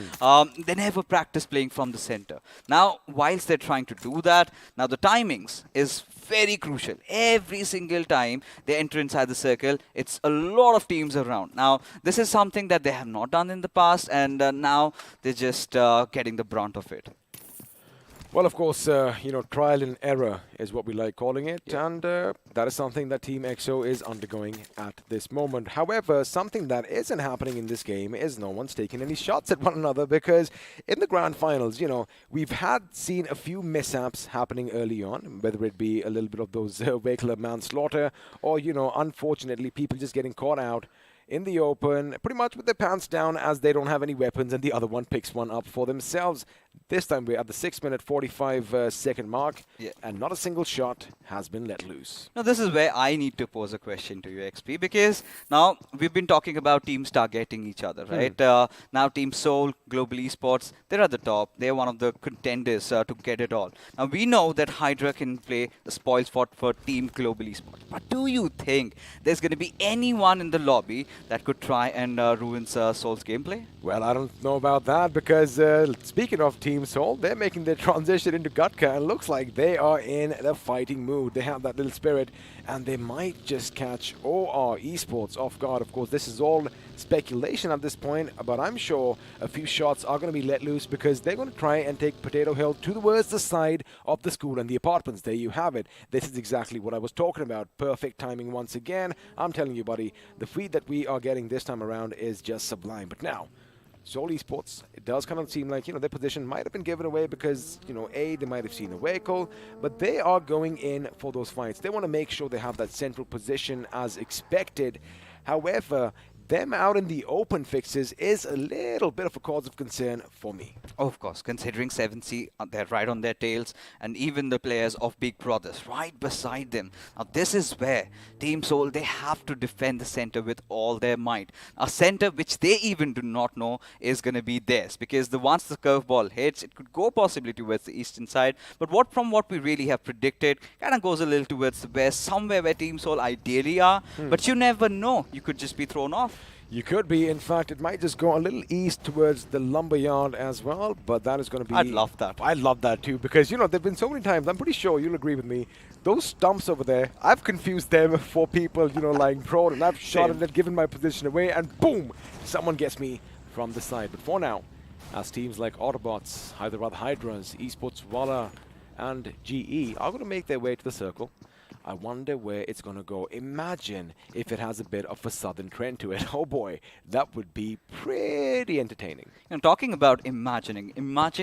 They never practiced playing from the center. Now, whilst they're trying to do that, now the timings is very crucial. Every single time they enter inside the circle, it's a lot of teams around. Now, this is something that they have not done in the past, and now they're just getting the brunt of it. Well, of course, trial and error is what we like calling it, and that is something that Team EXO is undergoing at this moment. However, something that isn't happening in this game is no one's taking any shots at one another, because in the grand finals, we've seen a few mishaps happening early on, whether it be a little bit of those vehicular manslaughter, or, unfortunately, people just getting caught out in the open, pretty much with their pants down as they don't have any weapons, and the other one picks one up for themselves. This time we're at the 6-minute 45-second mark, and not a single shot has been let loose. Now, this is where I need to pose a question to you, XP, because now we've been talking about teams targeting each other, right? Now, Team Seoul, Global Esports, they're at the top. They're one of the contenders to get it all. Now, we know that Hydra can play the spoil spot for Team Global Esports. But do you think there's going to be anyone in the lobby that could try and ruin Seoul's gameplay? Well, I don't know about that, because speaking of Team Seoul, they're making their transition into Gutka, and looks like they are in the fighting mood. They have that little spirit, and they might just catch OR Esports off guard. Of course, this is all speculation at this point, but I'm sure a few shots are going to be let loose, because they're going to try and take Potato Hill towards the side of the school and the apartments. There you have it. This is exactly what I was talking about. Perfect timing once again. I'm telling you, buddy, the feed that we are getting this time around is just sublime. But now, Seoul Esports, it does kind of seem like, their position might have been given away because, they might have seen a vehicle, but they are going in for those fights. They want to make sure they have that central position as expected. However, them out in the open fixes is a little bit of a cause of concern for me. Oh, of course, considering 7C, they're right on their tails, and even the players of Big Brothers right beside them. Now, this is where Team Seoul, they have to defend the center with all their might. A center which they even do not know is going to be theirs, because once the curveball hits, it could go possibly towards the eastern side, but from what we really have predicted, kind of goes a little towards the west, somewhere where Team Seoul ideally are, but you never know. You could just be thrown off. You could be. In fact, it might just go a little east towards the lumberyard as well, but that is going to be... I'd love that. I love that too, because, there have been so many times, I'm pretty sure you'll agree with me, those stumps over there, I've confused them for people, lying prone, and I've shot at it, given my position away, and boom, someone gets me from the side. But for now, as teams like Autobotz, Hyderabad Hydras, Esports Walla, and GE are going to make their way to the circle, I wonder where it's going to go. Imagine if it has a bit of a southern trend to it. Oh boy, that would be pretty entertaining. Talking about imagine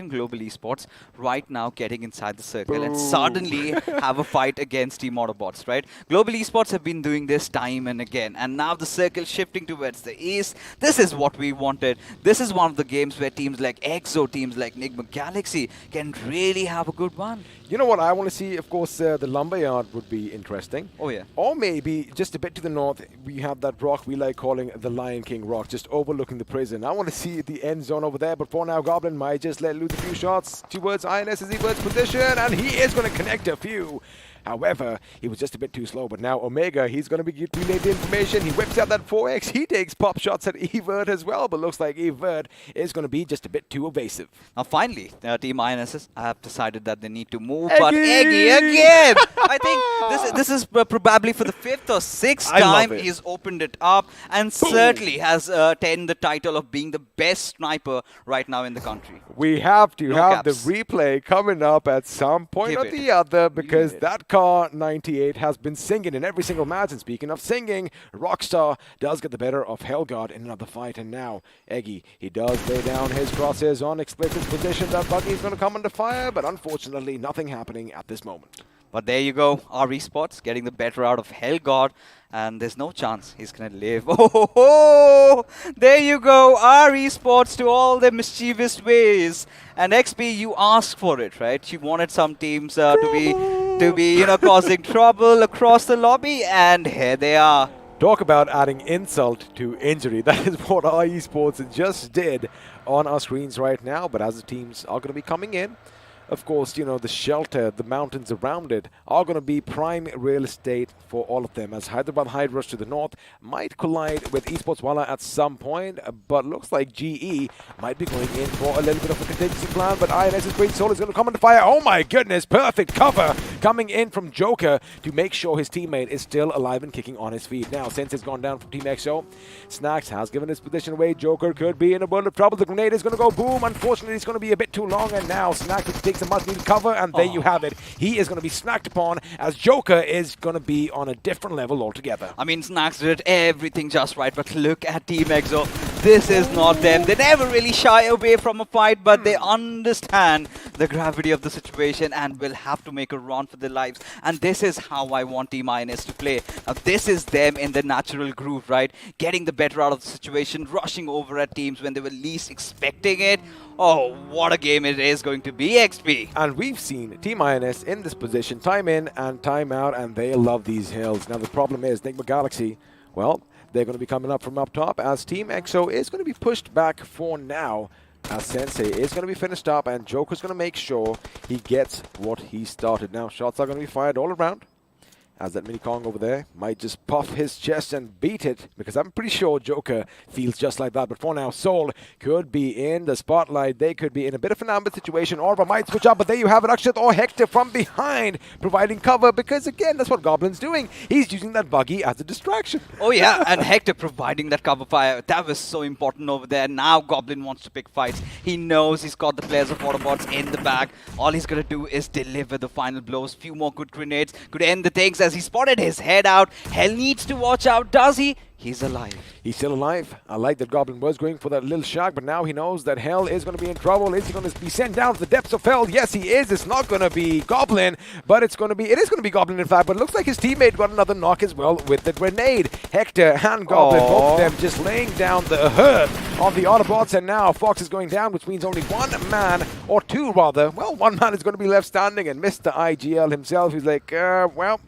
Global Esports right now getting inside the circle and suddenly have a fight against Team Autobotz, right? Global Esports have been doing this time and again, and now the circle shifting towards the east. This is what we wanted. This is one of the games where teams like EXO, teams like Nigma Galaxy can really have a good one. You know what I want to see? Of course, the lumberyard would be interesting. Oh, yeah. Or maybe just a bit to the north, we have that rock we like calling the Lion King Rock, just overlooking the prison. I want to see the end zone over there, but for now, Goblin might just let loose a few shots towards INS's position, and he is going to connect a few. However, he was just a bit too slow. But now Omega, he's going to be relayed the information. He whips out that 4x. He takes pop shots at Evert as well, but looks like Evert is going to be just a bit too evasive. Now finally, Team INSS have decided that they need to move, but Eggy again! I think this is probably for the 5th or 6th time he's opened it up, and certainly has attained the title of being the best sniper right now in the country. We have to have the replay coming up at some point or the other, because that car 98 has been singing in every single match. And speaking of singing, Rockstar does get the better of Hellgard in another fight. And now Eggy, he does lay down his crosses on explicit position. That buggy is going to come under fire, but unfortunately nothing happening at this moment. But there you go, our Esports getting the better out of Hellgard, and there's no chance he's going to live. Oh, there you go, our Esports to all their mischievous ways. And XP, you asked for it, right? You wanted some teams to be causing trouble across the lobby, and here they are. Talk about adding insult to injury. That is what our Esports just did on our screens right now. But as the teams are going to be coming in, of course, the shelter, the mountains around it are going to be prime real estate for all of them, as Hyderabad Hydras to the north might collide with Esports Wala at some point, but looks like GE might be going in for a little bit of a contingency plan, but INS's Great Soul is going to come under fire. Oh my goodness, perfect cover coming in from Joker to make sure his teammate is still alive and kicking on his feet. Now, since it's gone down from Team XO, Snacks has given his position away. Joker could be in a world of trouble. The grenade is going to go boom. Unfortunately, it's going to be a bit too long, and now Snacks takes a much-needed cover, and there you have it. He is going to be snacked upon, as Joker is going to be on a different level altogether. I mean, Snacks did everything just right, but look at Team XO. This is not them. They never really shy away from a fight, but they understand the gravity of the situation and will have to make a run for their lives. And this is how I want Team INS to play. Now, this is them in the natural groove, right? Getting the better out of the situation, rushing over at teams when they were least expecting it. Oh, what a game it is going to be, XP. And we've seen Team INS in this position time in and time out, and they love these hills. Now, the problem is Nigma Galaxy, well, they're going to be coming up from up top, as Team XO is going to be pushed back for now, as Sensei is going to be finished up, and Joker's going to make sure he gets what he started. Now, shots are going to be fired all around, as that mini Kong over there might just puff his chest and beat it, because I'm pretty sure Joker feels just like that. But for now, Soul could be in the spotlight. They could be in a bit of an amber situation. Orba might switch up, but there you have it. Akshat or Hector from behind providing cover, because again, that's what Goblin's doing. He's using that buggy as a distraction. Oh yeah, and Hector providing that cover fire. That was so important over there. Now Goblin wants to pick fights. He knows he's got the players of Autobotz in the bag. All he's going to do is deliver the final blows. Few more good grenades could end the things, as he spotted his head out. Hell needs to watch out, does he? He's alive. He's still alive. I like that Goblin was going for that little shock, but now he knows that Hell is going to be in trouble. Is he going to be sent down to the depths of Hell? Yes, he is. It's not going to be Goblin, but it is going to be Goblin, in fact, but it looks like his teammate got another knock as well with the grenade. Hector and Goblin, both of them just laying down the herd of the Autobots, and now Fox is going down, which means only one man, or two rather. Well, one man is going to be left standing, and Mr. IGL himself, he's like, well,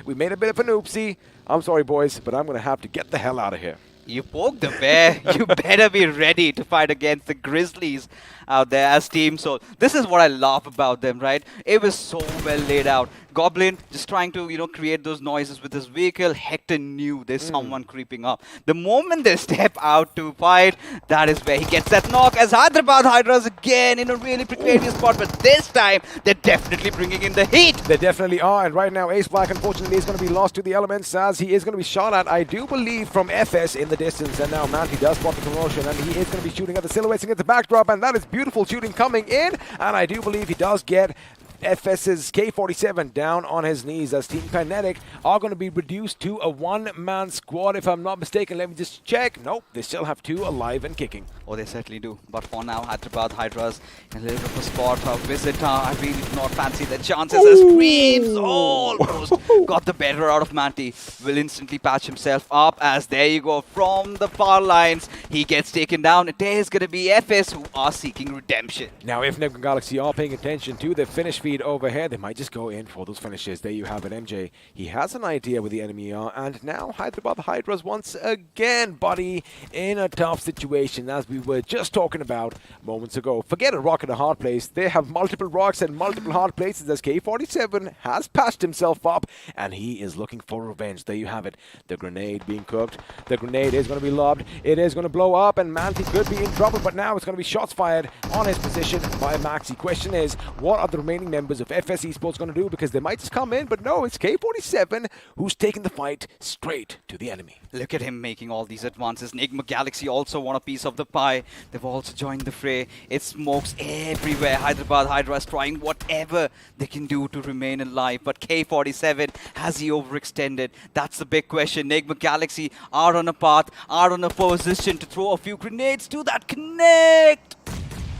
we made a bit of an oopsie. I'm sorry, boys, but I'm going to have to get the hell out of here. You poked the bear. You better be ready to fight against the Grizzlies out there as Team Soul. This is what I love about them, right? It was so well laid out. Goblin just trying to, create those noises with his vehicle. Hector knew there's someone creeping up. The moment they step out to fight, that is where he gets that knock, as Hyderabad Hydras again in a really precarious spot. But this time, they're definitely bringing in the heat. They definitely are. And right now, Ace Black, unfortunately, is going to be lost to the elements, as he is going to be shot at, I do believe, from FS in the distance. And now Manti does spot the promotion, and he is going to be shooting at the silhouettes and at the backdrop. And that is beautiful shooting coming in. And I do believe he does get FS's K47 down on his knees, as Team Kinetic are going to be reduced to a one-man squad, if I'm not mistaken. Let me just check. Nope, they still have two alive and kicking. Oh, they certainly do. But for now, Hyderabad Hydras in a little bit of a spot of visitor. I really do not fancy their chances, as Creeps almost got the better out of Manti. Will instantly patch himself up, as there you go, from the far lines, he gets taken down. It is going to be FS who are seeking redemption. Now, if Nigma Galaxy are paying attention to the finish feed, speed over here. They might just go in for those finishes. There you have it, MJ. He has an idea where the enemy are, and now Hyderabad Hydras once again, buddy, in a tough situation, as we were just talking about moments ago. Forget a rock in a hard place. They have multiple rocks and multiple hard places, as K47 has patched himself up, and he is looking for revenge. There you have it. The grenade being cooked. The grenade is going to be lobbed. It is going to blow up, and Manti could be in trouble, but now it's going to be shots fired on his position by Maxi. Question is, what are the remaining members of FS Esports going to do? Because they might just come in, but no, it's K47 who's taking the fight straight to the enemy. Look at him making all these advances. Enigma Galaxy also want a piece of the pie. They've also joined the fray. It's smokes everywhere. Hyderabad Hydra is trying whatever they can do to remain alive, but K47, has he overextended? That's the big question. Enigma Galaxy are on a path, are on a position to throw a few grenades to that connect.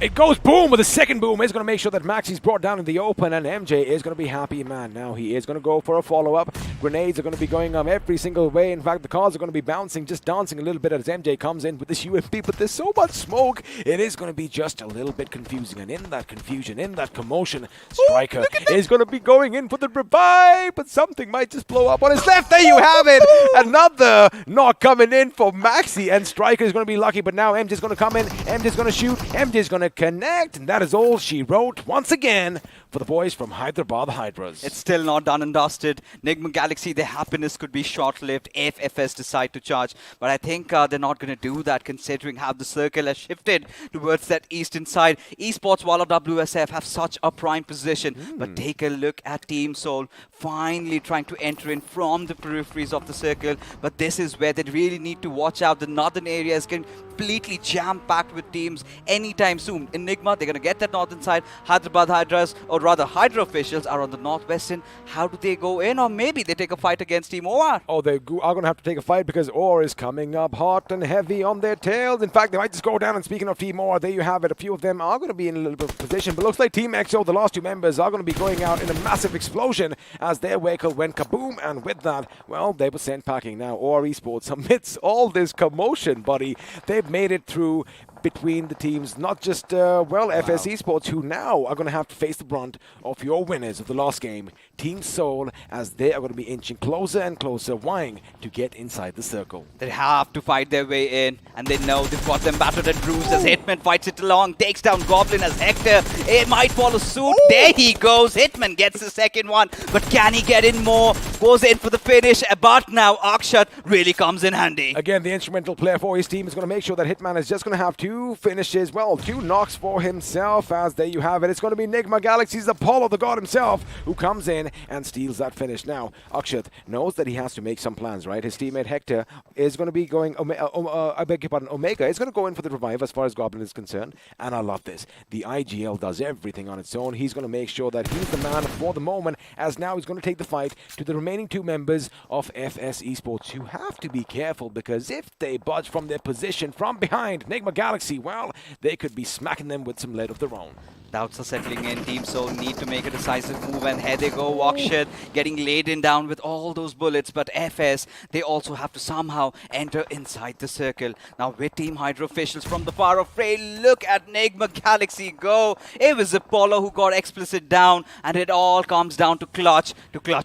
It goes boom with the second boom. Is going to make sure that Maxi's brought down in the open, and MJ is going to be happy, man. Now he is going to go for a follow-up. Grenades are going to be going every single way. In fact, the cars are going to be bouncing, just dancing a little bit as MJ comes in with this UMP, but there's so much smoke, it is going to be just a little bit confusing. And in that confusion, in that commotion, Striker is going to be going in for the revive, but something might just blow up on his left. There you have it. Another knock coming in for Maxi, and Striker is going to be lucky, but now MJ's going to come in. MJ's going to shoot. MJ's going to connect, and that is all she wrote once again for the boys from Hyderabad Hydras. It's still not done and dusted. Enigma Galaxy, their happiness could be short-lived if FS decide to charge, but I think they're not going to do that, considering how the circle has shifted towards that eastern side. Esports, while WSF have such a prime position, but take a look at Team Soul finally trying to enter in from the peripheries of the circle, but this is where they really need to watch out. The northern area is completely jam-packed with teams anytime soon. Enigma, they're going to get that northern side. Hyderabad Hydras, or rather Hydra officials, are on the northwestern. How do they go in? Or maybe they take a fight against Team OR. Oh, they are going to have to take a fight because OR is coming up hot and heavy on their tails. In fact, they might just go down, and speaking of Team OR, there you have it. A few of them are going to be in a little bit of position, but looks like Team XO, the last two members, are going to be going out in a massive explosion as their vehicle went kaboom, and with that, well, they were sent packing. Now, OR Esports, amidst all this commotion, buddy, they've made it through between the teams, not just, FS Esports, who now are going to have to face the brunt of your winners of the last game, Team Soul, as they are going to be inching closer and closer, vying to get inside the circle. They have to fight their way in, and they know they've got them battered and bruised as Hitman fights it along, takes down Goblin as Hector. It might follow suit. There he goes. Hitman gets the second one, but can he get in more? Goes in for the finish, but now Akshat really comes in handy. Again, the instrumental player for his team is going to make sure that Hitman is just going to have two finishes, two knocks for himself, as there you have it. It's going to be Enigma Galaxy's Apollo, the god himself, who comes in and steals that finish. Now, Akshat knows that he has to make some plans, right? His teammate Hector is going to be going, Omega is going to go in for the revive as far as Goblin is concerned, and I love this. The IGL does everything on its own. He's going to make sure that he's the man for the moment, as now he's going to take the fight to the remaining two members of FS Esports, who have to be careful, because if they budge from their position from behind Enigma Galaxy, well, they could be smacking them with some lead of their own. Doubts are settling in. Team Soul need to make a decisive move, and here they go. Akshat getting laden down with all those bullets, but FS, they also have to somehow enter inside the circle. Now with Team Hydra officials from the far of fray, look at Enigma Galaxy go. It was Apollo who got explicit down, and it all comes down to clutch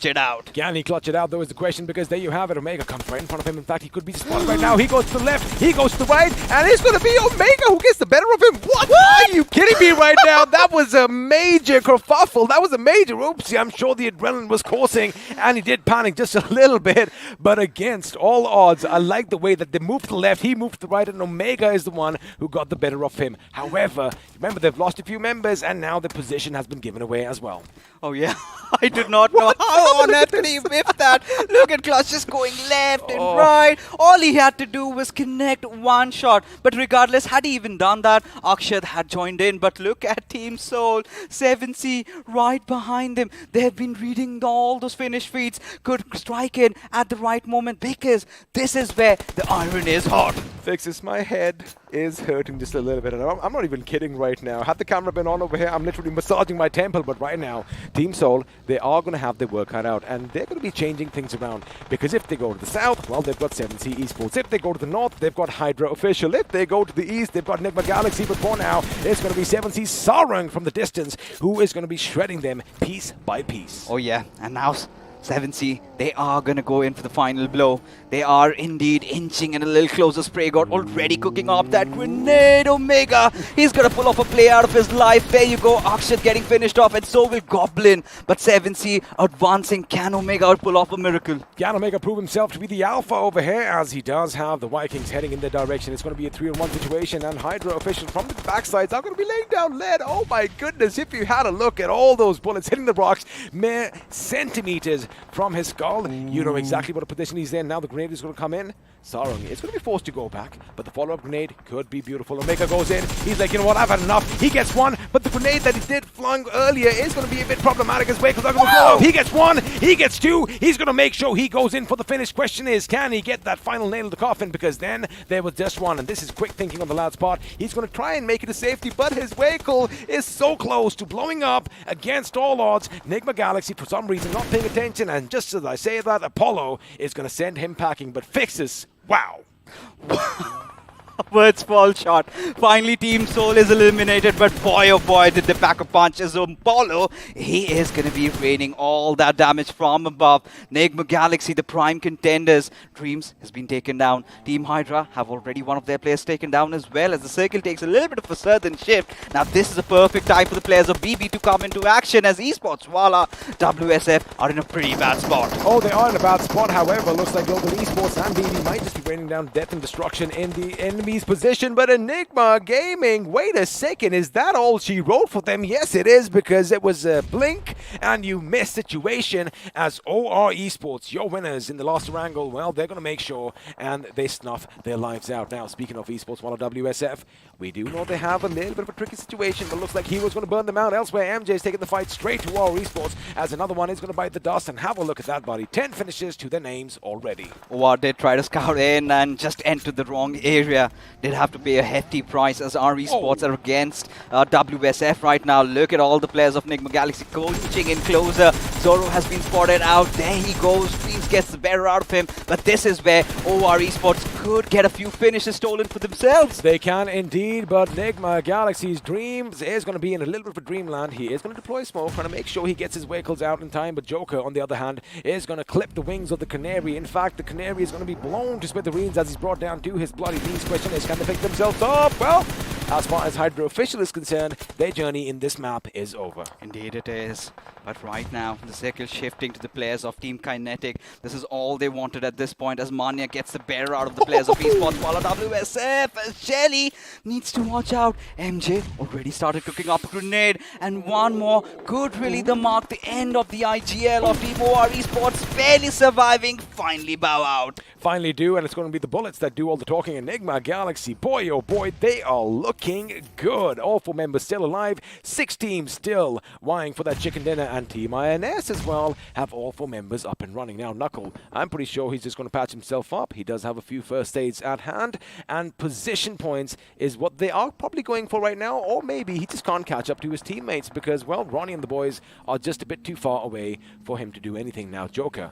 it out. Can he clutch it out, though, is the question, because there you have it. Omega comes right in front of him. In fact, he could be spotted right now. He goes to the left, he goes to the right, and it's going to be Omega who gets the better of him. What? Are you kidding me right now? That was a major kerfuffle. That was a major oopsie. I'm sure the adrenaline was coursing, and he did panic just a little bit. But against all odds, I like the way that they moved to the left, he moved to the right, and Omega is the one who got the better of him. However, remember, they've lost a few members, and now the position has been given away as well. Oh yeah, I did not know how on earth he whipped that. Look at Clutch just going left and right. All he had to do was connect one shot. But regardless, had he even done that, Akshat had joined in. But look at Team Soul, 7C right behind them. They have been reading all those finish feeds, could strike in at the right moment, because this is where the iron is hot. Fixes, my head is hurting just a little bit, and I'm not even kidding right now. Had the camera been on over here, I'm literally massaging my temple, but right now, Team Soul, they are going to have their work cut out, and they're going to be changing things around, because if they go to the south, well, they've got 7C Esports. If they go to the north, they've got Hydra Official. If they go to the east, they've got Nigma Galaxy, but for now, it's going to be 7C Sarang from the distance, who is going to be shredding them piece by piece. Oh yeah, and now 7C, they are gonna go in for the final blow. They are indeed inching in a little closer. Spray God already cooking up that grenade. Omega, he's gonna pull off a play out of his life. There you go, Akshat getting finished off, and so will Goblin. But 7C advancing. Can Omega pull off a miracle? Can Omega prove himself to be the alpha over here, as he does have the Vikings heading in their direction. It's going to be a 3-on-1 situation, and Hydra officials from the backsides are going to be laying down lead. Oh my goodness, if you had a look at all those bullets hitting the rocks, mere centimeters from his skull, you know exactly what a position he's in. Now the grenade is going to come in. Sarang is going to be forced to go back, but the follow-up grenade could be beautiful. Omega goes in. He's like, you know what, I've had enough. He gets one, but the grenade that he did flung earlier is going to be a bit problematic as well, because I'm going to blow up. He gets one, he gets two. He's going to make sure he goes in for the finish. Question is, can he get that final nail in the coffin? Because then there was just one, and this is quick thinking on the lad's part. He's going to try and make it a safety, but his vehicle is so close to blowing up against all odds. Nigma Galaxy, for some reason, not paying attention, and just as I say that, Apollo is going to send him packing, but Fixes, wow. Words fall short. Finally, Team Soul is eliminated, but boy oh boy did they pack a punch. As Apollo, he is going to be raining all that damage from above. Enigma Galaxy, the prime contenders. Dreams has been taken down. Team Hydra have already one of their players taken down as well, as the circle takes a little bit of a southern shift. Now this is a perfect time for the players of BB to come into action, as Esports, Wala, WSF are in a pretty bad spot. Oh, they are in a bad spot. However, looks like Global Esports and BB might just be raining down death and destruction in the enemy's position. But Enigma Gaming, wait a second, is that all she wrote for them? Yes, it is, because it was a blink and you miss situation, as OR Esports, your winners in the last wrangle, well, they're going to make sure and they snuff their lives out. Now, speaking of Esports, Wala WSF, we do know they have a little bit of a tricky situation, but looks like Hero's going to burn them out. Elsewhere, MJ's taking the fight straight to OR Esports, as another one is going to bite the dust, and have a look at that, buddy. 10 finishes to their names already. OR did try to scout in and just entered the wrong area. Did have to pay a hefty price, as our Esports are against WSF right now. Look at all the players of Enigma Galaxy coaching in closer. Zoro has been spotted out. There he goes. Dreams gets the better out of him. But this is where OR Esports could get a few finishes stolen for themselves. They can indeed, but Enigma Galaxy's Dreams is going to be in a little bit of a dreamland. He is going to deploy smoke, trying to make sure he gets his vehicles out in time. But Joker, on the other hand, is going to clip the wings of the Canary. In fact, the Canary is going to be blown to smithereens as he's brought down to his bloody knees. Question is, can they pick themselves up? Well, as far as Hydra official is concerned, their journey in this map is over. Indeed it is. But right now, the circle shifting to the players of Team Kinetic. This is all they wanted at this point, as Mania gets the better out of the players of Esports, while WSF, as Shelly needs to watch out. MJ already started cooking up a grenade, and one more could really mark the end of the IGL of Team OR Esports, barely surviving, finally bow out. Finally do, and it's going to be the bullets that do all the talking. Enigma Galaxy, boy oh boy, they are looking good. All 4 members still alive, 6 teams still vying for that chicken dinner, and Team INS as well have all 4 members up and running. Now Knuckle, I'm pretty sure he's just going to patch himself up. He does have a few first aids at hand, and position points is what they are probably going for right now, or maybe he just can't catch up to his teammates because, well, Ronnie and the boys are just a bit too far away for him to do anything now. Joker,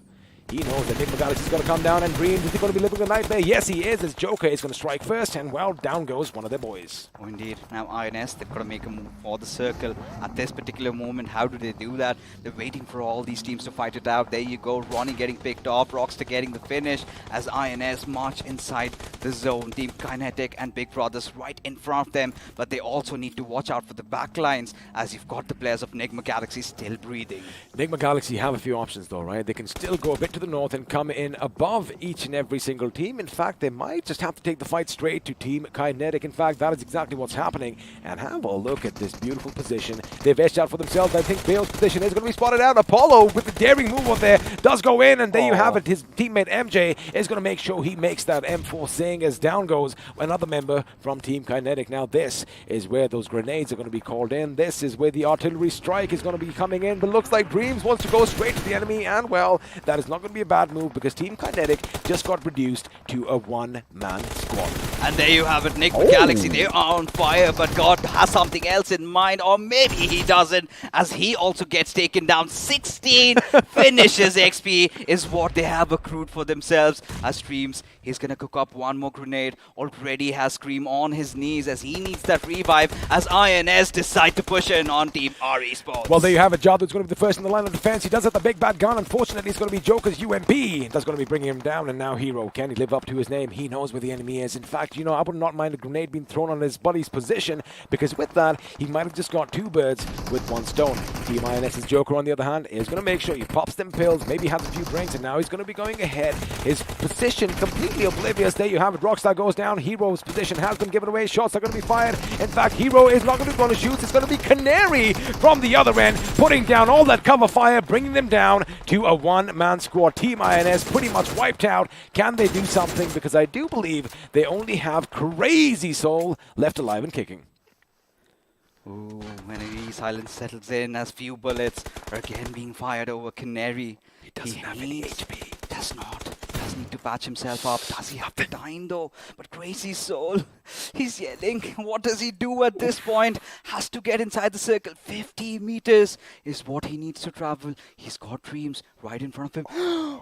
he knows that Enigma Galaxy is going to come down, and Dreams, is he going to be living a nightmare? Yes, he is, as Joker is going to strike first, and well, down goes one of their boys. Oh, indeed. Now INS, they've got to make a move for the circle. At this particular moment, how do they do that? They're waiting for all these teams to fight it out. There you go, Ronnie getting picked off, Rockstar getting the finish, as INS march inside the zone. Team Kinetic and Big Brothers right in front of them, but they also need to watch out for the backlines, as you've got the players of Enigma Galaxy still breathing. Enigma Galaxy have a few options though, right? They can still go a bit to the north and come in above each and every single team. In fact, they might just have to take the fight straight to Team Kinetic. In fact, that is exactly what's happening. And have a look at this beautiful position they've etched out for themselves. I think Bale's position is going to be spotted out. Apollo, with the daring move on there, does go in, and there you have it. His teammate MJ is going to make sure he makes that M4 sing, as down goes another member from Team Kinetic. Now this is where those grenades are going to be called in. This is where the artillery strike is going to be coming in, but looks like Dreams wants to go straight to the enemy, and well, that is not going going to be a bad move because Team Kinetic just got reduced to a one-man squad. And there you have it, Nigma Galaxy, they are on fire, but God has something else in mind, or maybe he doesn't, as he also gets taken down. 16 finishes XP is what they have accrued for themselves. As Streams, he's gonna cook up one more grenade, already has Scream on his knees as he needs that revive, as INS decide to push in on Team R Esports. Well, there you have it, Jadu's going to be the first in the line of defense. He does have the big bad gun. Unfortunately, it's going to be Joker's UMP. That's going to be bringing him down, and now Hero, can he live up to his name? He knows where the enemy is. In fact, you know, I would not mind a grenade being thrown on his buddy's position, because with that, he might have just got two birds with one stone. Team INS's Joker, on the other hand, is going to make sure he pops them pills, maybe has a few drinks, and now he's going to be going ahead. His position completely oblivious. There you have it. Rockstar goes down. Hero's position has been given away. Shots are going to be fired. In fact, Hero is not going to shoot. It's going to be Canary from the other end, putting down all that cover fire, bringing them down to a one-man squad. Team INS pretty much wiped out. Can they do something? Because I do believe they only have Crazy Soul left alive and kicking. Ooh, enemy silence settles in as few bullets are again being fired over Canary. He doesn't have any HP. Does not. Does need to patch himself up. Does he have the time though? But Crazy Soul, he's yelling. What does he do at this point? Has to get inside the circle. 50 meters is what he needs to travel. He's got Dreams right in front of him.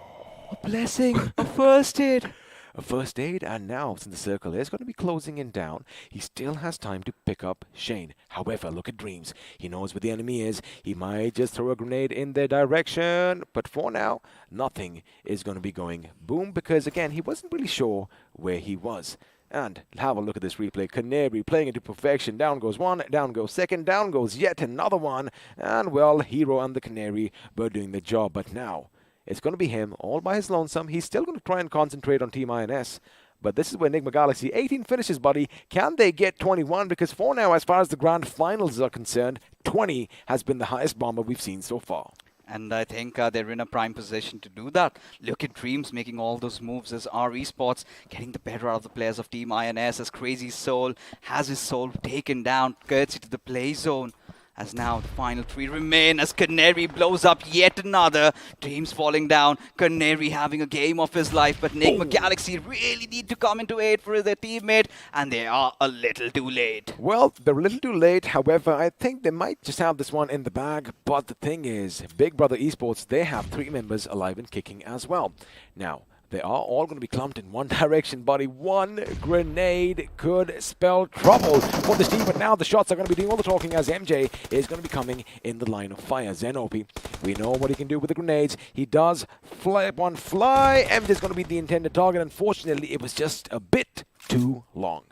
A blessing, a first aid. A first aid, and now, since the circle is going to be closing in down, he still has time to pick up Shane. However, look at Dreams. He knows where the enemy is. He might just throw a grenade in their direction, but for now, nothing is going to be going boom, because again, he wasn't really sure where he was. And have a look at this replay. Canary playing it to perfection. Down goes one, down goes second, down goes yet another one. And well, Hero and the Canary were doing the job, but now it's going to be him all by his lonesome. He's still going to try and concentrate on Team INS. But this is where Enigma Galaxy, 18 finishes, buddy. Can they get 21? Because for now, as far as the grand finals are concerned, 20 has been the highest bomber we've seen so far. And I think they're in a prime position to do that. Look at Dreams making all those moves as R Esports getting the better out of the players of Team INS, as Crazy Soul has his soul taken down, courtesy to the play zone. As now the final three remain as Canary blows up yet another. Dreams falling down. Canary having a game of his life. But Enigma Galaxy really need to come into aid for their teammate. And they are a little too late. Well, they're a little too late. However, I think they might just have this one in the bag. But the thing is, Big Brother Esports, they have 3 members alive and kicking as well. Now, they are all going to be clumped in one direction, buddy. One grenade could spell trouble for this team, but now the shots are going to be doing all the talking as MJ is going to be coming in the line of fire. Zenopi, we know what he can do with the grenades. He does fly. MJ is going to be the intended target. Unfortunately, it was just a bit too long.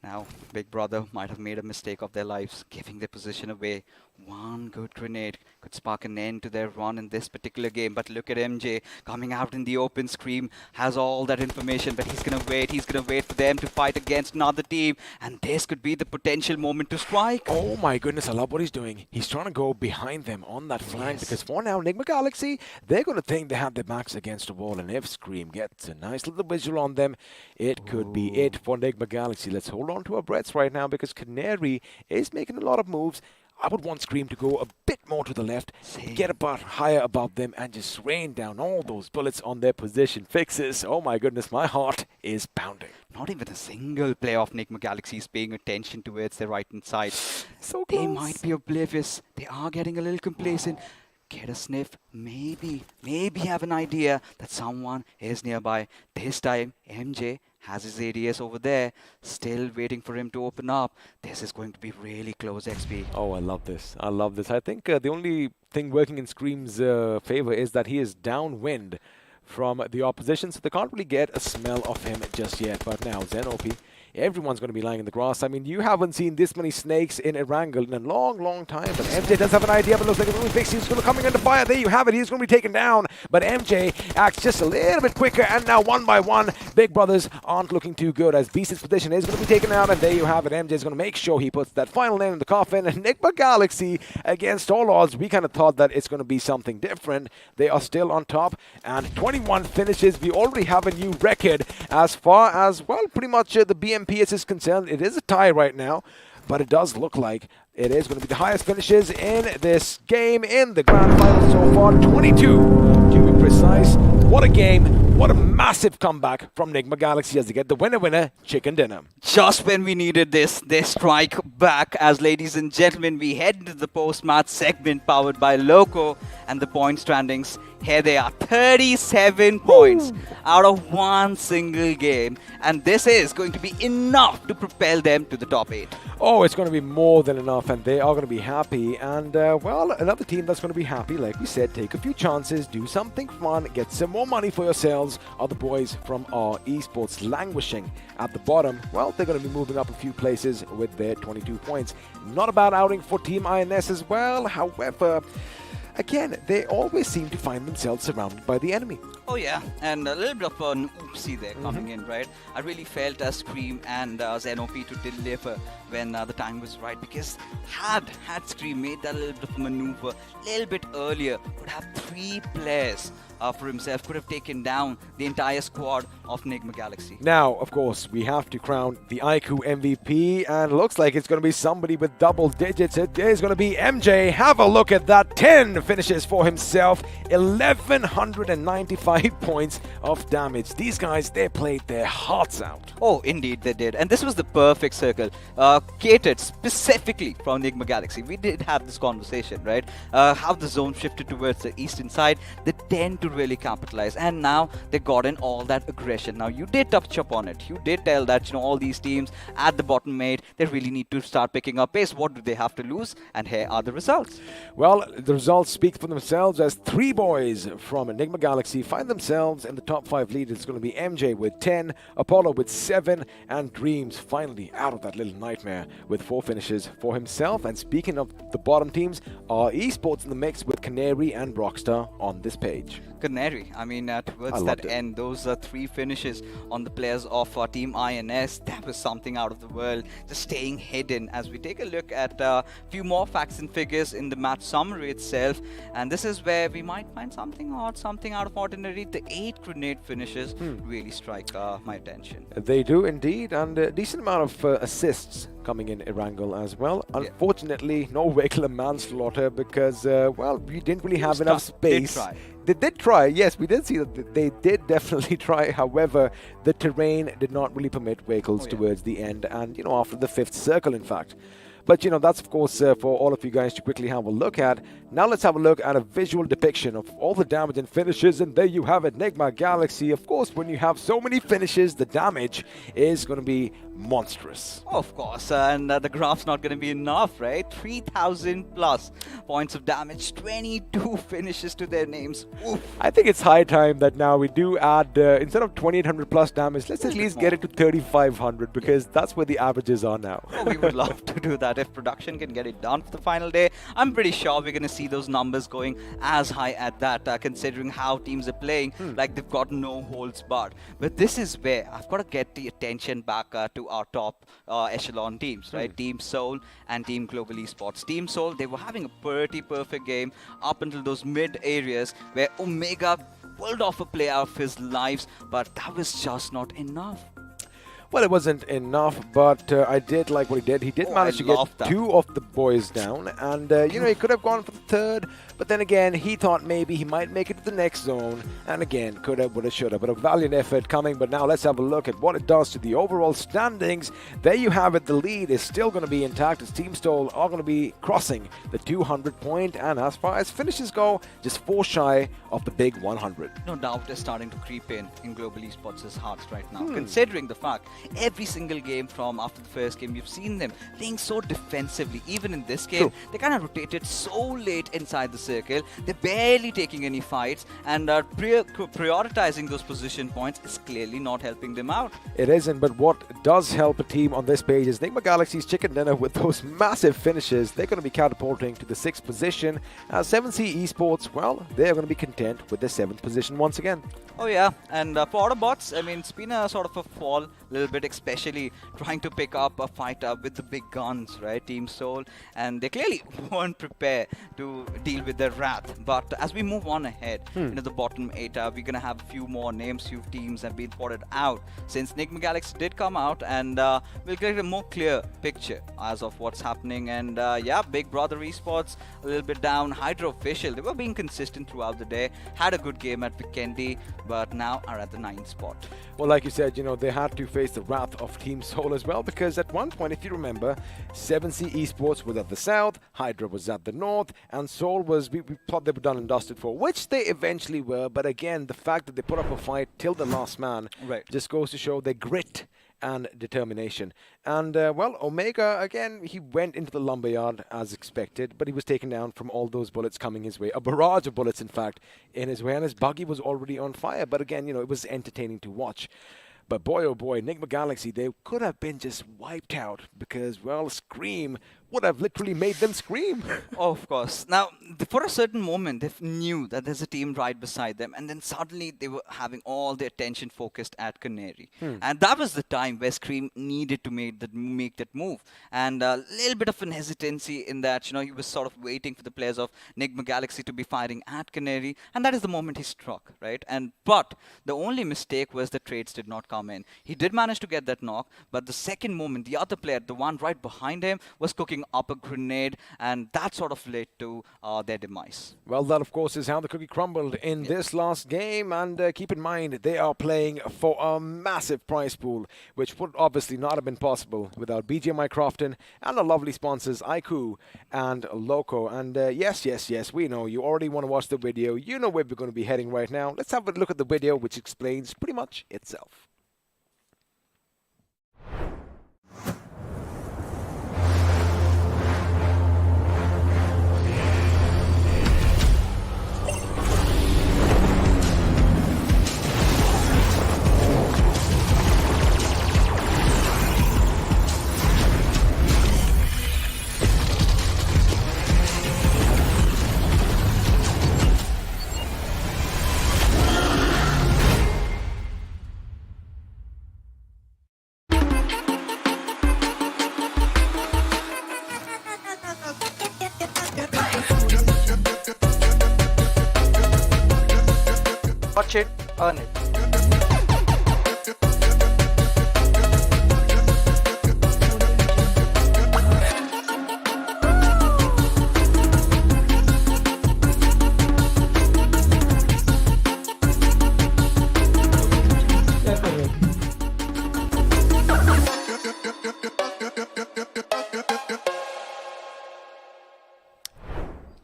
Now, Big Brother might have made a mistake of their lives, giving their position away. One good grenade could spark an end to their run in this particular game. But look at MJ coming out in the open. Scream has all that information, but he's going to wait. He's going to wait for them to fight against another team. And this could be the potential moment to strike. Oh my goodness, I love what he's doing. He's trying to go behind them on that flank, because for now, Enigma Galaxy, they're going to think they have their backs against the wall. And if Scream gets a nice little visual on them, it could be it for Enigma Galaxy. Let's hold on to our breaths right now, because Canary is making a lot of moves. I would want Scream to go a bit more to the left, get about higher above them, and just rain down all those bullets on their position fixes. Oh my goodness, my heart is pounding. Not even a single player of Enigma Galaxy is paying attention towards their right-hand side. So they might be oblivious. They are getting a little complacent. Get a sniff, maybe have an idea that someone is nearby. This time, MJ has his ADS over there, still waiting for him to open up. This is going to be really close XP. Oh, I love this. I love this. I think the only thing working in Scream's favor is that he is downwind from the opposition, so they can't really get a smell of him just yet. But now, Zenopi, everyone's going to be lying in the grass. I mean, you haven't seen this many snakes in Erangel in a long, long time. But MJ does have an idea, but looks like it's really fixed. He's going to coming under fire. There you have it. He's going to be taken down. But MJ acts just a little bit quicker. And now, one by one, Big Brothers aren't looking too good, as Beast's position is going to be taken out. And there you have it. MJ is going to make sure he puts that final nail in the coffin. And Enigma Galaxy, against all odds, we kind of thought that it's going to be something different. They are still on top. And 21 finishes. We already have a new record as far as, well, pretty much the BMPS is concerned. It is a tie right now, but it does look like it is going to be the highest finishes in this game in the grand final so far. 22 to precise. What a game. What a massive comeback from Nigma Galaxy as they get the winner chicken dinner. Just when we needed this, they strike back as, ladies and gentlemen, we head into the post-match segment powered by Loco, and the point standings, here they are, 37 points out of one single game, and this is going to be enough to propel them to the top 8. Oh, it's going to be more than enough, and they are going to be happy. And, well, another team that's going to be happy, like we said, take a few chances, do something fun, get some more money for yourselves, are the boys from our esports. Languishing at the bottom, well, they're going to be moving up a few places with their 22 points. Not a bad outing for Team INS as well. However, again, they always seem to find themselves surrounded by the enemy. Oh yeah, and a little bit of an oopsie there coming in, right? I really felt Scream and Xenop to deliver when the time was right, because had Scream made that little bit of maneuver a little bit earlier, could have 3 players for himself, could have taken down the entire squad of Enigma Galaxy. Now, of course, we have to crown the iQOO MVP, and looks like it's going to be somebody with double digits. It is going to be MJ. Have a look at that. 10 finishes for himself, 1,195 points of damage. These guys, they played their hearts out. Oh, indeed they did. And this was the perfect circle, catered specifically from Enigma Galaxy. We did have this conversation, right? How the zone shifted towards the eastern side, they tend to really capitalize, and now they got in all that aggression. Now, you did touch upon it. You did tell that, all these teams at the bottom 8, they really need to start picking up pace. What do they have to lose? And here are the results. Well, the results speak for themselves as 3 boys from Enigma Galaxy find themselves in the top 5 lead. It's going to be MJ with 10, Apollo with 7, and Dreams finally out of that little nightmare with 4 finishes for himself. And speaking of the bottom teams, our esports in the mix with Canary and Rockstar on this page. Canary, I mean, towards that end, those 3 finishes on the players of Team INS, that was something out of the world, just staying hidden. As we take a look at a few more facts and figures in the match summary itself, and this is where we might find something odd, something out of ordinary. The 8 grenade finishes really strike my attention. They do indeed, and a decent amount of assists coming in Erangel as well. Unfortunately, no vehicular manslaughter because, well, we didn't really have enough space. They did try, yes, we did see that they did definitely try. However, the terrain did not really permit vehicles towards the end and, after the 5th circle, in fact. But, that's, of course, for all of you guys to quickly have a look at. Now let's have a look at a visual depiction of all the damage and finishes. And there you have it, Enigma Galaxy. Of course, when you have so many finishes, the damage is going to be monstrous. Of course, and the graph's not going to be enough, right? 3,000 plus points of damage, 22 finishes to their names. Oof. I think it's high time that now we do add, instead of 2,800 plus damage, let's at least get it to 3,500 because that's where the averages are now. Oh, we would love to do that. If production can get it done for the final day, I'm pretty sure we're going to see those numbers going as high at that, considering how teams are playing, like they've got no holds barred. But this is where I've got to get the attention back to our top echelon teams, right? Team Seoul and Team Global Esports. Team Seoul, they were having a pretty perfect game up until those mid areas where Omega pulled off a play out of his lives, but that was just not enough. Well, it wasn't enough, but I did like what he did. He did manage to get 2 of the boys down, and, he could have gone for the 3rd, but then again, he thought maybe he might make it to the next zone, and again, could have, would have, should have, but a valiant effort coming. But now let's have a look at what it does to the overall standings. There you have it. The lead is still going to be intact as Team Seoul are going to be crossing the 200 point, and as far as finishes go, just 4 shy of the big 100. No doubt they're starting to creep in Global Esports' hearts right now, considering the fact every single game from after the first game, you've seen them playing so defensively. Even in this game, they kind of rotated so late inside the circle. They're barely taking any fights, and prioritizing those position points is clearly not helping them out. It isn't, but what does help a team on this page is Enigma Galaxy's chicken dinner with those massive finishes. They're going to be catapulting to the 6th position. 7C Esports, well, they're going to be content with the 7th position once again. Oh yeah, and for Autobotz, I mean, it's been a sort of a fall a little bit bit, especially trying to pick up a fight up with the big guns, right? Team Soul, and they clearly weren't prepared to deal with the Wrath. But as we move on ahead into the bottom 8, we're gonna have a few more names, few teams have been spotted out since Enigma Galaxy did come out, and we'll get a more clear picture as of what's happening. And yeah, Big Brother Esports a little bit down. Hydra official, they were being consistent throughout the day, had a good game at Vikendi, but now are at the 9th spot. Well, like you said, you know, they had to face the wrath of Team Soul as well, because at one point, if you remember, 7C Esports was at the south, Hydra was at the north, and Soul was, we thought they were done and dusted for, which they eventually were. But again, the fact that they put up a fight till the last man just goes to show their grit and determination. And well, Omega, again, he went into the lumberyard as expected, but he was taken down from all those bullets coming his way. A barrage of bullets, in fact, in his way, and his buggy was already on fire. But again, you know, it was entertaining to watch. But boy, oh boy, Enigma Galaxy, they could have been just wiped out because, well, Scream would have literally made them scream. Of course. Now, for a certain moment, they knew that there's a team right beside them, and then suddenly they were having all their attention focused at Canary. And that was the time where Scream needed to make that move. And a little bit of an hesitancy in that, you know, he was sort of waiting for the players of Enigma Galaxy to be firing at Canary, and that is the moment he struck, right? But the only mistake was the trades did not come in. He did manage to get that knock, but the second moment, the other player, the one right behind him, was cooking up a grenade, and that sort of led to their demise. Well, that of course is how the cookie crumbled in this last game, and keep in mind they are playing for a massive prize pool, which would obviously not have been possible without BGMI Crofton and our lovely sponsors iQOO and Loco. And yes, we know you already want to watch the video. You know where we're going to be heading right now. Let's have a look at the video, which explains pretty much itself. Watch it, earn it.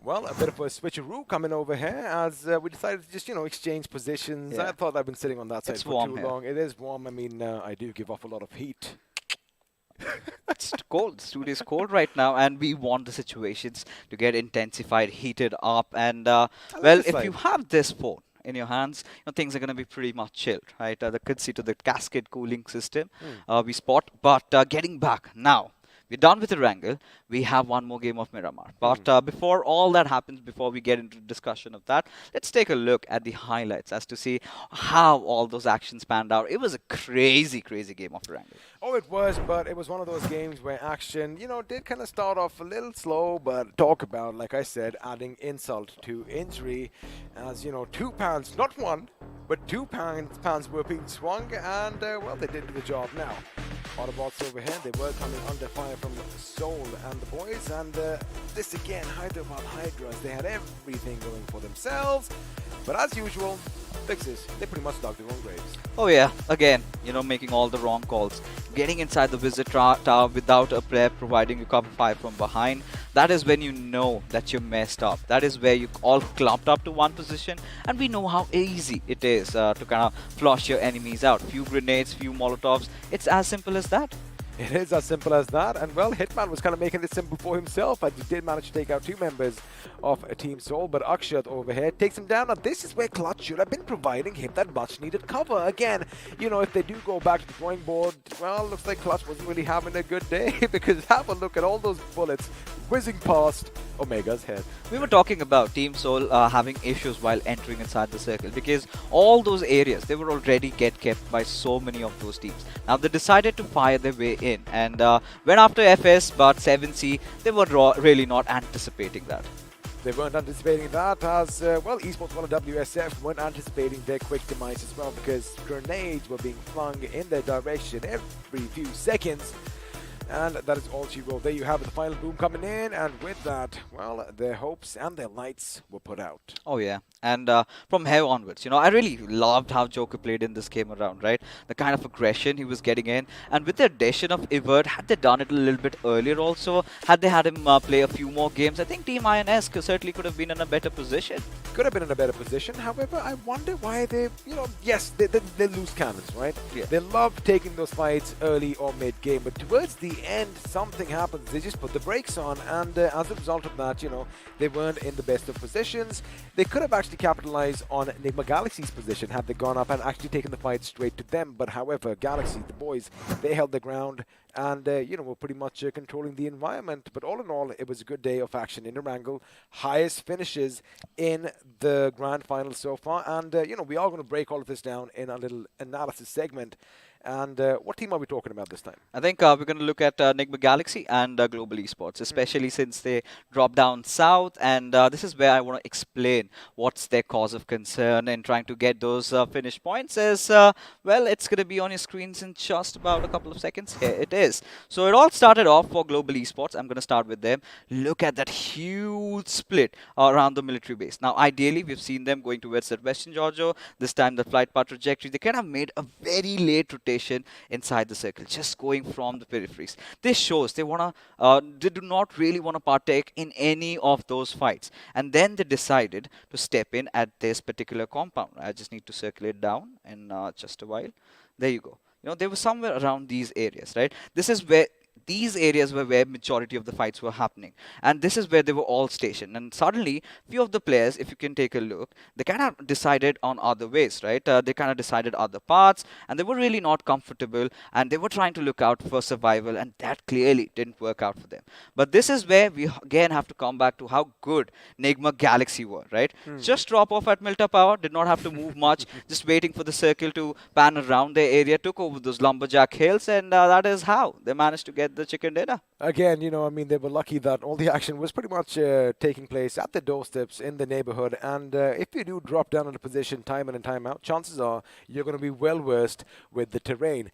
Well, a bit of a switcheroo coming over here as we decided to just, you know, exchange positions. I thought I've been sitting on that side for too long. It is warm. I mean, I do give off a lot of heat. It's cold. The studio is cold right now, and we want the situations to get intensified, heated up. And well, if you have this phone in your hands, you know, things are going to be pretty much chilled, right? The courtesy to the cascade cooling system we spot. But getting back now. We're done with the wrangle. We have one more game of Miramar. But before all that happens, before we get into discussion of that, let's take a look at the highlights as to see how all those actions panned out. It was a crazy, crazy game of wrangle. Oh, it was, but it was one of those games where action, you know, did kind of start off a little slow, but talk about, like I said, adding insult to injury as, you know, 2 pans, not one, but 2 pans were being swung, and, well, they did the job now. Autobotz over here, they were coming under fire from Soul and the boys, and this again, Hyderabad Hydras, they had everything going for themselves, but as usual, Fixes, they pretty much dug their own graves. Oh yeah, again, you know, making all the wrong calls. Getting inside the visit tower without a player providing you cover fire from behind, that is when you know that you're messed up. That is where you all clumped up to one position, and we know how easy it is to kind of flush your enemies out. Few grenades, few molotovs, it's as simple as that. It is as simple as that. And well, Hitman was kind of making it simple for himself, and he did manage to take out 2 members of Team Soul. But Akshat over here takes him down. Now, this is where Clutch should have been providing him that much-needed cover. Again, you know, if they do go back to the drawing board, well, looks like Clutch wasn't really having a good day because have a look at all those bullets whizzing past Omega's head. We were talking about Team Soul having issues while entering inside the circle because all those areas, they were already kept by so many of those teams. Now they decided to fire their way in and went after FS, but 7C, they were really not anticipating that. They weren't anticipating that as, well, Esports Powered WSF weren't anticipating their quick demise as well because grenades were being flung in their direction every few seconds. And that is all she wrote. There you have it, the final boom coming in, and with that, well, their hopes and their lights were put out. Oh yeah, and from here onwards, you know, I really loved how Joker played in this game around, right? The kind of aggression he was getting in, and with the addition of Evert, had they done it a little bit earlier also, had they had him play a few more games, I think Team INS certainly could have been in a better position. Could have been in a better position, however, I wonder why they, you know, yes, they lose cannons, right? Yeah. They love taking those fights early or mid-game, but towards the end, something happens. They just put the brakes on, and as a result of that, you know, they weren't in the best of positions. They could have actually capitalized on Enigma Galaxy's position had they gone up and actually taken the fight straight to them. But however, Galaxy, the boys, they held their ground and, you know, were pretty much controlling the environment. But all in all, it was a good day of action in Erangel. Highest finishes in the grand final so far. And, you know, we are going to break all of this down in a little analysis segment. And what team are we talking about this time? I think we're going to look at Nigma Galaxy and Global Esports, especially since they dropped down south. And this is where I want to explain what's their cause of concern in trying to get those finish points. Is well, it's going to be on your screens in just about a couple of seconds. Here it is. So it all started off for Global Esports. I'm going to start with them. Look at that huge split around the military base. Now, ideally, we've seen them going towards that Western Georgia. This time, the flight path trajectory, they kind of made a very late rotation inside the circle, just going from the peripheries. This shows they do not really want to partake in any of those fights. And then they decided to step in at this particular compound. I just need to circulate down in just a while. There you go. You know, they were somewhere around these areas, right? This is where these areas were where majority of the fights were happening, and this is where they were all stationed. And suddenly, few of the players, if you can take a look, they kind of decided on other ways, right? They kind of decided other paths, and they were really not comfortable, and they were trying to look out for survival, and that clearly didn't work out for them. But this is where we again have to come back to how good Nigma Galaxy were, right? Just drop off at Milta Power, did not have to move much, just waiting for the circle to pan around their area, took over those lumberjack hills, and that is how they managed to get the chicken dinner. Again, you know, I mean, they were lucky that all the action was pretty much taking place at their doorsteps in the neighborhood. And if you do drop down in a position time in and time out, chances are you're going to be well versed with the terrain.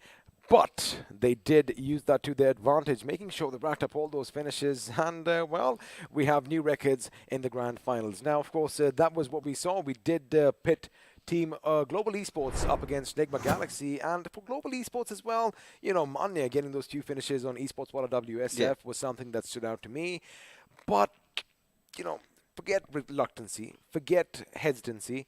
But they did use that to their advantage, making sure they racked up all those finishes. And, well, we have new records in the grand finals. Now, of course, that was what we saw. We did pit Team Global Esports up against Nigma Galaxy, and for Global Esports as well, you know, Manya getting those 2 finishes on Esports Powered WSF was something that stood out to me. But, you know, forget reluctancy, forget hesitancy.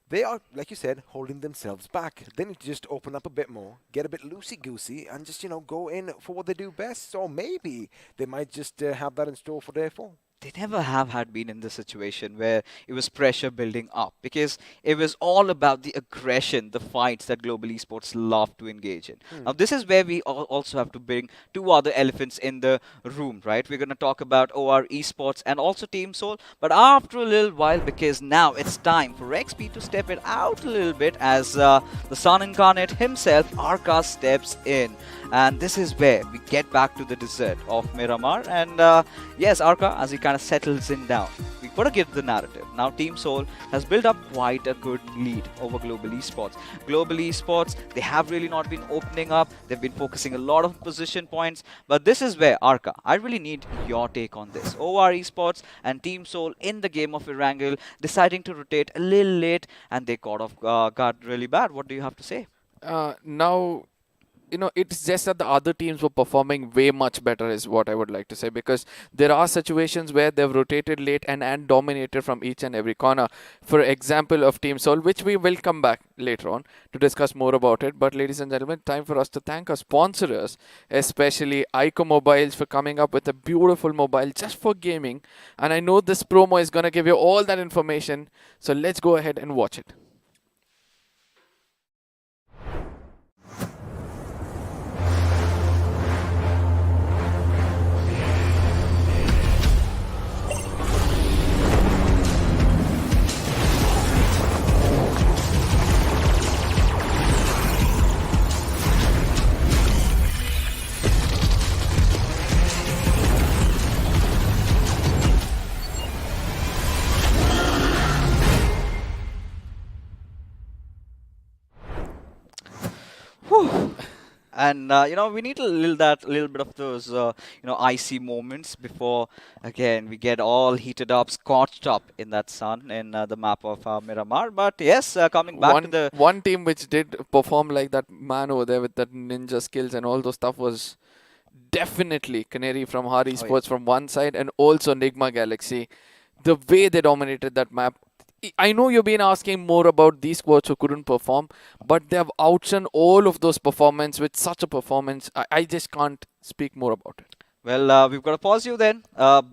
They are, like you said, holding themselves back. They need to just open up a bit more, get a bit loosey-goosey, and just, you know, go in for what they do best. Or maybe they might just have that in store for their fall. They never have had been in this situation where it was pressure building up, because it was all about the aggression, the fights that Global Esports love to engage in. Now, this is where we also have to bring 2 other elephants in the room, right? We're going to talk about OR Esports and also Team Soul, but after a little while, because now it's time for XP to step it out a little bit as the Sun Incarnate himself, Arca, steps in. And this is where we get back to the desert of Miramar. And yes, Arca, as he kind of settles in down, we got to give the narrative. Now, Team Soul has built up quite a good lead over Global Esports. Global Esports, they have really not been opening up. They've been focusing a lot on position points. But this is where, Arca, I really need your take on this. OR Esports and Team Soul in the game of Erangel deciding to rotate a little late, and they caught off guard really bad. What do you have to say? Now, it's just that the other teams were performing way much better is what I would like to say, because there are situations where they've rotated late and dominated from each and every corner. For example of Team Soul, which we will come back later on to discuss more about it. But ladies and gentlemen, time for us to thank our sponsors, especially iQOO Mobiles, for coming up with a beautiful mobile just for gaming. And I know this promo is going to give you all that information. So let's go ahead and watch it. And we need a little bit of those icy moments before again we get all heated up, scorched up in that sun in the map of Miramar. But yes, coming back to the one team which did perform like that man over there with that ninja skills and all those stuff was definitely Canary from Esports from one side, and also Nigma Galaxy. The way they dominated that map. I know you've been asking more about these squads who couldn't perform, but they have outshone all of those performances with such a performance. I just can't speak more about it. Well, we've got to pause you then,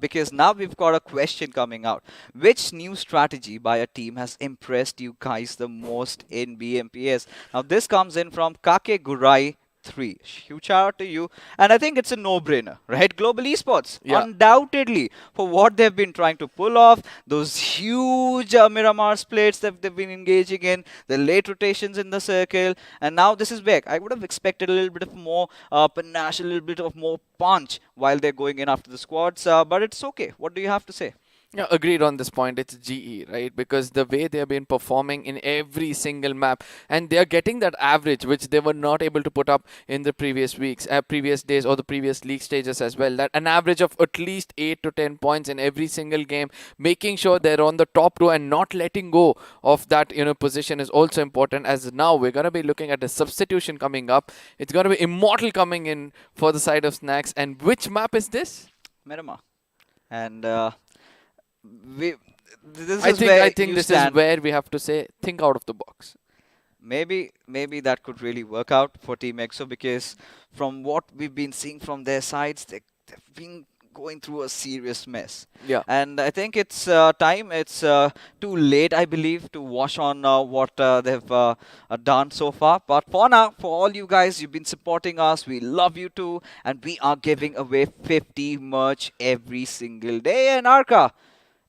because now we've got a question coming out. Which new strategy by a team has impressed you guys the most in BMPS? Now, this comes in from Kake Gurai 3. Huge shout out to you. And I think it's a no-brainer, right? Global Esports, undoubtedly, for what they've been trying to pull off, those huge Miramar splits that they've been engaging in, the late rotations in the circle, and now this is back. I would have expected a little bit of more panache, a little bit of more punch while they're going in after the squads, but it's okay. What do you have to say? Yeah, agreed on this point. It's GE, right? Because the way they have been performing in every single map, and they are getting that average which they were not able to put up in the previous weeks, previous days, or the previous league stages as well. That an average of at least 8 to 10 points in every single game, making sure they're on the top row and not letting go of that position is also important. As now we're gonna be looking at a substitution coming up. It's gonna be Immortal coming in for the side of Snacks. And which map is this? Miramar. And I think this is where we have to say, think out of the box. Maybe that could really work out for Team EXO, because from what we've been seeing from their sides, they've been going through a serious mess. Yeah. And I think it's time. It's too late, I believe, to wash on what they've done so far. But for now, for all you guys, you've been supporting us. We love you too. And we are giving away 50 merch every single day. And Arka,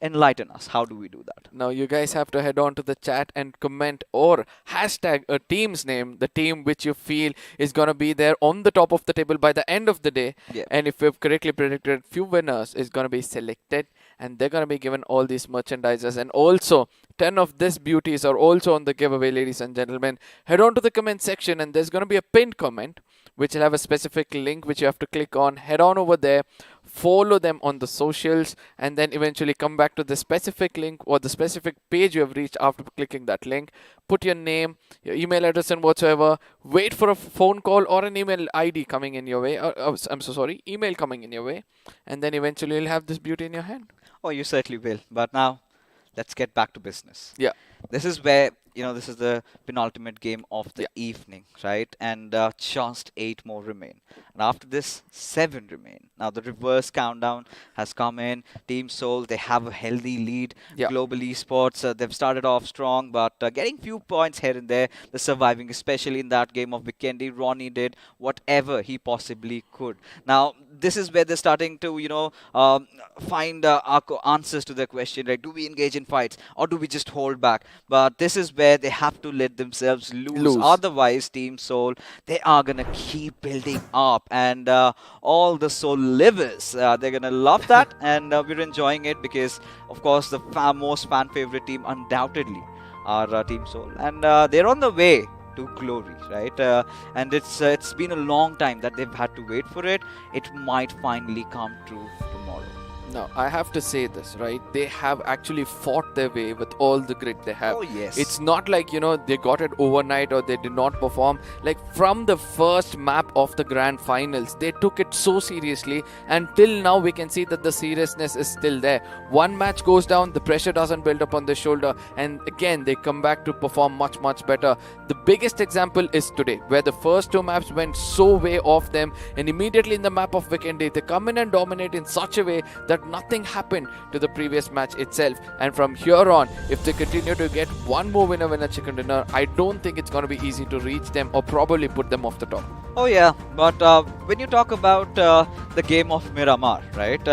enlighten us. How do we do that? Now you guys have to head on to the chat and comment or hashtag a team's name, the team which you feel is going to be there on the top of the table by the end of the day. Yeah. And if we've correctly predicted, few winners is going to be selected, and they're going to be given all these merchandises. And also 10 of these beauties are also on the giveaway, ladies and gentlemen. Head on to the comment section, and there's going to be a pinned comment which will have a specific link which you have to click on. Head on over there, follow them on the socials, and then eventually come back to the specific link or the specific page you have reached after clicking that link. Put your name, your email address and whatsoever. Wait for a phone call or an email ID coming in your way. Email coming in your way. And then eventually you'll have this beauty in your hand. Oh, you certainly will. But now, let's get back to business. Yeah. This is where, this is the penultimate game of the evening, right? And just 8 more remain. And after this, 7 remain. Now, the reverse countdown has come in. Team Soul, they have a healthy lead. Yeah. Global Esports, they've started off strong, but getting few points here and there. They're surviving, especially in that game of Vikendi. Ronnie did whatever he possibly could. Now, this is where they're starting to, find answers to their question, right? Do we engage in fights or do we just hold back? But this is where they have to let themselves lose. Otherwise, Team Soul, they are going to keep building up. And all the Soul livers, they're going to love that. And we're enjoying it because, of course, the most fan-favorite team undoubtedly are Team Soul. And they're on the way to glory, right? And it's been a long time that they've had to wait for it. It might finally come true tomorrow. Now, I have to say this, right? They have actually fought their way with all the grit they have. Oh, yes. It's not like, they got it overnight or they did not perform. Like, from the first map of the grand finals, they took it so seriously. And till now, we can see that the seriousness is still there. One match goes down, the pressure doesn't build up on their shoulder. And again, they come back to perform much, much better. The biggest example is today, where the first two maps went so way off them. And immediately in the map of Weekend Day, they come in and dominate in such a way that nothing happened to the previous match itself. And from here on, if they continue to get one more winner chicken dinner, I don't think it's going to be easy to reach them or probably put them off the top. Oh yeah, but when you talk about the game of Miramar, right?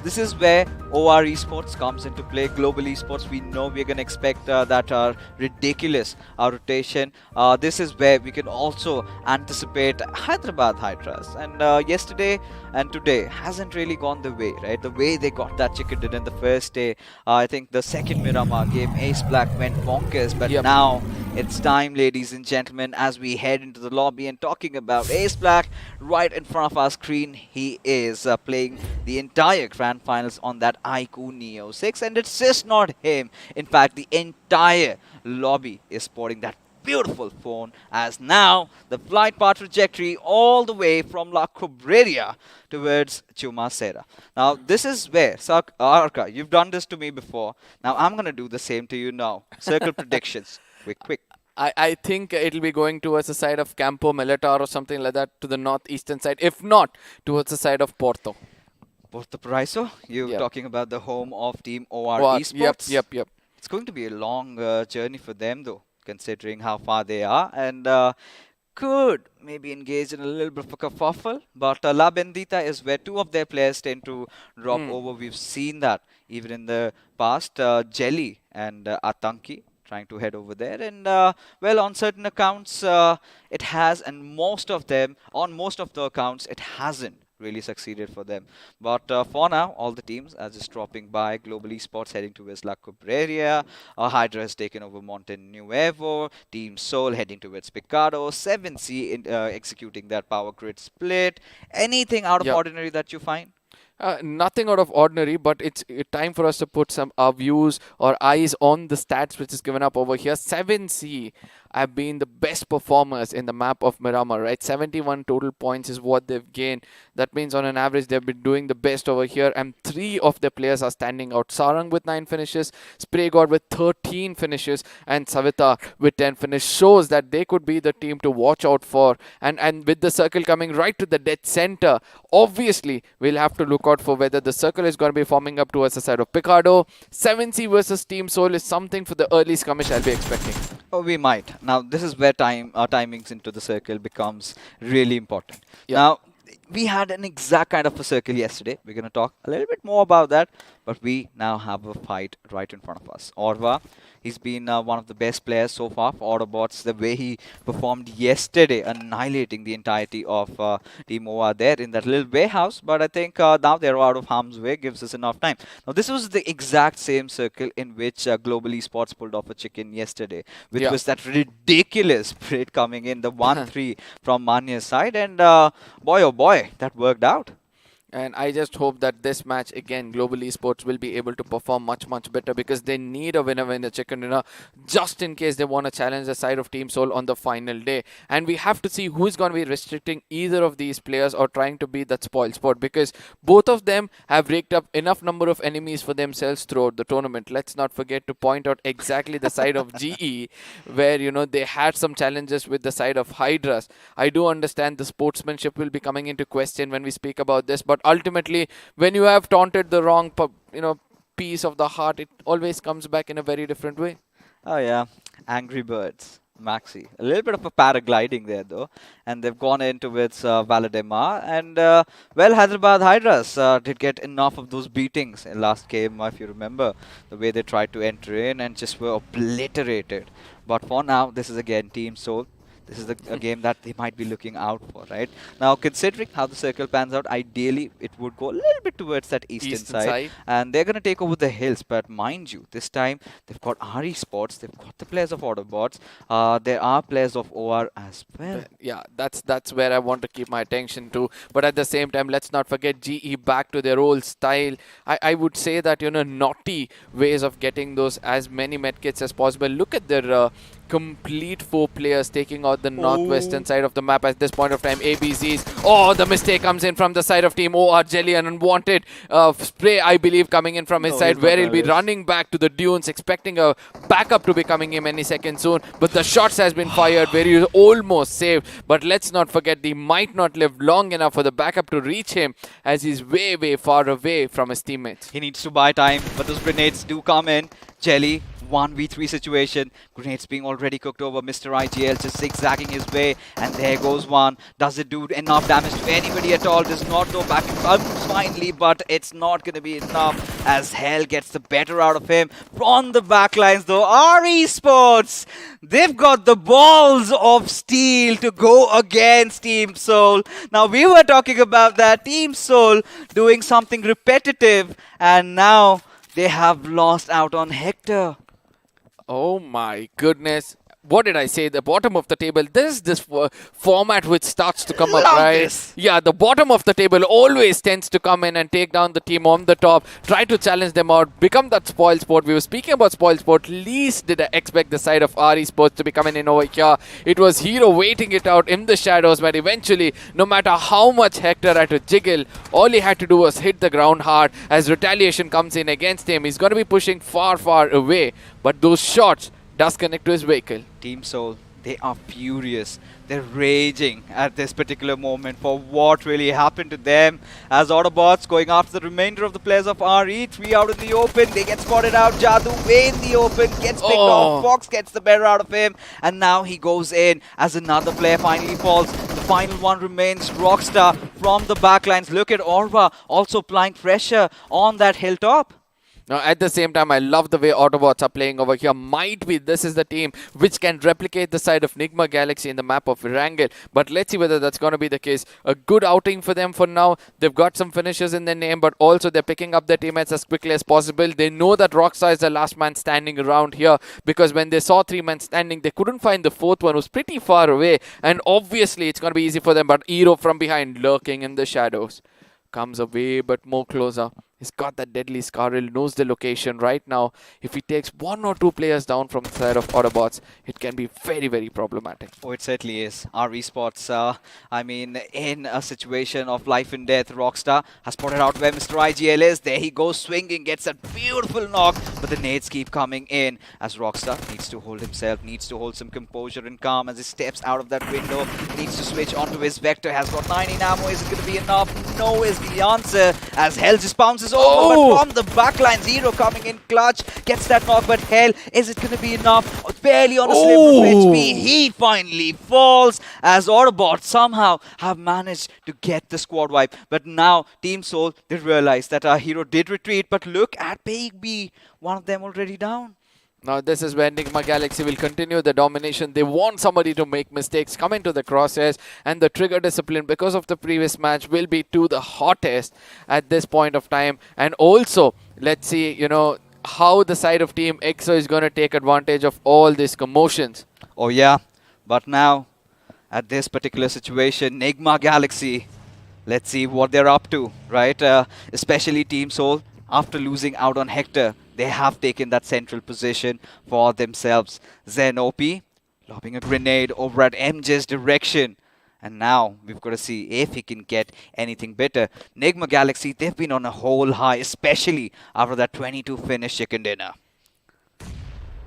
This is where OR Esports comes into play. Global Esports, we know we're going to expect that ridiculous rotation. This is where we can also anticipate Hyderabad Hydras. And yesterday and today hasn't really gone the way, right? The way they got that chicken dinner in the first day. I think the second Miramar game, Ace Black went bonkers. But now it's time, ladies and gentlemen, as we head into the lobby and talking about Ace Black right in front of our screen. He is playing the entire grand finals on that iQOO Neo 6, and it's just not him. In fact, the entire lobby is sporting that beautiful phone, as now the flight path trajectory all the way from La Cobreria towards Chumacera. Now this is where Arka, you've done this to me before. Now I'm gonna do the same to you now. Circle predictions. Quick. I think it'll be going towards the side of Campo Militar or something like that, to the northeastern side, if not towards the side of Porto. Porto Paraiso? You're talking about the home of Team OR Esports? Yep. It's going to be a long journey for them though, considering how far they are, and could maybe engage in a little bit of a kerfuffle. But La Bendita is where two of their players tend to drop over. We've seen that even in the past. Jelly and Atanki trying to head over there, and well, on certain accounts it has, and on most of the accounts it hasn't really succeeded for them. But for now, all the teams are just dropping by. Global Esports heading towards La Cobreria. Hydra has taken over Monte Nuevo. Team Soul heading towards Picado. 7C executing that power grid split. Anything out of ordinary that you find? Nothing out of ordinary, but it's time for us to put our views or eyes on the stats which is given up over here. 7C have been the best performers in the map of Miramar, right? 71 total points is what they've gained. That means on an average they've been doing the best over here, and 3 of their players are standing out. Sarang with 9 finishes, Spray God with 13 finishes, and Savita with 10 finishes. Shows that they could be the team to watch out for. And with the circle coming right to the dead center, obviously we'll have to look out for whether the circle is going to be forming up towards the side of Picado. 7C versus Team Soul is something for the early skirmish I'll be expecting. Oh, we might. Now, this is where timings into the circle becomes really important. Now, we had an exact kind of a circle yesterday. We're going to talk a little bit more about that. But we now have a fight right in front of us. Orva, he's been one of the best players so far for Autobotz. The way he performed yesterday, annihilating the entirety of Team OR there in that little warehouse. But I think now they're out of harm's way, gives us enough time. Now, this was the exact same circle in which Global Esports pulled off a chicken yesterday, which was that ridiculous spread coming in, the 1-3 from Manya's side. And boy, oh boy, that worked out. And I just hope that this match, again, Global Esports will be able to perform much, much better, because they need a winner chicken dinner just in case they want to challenge the side of Team Soul on the final day. And we have to see who is going to be restricting either of these players or trying to be that spoil sport, because both of them have raked up enough number of enemies for themselves throughout the tournament. Let's not forget to point out exactly the side of GE, where, they had some challenges with the side of Hydras. I do understand the sportsmanship will be coming into question when we speak about this, but ultimately, when you have taunted the wrong, piece of the heart, it always comes back in a very different way. Oh yeah, Angry Birds, Maxi. A little bit of a paragliding there though, and they've gone into with Valademar, and well, Hyderabad Hydras did get enough of those beatings in last game, if you remember, the way they tried to enter in and just were obliterated. But for now, this is again Team Soul. this is a game that they might be looking out for, right? Now, considering how the circle pans out, ideally it would go a little bit towards that eastern side, and they're going to take over the hills. But mind you, this time they've got Esports, they've got the players of Autobotz, there are players of OR as well. Yeah, that's where I want to keep my attention to. But at the same time, let's not forget GE back to their old style. I would say that, you know, naughty ways of getting those as many medkits as possible. Look at their complete 4 players taking out the northwestern side of the map at this point of time. ABZs. Oh, the mistake comes in from the side of Team OR. Jelly, an unwanted spray, I believe, coming in from his side, where he'll be running back to the dunes, expecting a backup to be coming in any second soon. But the shots has been fired, where he was almost saved. But let's not forget, he might not live long enough for the backup to reach him, as he's way, way far away from his teammates. He needs to buy time, but those grenades do come in. Jelly, 1v3 situation. Grenades being already cooked over. Mr. IGL just zigzagging his way. And there goes one. Does it do enough damage to anybody at all? Does not go back. Comes finally, but it's not going to be enough, as Hell gets the better out of him. From the backlines though, Esports, they've got the balls of steel to go against Team Soul. Now, we were talking about that. Team Soul doing something repetitive, and now they have lost out on Hector. Oh my goodness. What did I say? The bottom of the table. This is this format which starts to come up, right? Yeah, the bottom of the table always tends to come in and take down the team on the top, try to challenge them out, become that spoil sport. We were speaking about spoil sport. Least did I expect the side of Esports to be coming in over here. It was Hero waiting it out in the shadows, but eventually, no matter how much Hector had to jiggle, all he had to do was hit the ground hard. As retaliation comes in against him, he's going to be pushing far, far away. But those shots does connect to his vehicle. Team Soul, they are furious. They're raging at this particular moment for what really happened to them, as Autobotz going after the remainder of the players of RE. 3 out in the open. They get spotted out. Jadu way in the open. Gets picked off. Fox gets the better out of him. And now he goes in as another player finally falls. The final one remains Rockstar from the backlines. Look at Orva also applying pressure on that hilltop. Now, at the same time, I love the way Autobotz are playing over here. Might be this is the team which can replicate the side of Nigma Galaxy in the map of Erangel. But let's see whether that's going to be the case. A good outing for them for now. They've got some finishers in their name, but also they're picking up their teammates as quickly as possible. They know that Rockstar is the last man standing around here, because when they saw 3 men standing, they couldn't find the 4th one, who's pretty far away. And obviously, it's going to be easy for them. But Hero from behind, lurking in the shadows, comes away but more closer. He's got that deadly scar. He knows the location right now. If he takes 1 or 2 players down from the side of Autobotz, it can be very, very problematic. Oh, it certainly is. Our Esports, I mean, in a situation of life and death, Rockstar has spotted out where Mr. IGL is. There he goes swinging, gets that beautiful knock, but the nades keep coming in, as Rockstar needs to hold himself, needs to hold some composure and calm as he steps out of that window, needs to switch onto his Vector, has got 19 ammo. Is it going to be enough? No is the answer, as Hell just bounces over, but from the backline, Zero coming in clutch, gets that knock, but Hell, is it going to be enough? Barely on a sliver of HP, he finally falls, as Autobot somehow have managed to get the squad wipe. But now, Team Soul, they realize that our hero did retreat, but look at Baby, one of them already down. Now this is where Enigma Galaxy will continue the domination. They want somebody to make mistakes, come into the crosshairs, and the trigger discipline, because of the previous match, will be to the hottest at this point of time. And also, let's see, you know, how the side of Team EXO is going to take advantage of all these commotions. Oh yeah, but now, at this particular situation, Enigma Galaxy, let's see what they're up to, right? Especially Team Soul, after losing out on Hector, they have taken that central position for themselves. Zen OP lobbing a grenade over at MJ's direction. And now we've got to see if he can get anything better. Enigma Galaxy, they've been on a whole high, especially after that 22 finish chicken dinner.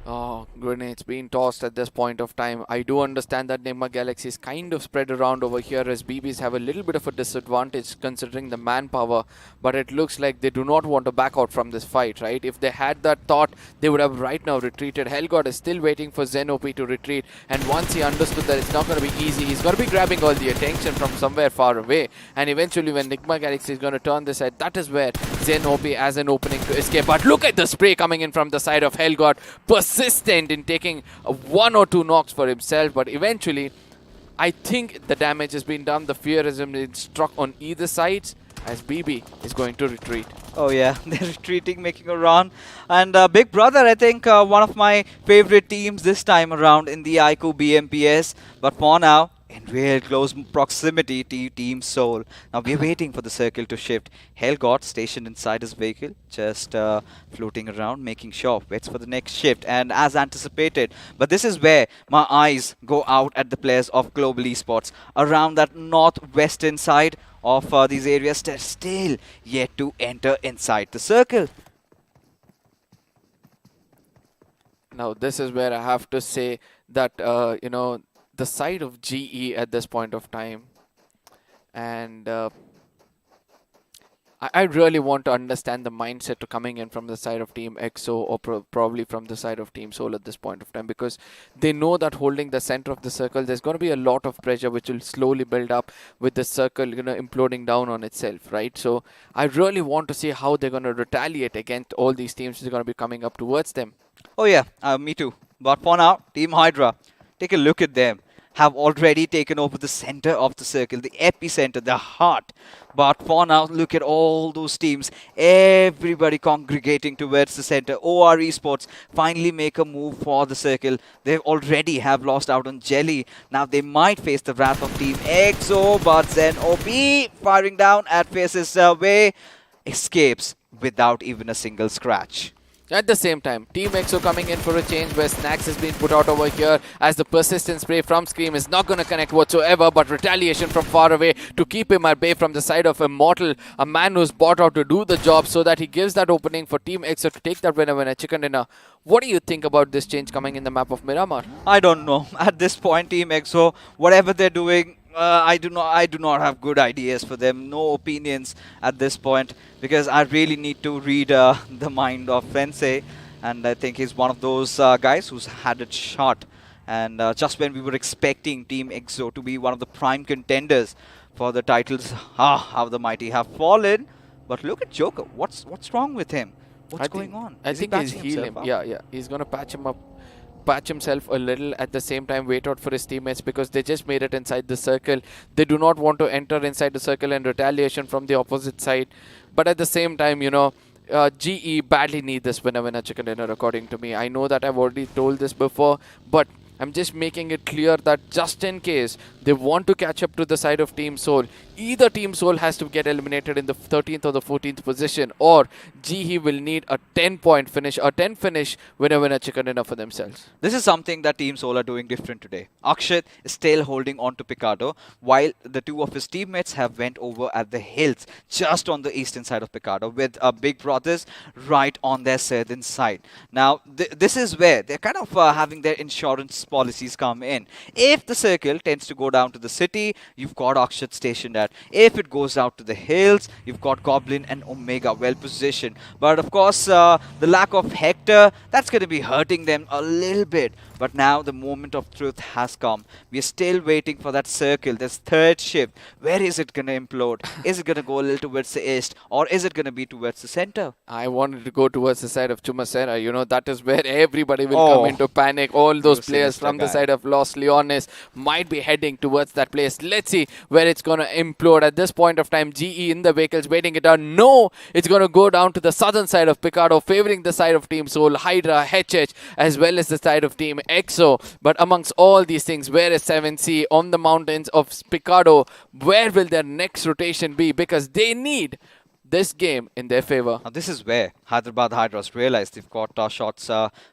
Oh, grenades being tossed at this point of time. I do understand that Nigma Galaxy is kind of spread around over here, as BBs have a little bit of a disadvantage considering the manpower. But it looks like they do not want to back out from this fight, right? If they had that thought, they would have right now retreated. Hellgod is still waiting for Zen OP to retreat. And once he understood that it's not going to be easy, he's going to be grabbing all the attention from somewhere far away. And eventually when Nigma Galaxy is going to turn this side, that is where Zen OP has an opening to escape. But look at the spray coming in from the side of Hellgod. Persistent in taking 1 or 2 knocks for himself, but eventually I think the damage has been done. The fear has been struck on either sides as BB is going to retreat. Oh yeah, they're retreating, making a run. And Big Brother, I think one of my favorite teams this time around in the iQOO BMPS. But for now, in real close proximity to Team Soul. Now we're waiting for the circle to shift. Helgot stationed inside his vehicle, just floating around, making sure, waits for the next shift. And as anticipated, but this is where my eyes go out at the players of Global Esports. Around that northwestern side of these areas, they're still yet to enter inside the circle. Now this is where I have to say that, you know, the side of GE at this point of time, and I really want to understand the mindset to coming in from the side of Team EXO or probably from the side of Team Soul at this point of time, because they know that holding the center of the circle, there's going to be a lot of pressure which will slowly build up with the circle, you know, imploding down on itself, right? So I really want to see how they're going to retaliate against all these teams that are going to be coming up towards them. Oh yeah, me too. But for now, Team Hydra, take a look at them. Have already taken over the center of the circle, the epicenter, the heart. But for now, look at all those teams, everybody congregating towards the center. OR Esports finally make a move for the circle. They already have lost out on Jelly. Now they might face the wrath of Team EXO, but then OP firing down at Face's way escapes without even a single scratch. At the same time, Team EXO coming in for a change where Snacks has been put out over here as the persistent spray from Scream is not going to connect whatsoever, but retaliation from far away to keep him at bay from the side of Immortal, a man who's brought out to do the job so that he gives that opening for Team EXO to take that winner chicken dinner. What do you think about this change coming in the map of Miramar? I don't know. At this point, Team EXO, whatever they're doing, I do not have good ideas for them. No opinions at this point, because I really need to read the mind of Fensei, and I think he's one of those guys who's had it shot. And just when we were expecting Team EXO to be one of the prime contenders for the titles, how the mighty have fallen. But look at Joker. What's wrong with him? What's going on? I think he's healing. Yeah. He's gonna patch him up. Patch himself a little, at the same time wait out for his teammates, because they just made it inside the circle. They do not want to enter inside the circle and retaliation from the opposite side. But at the same time, you know, GE badly need this winner chicken dinner, according to me. I know that I've already told this before, but I'm just making it clear that just in case they want to catch up to the side of Team Soul, either Team Soul has to get eliminated in the 13th or the 14th position, or GE will need a 10-point finish, a 10 finish winner chicken dinner for themselves. This is something that Team Soul are doing different today. Akshat is still holding on to Picardo, while the two of his teammates have went over at the hills, just on the eastern side of Picardo, with Big Brothers right on their southern side. Now, this is where they're kind of having their insurance policies come in. If the circle tends to go down to the city, you've got Akshat stationed at. If it goes out to the hills, you've got Goblin and Omega well positioned. But of course, the lack of Hector, that's going to be hurting them a little bit. But now the moment of truth has come. We're still waiting for that circle, this third shift. Where is it going to implode? Is it going to go a little towards the east, or is it going to be towards the center? I wanted to go towards the side of Chumacera. You know, that is where everybody will come into panic. All those players from the side of Los Leones might be heading towards that place. Let's see where it's going to implode. At this point of time, GE in the vehicles waiting it out. No, it's going to go down to the southern side of Picardo, favoring the side of Team Soul, Hydra, HH, as well as the side of Team EXO. But amongst all these things, where is 7C on the mountains of Picardo? Where will their next rotation be? Because they need this game in their favor. Now this is where Hyderabad Hydras realize they've got shots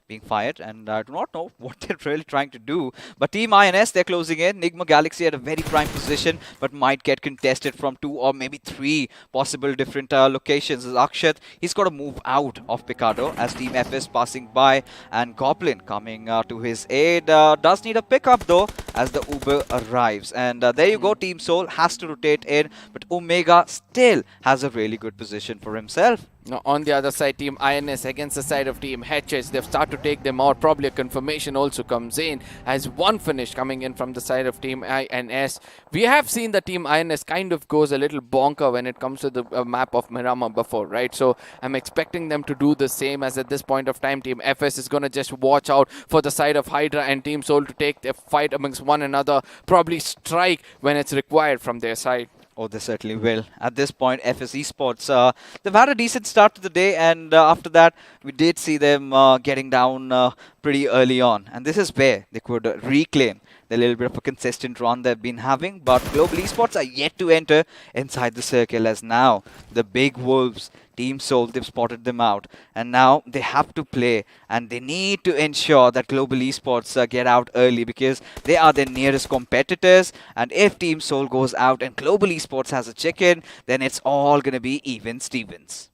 being fired, and I do not know what they're really trying to do. But Team INS, they're closing in. Nigma Galaxy at a very prime position, but might get contested from 2 or maybe 3 possible different locations. As Akshat, he's got to move out of Picardo as Team FS passing by, and Goblin coming to his aid. Does need a pickup though as the Uber arrives. And there you go, Team Soul has to rotate in, but Omega still has a really good position for himself. Now, on the other side, Team INS against the side of Team Hydras, they've started to take them out. Probably a confirmation also comes in as one finish coming in from the side of Team INS. We have seen the Team INS kind of goes a little bonker when it comes to the map of Miramar before, right? So I'm expecting them to do the same, as at this point of time, Team FS is going to just watch out for the side of Hydra and Team Soul to take their fight amongst one another, probably strike when it's required from their side. Oh, they certainly will. At this point, FS Esports, they've had a decent start to the day, and after that, we did see them getting down pretty early on. And this is where they could reclaim the little bit of a consistent run they've been having. But Global Esports are yet to enter inside the circle, as now the big wolves, Team Soul, they've spotted them out, and now they have to play, and they need to ensure that Global Esports get out early, because they are their nearest competitors. And if Team Soul goes out and Global Esports has a chicken, then it's all going to be even Stevens.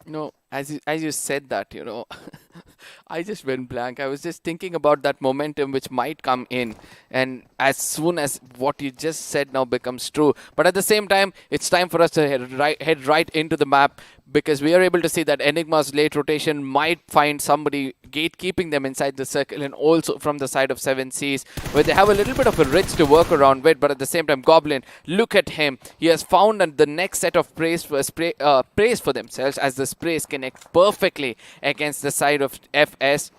No, as you said that, you know, I just went blank. I was just thinking about that momentum which might come in, and as soon as what you just said now becomes true. But at the same time, it's time for us to head right into the map, because we are able to see that Enigma's late rotation might find somebody gatekeeping them inside the circle, and also from the side of 7 Seas, where they have a little bit of a ridge to work around with. But at the same time, Goblin, look at him. He has found the next set of praise for themselves, as the sprays connect perfectly against the side of FS.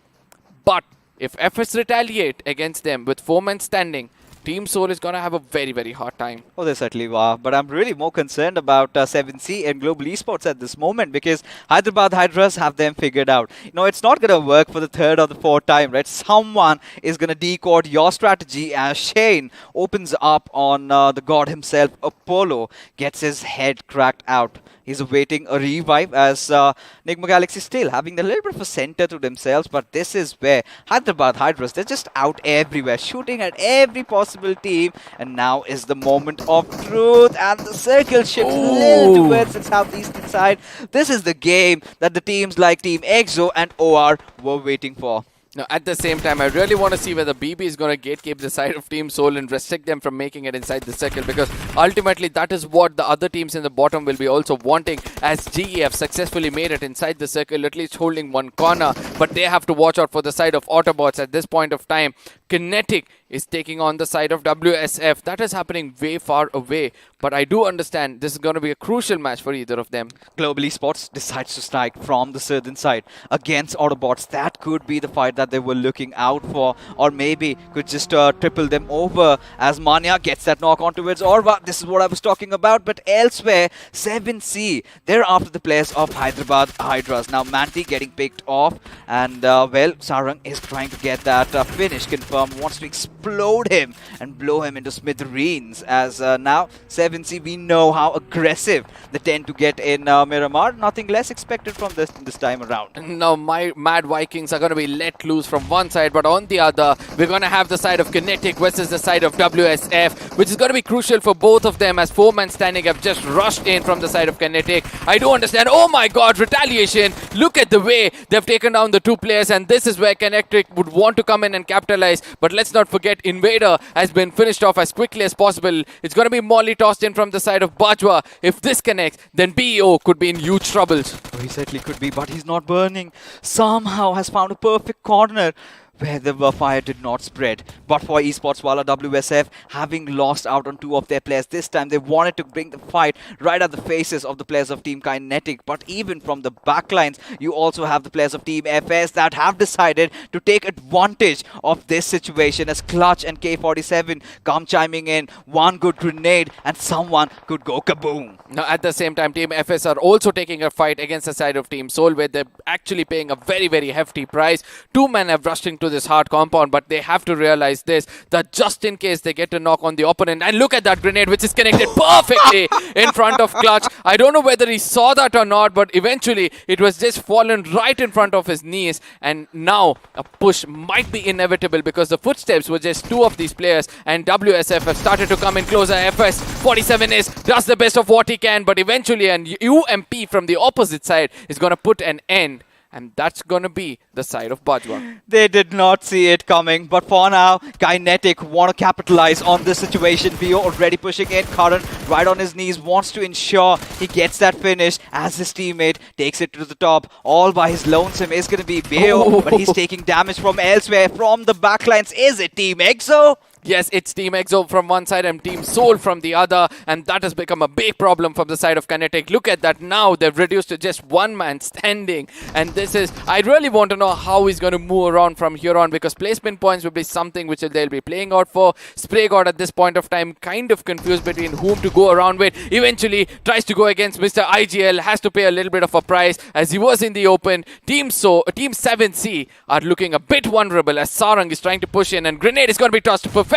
But if FS retaliate against them with 4 men standing, Team Soul is going to have a very, very hard time. Oh, they certainly are. But I'm really more concerned about 7C and Global Esports at this moment, because Hyderabad Hydras have them figured out. You know, it's not going to work for the third or the fourth time, right? Someone is going to decode your strategy, as Shane opens up on the god himself. Apollo gets his head cracked out. He's awaiting a revive, as Nigma Galaxy still having a little bit of a center to themselves. But this is where Hyderabad Hydras, they're just out everywhere, shooting at every possible team. And now is the moment of truth, and the circle shifts a little towards the southeastern side. This is the game that the teams like Team EXO and OR were waiting for. Now, at the same time, I really want to see whether BB is going to gatekeep the side of Team Soul and restrict them from making it inside the circle, because ultimately that is what the other teams in the bottom will be also wanting, as GEF successfully made it inside the circle, at least holding one corner. But they have to watch out for the side of Autobotz at this point of time. Kinetic is taking on the side of WSF. That is happening way far away, but I do understand this is going to be a crucial match for either of them. Global Esports decides to strike from the southern side against Autobotz. That could be the fight that they were looking out for, or maybe could just triple them over, as Manya gets that knock on towards Orva. This is what I was talking about. But elsewhere, 7C, they're after the players of Hyderabad Hydras. Now Manti getting picked off, and well, Sarang is trying to get that finish confirmed, wants to explode him and blow him into smithereens, as now 7C, we know how aggressive they tend to get in Miramar. Nothing less expected from this time around. Now my Mad Vikings are going to be let loose from one side, but on the other, we're going to have the side of Kinetic versus the side of WSF, which is going to be crucial for both of them, as 4 men standing have just rushed in from the side of Kinetic. I do understand. Oh my god, retaliation. Look at the way they've taken down the 2 players, and this is where Kinetic would want to come in and capitalize. But let's not forget, Invader has been finished off as quickly as possible. It's going to be Molly tossed in from the side of Bajwa. If this connects, then BEO could be in huge troubles. Oh, he certainly could be, but he's not burning. Somehow has found a perfect corner where the fire did not spread. But for Esports, Wala WSF, having lost out on 2 of their players this time, they wanted to bring the fight right at the faces of the players of Team Kinetic. But even from the backlines, you also have the players of Team FS that have decided to take advantage of this situation, as Clutch and K47 come chiming in. One good grenade and someone could go kaboom. Now, at the same time, Team FS are also taking a fight against the side of Team Soul, where they're actually paying a very, very hefty price. 2 men have rushed into this hard compound, but they have to realize this, that just in case they get a knock on the opponent. And look at that grenade, which is connected perfectly in front of Clutch. I don't know whether he saw that or not, but eventually it was just fallen right in front of his knees. And now a push might be inevitable, because the footsteps were just 2 of these players, and WSF have started to come in closer. FS 47 does the best of what he can, but eventually an UMP from the opposite side is going to put an end. and that's gonna be the side of Bajwa. They did not see it coming, but for now, Kinetic want to capitalize on this situation. Bio already pushing in. Karan right on his knees, wants to ensure he gets that finish as his teammate takes it to the top. All by his lonesome is going to be Bio, but he's taking damage from elsewhere. From the backlines, is it Team EXO? Yes, it's Team EXO from one side and Team Soul from the other, and that has become a big problem from the side of Kinetic. Look at that now, they've reduced to just one man standing, and this is, I really want to know how he's going to move around from here on, because placement points will be something which they'll be playing out for. Spray God at this point of time kind of confused between whom to go around with. Eventually tries to go against Mr. IGL, has to pay a little bit of a price as he was in the open. Team 7C are looking a bit vulnerable as Sarang is trying to push in, and Grenade is going to be tossed to perfection.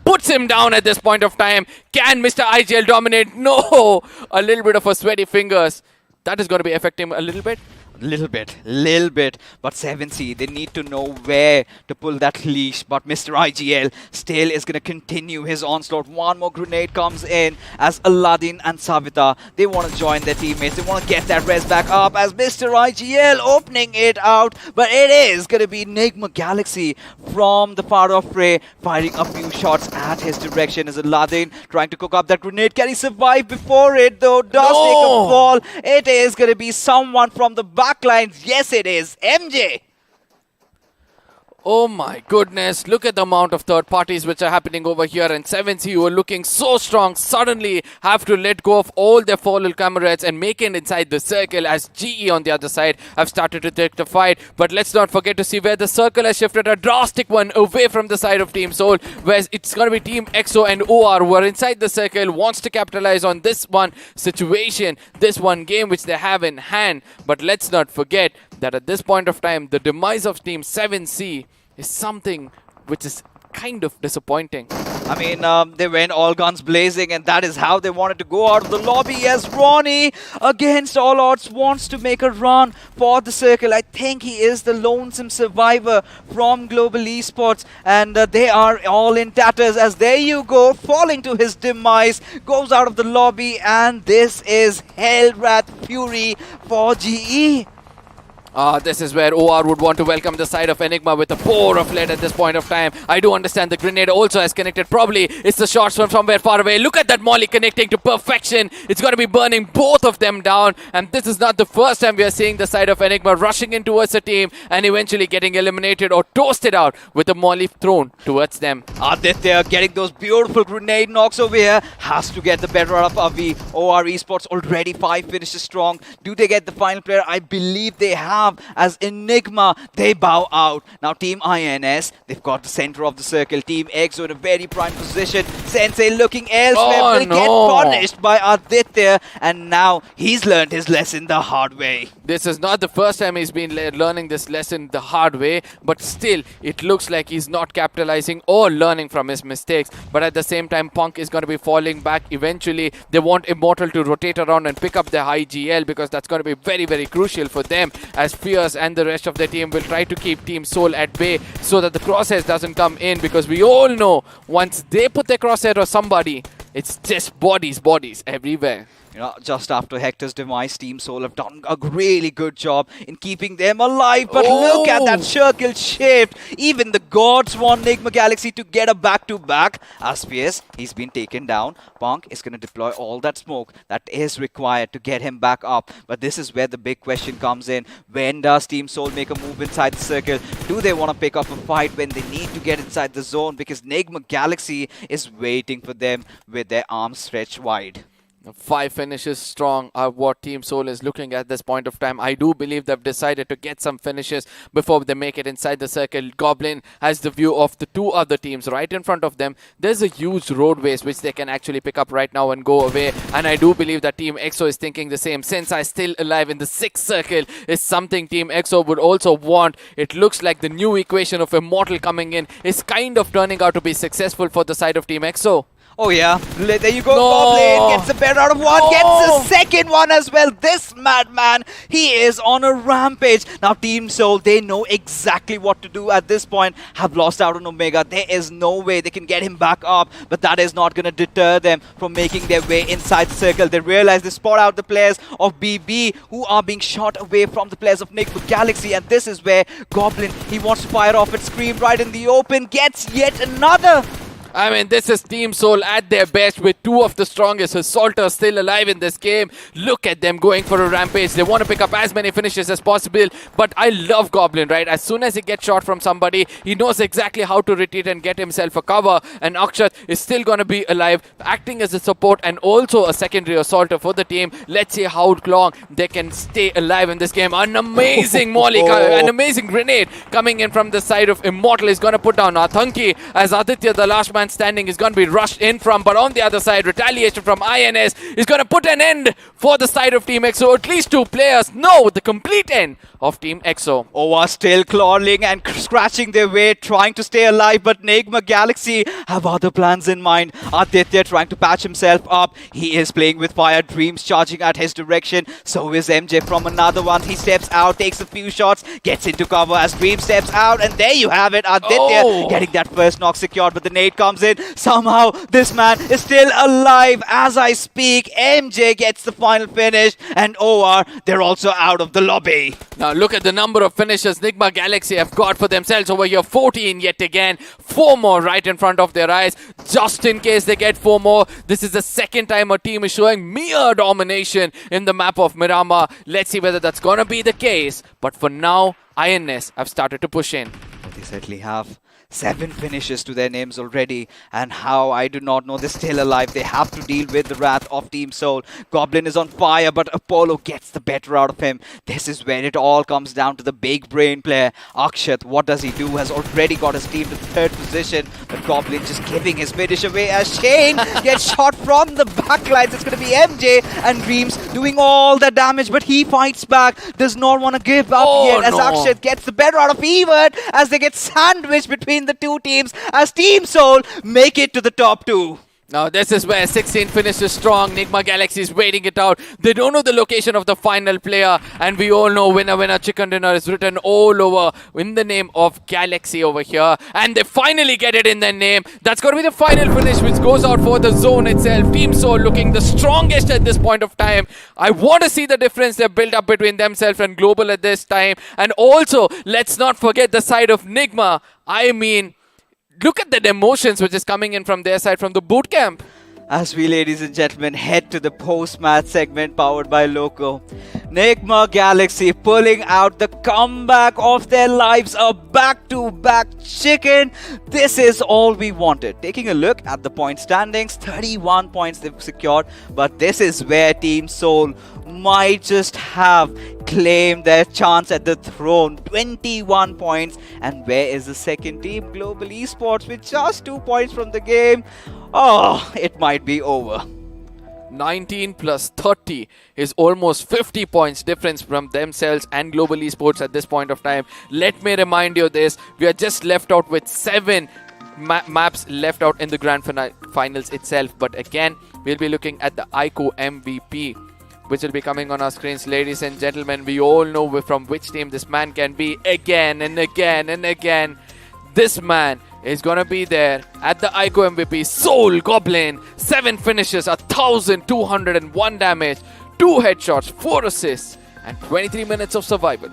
Puts him down at this point of time. Can Mr. IGL dominate? No! A little bit of a sweaty fingers. That is going to be affecting him a little bit. Little bit, but 7C, they need to know where to pull that leash, but Mr. IGL still is going to continue his onslaught. One more grenade comes in as Aladdin and Savita, they want to join their teammates, they want to get that res back up as Mr. IGL opening it out, but it is going to be Nigma Galaxy from the far off fray, firing a few shots at his direction as Aladdin trying to cook up that grenade. Can he survive before it though? Does take a fall. It is going to be someone from the backlines. Yes, it is MJ. Oh my goodness, look at the amount of third parties which are happening over here, and 7C who are looking so strong suddenly have to let go of all their fallen comrades and make it inside the circle as GE on the other side have started to take the fight. But let's not forget to see where the circle has shifted, a drastic one away from the side of Team Soul, where it's going to be Team EXO and OR who are inside the circle, wants to capitalize on this one situation, this one game which they have in hand. But let's not forget that at this point of time, the demise of Team 7C is something which is kind of disappointing. I mean, they went all guns blazing, and that is how they wanted to go out of the lobby as Ronnie, against all odds, wants to make a run for the circle. I think he is the lonesome survivor from Global Esports, and they are all in tatters as there you go, falling to his demise, goes out of the lobby, and this is Hellwrath Fury for GE. This is where OR would want to welcome the side of Enigma with a pour of lead at this point of time. I do understand the grenade also has connected. Probably it's the shots from somewhere far away. Look at that molly connecting to perfection. It's going to be burning both of them down. And this is not the first time we are seeing the side of Enigma rushing in towards a team and eventually getting eliminated or toasted out with a molly thrown towards them. Aditya getting those beautiful grenade knocks over here. Has to get the better out of Avi. OR Esports already 5 finishes strong. Do they get the final player? I believe they have. As Enigma, they bow out. Now Team INS, they've got the center of the circle. Team EXO in a very prime position. Sensei looking elsewhere, will get punished by Aditya, and now he's learned his lesson the hard way. This is not the first time he's been learning this lesson the hard way, but still it looks like he's not capitalizing or learning from his mistakes. But at the same time, Punk is going to be falling back eventually. They want Immortal to rotate around and pick up the high GL, because that's going to be very, very crucial for them, as Fierce and the rest of the team will try to keep Team Soul at bay so that the crosshairs doesn't come in, because we all know once they put their crosshair or somebody, it's just bodies everywhere. You know, just after Hector's demise, Team Soul have done a really good job in keeping them alive. But look at that circle shift. Even the gods want Nigma Galaxy to get a back-to-back. Aspius, he's been taken down. Punk is going to deploy all that smoke that is required to get him back up. But this is where the big question comes in. When does Team Soul make a move inside the circle? Do they want to pick up a fight when they need to get inside the zone? Because Nigma Galaxy is waiting for them with their arms stretched wide. 5 finishes strong are what Team Soul is looking at this point of time. I do believe they've decided to get some finishes before they make it inside the circle. Goblin has the view of the 2 other teams right in front of them. There's a huge roadways which they can actually pick up right now and go away. And I do believe that Team EXO is thinking the same. Since I'm still alive in the 6th circle is something Team EXO would also want. It looks like the new equation of Immortal coming in is kind of turning out to be successful for the side of Team EXO. Oh yeah, there you go. No. Goblin gets the better out of one, gets the second one as well. This madman, he is on a rampage. Now Team Soul, they know exactly what to do at this point. Have lost out on Omega. There is no way they can get him back up, but that is not going to deter them from making their way inside the circle. They realize they spot out the players of BB who are being shot away from the players of Nigma Galaxy, and this is where Goblin, he wants to fire off at Scream right in the open, gets yet another. I mean, this is Team Soul at their best with two of the strongest assaulters still alive in this game. Look at them going for a rampage. They want to pick up as many finishes as possible. But I love Goblin, right? As soon as he gets shot from somebody, he knows exactly how to retreat and get himself a cover. And Akshat is still going to be alive, acting as a support and also a secondary assaulter for the team. Let's see how long they can stay alive in this game. An amazing molly, an amazing grenade coming in from the side of Immortal is going to put down Athanki as Aditya, the last man standing, is going to be rushed in from, but on the other side, retaliation from INS is going to put an end for the side of Team EXO. At least two players know the complete end of Team EXO. Owa still clawing and scratching their way, trying to stay alive, but Nigma Galaxy have other plans in mind. Aditya trying to patch himself up. He is playing with fire. Dreams charging at his direction. So is MJ from another one. He steps out, takes a few shots, gets into cover as Dream steps out, and there you have it. Aditya getting that first knock secured, but the nade comes in. Somehow this man is still alive as I speak. MJ gets the final finish, and OR, they're also out of the lobby. Now look at the number of finishes Nigma Galaxy have got for themselves over here. 14 yet again. 4 more right in front of their eyes. Just in case they get 4 more. This is the second time a team is showing mere domination in the map of Miramar. Let's see whether that's going to be the case. But for now, INS have started to push in. They certainly have. 7 finishes to their names already, and how, I do not know. They're still alive. They have to deal with the wrath of Team Soul. Goblin is on fire, but Apollo gets the better out of him. This is where it all comes down to the big brain player. Akshat, what does he do? Has already got his team to 3rd position, but Goblin just giving his finish away as Shane gets shot from the backlines. It's going to be MJ, and Dreams doing all the damage, but he fights back. Does not want to give up yet, as Akshat gets the better out of Evert as they get sandwiched between the two teams as Team Soul make it to the top 2. Now this is where 16 finishes strong. Nigma Galaxy is waiting it out. They don't know the location of the final player, and we all know winner winner chicken dinner is written all over in the name of Galaxy over here, and they finally get it in their name. That's going to be the final finish, which goes out for the zone itself. Team Soul looking the strongest at this point of time. I want to see the difference they've built up between themselves and Global at this time. And also, let's not forget the side of Nigma. I mean, look at the emotions which is coming in from their side, from the boot camp. As we, ladies and gentlemen, head to the post-match segment powered by Loco. Nigma Galaxy pulling out the comeback of their lives, a back-to-back chicken. This is all we wanted. Taking a look at the point standings, 31 points they've secured, but this is where Team Soul might just have claimed their chance at the throne. 21 points. And where is the second team? Global Esports with just 2 points from the game. Oh, it might be over. 19 plus 30 is almost 50 points difference from themselves and Global Esports at this point of time. Let me remind you this. We are just left out with 7 maps left out in the grand finals itself. But again, we'll be looking at the iQOO MVP, which will be coming on our screens. Ladies and gentlemen, we all know from which team this man can be again and again and again. This man is going to be there at the iQOO MVP. Soul Goblin, 7 finishes, 1,201 damage, 2 headshots, 4 assists, and 23 minutes of survival.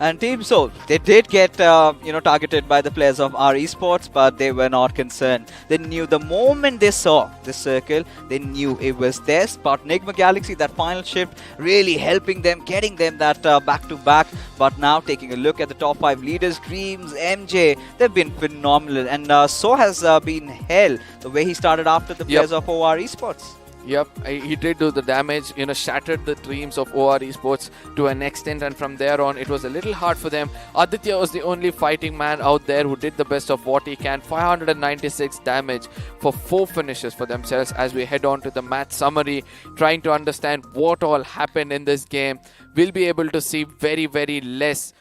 And Team Soul, they did get targeted by the players of our esports, but they were not concerned. They knew the moment they saw the circle, they knew it was theirs. But Nigma Galaxy, that final shift, really helping them, getting them that back-to-back. But now taking a look at the top 5 leaders, Dreams, MJ, they've been phenomenal. And so has been Hell, the way he started after the players of OR Esports. Yep, he did do the damage, shattered the dreams of OR Esports to an extent, and from there on, it was a little hard for them. Aditya was the only fighting man out there who did the best of what he can. 596 damage for 4 finishes for themselves. As we head on to the match summary, trying to understand what all happened in this game, we'll be able to see very, very less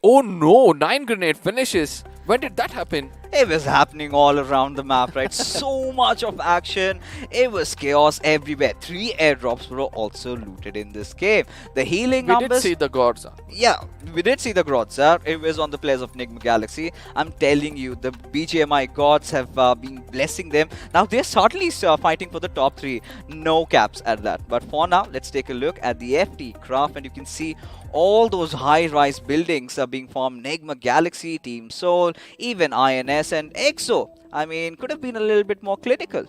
Oh no, 9 grenade finishes. When did that happen? It was happening all around the map, right? So much of action. It was chaos everywhere. 3 airdrops were also looted in this game. The healing We numbers... did see the gods. Yeah, we did see the gods, sir. It was on the players of Nigma Galaxy. I'm telling you, the BGMI gods have been blessing them. Now they're certainly fighting for the top 3. No caps at that. But for now, let's take a look at the FT craft, and you can see all those high-rise buildings are being formed. Nigma Galaxy, Team Soul, even INS and EXO. I mean, could have been a little bit more clinical.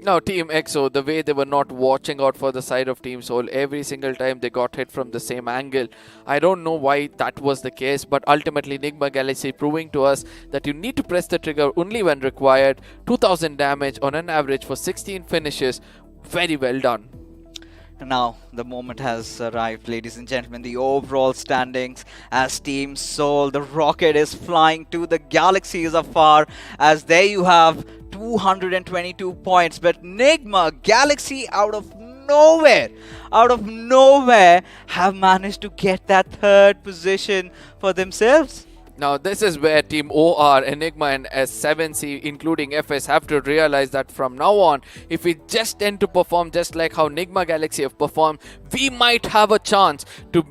Now, Team EXO, the way they were not watching out for the side of Team Soul, every single time they got hit from the same angle. I don't know why that was the case, but ultimately Nigma Galaxy proving to us that you need to press the trigger only when required. 2000 damage on an average for 16 finishes. Very well done. Now the moment has arrived, ladies and gentlemen. The overall standings as Team Soul, the rocket is flying to the galaxies afar, as there you have 222 points. But Nigma Galaxy out of nowhere have managed to get that 3rd position for themselves. Now this is where Team OR, Enigma and S7C including FS have to realize that from now on, if we just tend to perform just like how Nigma Galaxy have performed, we might have a chance to,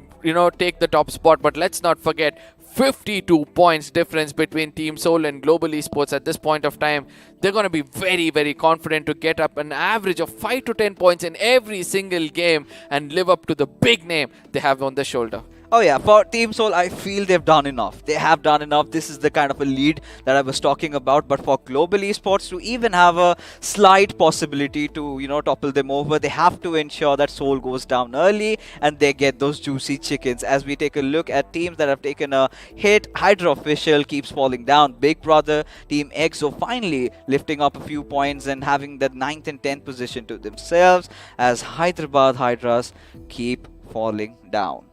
take the top spot. But let's not forget, 52 points difference between Team Soul and Global Esports at this point of time. They're going to be very, very confident to get up an average of 5 to 10 points in every single game and live up to the big name they have on their shoulder. Oh yeah, for Team Soul, I feel they've done enough. They have done enough. This is the kind of a lead that I was talking about. But for Global Esports to even have a slight possibility to, topple them over, they have to ensure that Soul goes down early and they get those juicy chickens. As we take a look at teams that have taken a hit, Hydra official keeps falling down. Big Brother, Team EXO finally lifting up a few points and having the 9th and 10th position to themselves, as Hyderabad Hydras keep falling down.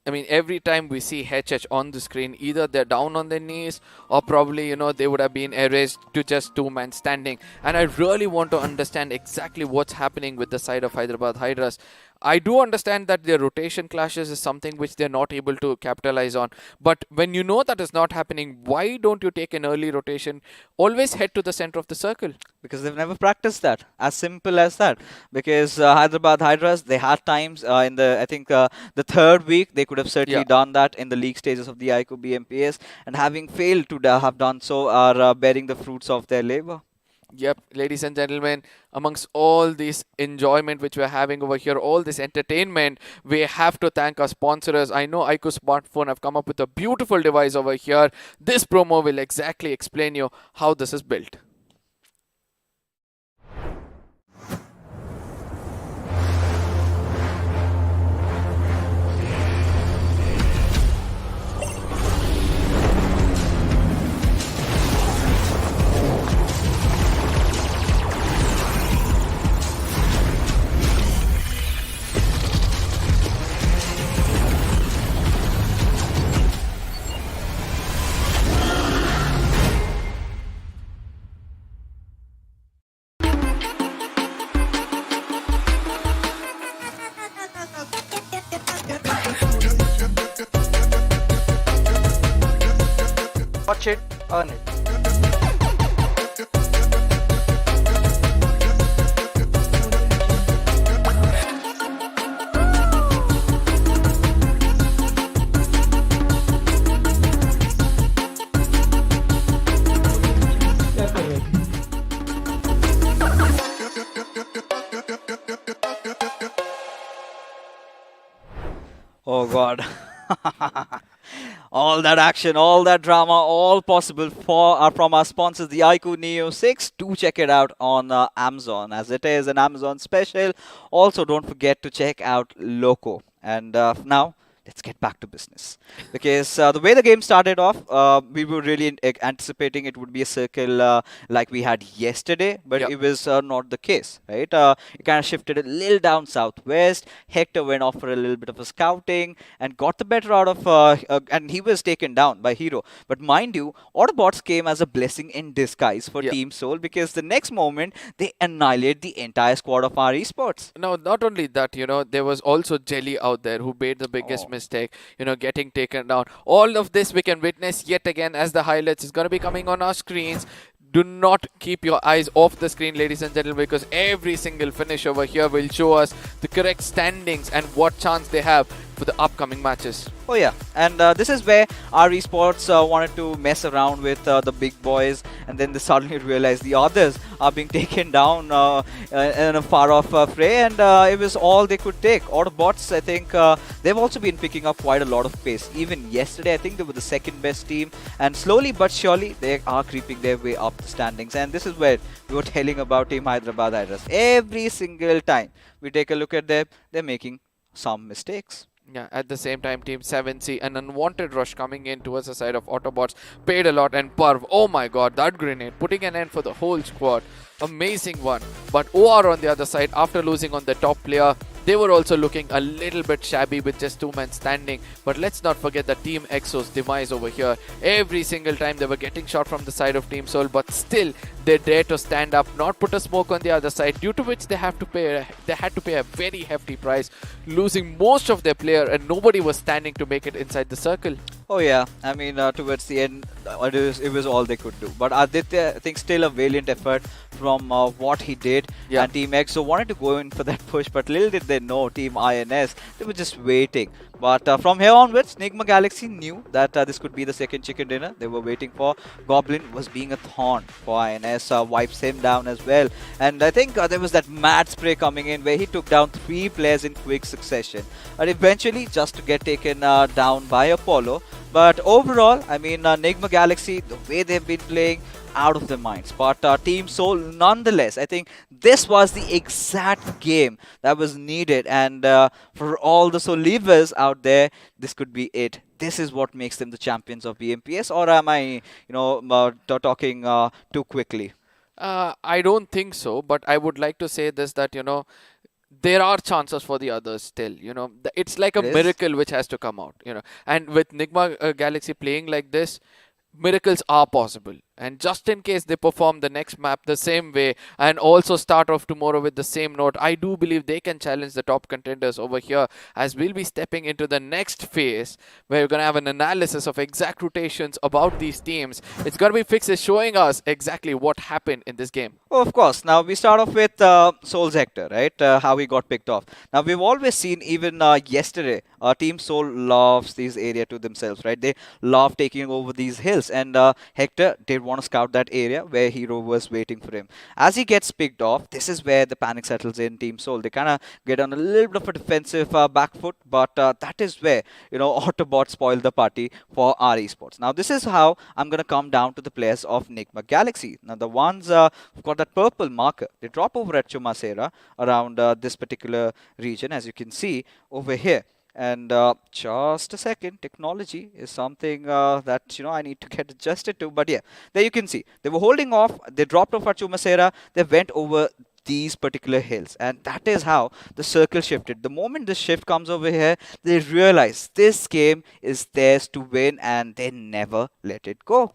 I mean, every time we see HH on the screen, either they're down on their knees or probably, they would have been erased to just 2-man standing. And I really want to understand exactly what's happening with the side of Hyderabad Hydras. I do understand that their rotation clashes is something which they're not able to capitalize on. But when you know that is not happening, why don't you take an early rotation? Always head to the center of the circle. Because they've never practiced that. As simple as that. Because Hyderabad Hydras, they had times in the 3rd week, they could have certainly done that in the league stages of the iQOO BMPS. And having failed to have done so, are bearing the fruits of their labor. Yep, ladies and gentlemen, amongst all this enjoyment which we're having over here, all this entertainment, we have to thank our sponsors. I know iQOO Smartphone have come up with a beautiful device over here. This promo will exactly explain you how this is built. Watch it, earn it. Oh God. All that action, all that drama, all possible from our sponsors, the iQOO Neo 6. Do check it out on Amazon, as it is an Amazon special. Also, don't forget to check out Loco. And now, let's get back to business. Because the way the game started off, we were really anticipating it would be a circle like we had yesterday, but it was not the case, right? It kind of shifted a little down southwest. Hector went off for a little bit of a scouting and got the better out of, and he was taken down by Hero. But mind you, Autobotz came as a blessing in disguise for Team Soul, because the next moment, they annihilate the entire squad of our esports. Now, not only that, there was also Jelly out there who made the biggest mistake. mistake, getting taken down. All of this we can witness yet again as the highlights is going to be coming on our screens. Do not keep your eyes off the screen, ladies and gentlemen, because every single finish over here will show us the correct standings and what chance they have for the upcoming matches. Oh yeah, and this is where our esports wanted to mess around with the big boys, and then they suddenly realized the others are being taken down in a far-off fray, and it was all they could take. Autobotz, I think, they've also been picking up quite a lot of pace. Even yesterday, I think they were the second best team, and slowly but surely, they are creeping their way up the standings. And this is where we were telling about Team Hyderabad Hydras. Every single time we take a look at them, they're making some mistakes. Yeah, at the same time, Team 7C, an unwanted rush coming in towards the side of Autobotz, paid a lot, and Parv, oh my god, that grenade, putting an end for the whole squad. Amazing one. But OR on the other side, after losing on the top player, they were also looking a little bit shabby with just 2 men standing. But let's not forget the Team EXO's demise over here. Every single time they were getting shot from the side of Team Soul, but still they dare to stand up, not put a smoke on the other side, due to which they had to pay a very hefty price, losing most of their player, and nobody was standing to make it inside the circle. Oh yeah, I mean towards the end it was all they could do. But Aditya, I think, still a valiant effort from what he did. Yeah. And Team EXO wanted to go in for that push, but little did they know Team INS, they were just waiting. But from here onwards, Nigma Galaxy knew that this could be the second chicken dinner they were waiting for. Goblin was being a thorn for INS, wipes him down as well. And I think there was that mad spray coming in where he took down 3 players in quick succession. But eventually, just to get taken down by Apollo. But overall, I mean, Nigma Galaxy, the way they've been playing, out of their minds. But Team Soul, nonetheless, I think this was the exact game that was needed. And for all the Solivers out there, this could be it. This is what makes them the champions of BMPS. Or am I, talking too quickly? I don't think so, but I would like to say this, that, there are chances for the others still. It's like a miracle which has to come out. And with Nigma Galaxy playing like this, miracles are possible. And just in case they perform the next map the same way and also start off tomorrow with the same note, I do believe they can challenge the top contenders over here, as we'll be stepping into the next phase where we're going to have an analysis of exact rotations about these teams. It's going to be fixes showing us exactly what happened in this game. Oh, of course. Now, we start off with Soul's Hector, right? How he got picked off. Now, we've always seen, even yesterday, Team Soul loves these area to themselves, right? They love taking over these hills. And Hector did want to scout that area where Hero was waiting for him. As he gets picked off, this is where the panic settles in Team Soul. They kind of get on a little bit of a defensive back foot, but that is where, Autobotz spoiled the party for our esports. Now, this is how I'm going to come down to the players of Nigma Galaxy. Now, the ones who've got that purple marker, they drop over at Chumasera around this particular region, as you can see over here. And just a second, technology is something that I need to get adjusted to. But yeah, there you can see they were holding off. They dropped off at Chumasera. They went over these particular hills, and that is how the circle shifted. The moment the shift comes over here, they realize this game is theirs to win, and they never let it go.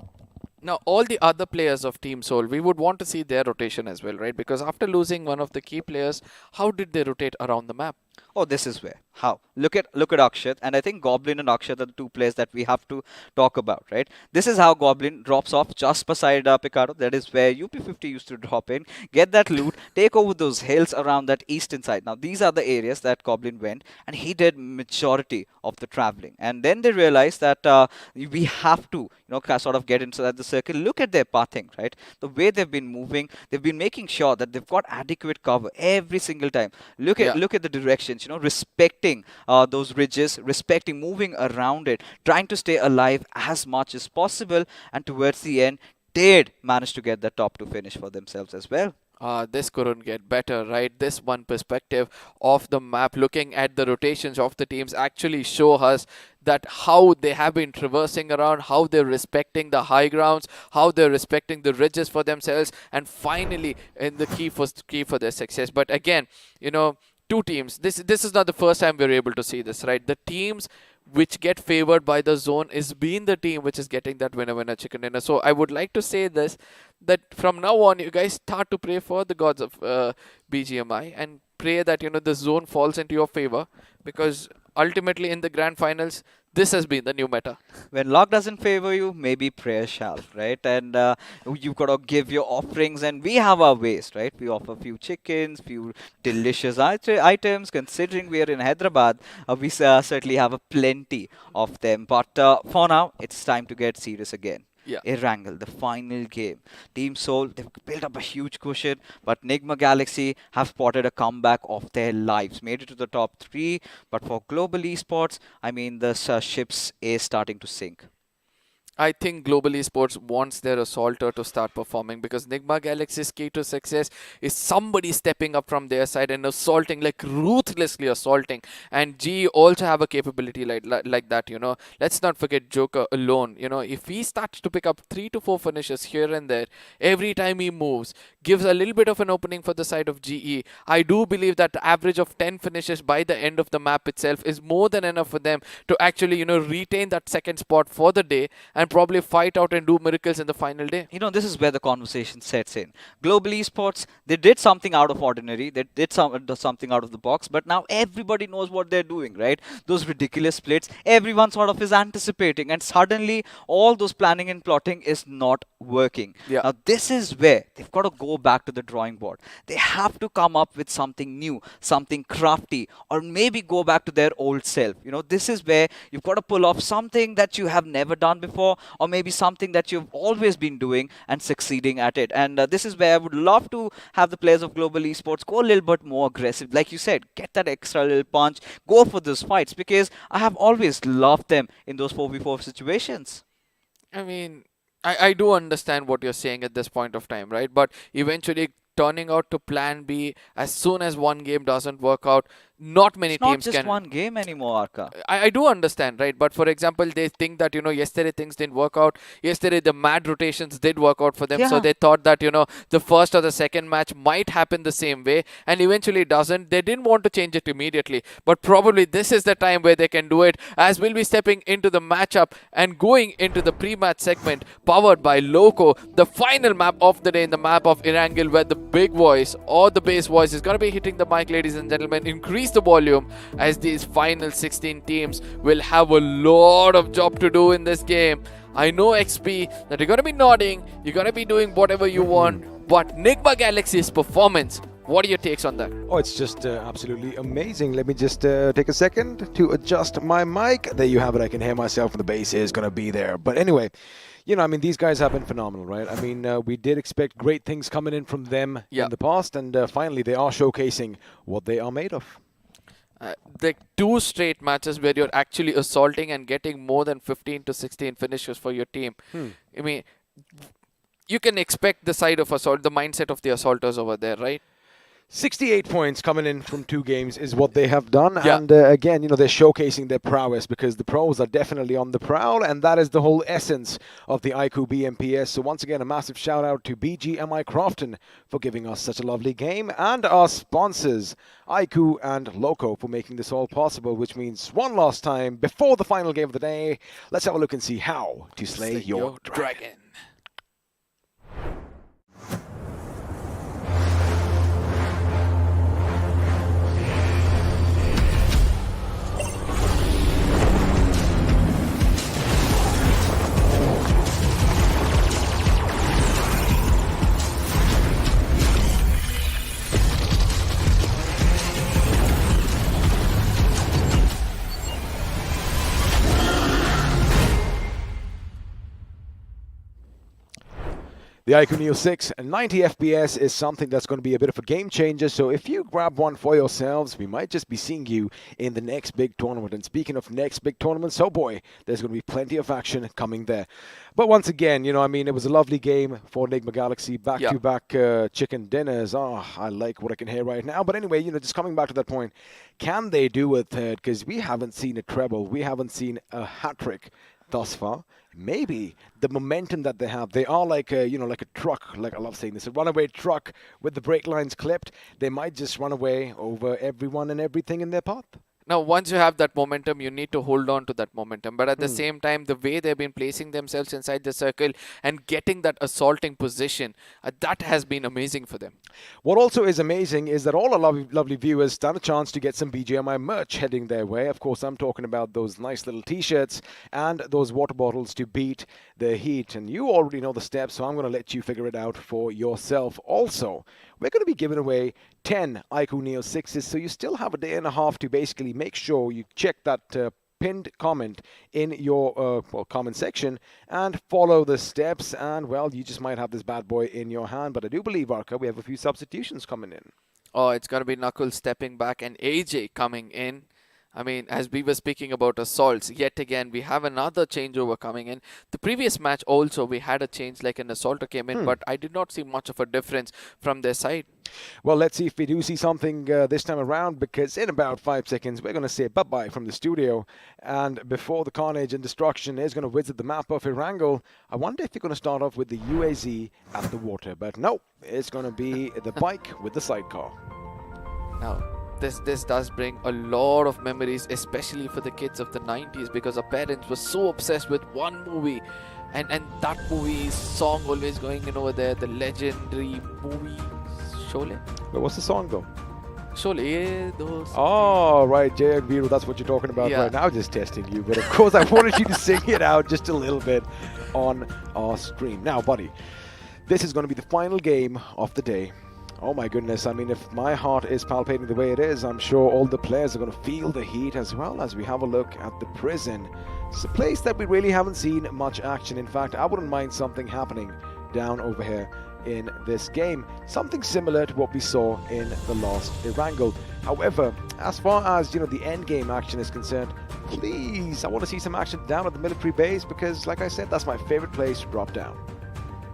Now, all the other players of Team Soul, we would want to see their rotation as well, right? Because after losing one of the key players, how did they rotate around the map? Oh, this is where. How? Look at Akshat, and I think Goblin and Akshat are the 2 players that we have to talk about, right? This is how Goblin drops off just beside Picardo. That is where UP50 used to drop in, get that loot, take over those hills around that eastern side. Now, these are the areas that Goblin went, and he did majority of the traveling. And then they realized that we have to, sort of get inside the circle. Look at their pathing, right? The way they've been moving, they've been making sure that they've got adequate cover every single time. Look at the directions, respecting those ridges, respecting moving around it, trying to stay alive as much as possible, and towards the end did manage to get the top 2 finish for themselves as well. This couldn't get better, right? This one perspective of the map, looking at the rotations of the teams, actually show us that how they have been traversing around, how they're respecting the high grounds, how they're respecting the ridges for themselves, and finally in the key for their success. But again, 2 teams. This is not the first time we're able to see this, right? The teams which get favored by the zone is being the team which is getting that winner chicken dinner. So I would like to say this, that from now on, you guys start to pray for the gods of BGMI and pray that, the zone falls into your favor, because ultimately in the grand finals, this has been the new meta. When luck doesn't favor you, maybe prayer shall, right? And you've got to give your offerings, and we have our ways, right? We offer few chickens, few delicious items. Considering we are in Hyderabad, we certainly have a plenty of them. But for now, it's time to get serious again. Yeah. Erangel, the final game. Team Soul, they've built up a huge cushion, but Nigma Galaxy have spotted a comeback of their lives. Made it to the top 3, but for global esports, I mean, the ships is starting to sink. I think Global Esports wants their Assaulter to start performing, because Nigma Galaxy's key to success is somebody stepping up from their side and assaulting, like ruthlessly assaulting. And G also have a capability like that, you know. Let's not forget Joker alone. You know, if he starts to pick up 3 to 4 finishes here and there, every time he moves, gives a little bit of an opening for the side of GE. I do believe that the average of 10 finishes by the end of the map itself is more than enough for them to actually, you know, retain that second spot for the day and probably fight out and do miracles in the final day. You know, this is where the conversation sets in. Global Esports, they did something out of ordinary. They did something out of the box, but now everybody knows what they're doing, right? Those ridiculous splits, everyone sort of is anticipating, and suddenly all those planning and plotting is not working. Yeah. Now, this is where they've got to go back to the drawing board. They have to come up with something new, something crafty, or maybe go back to their old self. You know, this is where you've got to pull off something that you have never done before, or maybe something that you've always been doing and succeeding at it. And this is where I would love to have the players of Global Esports go a little bit more aggressive. Like you said, get that extra little punch, go for those fights, because I have always loved them in those 4v4 situations. I mean, I do understand what you're saying at this point of time, right? But eventually turning out to plan B as soon as one game doesn't work out, not many teams It's not just can. one game anymore, Arka. I do understand, right? But for example, they think that, you know, yesterday things didn't work out. Yesterday the mad rotations did work out for them. So Yeah. they thought that, you know, the first or the second match might happen the same way, and eventually it doesn't. They didn't want to change it immediately. But probably this is the time where they can do it, as we'll be stepping into the matchup and going into the pre-match segment powered by Loco, the final map of the day in the map of Erangel, where the big voice or the bass voice is going to be hitting the mic, ladies and gentlemen. Increase the volume, as these final 16 teams will have a lot of job to do in this game. I know, XP, that you're going to be nodding, you're going to be doing whatever you want, but Nigma Galaxy's performance, what are your takes on that? Oh, it's just absolutely amazing. Let me just take a second to adjust my mic. There you have it. I can hear myself, and the bass is going to be there. But anyway, you know, I mean, these guys have been phenomenal, right? I mean, we did expect great things coming in from them in the past, and finally they are showcasing what they are made of. Like 2 straight matches where you're actually assaulting and getting more than 15 to 16 finishes for your team. I mean, you can expect the side of assault, the mindset of the assaulters over there, right? 68 points coming in from 2 games is what they have done. Yeah. And again, you know, they're showcasing their prowess, because the pros are definitely on the prowl, and that is the whole essence of the iQOO BMPS. So once again, a massive shout out to BGMI Crofton for giving us such a lovely game, and our sponsors, iQOO and Loco, for making this all possible, which means one last time before the final game of the day, let's have a look and see how to slay your dragon. The iQOO Neo 6 and 90 FPS is something that's going to be a bit of a game changer, so if you grab one for yourselves, we might just be seeing you in the next big tournament. And speaking of next big tournaments, oh boy, there's going to be plenty of action coming there. But once again, you know, I mean, it was a lovely game for Enigma Galaxy, back-to-back chicken dinners. Oh, I like what I can hear right now. But anyway, you know, just coming back to that point, can they do a third? Because we haven't seen a treble, we haven't seen a hat-trick thus far. Maybe the momentum that they have, they are like a, you know, like a truck, like I love saying this, a runaway truck with the brake lines clipped. They might just run away over everyone and everything in their path. Now, once you have that momentum, you need to hold on to that momentum. But at the Hmm. same time, the way they've been placing themselves inside the circle and getting that assaulting position, that has been amazing for them. What also is amazing is that all our lovely viewers stand a chance to get some BGMI merch heading their way. Of course, I'm talking about those nice little t-shirts and those water bottles to beat the heat. And you already know the steps, so I'm going to let you figure it out for yourself. Also, we're going to be giving away 10 iQOO Neo 6s, so you still have a day and a half to basically make sure you check that pinned comment in your comment section and follow the steps, and well, you just might have this bad boy in your hand. But I do believe, Arka, we have a few substitutions coming in. Oh, it's going to be Knuckles stepping back and AJ coming in. I mean, as we were speaking about assaults, yet again, we have another changeover coming in. The previous match also, we had a change, like an assaulter came in, but I did not see much of a difference from their side. Well, let's see if we do see something this time around, because in about 5 seconds, we're going to say bye-bye from the studio. And before the carnage and destruction is going to visit the map of Erangel, I wonder if you're going to start off with the UAZ and the water. But no, it's going to be the bike with the sidecar. Now, this does bring a lot of memories, especially for the kids of the 90s, because our parents were so obsessed with one movie, and that movie's song always going in over there, the legendary movie Sholay. But what's the song though? Sholay. Oh, right, Jay and Viru, that's what you're talking about right now. Just testing you, but of course I wanted you to sing it out just a little bit on our stream. Now, buddy, this is going to be the final game of the day. Oh my goodness, I mean, if my heart is palpitating the way it is, I'm sure all the players are going to feel the heat as well. As we have a look at the prison. It's a place that we really haven't seen much action. In fact, I wouldn't mind something happening down over here in this game. Something similar to what we saw in the last Erangel. However, as far as, you know, the end game action is concerned, please, I want to see some action down at the military base, because like I said, that's my favorite place to drop down.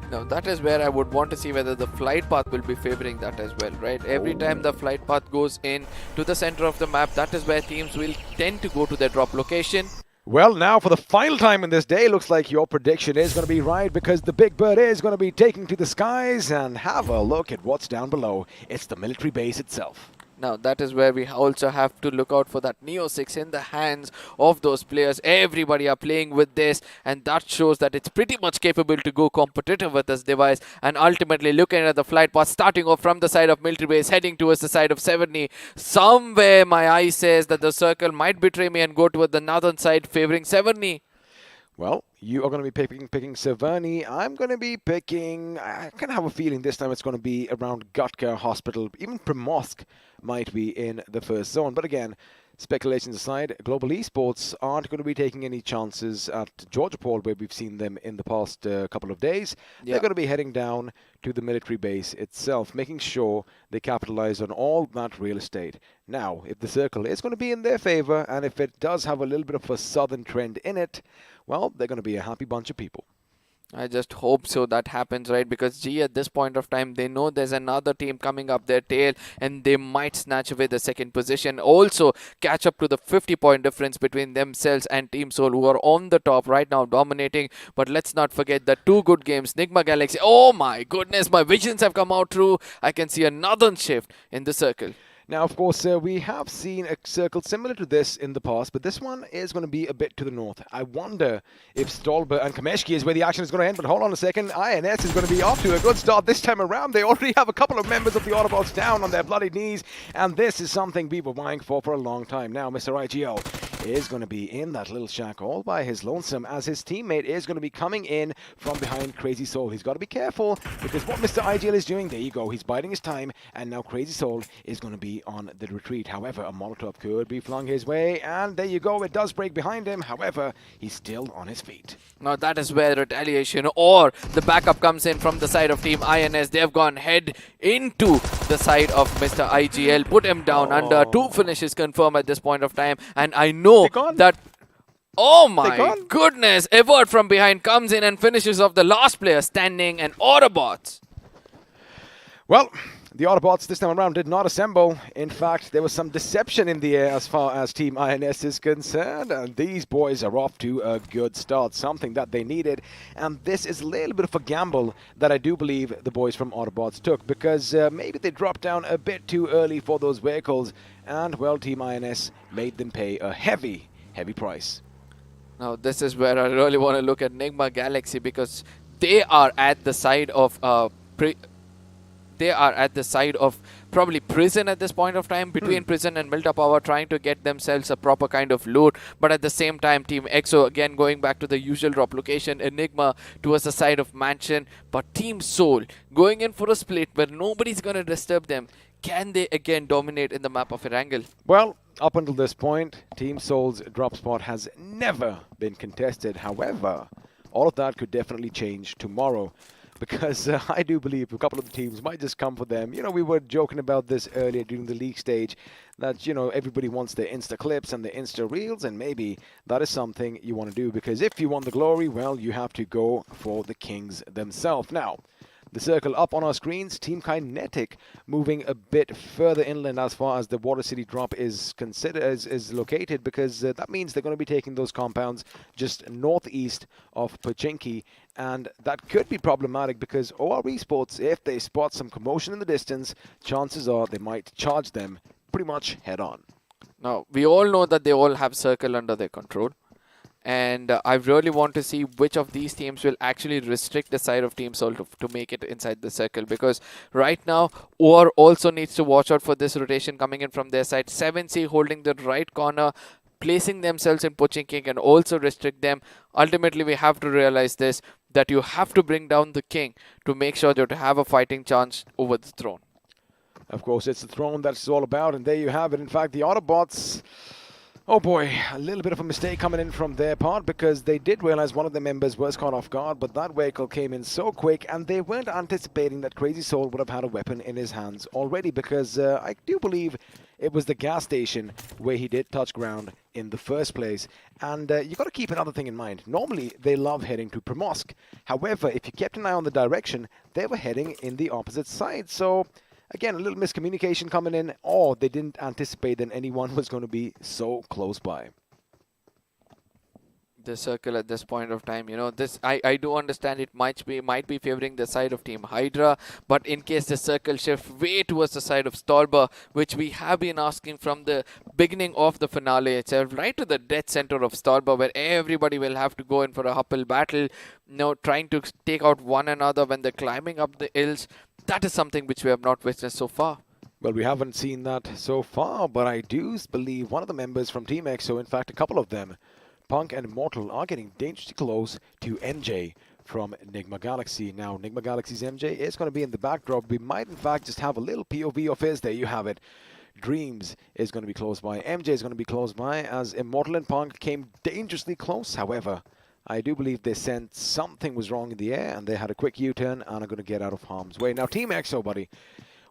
Now, that is where I would want to see whether the flight path will be favoring that as well, right? Every time the flight path goes in to the center of the map, that is where teams will tend to go to their drop location. Well, now for the final time in this day, looks like your prediction is going to be right, because the Big Bird is going to be taking to the skies. And have a look at what's down below. It's the military base itself. Now, that is where we also have to look out for that Neo 6 in the hands of those players. Everybody are playing with this, and that shows that it's pretty much capable to go competitive with this device. And ultimately, looking at the flight path, starting off from the side of military base, heading towards the side of Severny. Somewhere my eye says that the circle might betray me and go toward the northern side, favoring Severny. Well, you are going to be picking Severny. I'm going to be picking... I kind of have a feeling this time it's going to be around Gutka Hospital. Even Primorsk might be in the first zone. But again, speculations aside, Global Esports aren't going to be taking any chances at Georgopol, where we've seen them in the past couple of days. Yeah. They're going to be heading down to the military base itself, making sure they capitalize on all that real estate. Now, if the circle is going to be in their favor, and if it does have a little bit of a southern trend in it, well, they're going to be a happy bunch of people. I just hope so that happens, right? Because G, at this point of time, they know there's another team coming up their tail, and they might snatch away the second position. Also, catch up to the 50-point difference between themselves and Team Soul, who are on the top right now, dominating. But let's not forget the two good games. Nigma Galaxy. Oh my goodness, my visions have come out true. I can see another shift in the circle. Now, of course, we have seen a circle similar to this in the past, but this one is going to be a bit to the north. I wonder if Stolber and Kameshki is where the action is going to end, but hold on a second. INS is going to be off to a good start this time around. They already have a couple of members of the Autobotz down on their bloody knees, and this is something we were vying for a long time. Now, Mr. IGO is going to be in that little shack all by his lonesome, as his teammate is going to be coming in from behind Crazy Soul. He's got to be careful, because what Mr. IGL is doing, there you go, he's biding his time, and now Crazy Soul is going to be on the retreat. However, a Molotov could be flung his way, and there you go, it does break behind him. However, he's still on his feet. Now that is where retaliation or the backup comes in from the side of Team INS. They have gone head into the side of Mr. IGL, put him down under. 2 finishes confirmed at this point of time, and I know that... Oh my goodness! Evert from behind comes in and finishes off the last player standing, and Autobotz. Well, The Autobotz this time around did not assemble. In fact, there was some deception in the air as far as Team INS is concerned. And these boys are off to a good start, something that they needed. And this is a little bit of a gamble that I do believe the boys from Autobotz took, because maybe they dropped down a bit too early for those vehicles. And, well, Team INS made them pay a heavy, heavy price. Now, this is where I really want to look at Nigma Galaxy, because they are at the side of probably Prison at this point of time, between Prison and Milta Power, trying to get themselves a proper kind of loot. But at the same time, Team EXO, again, going back to the usual drop location, Enigma towards the side of Mansion. But Team Soul, going in for a split where nobody's going to disturb them. Can they again dominate in the map of Erangel? Well, up until this point, Team Soul's drop spot has never been contested. However, all of that could definitely change tomorrow, because I do believe a couple of the teams might just come for them. You know, we were joking about this earlier during the league stage, that, you know, everybody wants their Insta clips and their Insta reels, and maybe that is something you want to do, because if you want the glory, well, you have to go for the kings themselves. Now, the circle up on our screens, Team Kinetic moving a bit further inland as far as the Water City drop is located, because that means they're going to be taking those compounds just northeast of Pochinki, and that could be problematic, because OR Esports, if they spot some commotion in the distance, chances are they might charge them pretty much head on. Now, we all know that they all have circle under their control. And I really want to see which of these teams will actually restrict the side of Team Soul to make it inside the circle. Because right now, OR also needs to watch out for this rotation coming in from their side. 7C holding the right corner, placing themselves in Pochinki and also restrict them. Ultimately, we have to realize this, that you have to bring down the king to make sure that you have a fighting chance over the throne. Of course, it's the throne that's all about, and there you have it. In fact, the Autobotz... Oh boy, a little bit of a mistake coming in from their part, because they did realize one of the members was caught off guard, but that vehicle came in so quick, and they weren't anticipating that Crazy Soul would have had a weapon in his hands already, because I do believe it was the gas station where he did touch ground in the first place. And you got to keep another thing in mind. Normally, they love heading to Primorsk. However, if you kept an eye on the direction, they were heading in the opposite side. So again, a little miscommunication coming in, or they didn't anticipate that anyone was going to be so close by. The circle at this point of time, you know, this I do understand it might be favoring the side of Team Hydra, but in case the circle shift way towards the side of Stolba, which we have been asking from the beginning of the finale itself, right to the dead center of Stolba, where everybody will have to go in for a Huppel battle, you know, trying to take out one another when they're climbing up the hills. That is something which we have not witnessed so far. Well, we haven't seen that so far, but I do believe one of the members from Team EXO, in fact, a couple of them, Punk and Immortal, are getting dangerously close to MJ from Nigma Galaxy. Now, Nigma Galaxy's MJ is going to be in the backdrop. We might, in fact, just have a little POV of his. There you have it. Dreams is going to be close by. MJ is going to be close by, as Immortal and Punk came dangerously close. However, I do believe they sensed something was wrong in the air, and they had a quick U-turn and are going to get out of harm's way. Now, Team EXO, buddy,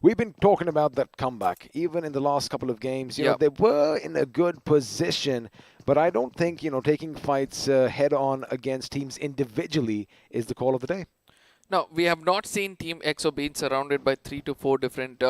we've been talking about that comeback. Even in the last couple of games, you know, they were in a good position, but I don't think, you know, taking fights head-on against teams individually is the call of the day. Now, we have not seen Team EXO being surrounded by 3 to 4 different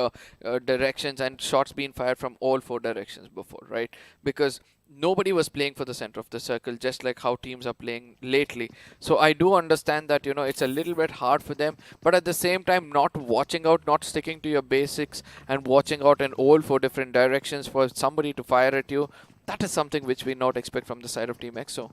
directions and shots being fired from all 4 directions before, right? Because nobody was playing for the center of the circle, just like how teams are playing lately. So I do understand that, you know, it's a little bit hard for them, but at the same time, not watching out, not sticking to your basics and watching out in all 4 different directions for somebody to fire at you, that is something which we not expect from the side of Team EXO.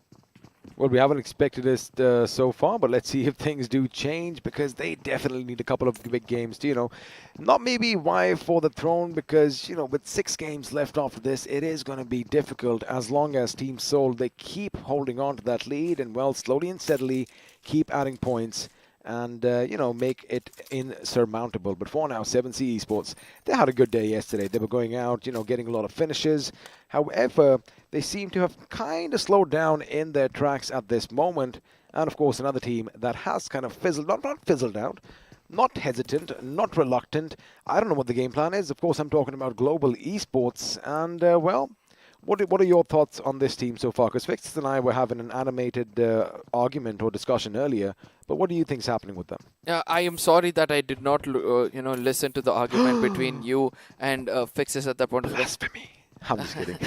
Well, we haven't expected this so far, but let's see if things do change, because they definitely need a couple of big games to, you know, not maybe vie for the throne, because, you know, with 6 games left after this, it is going to be difficult as long as Team Soul, they keep holding on to that lead and, well, slowly and steadily keep adding points and, you know, make it insurmountable. But for now, 7C Esports, they had a good day yesterday. They were going out, you know, getting a lot of finishes. However, they seem to have kind of slowed down in their tracks at this moment. And, of course, another team that has kind of fizzled, not fizzled out, not hesitant, not reluctant. I don't know what the game plan is. Of course, I'm talking about Global Esports. And, well, What are your thoughts on this team so far? Because Fix and I were having an animated argument or discussion earlier, but what do you think is happening with them? I am sorry that I did not, listen to the argument between you and Fixes at that point of time. Blasphemy. I'm just kidding.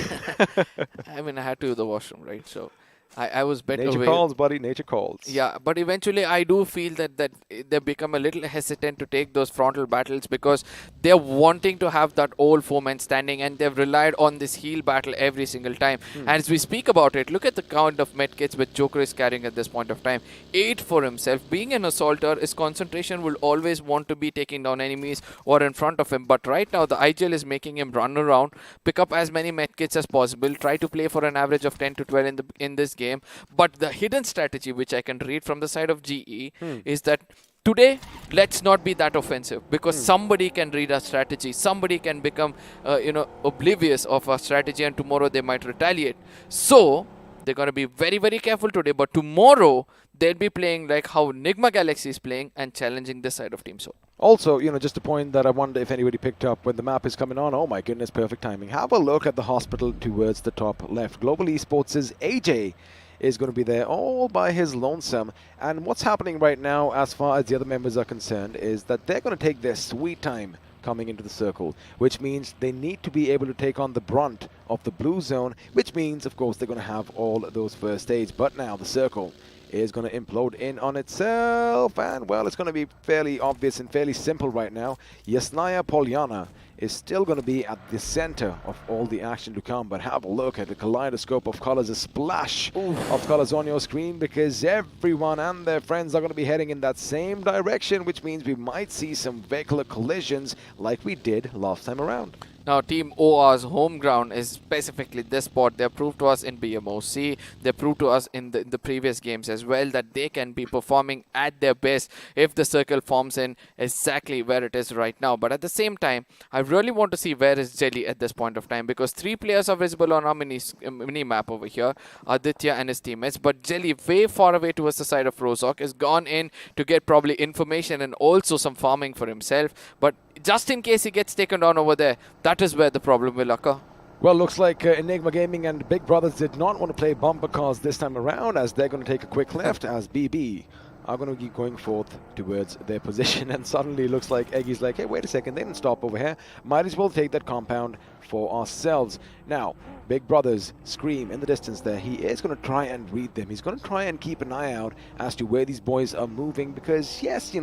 I mean, I had to use the washroom, right? So I was better. Nature calls, buddy. Nature calls. Yeah, but eventually I do feel that they become a little hesitant to take those frontal battles because they're wanting to have that old four-man standing, and they've relied on this heal battle every single time. And as we speak about it, look at the count of medkits which Joker is carrying at this point of time. 8 for himself. Being an assaulter, his concentration will always want to be taking down enemies or in front of him. But right now, the IGL is making him run around, pick up as many medkits as possible, try to play for an average of 10 to 12 in this game. But the hidden strategy which I can read from the side of GE is that today, let's not be that offensive because somebody can read our strategy. Somebody can become, oblivious of our strategy, and tomorrow they might retaliate. So they're going to be very, very careful today. But tomorrow, they'll be playing like how Nigma Galaxy is playing and challenging this side of Team Soul. Also, just a point that I wonder if anybody picked up when the map is coming on. Oh my goodness, perfect timing. Have a look at the hospital towards the top left. Global Esports' AJ is going to be there all by his lonesome. And what's happening right now as far as the other members are concerned is that they're going to take their sweet time coming into the circle, which means they need to be able to take on the brunt of the blue zone, which means, of course, they're going to have all those first aids. But now the circle is going to implode in on itself, and, well, it's going to be fairly obvious and fairly simple right now. Yasnaya Polyana is still going to be at the center of all the action to come, but have a look at the kaleidoscope of colors, a splash of colors on your screen, because everyone and their friends are going to be heading in that same direction, which means we might see some vehicular collisions like we did last time around. Now, Team OR's home ground is specifically this spot. They proved to us in BMOC. They proved to us in the previous games as well that they can be performing at their best if the circle forms in exactly where it is right now. But at the same time, I really want to see where is Jelly at this point of time, because 3 players are visible on our mini map over here, Aditya and his teammates. But Jelly, way far away towards the side of Rozok, is gone in to get probably information and also some farming for himself. But just in case he gets taken down over there, that is where the problem will occur. Well, looks like Enigma Gaming and Big Brothers did not want to play bumper cars this time around, as they're going to take a quick left, as BB are going to be going forth towards their position. And suddenly it looks like Eggy's like, hey, wait a second, they didn't stop over here. Might as well take that compound for ourselves. Now, Big Brothers scream in the distance there. He is going to try and read them. He's going to try and keep an eye out as to where these boys are moving, because, yes,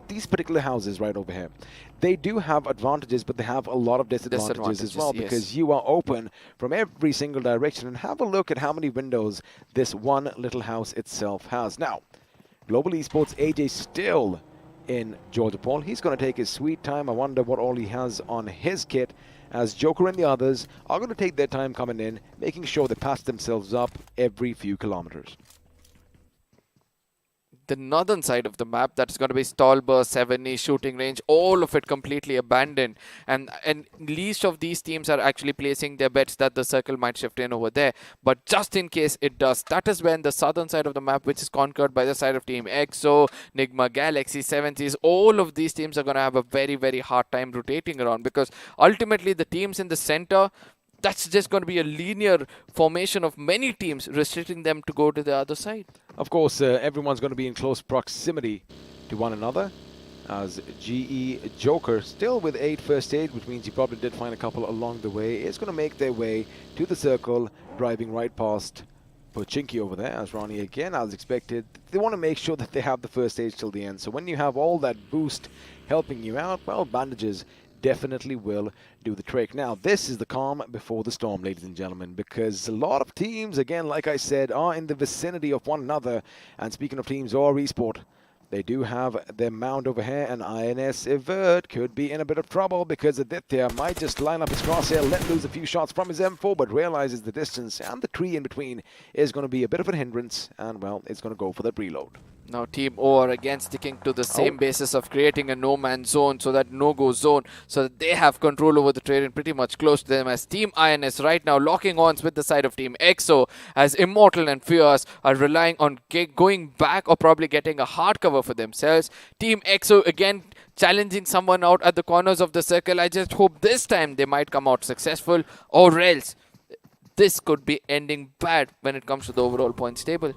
these particular houses right over here, they do have advantages, but they have a lot of disadvantages as well, because you are open from every single direction. And have a look at how many windows this one little house itself has. Now, Global Esports AJ still in Georgia Paul. He's going to take his sweet time. I wonder what all he has on his kit, as Joker and the others are going to take their time coming in, making sure they pass themselves up every few kilometers. The northern side of the map, that's going to be Stallburst, 70, shooting range, all of it completely abandoned. And least of these teams are actually placing their bets that the circle might shift in over there. But just in case it does, that is when the southern side of the map, which is conquered by the side of Team EXO, Nigma Galaxy, 70s, all of these teams are going to have a very, very hard time rotating around, because ultimately the teams in the center, that's just going to be a linear formation of many teams, restricting them to go to the other side. Of course, everyone's going to be in close proximity to one another, as GE Joker, still with 8 first aid, which means he probably did find a couple along the way, is going to make their way to the circle, driving right past Pochinki over there, as Ronnie again, as expected. They want to make sure that they have the first aid till the end. So when you have all that boost helping you out, well, bandages definitely will do the trick. Now, this is the calm before the storm, ladies and gentlemen, because a lot of teams, again, like I said, are in the vicinity of one another. And speaking of teams or esport, they do have their mound over here, and INS Evert could be in a bit of trouble, because Aditya might just line up his crosshair, let loose a few shots from his M4, but realizes the distance and the tree in between is going to be a bit of a hindrance, and, well, it's going to go for that reload. Now Team O are again sticking to the same basis of creating a no-man zone, so that no-go zone, so that they have control over the terrain pretty much close to them, as Team INS right now locking arms with the side of Team EXO, as Immortal and Fierce are relying on going back or probably getting a hard cover for themselves. Team EXO again challenging someone out at the corners of the circle. I just hope this time they might come out successful, or else this could be ending bad when it comes to the overall points table.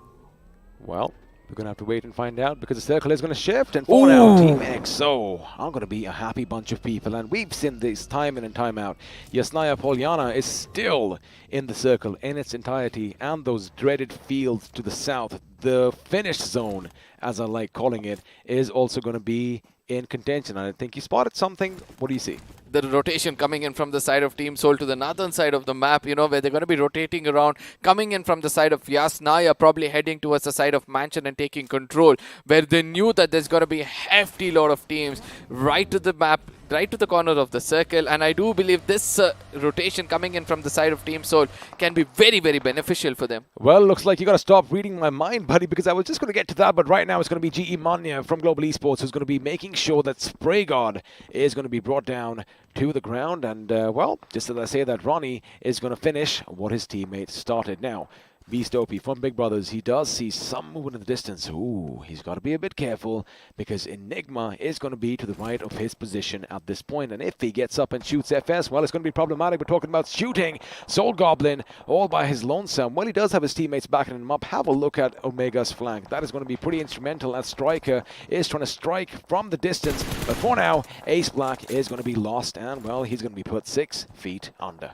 Well, we're going to have to wait and find out because the circle is going to shift. And for now, Team XO are going to be a happy bunch of people. And we've seen this time in and time out. Yasnaya Polyana is still in the circle in its entirety. And those dreaded fields to the south, the finish zone, as I like calling it, is also going to be in contention. And I think you spotted something. What do you see? The rotation coming in from the side of Team Soul to the northern side of the map, you know, where they're going to be rotating around, coming in from the side of Yasnaya, probably heading towards the side of Mansion and taking control, where they knew that there's going to be a hefty lot of teams right to the map, right to the corner of the circle. And I do believe this rotation coming in from the side of Team Soul can be very, very beneficial for them. Well, looks like you got to stop reading my mind, buddy, because I was just going to get to that. But right now it's going to be GE Manya from Global Esports who's going to be making sure that Spray God is going to be brought down to the ground. And, well, just as I say that, Ronnie is going to finish what his teammates started. Now, Beast OP from Big Brothers, he does see some movement in the distance. Ooh, he's got to be a bit careful because Enigma is going to be to the right of his position at this point. And if he gets up and shoots FS, well, it's going to be problematic. We're talking about shooting Soul Goblin all by his lonesome. Well, he does have his teammates backing him up. Have a look at Omega's flank. That is going to be pretty instrumental as Striker is trying to strike from the distance. But for now, Ace Black is going to be lost and, well, he's going to be put 6 feet under.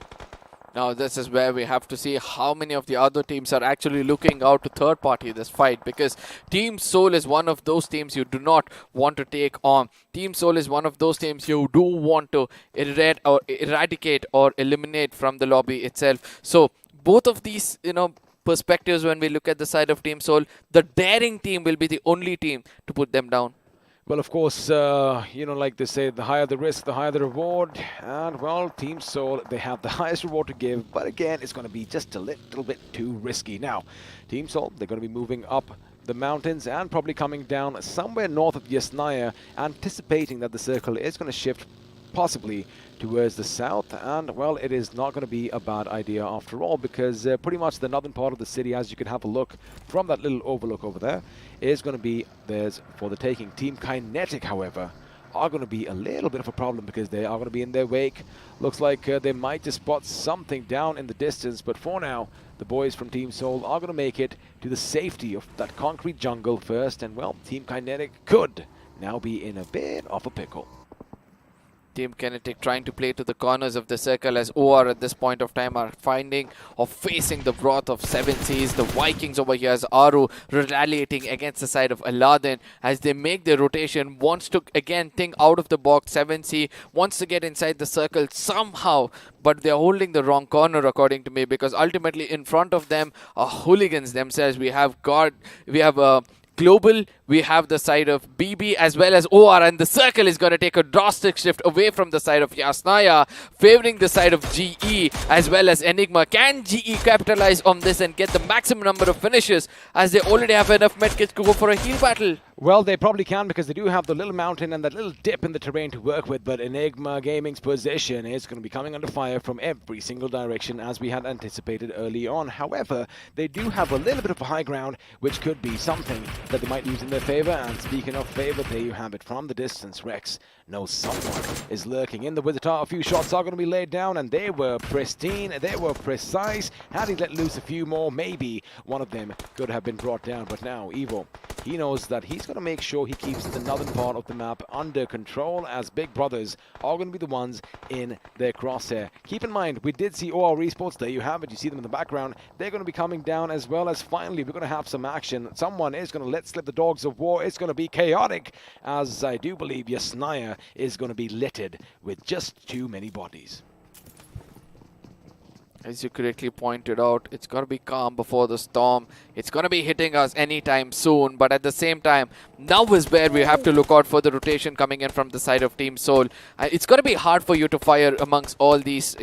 Now this is where we have to see how many of the other teams are actually looking out to third party this fight, because Team Soul is one of those teams you do not want to take on. Team Soul is one of those teams you do want to eradicate or eliminate from the lobby itself. So both of these, you know, perspectives, when we look at the side of Team Soul, the daring team will be the only team to put them down. Well, of course, you know, like they say, the higher the risk, the higher the reward. And, well, Team Soul, they have the highest reward to give. But again, it's going to be just a little bit too risky. Now, Team Soul, they're going to be moving up the mountains and probably coming down somewhere north of Yasnaya, anticipating that the circle is going to shift possibly towards the south. And, well, it is not going to be a bad idea after all, because pretty much the northern part of the city, as you can have a look from that little overlook over there, is going to be theirs for the taking. Team Kinetic, however, are going to be a little bit of a problem because they are going to be in their wake. Looks like they might just spot something down in the distance, but for now, the boys from Team Soul are going to make it to the safety of that concrete jungle first. And, well, Team Kinetic could now be in a bit of a pickle. Team Kinetic trying to play to the corners of the circle, as OR at this point of time are finding or facing the wrath of 7 Seas. The Vikings over here as Aru retaliating against the side of Aladdin as they make their rotation. Wants to again think out of the box. 7C wants to get inside the circle somehow, but they're holding the wrong corner according to me, because ultimately in front of them are hooligans themselves. We have Global, we have the side of BB as well as OR, and the circle is going to take a drastic shift away from the side of Yasnaya, favoring the side of GE as well as Enigma. Can GE capitalize on this and get the maximum number of finishes, as they already have enough medkits to go for a heal battle? Well, they probably can, because they do have the little mountain and that little dip in the terrain to work with, but Enigma Gaming's position is going to be coming under fire from every single direction, as we had anticipated early on. However, they do have a little bit of a high ground, which could be something that they might use in their favor. And speaking of favor, there you have it from the distance. Rex knows someone is lurking in the Wizard Tower. A few shots are going to be laid down, and they were pristine, they were precise. Had he let loose a few more, maybe one of them could have been brought down. But now, Evo, he knows that he's going to make sure he keeps the northern part of the map under control, as Big Brothers are going to be the ones in their crosshair. Keep in mind, we did see OR Esports. There you have it. You see them in the background. They're going to be coming down, as well as finally we're going to have some action. Someone is going to let slip the dogs of war. It's going to be chaotic, as I do believe Yasnaya is going to be littered with just too many bodies. As you correctly pointed out, it's going to be calm before the storm. It's going to be hitting us anytime soon. But at the same time, now is where we have to look out for the rotation coming in from the side of Team Soul. It's going to be hard for you to fire amongst all these,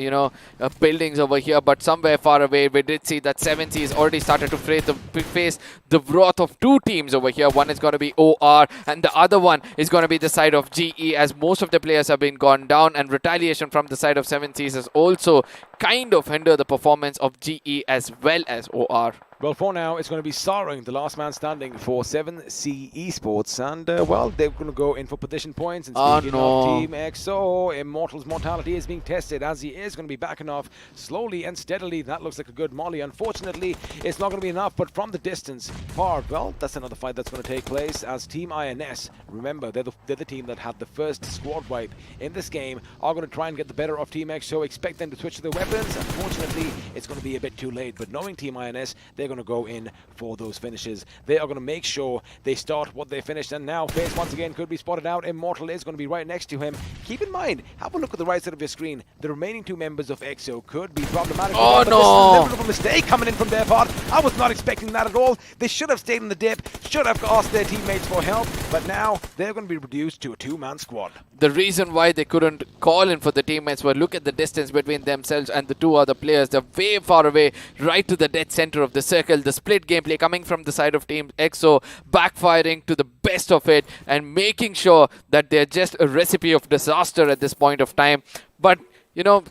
buildings over here. But somewhere far away, we did see that 7C has already started to face the wrath of 2 teams over here. One is going to be OR, and the other one is going to be the side of GE, as most of the players have been gone down. And retaliation from the side of 7Cs has also kind of hindered the performance of GE as well as OR. Well, for now, it's going to be Saring, the last man standing for 7C Esports. And, well, they're going to go in for position points. And speaking of Team XO, Immortal's mortality is being tested as he is going to be backing off slowly and steadily. That looks like a good molly. Unfortunately, it's not going to be enough, but from the distance, well, that's another fight that's going to take place as Team INS, remember, they're the team that had the first squad wipe in this game, are going to try and get the better of Team XO. Expect them to switch to their weapons. Unfortunately, it's going to be a bit too late, but knowing Team INS, they're going to go in for those finishes. They are going to make sure they start what they finished, and now FaZe once again could be spotted out. Immortal is going to be right next to him. Keep in mind, have a look at the right side of your screen. The remaining two members of EXO could be problematic. Oh, but no! This is an inevitable mistake coming in from their part. I was not expecting that at all. They should have stayed in the dip, should have asked their teammates for help, but now they're going to be reduced to a two-man squad. The reason why they couldn't call in for the teammates were look at the distance between themselves and the two other players. They're way far away, right to the dead center of the circle. The split gameplay coming from the side of Team EXO, backfiring to the best of it and making sure that they're just a recipe of disaster at this point of time. But, you know,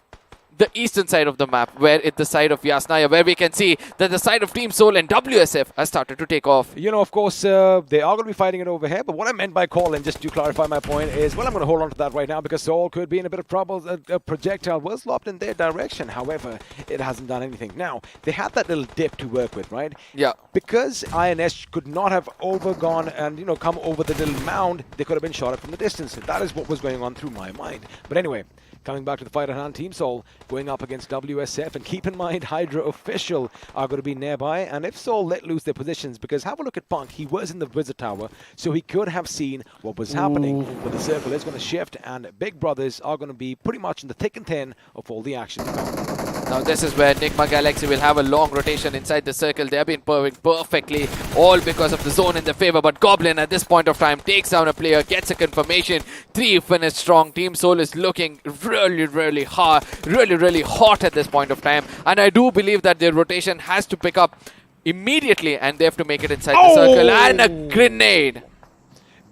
the eastern side of the map, where it's the side of Yasnaya, where we can see that the side of Team Soul and WSF has started to take off. You know, of course, they are going to be fighting it over here, but what I meant by call-in, just to clarify my point, is, well, I'm going to hold on to that right now because Soul could be in a bit of trouble. A projectile was lobbed in their direction. However, it hasn't done anything. Now, they had that little dip to work with, right? Yeah. Because INS could not have overgone and, you know, come over the little mound, they could have been shot at from the distance. That is what was going on through my mind. But anyway, coming back to the fight at hand, Team Soul going up against WSF, and keep in mind Hydra official are going to be nearby, and if Soul let loose their positions, because have a look at Punk, he was in the Wizard Tower, so he could have seen what was happening, but the circle is going to shift, and Big Brothers are going to be pretty much in the thick and thin of all the action. Now this is where Nigma Galaxy will have a long rotation inside the circle. They have been purring perfectly, all because of the zone in their favor. But Goblin at this point of time takes down a player, gets a confirmation. 3 finished strong. Team Soul is looking really hard, really hot at this point of time. And I do believe that their rotation has to pick up immediately, and they have to make it inside the circle. And a grenade.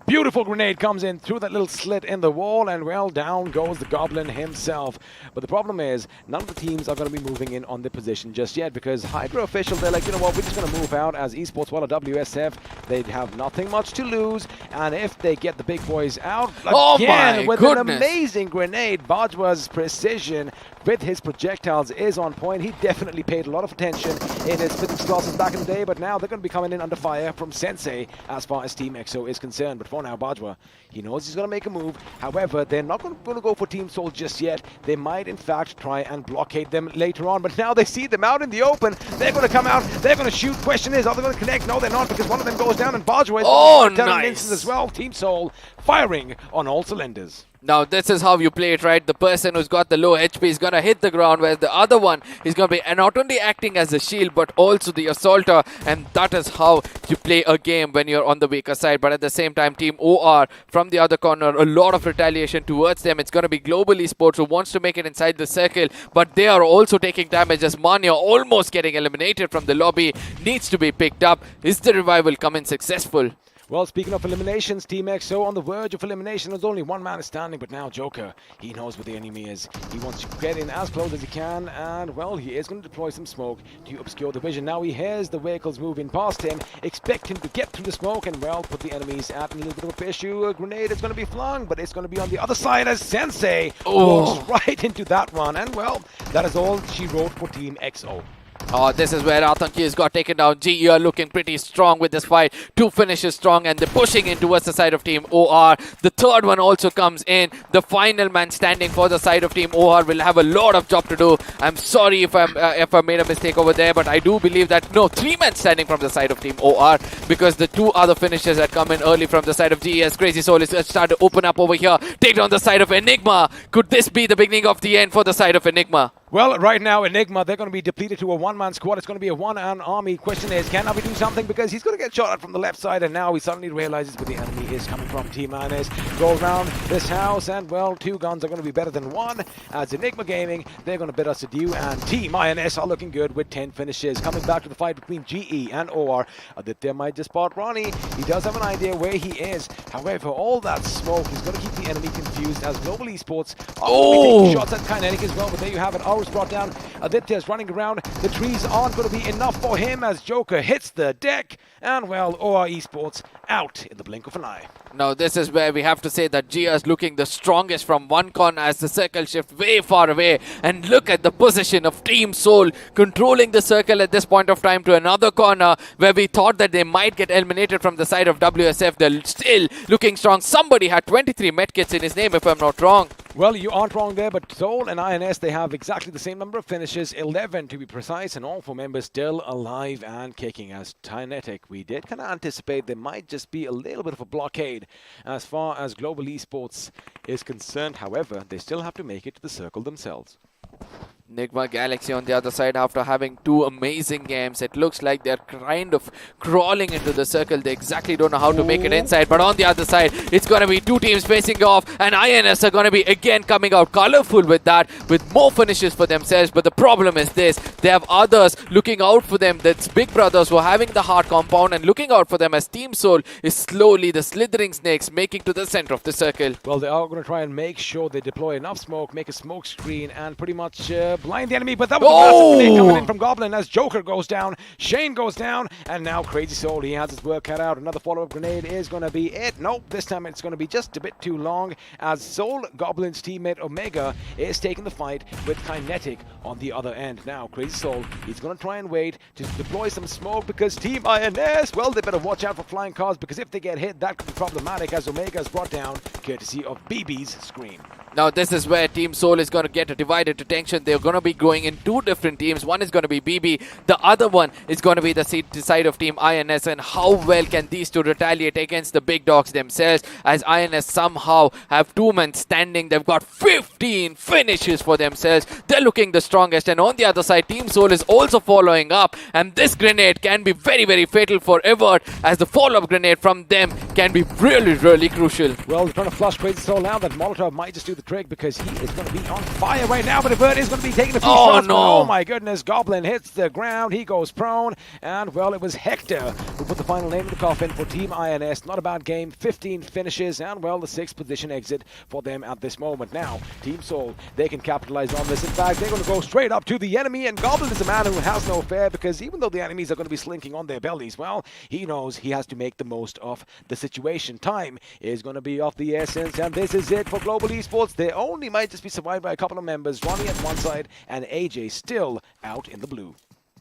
Beautiful grenade comes in through that little slit in the wall, and well, down goes the Goblin himself. But the problem is, none of the teams are going to be moving in on their position just yet, because Hydra official, they're like, you know what, we're just going to move out as Esports, while WSF, they have nothing much to lose, and if they get the big boys out, again, with an amazing grenade, Bajwa's precision with his projectiles is on point. He definitely paid a lot of attention in his physics classes back in the day, but now they're going to be coming in under fire from Sensei as far as Team EXO is concerned. But for now, Bajwa, he knows he's going to make a move. However, they're not going to go for Team Soul just yet. They might, in fact, try and blockade them later on, but now they see them out in the open. They're going to come out. They're going to shoot. Question is, are they going to connect? No, they're not, because one of them goes down, and Bajwa is nice as well. Team Soul firing on all cylinders. Now this is how you play it, right? The person who's got the low HP is going to hit the ground, whereas the other one is going to be not only acting as a shield, but also the assaulter. And that is how you play a game when you're on the weaker side. But at the same time, Team OR from the other corner, a lot of retaliation towards them. It's going to be Global Esports who wants to make it inside the circle, but they are also taking damage as Manya, almost getting eliminated from the lobby, needs to be picked up. Is the revival coming successful? Well, speaking of eliminations, Team EXO on the verge of elimination. There's only one man standing, but now Joker, he knows where the enemy is. He wants to get in as close as he can, and, well, he is going to deploy some smoke to obscure the vision. Now he hears the vehicles moving past him, expect him to get through the smoke and, well, put the enemies at a little bit of a issue. A grenade is going to be flung, but it's going to be on the other side as Sensei walks right into that one. And, well, that is all she wrote for Team EXO. Oh, this is where Atanki has got taken down. GE are looking pretty strong with this fight. 2 finishes strong, and they're pushing in towards the side of Team OR. The third one also comes in. The final man standing for the side of Team OR will have a lot of job to do. I'm sorry if I made a mistake over there, but I do believe that, no, 3 men standing from the side of Team OR, because the 2 other finishes that come in early from the side of GES. Crazy Soul is starting to open up over here. Take down the side of Enigma. Could this be the beginning of the end for the side of Enigma? Well, right now, Enigma, they're going to be depleted to a one-man squad. It's going to be a one-man army. Question is, can Navi do something? Because he's going to get shot at from the left side, and now he suddenly realizes where the enemy is coming from. Team INS go around this house, and, well, 2 guns are going to be better than 1. As Enigma Gaming, they're going to bid us adieu, and Team INS are looking good with 10 finishes. Coming back to the fight between GE and OR. Aditya might just spot Ronnie. He does have an idea where he is. However, all that smoke is going to keep the enemy confused as Global Esports are going to be taking shots at Kinetic as well. But there you have it. Aurus brought down. Aditya's running around. The trees aren't going to be enough for him as Joker hits the deck. And, well, OR Esports out in the blink of an eye. Now this is where we have to say that Gia is looking the strongest from one corner as the circle shift way far away. And look at the position of Team Soul controlling the circle at this point of time to another corner where we thought that they might get eliminated from the side of WSF. They're still looking strong. Somebody had 23 medkits in his name if I'm not wrong. Well, you aren't wrong there, but Soul and INS, they have exactly the same number of finishes, 11 to be precise, and all 4 members still alive and kicking. As Kinetic, we did kind of anticipate there might just be a little bit of a blockade as far as Global Esports is concerned. However, they still have to make it to the circle themselves. Nigma Galaxy on the other side after having 2 amazing games. It looks like they're kind of crawling into the circle. They exactly don't know how to make it inside. But on the other side, it's going to be 2 teams facing off. And INS are going to be again coming out colorful with that, with more finishes for themselves. But the problem is this. They have others looking out for them. That's big brothers who are having the hard compound and looking out for them as Team Soul is slowly the slithering snakes making to the center of the circle. Well, they are going to try and make sure they deploy enough smoke, make a smoke screen, and pretty much blind the enemy. But that was a massive grenade coming in from Goblin as Joker goes down, Shane goes down, and now Crazy Soul, he has his work cut out. Another follow-up grenade is going to be it. Nope, this time it's going to be just a bit too long as Soul Goblin's teammate Omega is taking the fight with Kinetic on the other end. Now, Crazy Soul, he's going to try and wait to deploy some smoke because Team INS, well, they better watch out for flying cars because if they get hit, that could be problematic as Omega is brought down courtesy of BB's Scream. Now this is where Team Soul is going to get a divided attention. They're going to be going in 2 different teams. One is going to be BB. The other one is going to be the side of Team INS. And how well can these 2 retaliate against the big dogs themselves as INS somehow have 2 men standing. They've got 15 finishes for themselves. They're looking the strongest. And on the other side, Team Soul is also following up. And this grenade can be very, very fatal for Evert as the follow-up grenade from them can be really, really crucial. Well, they're trying to flush Crazy Soul now. That Molotov might just do the trick because he is going to be on fire right now, but Evert is going to be taking a few shots. No. Oh my goodness, Goblin hits the ground, he goes prone, and well, it was Hector who put the final name in the coffin for Team INS. Not a bad game, 15 finishes, and well, the 6th position exit for them at this moment. Now, Team Soul, they can capitalize on this. In fact, they're going to go straight up to the enemy, and Goblin is a man who has no fear because even though the enemies are going to be slinking on their bellies, well, he knows he has to make the most of the situation. Time is going to be of the essence, and this is it for Global Esports. They only might just be survived by a couple of members, Ronnie at one side and AJ still out in the blue.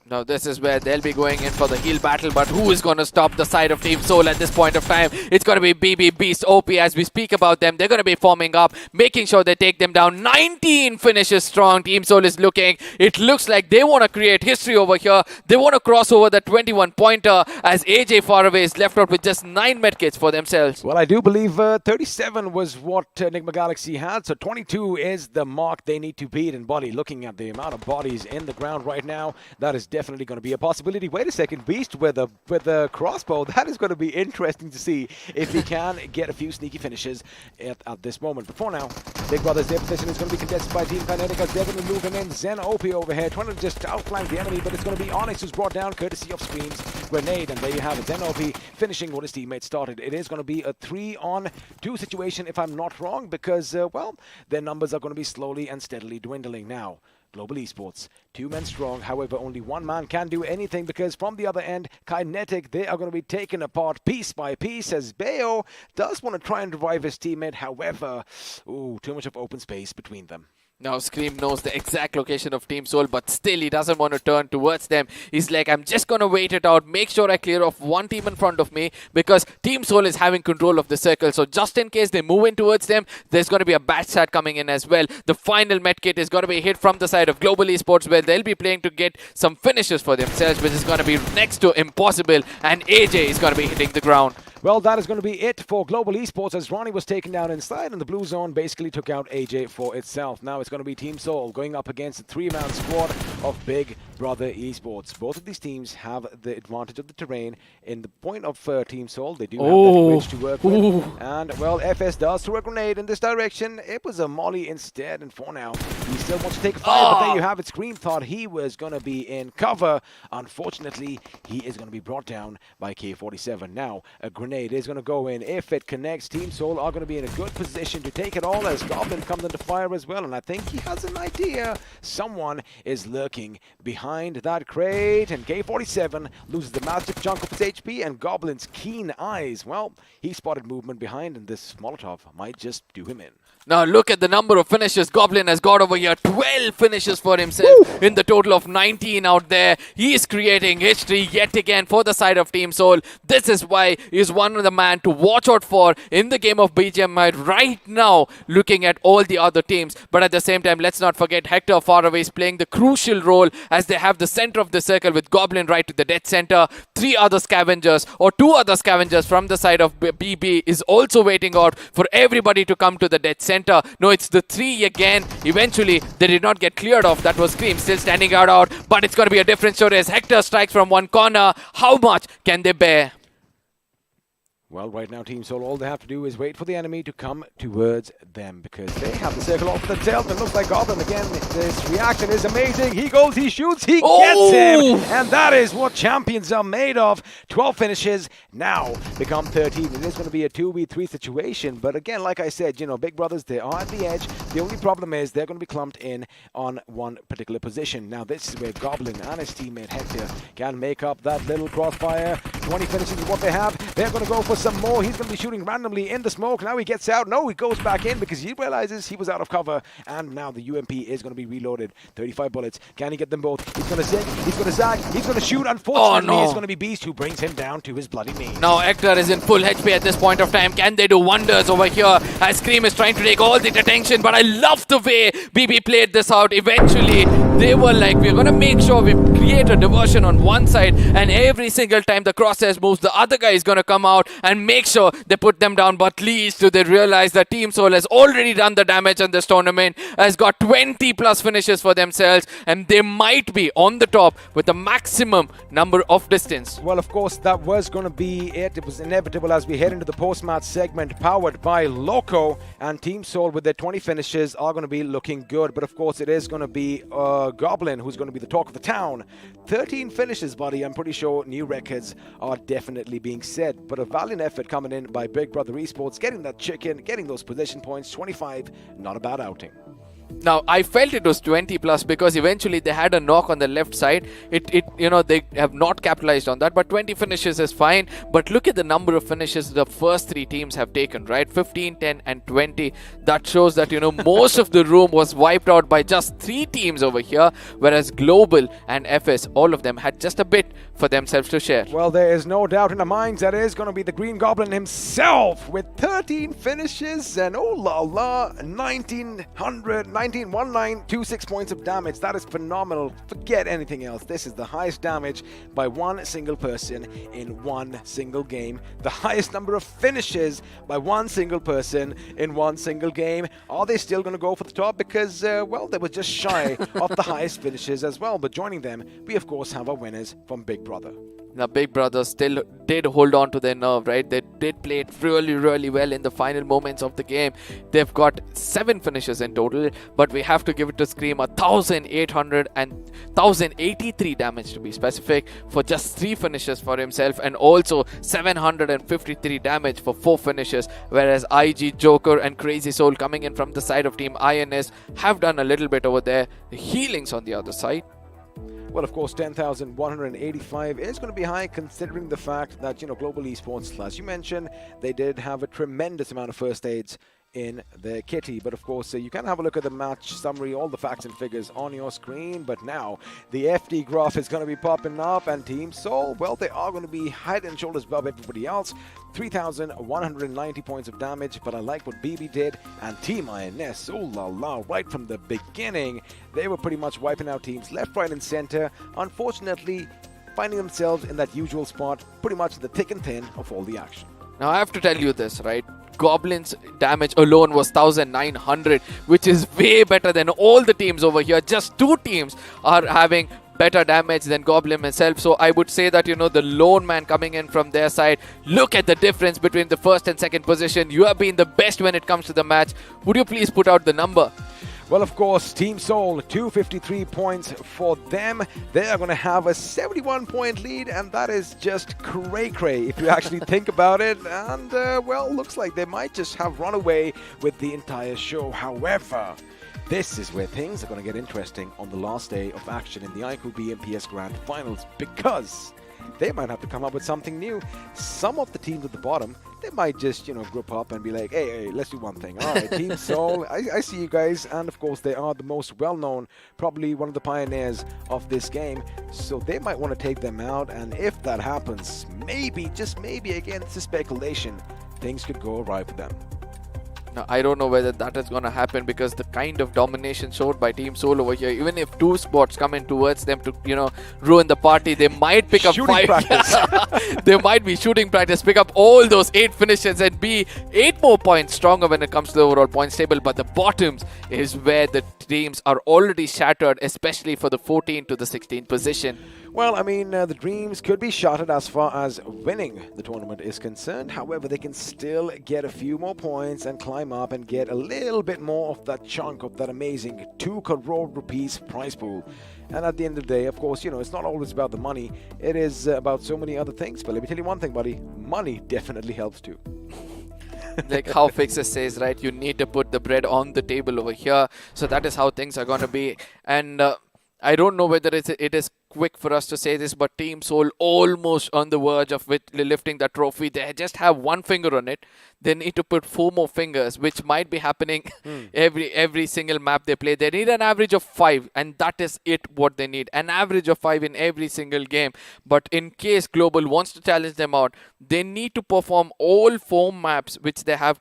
Now this is where they'll be going in for the heal battle, but who is going to stop the side of Team Soul at this point of time? It's going to be BB, Beast, OP as we speak about them. They're going to be forming up, making sure they take them down. 19 finishes strong. Team Soul is looking. It looks like they want to create history over here. They want to cross over the 21-pointer as AJ Faraway is left out with just 9 medkits for themselves. Well, I do believe 37 was what Enigma Galaxy had, so 22 is the mark they need to beat. And buddy, looking at the amount of bodies in the ground right now, that is definitely going to be a possibility. Wait a second, Beast with the crossbow. That is going to be interesting to see if he can get a few sneaky finishes at this moment. But for now, Big Brother's their position is going to be contested by Team Kinetic as they're going to move him in. Zen OP over here trying to just outflank the enemy, but it's going to be Onyx who's brought down courtesy of Scream's grenade. And there you have it. Zen OP finishing what his teammate started. It is going to be a 3-on-2 situation if I'm not wrong because, well, their numbers are going to be slowly and steadily dwindling now. Global Esports, 2 men strong, however only 1 man can do anything because from the other end, Kinetic, they are going to be taken apart piece by piece as Bayo does want to try and revive his teammate, however, too much of open space between them. Now Scream knows the exact location of Team Soul, but still he doesn't want to turn towards them. He's like, I'm just going to wait it out, make sure I clear off 1 team in front of me because Team Soul is having control of the circle. So just in case they move in towards them, there's going to be a batch start coming in as well. The final medkit is going to be hit from the side of Global Esports where they'll be playing to get some finishes for themselves, which is going to be next to impossible, and AJ is going to be hitting the ground. Well, that is going to be it for Global Esports as Ronnie was taken down inside and the blue zone basically took out AJ for itself. Now it's going to be Team Soul going up against a 3-man squad of Big Brother Esports. Both of these teams have the advantage of the terrain. In the point of Team Soul, they do have that bridge to work with. And, well, FS does throw a grenade in this direction. It was a molly instead, and for now, he still wants to take a fire, but there you have it. Scream thought he was going to be in cover. Unfortunately, he is going to be brought down by K47. Now, a grenade grenade is going to go in. If it connects, Team Soul are going to be in a good position to take it all as Goblin comes into fire as well. And I think he has an idea. Someone is lurking behind that crate. And K47 loses the massive chunk of his HP. And Goblin's keen eyes, well, he spotted movement behind. And this Molotov might just do him in. Now look at the number of finishes Goblin has got over here. 12 finishes for himself in the total of 19 out there. He is creating history yet again for the side of Team Soul. This is why he's one of the man to watch out for in the game of BGMI right now, looking at all the other teams. But at the same time, let's not forget Hector far away is playing the crucial role as they have the center of the circle with Goblin right to the dead center. 2 other scavengers from the side of BB is also waiting out for everybody to come to the dead center. No, it's the 3 again. Eventually, they did not get cleared off. That was Scream still standing out. But it's going to be a different story as Hector strikes from one corner. How much can they bear? Well, right now, Team Soul, all they have to do is wait for the enemy to come towards them because they have the circle off the tail. It looks like Goblin again. This reaction is amazing. He goes, he shoots, he gets him. And that is what champions are made of. 12 finishes now become 13. It is going to be a 2v3 situation. But again, like I said, you know, big brothers, they are at the edge. The only problem is they're going to be clumped in on one particular position. Now, this is where Goblin and his teammate Hector can make up that little crossfire. 20 finishes is what they have. They're going to go for some more. He's going to be shooting randomly in the smoke. Now he gets out. No, he goes back in because he realizes he was out of cover. And now the UMP is going to be reloaded. 35 bullets. Can he get them both? He's going to zig. He's going to zag. He's going to shoot. Unfortunately, it's going to be Beast who brings him down to his bloody knees. Now Hector is in full HP at this point of time. Can they do wonders over here as Scream is trying to take all the attention? But I love the way BB played this out. Eventually, they were like, we're going to make sure we create a diversion on one side, and every single time the crosshairs moves, the other guy is going to come out and make sure they put them down. But least do they realize that Team Soul has already done the damage in this tournament, has got 20 plus finishes for themselves, and they might be on the top with the maximum number of distance. Well, of course, that was going to be it. It was inevitable as we head into the post-match segment powered by Loco, and Team Soul with their 20 finishes are going to be looking good. But of course, it is going to be Goblin who's going to be the talk of the town. 13 finishes, buddy. I'm pretty sure new records are definitely being set. But a valiant effort coming in by Big Brother Esports, getting that chicken, getting those position points. 25, not a bad outing. Now, I felt it was 20 plus because eventually they had a knock on the left side. You know, they have not capitalized on that, but 20 finishes is fine. But look at the number of finishes the first 3 teams have taken, right? 15, 10 and 20. That shows that, you know, most of the room was wiped out by just 3 teams over here, whereas Global and FS, all of them had just a bit for themselves to share. Well, there is no doubt in our minds that is going to be the Green Goblin himself with 13 finishes and oh la la, 1926 points of damage. That is phenomenal. Forget anything else. This is the highest damage by one single person in one single game. The highest number of finishes by one single person in one single game. Are they still going to go for the top? Because, well, they were just shy of the highest finishes as well. But joining them, we of course have our winners from Big Brother. Now, Big Brother still did hold on to their nerve, right? They did play it really, really well in the final moments of the game. They've got 7 finishes in total, but we have to give it to Scream 1,083 damage to be specific for just 3 finishes for himself, and also 753 damage for 4 finishes, whereas IG, Joker and Crazy Soul coming in from the side of Team INS have done a little bit over there. The healings on the other side. Well, of course, 10,185 is going to be high considering the fact that, you know, Global Esports, as you mentioned, they did have a tremendous amount of first aids in their kitty. But of course, you can have a look at the match summary, all the facts and figures on your screen. But now the FD graph is going to be popping up, and Team Soul, well, they are going to be head and shoulders above everybody else. 3,190 points of damage, but I like what BB did, and Team INS, oh la la, right from the beginning, they were pretty much wiping out teams left, right and center, unfortunately finding themselves in that usual spot, pretty much the thick and thin of all the action. Now I have to tell you this, right? Goblin's damage alone was 1,900, which is way better than all the teams over here. Just 2 teams are having better damage than Goblin himself. So I would say that, you know, the lone man coming in from their side, look at the difference between the first and second position. You have been the best when it comes to the match. Would you please put out the number? Well, of course, Team Seoul, 253 points for them. They are going to have a 71-point lead, and that is just cray-cray if you actually think about it. And, well, looks like they might just have run away with the entire show. However, this is where things are going to get interesting on the last day of action in the iQOO BMPS Grand Finals, because they might have to come up with something new. Some of the teams at the bottom, they might just, group up and be like, hey, let's do one thing. All right, Team Seoul, I see you guys. And of course, they are the most well-known, probably one of the pioneers of this game. So they might want to take them out. And if that happens, maybe, just maybe, again, it's a speculation, things could go awry for them. Now, I don't know whether that is going to happen, because the kind of domination showed by Team Seoul over here, even if two spots come in towards them to, ruin the party, they might pick up shooting 5. Practice. They might be shooting practice, pick up all those 8 finishes and be 8 more points stronger when it comes to the overall points table. But the bottoms is where the teams are already shattered, especially for the 14th to the 16th position. Well, I mean, the dreams could be shattered as far as winning the tournament is concerned. However, they can still get a few more points and climb up and get a little bit more of that chunk of that amazing 2 crore rupees prize pool. And at the end of the day, of course, it's not always about the money. It is about so many other things. But let me tell you one thing, buddy. Money definitely helps too. Like how Fixer says, right? You need to put the bread on the table over here. So that is how things are going to be. And I don't know whether it is quick for us to say this, but Team Seoul almost on the verge of lifting that trophy. They just have one finger on it. They need to put 4 more fingers, which might be happening every single map they play. They need an average of 5, and that is what they need. An average of 5 in every single game. But in case Global wants to challenge them out, they need to perform all 4 maps, which they have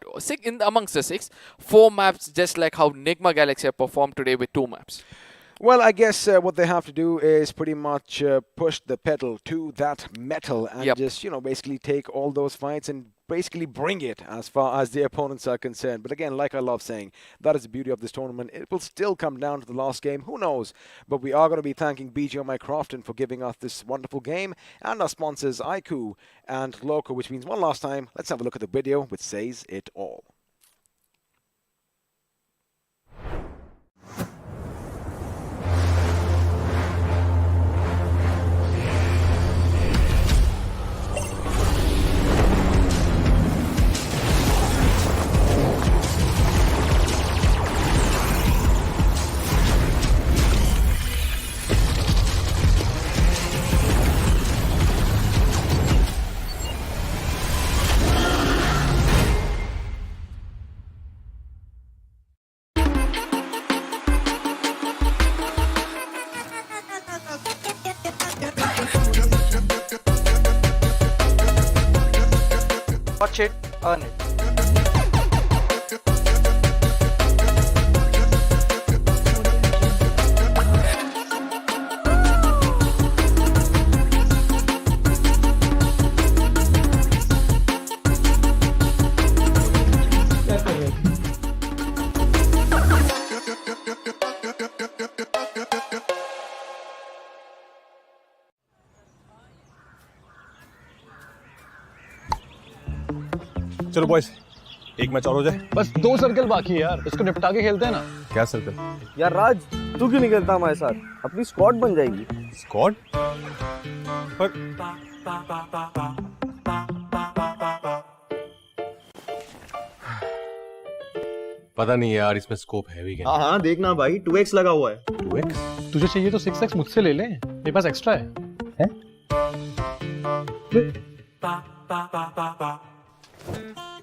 amongst the 6. 4 maps, just like how Nigma Galaxy have performed today with 2 maps. Well, I guess what they have to do is pretty much push the pedal to that metal and just, basically take all those fights and basically bring it as far as the opponents are concerned. But again, like I love saying, that is the beauty of this tournament. It will still come down to the last game. Who knows? But we are going to be thanking BGMI Crofton for giving us this wonderful game, and our sponsors iQOO and Loco, which means one last time, let's have a look at the video which says it all. Watch it, earn it. चलो boys, एक match और हो जाए। बस 2 circle बाकी है यार, इसको निपटा के खेलते हैं ना। क्या सर्कल? यार राज, तू क्यों नहीं खेलता हमारे साथ? अपनी स्क्वाड बन जाएगी। स्क्वाड? पर पता नहीं यार, इसमें स्कोप है भी क्या? हाँ देखना भाई, 2x लगा हुआ है। 2x? तुझे चाहिए तो 6x मुझसे ले ले, मेरे पास एक्स्ट्रा है।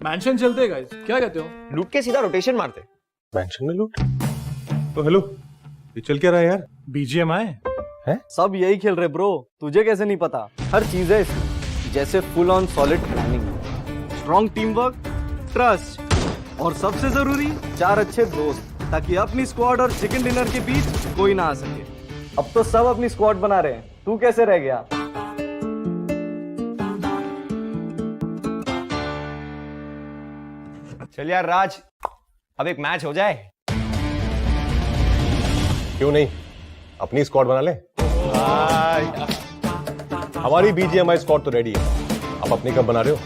मैंशन चलते हैं गाइस, क्या कहते हो? लूट के सीधा रोटेशन मारते। मैंशन में लूट? तो हेलो, ये चल क्या रहा है यार? BGMI है? सब यही खेल रहे ब्रो, तुझे कैसे नहीं पता? हर चीज है इसमें, जैसे full on solid planning, strong team work, trust और सबसे जरूरी 4 अच्छे दोस्त, ताकि अपनी स्क्वाड और चिकन डिनर के बीच कोई ना आ सके। अब तो सब अपनी स्क्वाड बना रहे हैं, तू कैसे रह गया? चल यार राज, अब एक मैच हो जाए। क्यों नहीं, अपनी स्क्वाड बना ले। हमारी BGMI स्क्वाड तो रेडी है, अब अपनी कब बना रहे हो?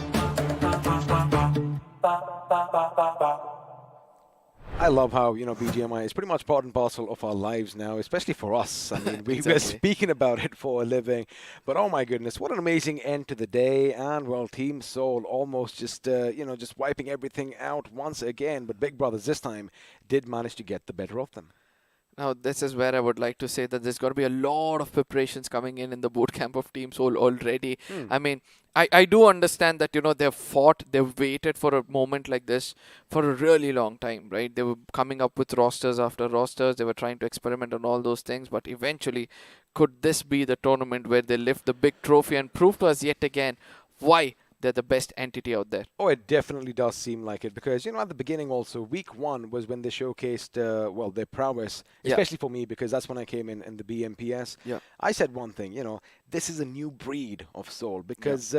I love how, BGMI is pretty much part and parcel of our lives now, especially for us. I mean, we're speaking about it for a living. But oh my goodness, what an amazing end to the day. And, well, Team Soul almost just wiping everything out once again. But Big Brothers this time did manage to get the better of them. Now, this is where I would like to say that there's got to be a lot of preparations coming in the boot camp of Team Soul already. I mean, I do understand that, they've waited for a moment like this for a really long time, right? They were coming up with rosters after rosters. They were trying to experiment on all those things. But eventually, could this be the tournament where they lift the big trophy and prove to us yet again why they're the best entity out there? Oh, it definitely does seem like it because, at the beginning also, week 1 was when they showcased, their prowess, especially for me because that's when I came in the BMPS. Yeah. I said one thing, this is a new breed of Soul because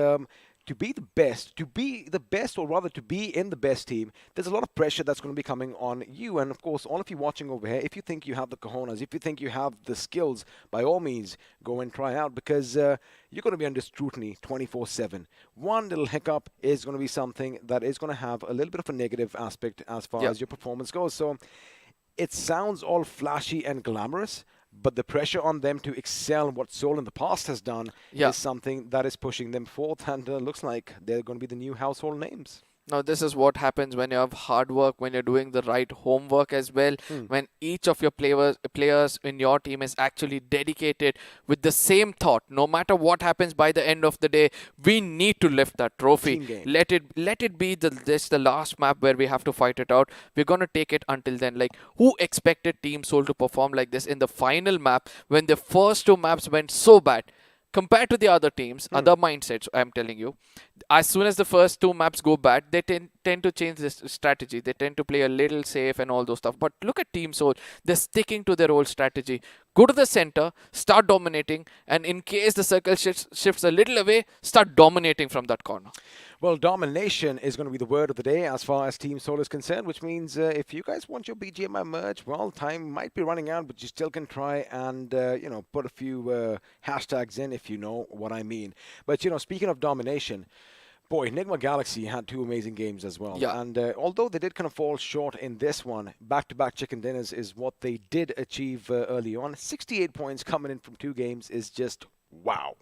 to be the best, or rather to be in the best team, there's a lot of pressure that's going to be coming on you. And of course, all of you watching over here, if you think you have the cojones, if you think you have the skills, by all means, go and try out because you're going to be under scrutiny 24/7. One little hiccup is going to be something that is going to have a little bit of a negative aspect as far as your performance goes. So it sounds all flashy and glamorous, but the pressure on them to excel what Soul in the past has done is something that is pushing them forth, and looks like they're going to be the new household names. Now, this is what happens when you have hard work, when you're doing the right homework as well, when each of your players in your team is actually dedicated with the same thought. No matter what happens by the end of the day, we need to lift that trophy. Let it be the last map where we have to fight it out. We're going to take it until then. Like, who expected Team Soul to perform like this in the final map when the first 2 maps went so bad? Compared to the other teams, other mindsets, I'm telling you, as soon as the first 2 maps go bad, they tend to change this strategy. They tend to play a little safe and all those stuff. But look at Team Soul. They're sticking to their old strategy. Go to the center, start dominating, and in case the circle shifts a little away, start dominating from that corner. Well, domination is going to be the word of the day as far as Team Soul is concerned, which means if you guys want your BGMI merch, well, time might be running out, but you still can try and, put a few hashtags in if you know what I mean. But, speaking of domination, boy, Enigma Galaxy had 2 amazing games as well. Yeah. And although they did kind of fall short in this one, back-to-back chicken dinners is what they did achieve early on. 68 points coming in from 2 games is just wow.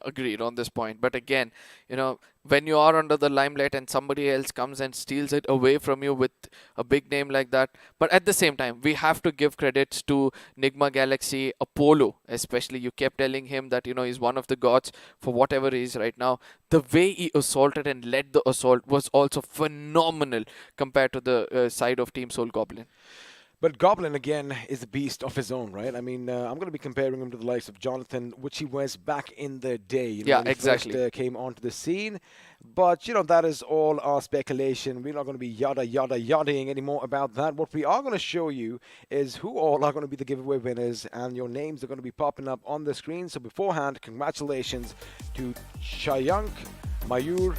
Agreed on this point. But again, when you are under the limelight and somebody else comes and steals it away from you with a big name like that. But at the same time, we have to give credits to Enigma Galaxy, Apollo, especially. You kept telling him that, he's one of the gods for whatever he is right now. The way he assaulted and led the assault was also phenomenal compared to the side of Team Soul Goblin. But Goblin, again, is a beast of his own, right? I mean, I'm going to be comparing him to the likes of Jonathan, which he was back in the day. When he first came onto the scene. But, that is all our speculation. We're not going to be yada-ing anymore about that. What we are going to show you is who all are going to be the giveaway winners, and your names are going to be popping up on the screen. So beforehand, congratulations to Shayank, Mayur,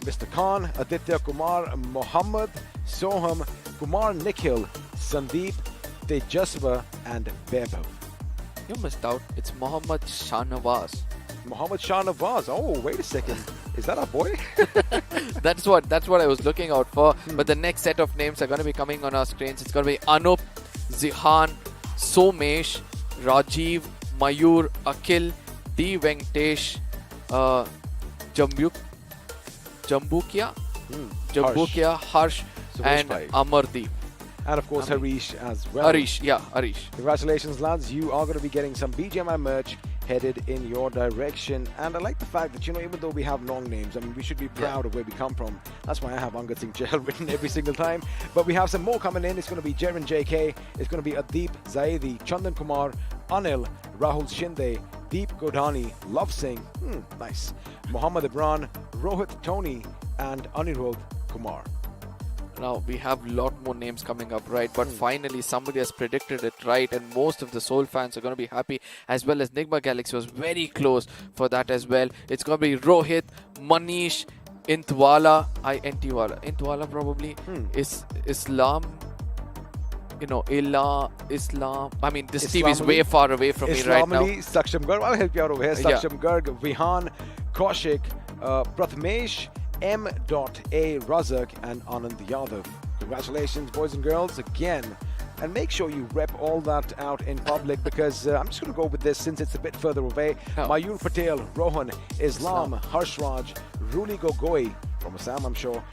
Mr. Khan, Aditya Kumar, Mohammed, Soham, Kumar Nikhil, Sandeep, Tejasva, and Vaibhav. You missed out. It's Mohammad Shahnawaz. Mohammad Shahnawaz. Oh, wait a second. Is that our boy? That's what I was looking out for. But the next set of names are going to be coming on our screens. It's going to be Anup, Zihan, Somesh, Rajiv, Mayur, Akhil, D. Venkatesh, Jambukia, Harsh, and Amardeep. And of course, Harish as well. Harish. Congratulations, lads. You are going to be getting some BGMI merch headed in your direction. And I like the fact that, even though we have long names, I mean, we should be proud of where we come from. That's why I have Angad Singh Chahal written every single time. But we have some more coming in. It's going to be Jaren JK. It's going to be Adeep Zaidi, Chandan Kumar, Anil, Rahul Shinde, Deep Godhani, Love Singh, nice, Muhammad Ibran, Rohit Tony, and Anirudh Kumar. Now, we have a lot more names coming up, right? But finally, somebody has predicted it right, and most of the Soul fans are going to be happy, as well as Enigma Galaxy was very close for that as well. It's going to be Rohit, Manish, Intwala probably, Islam. Islam. I mean, this team is way far away from me right now. Saksham Garg. I'll help you out over here. Saksham Garg, Vihan, Kaushik, Prathamesh, M.A. Razak, and Anand Yadav. Congratulations, boys and girls, again. And make sure you rep all that out in public because I'm just going to go with this since it's a bit further away. Mayur Patel, Rohan, Islam, Harshraj, Ruli Gogoi, from Assam, I'm sure.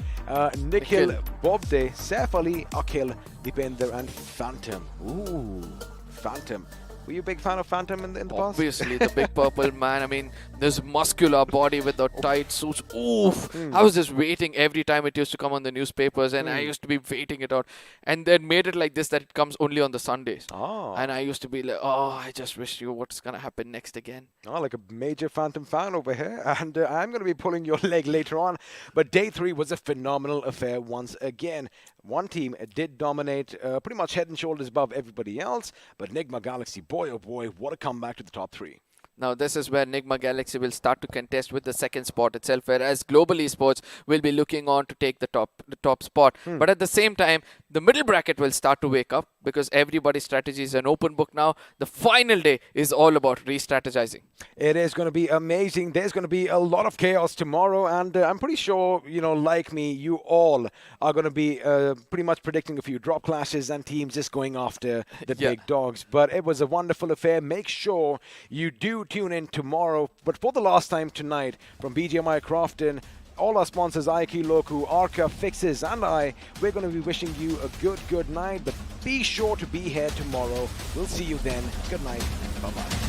Nikhil, Bobde, Saif Ali, Akhil, Dipender, and Phantom. Ooh, Phantom. Were you a big fan of Phantom in the past? Obviously, the big purple man. I mean, this muscular body with the tight suits. Oof! I was just waiting every time it used to come on the newspapers, and I used to be waiting it out. And then made it like this that it comes only on the Sundays. Oh. And I used to be like, oh, I just wish you what's gonna happen next again. Oh, like a major Phantom fan over here. And I'm going to be pulling your leg later on. But day 3 was a phenomenal affair once again. One team did dominate, pretty much head and shoulders above everybody else. But Nigma Galaxy, boy oh boy, what a comeback to the top 3. Now, this is where Nigma Galaxy will start to contest with the second spot itself, whereas Global Esports will be looking on to take the top spot. But at the same time, the middle bracket will start to wake up because everybody's strategy is an open book now. The final day is all about re-strategizing. It is going to be amazing. There's going to be a lot of chaos tomorrow, and I'm pretty sure, you know, like me, you all are going to be pretty much predicting a few drop clashes and teams just going after the big dogs. But it was a wonderful affair. Make sure you do tune in tomorrow. But for the last time tonight, from BGMI Crofton, all our sponsors, iQOO Loco, Arca, Fixes, and we're going to be wishing you a good night. But be sure to be here tomorrow. We'll see you then. Good night. Bye-bye.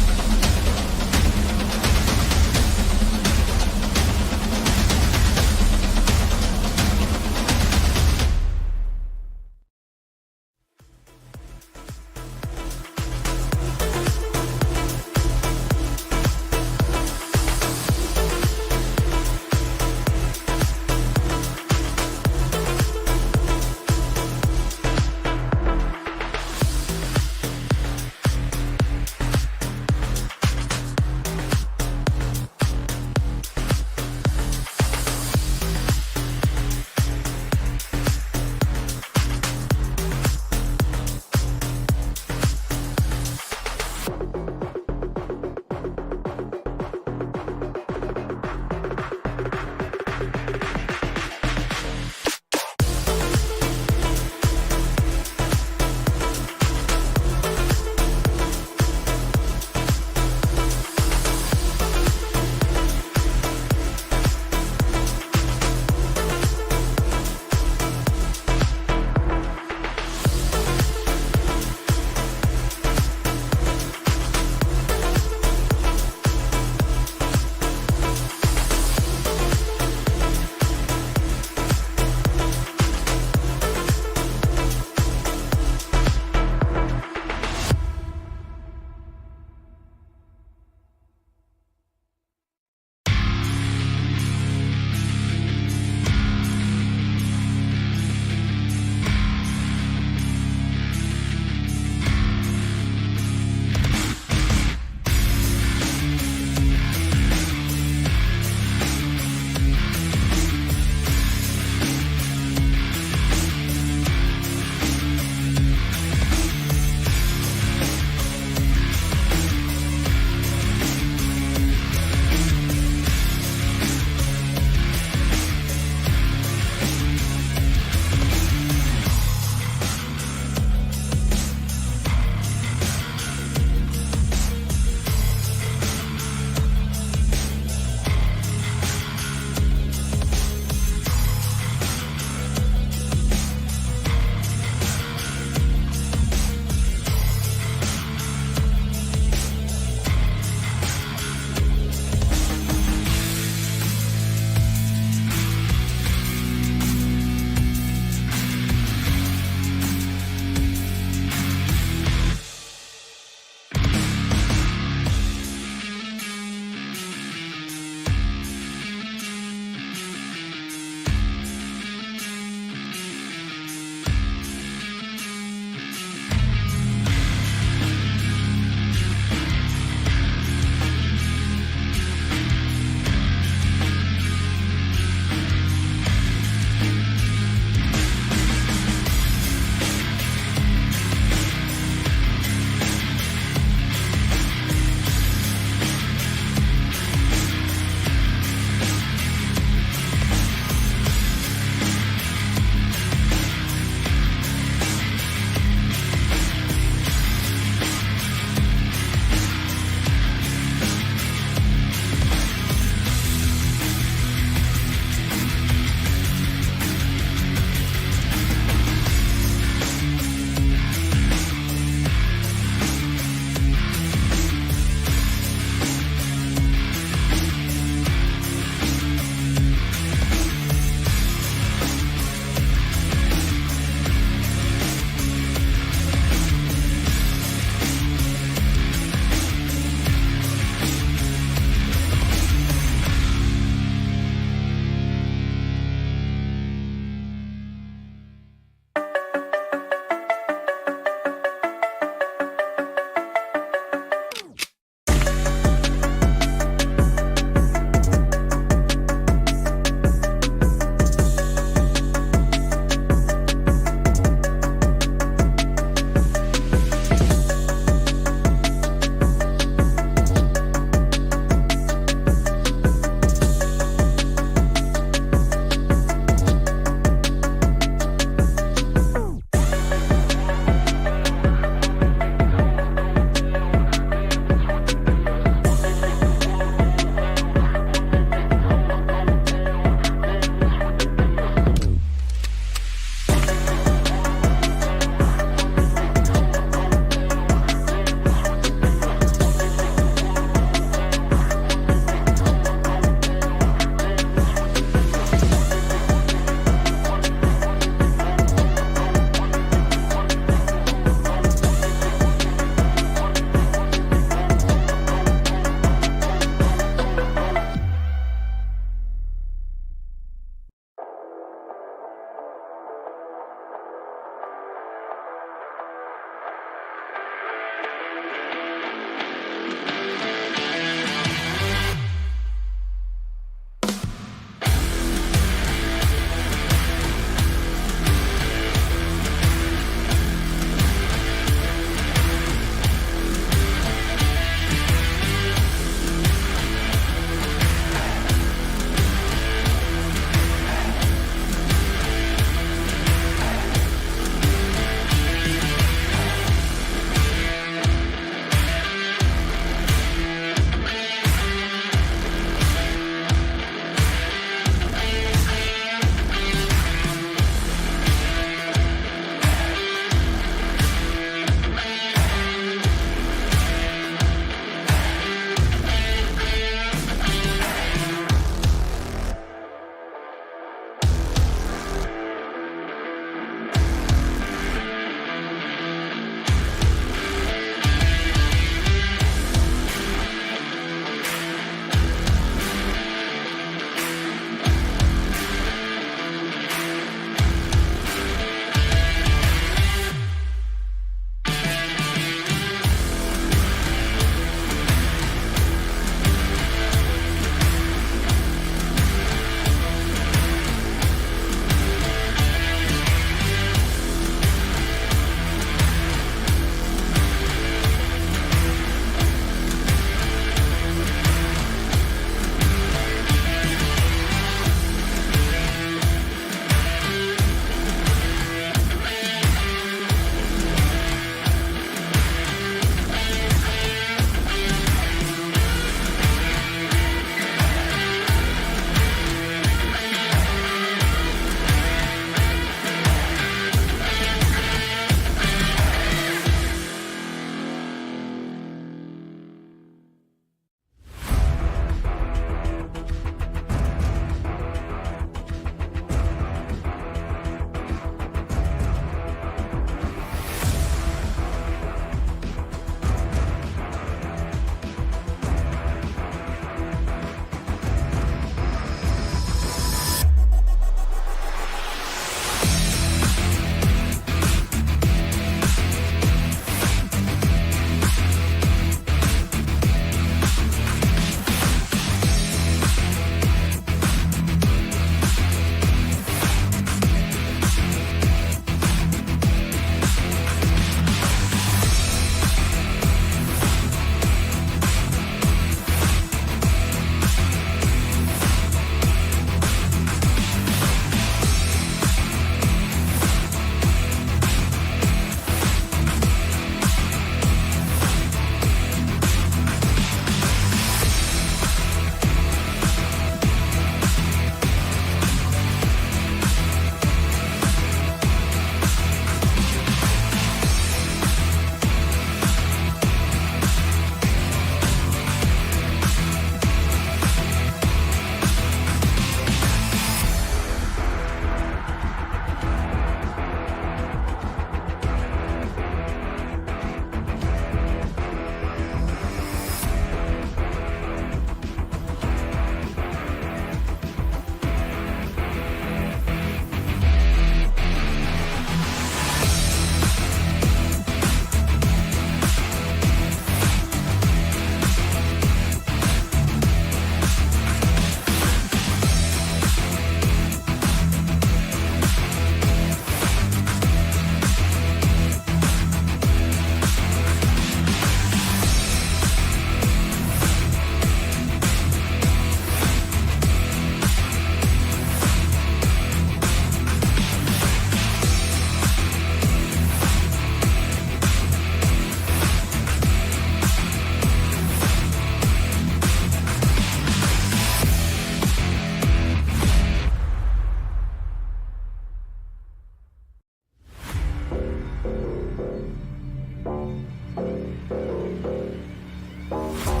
है